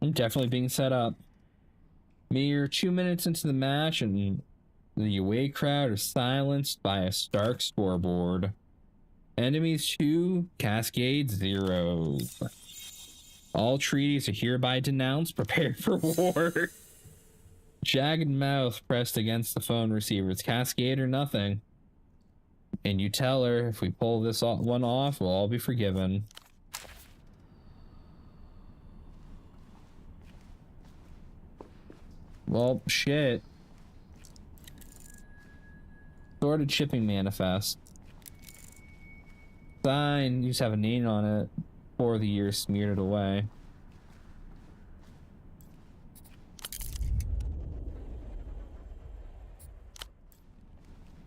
I'm definitely being set up. Mere 2 minutes into the match, and the away crowd is silenced by a stark scoreboard. Enemies 2, Cascade 0. All treaties are hereby denounced. Prepare for war. Jagged mouth pressed against the phone receiver. It's Cascade or nothing. And you tell her, if we pull this one off, we'll all be forgiven. Well, shit. Sorted shipping manifest. Sign, you just have a name on it. For the years smeared it away.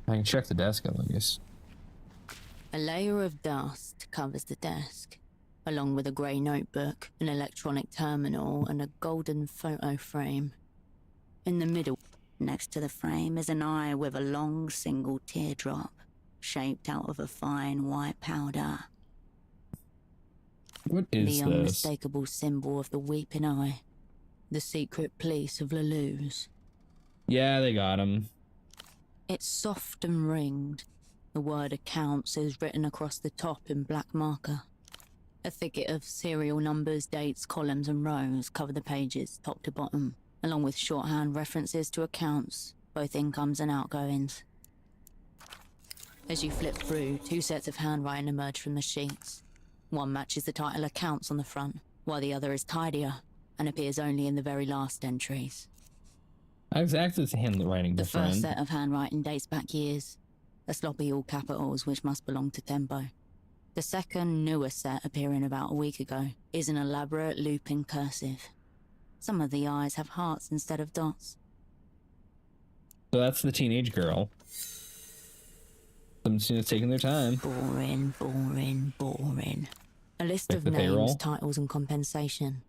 I can check the desk at least. A layer of dust covers the desk, along with a grey notebook, an electronic terminal, and a golden photo frame. In the middle, next to the frame, is an eye with a long single teardrop, shaped out of a fine white powder. What is the this? unmistakable symbol of the weeping eye. The secret police of Lelou's. Yeah, they got him. It's soft and ringed. The word accounts is written across the top in black marker. A thicket of serial numbers, dates, columns and rows cover the pages top to bottom. along with shorthand references to accounts, both incomes and outgoings. As you flip through, 2 sets of handwriting emerge from the sheets. One matches the title accounts on the front, while the other is tidier and appears only in the very last entries. How exactly is the handwriting The different? first set of handwriting dates back years, the sloppy all capitals which must belong to Tempo. The second, newer set, appearing about a week ago, is an elaborate looping cursive. Some of the I's have hearts instead of dots. So that's the teenage girl. Some students taking their time. Boring, boring, boring. A list Check of the names, payroll. titles and compensation.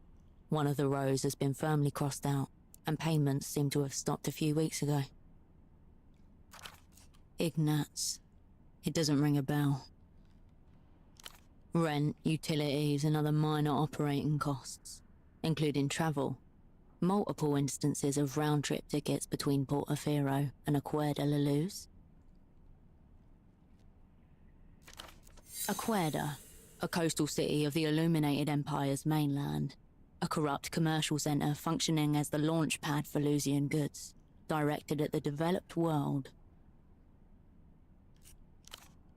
One of the rows has been firmly crossed out, and payments seem to have stopped a few weeks ago. Ignatz. It doesn't ring a bell. Rent, utilities and other minor operating costs, including travel. Multiple instances of round-trip tickets between Portaferro and Acuerda La Luz. Acuerda, a coastal city of the Illuminated Empire's mainland, a corrupt commercial centre functioning as the launch pad for Lusian goods, directed at the developed world.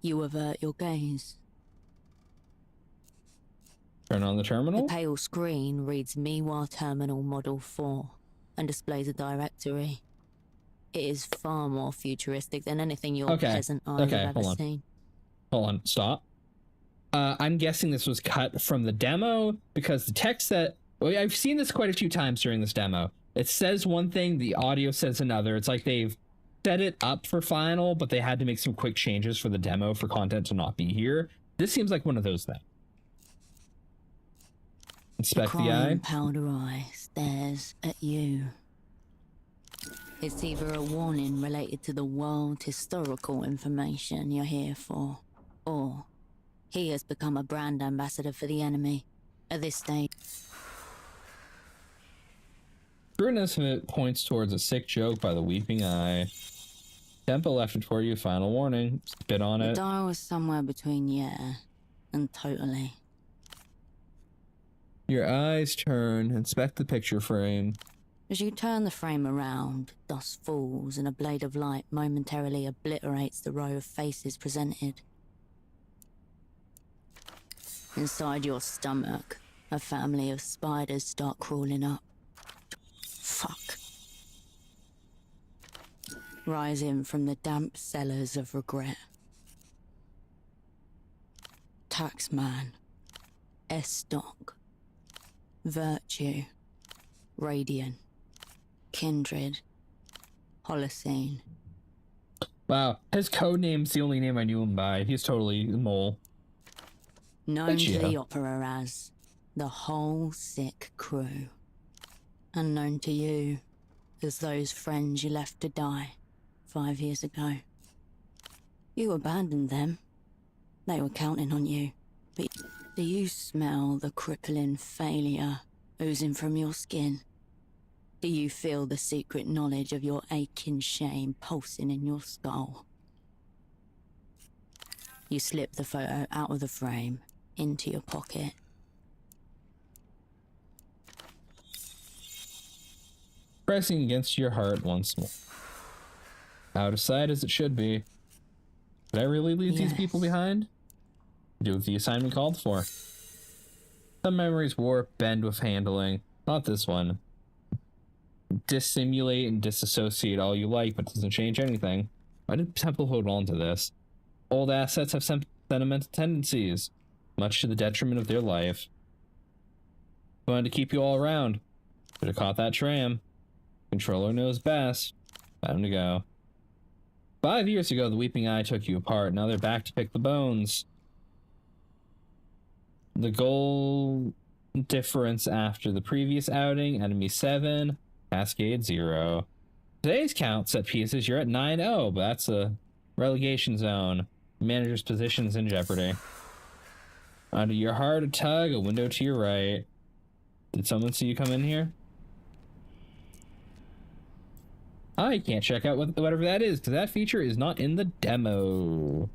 You avert your gaze. Turn on the terminal. The pale screen reads Miwa Terminal Model 4 and displays a directory. It is far more futuristic than anything your peasant eyes have ever seen. Hold on, stop. I'm guessing this was cut from the demo because the text that... Well, I've seen this quite a few times during this demo. It says one thing, the audio says another. It's like they've set it up for final, but they had to make some quick changes for the demo for content to not be here. This seems like one of those things. Inspect the eye. Powder eye stares at you. It's either a warning related to the world historical information you're here for, or he has become a brand ambassador for the enemy. At this stage, Brutus points towards a sick joke by the weeping eye. Tempo left it for you. Final warning. Spit on the it. dial is somewhere between yeah and totally. Your eyes turn. Inspect the picture frame. As you turn the frame around, dust falls and a blade of light momentarily obliterates the row of faces presented. Inside your stomach, a family of spiders start crawling up. Fuck. Rising from the damp cellars of regret. Taxman. Estoc. Virtue. Radiant. Kindred. Holocene. Wow, his code name's the only name I knew him by. He's totally a mole. Known to the opera as the Whole Sick Crew. Unknown to you as those friends you left to die 5 years ago. You abandoned them. They were counting on you. But do you smell the crippling failure oozing from your skin? Do you feel the secret knowledge of your aching shame pulsing in your skull? You slip the photo out of the frame, into your pocket. Pressing against your heart once more. Out of sight as it should be. Did I really leave these people behind? Do what the assignment called for. Some memories warp, bend with handling. Not this one. Dissimulate and disassociate all you like, but it doesn't change anything. Why did Temple hold on to this? Old assets have sentimental tendencies, much to the detriment of their life. Wanted to keep you all around. Should have caught that tram. Controller knows best. Time to go. 5 years ago, the Weeping Eye took you apart. Now they're back to pick the bones. The goal difference after the previous outing, enemy 7, Cascade 0. Today's count set pieces, you're at 9-0, but that's a relegation zone. Manager's position is in jeopardy. Under your heart, a tug, a window to your right. Did someone see you come in here? I can't check out whatever that is, because that feature is not in the demo.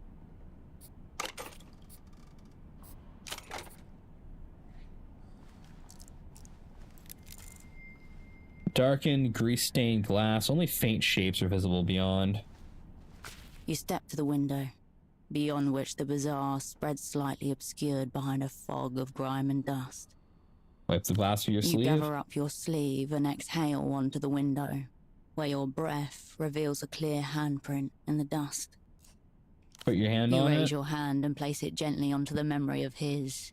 Darkened, grease-stained glass. Only faint shapes are visible beyond. You step to the window, beyond which the bazaar spreads slightly obscured behind a fog of grime and dust. Wipe the glass with your You sleeve. gather up your sleeve and exhale onto the window, where your breath reveals a clear handprint in the dust. Put your hand You on raise it. your hand and place it gently onto the memory of his.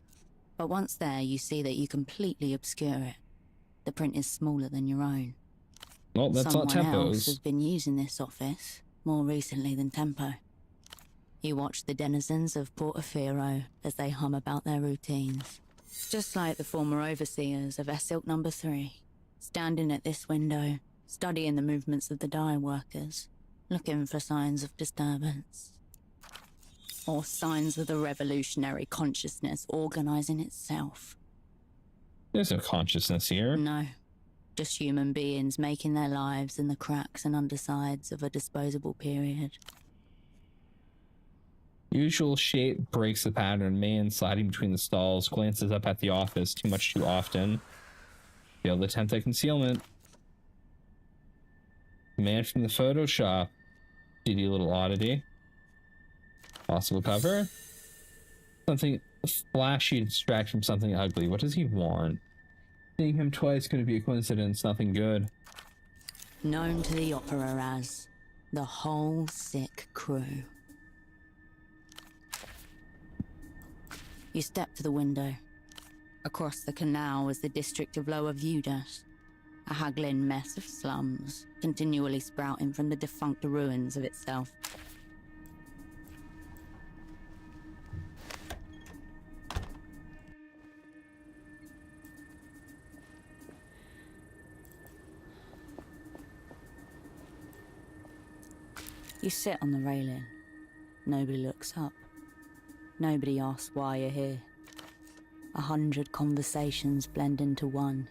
But once there, you see that you completely obscure it. The print is smaller than your own. Well, that's Someone not else Tempo's. has been using this office more recently than Tempo. You watch the denizens of Portofino as they hum about their routines. Just like the former overseers of Silk Number 3, standing at this window, studying the movements of the dye workers, looking for signs of disturbance. Or signs of the revolutionary consciousness organizing itself. There's no consciousness here. No. Just human beings making their lives in the cracks and undersides of a disposable period. Usual shape breaks the pattern. Man sliding between the stalls, glances up at the office too often. Failed attempt at concealment. Man from the Photoshop. CD little oddity. Possible cover. Something flashy to distract from something ugly. What does he want? Seeing him twice could be a coincidence. Nothing good. Known to the opera as the Whole Sick Crew. You step to the window. Across the canal is the district of Lower Vudas, a haggling mess of slums, continually sprouting from the defunct ruins of itself. You sit on the railing. Nobody looks up. Nobody asks why you're here. 100 conversations blend into one.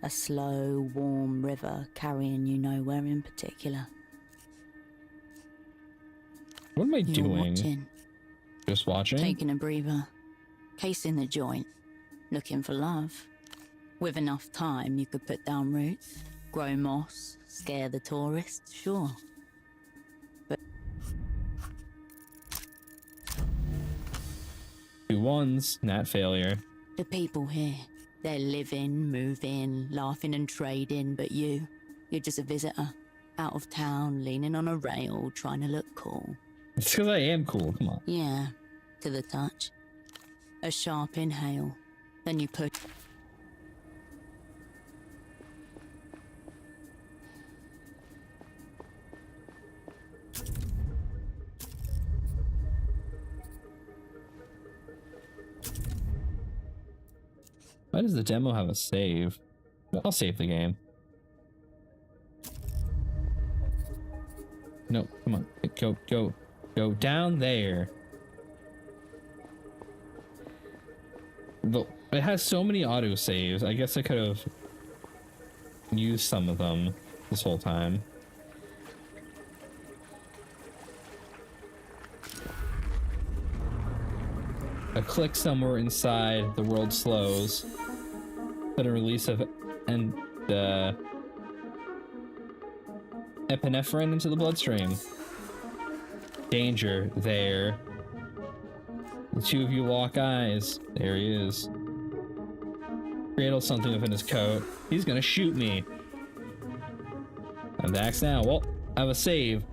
A slow, warm river carrying you nowhere in particular. What am I You're doing? watching. Just watching? Taking a breather. Casing the joint. Looking for love. With enough time, you could put down roots, grow moss, scare the tourists, sure. But 2 1s, nat failure. the people here, they're living, moving, laughing and trading, but you're just a visitor. Out of town, leaning on a rail, trying to look cool. It's because I am cool, come on. Yeah, to the touch. A sharp inhale, then you put... Why does the demo have a save? I'll save the game. No, come on. Go down there. It has so many auto saves. I guess I could have used some of them this whole time. A click somewhere inside the world slows. Then a release of epinephrine into the bloodstream. Danger there. The 2 of you lock eyes. There he is. Cradle something within his coat. He's gonna shoot me. I'm vaxxed now. Well, I have a save.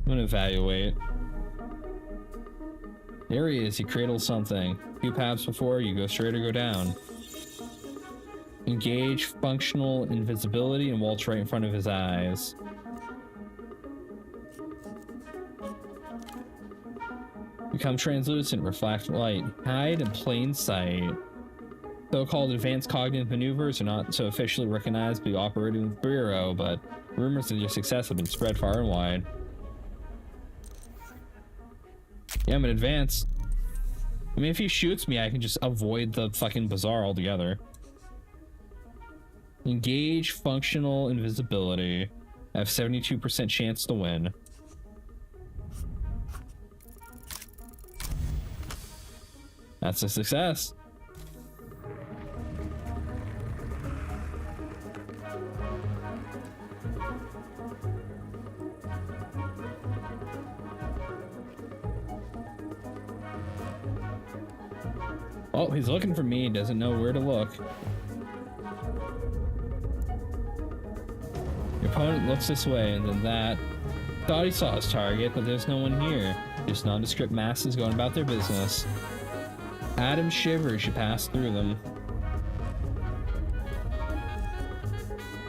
I'm gonna evaluate. There he is. He cradles something. A few paths before, you go straight or go down. Engage functional invisibility and waltz right in front of his eyes. Become translucent, reflect light. Hide in plain sight. So-called advanced cognitive maneuvers are not so officially recognized by the operating bureau, but rumors of their success have been spread far and wide. Yeah, I'm in advance. I mean, if he shoots me, I can just avoid the fucking bazaar altogether. Engage functional invisibility. I have 72% chance to win. That's a success. Oh, he's looking for me, doesn't know where to look. Your opponent looks this way and then that. Thought he saw his target, but there's no one here. Just nondescript masses going about their business. Adam shivers, you pass through them.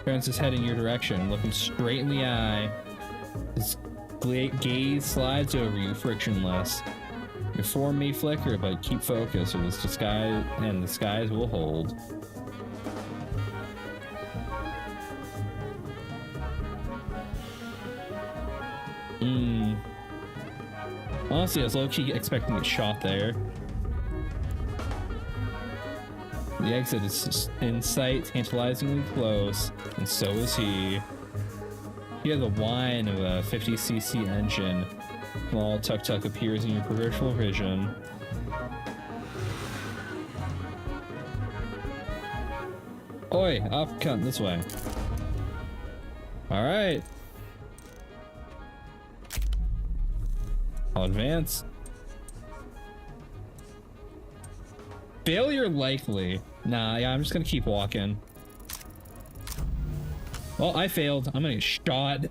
Turns his head in your direction, looking straight in the eye. His gaze slides over you, frictionless. Your form may flicker, but keep focused, or the skies will hold. Honestly, I was low-key expecting to get shot there. The exit is in sight, tantalizingly close, and so is he. You hear the whine of a 50cc engine. Small tuk-tuk appears in your peripheral vision. Oi, up, cunt, this way. Alright. I'll advance. Failure likely. Nah, yeah, I'm just gonna keep walking. Well, I failed. I'm gonna get shot.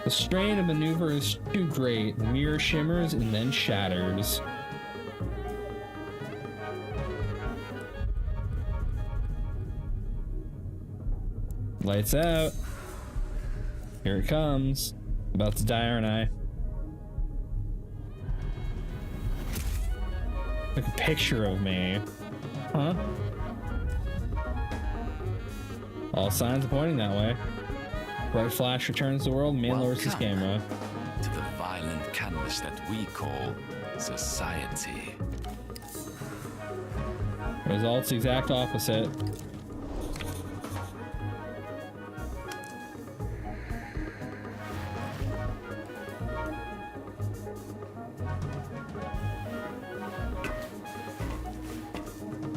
The strain of maneuver is too great. The mirror shimmers and then shatters. Lights out. Here it comes. About to die, aren't I? Like a picture of me. Huh? All signs are pointing that way. Bright flash returns to the world, man lowers his camera. To the violent canvas that we call society. Results the exact opposite.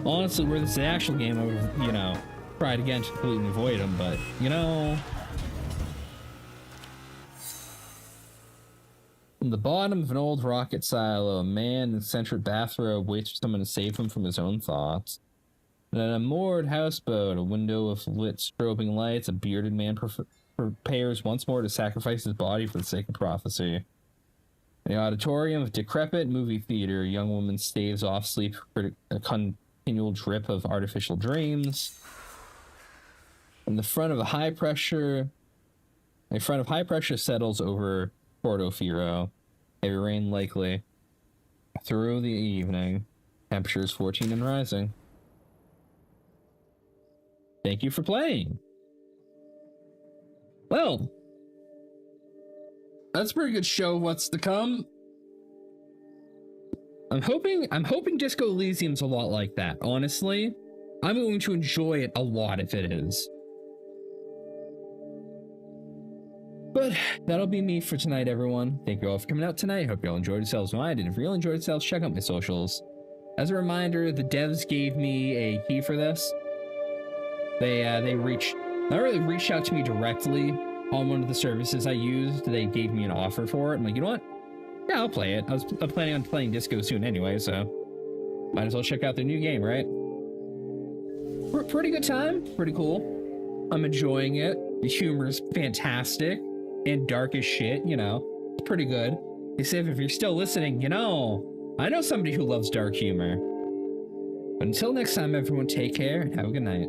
Honestly, where this is the actual game, I would have, you know, tried again to completely avoid him, but, you know... From the bottom of an old rocket silo, a man in a centered bathrobe waits for someone to save him from his own thoughts. And on a moored houseboat, a window of lit strobing lights, a bearded man prepares once more to sacrifice his body for the sake of prophecy. In the auditorium of a decrepit movie theater, a young woman staves off sleep for a continual drip of artificial dreams. In the front of high pressure settles over Portofino. Heavy rain likely. Through the evening. Temperatures 14 and rising. Thank you for playing. Well, that's a pretty good show of what's to come. I'm hoping Disco Elysium's a lot like that, honestly. I'm going to enjoy it a lot if it is. But that'll be me for tonight, everyone. Thank you all for coming out tonight. Hope you all enjoyed yourselves. I did. If you really enjoyed yourselves, check out my socials. As a reminder, the devs gave me a key for this. They not really reached out to me directly on one of the services I used. They gave me an offer for it. I'm like, you know what? Yeah, I'll play it. I'm planning on playing Disco soon anyway, so might as well check out their new game, right? Pretty good time. Pretty cool. I'm enjoying it. The humor is fantastic and dark as shit, you know. It's pretty good. They say if you're still listening, you know, I know somebody who loves dark humor. But until next time, everyone, take care and have a good night.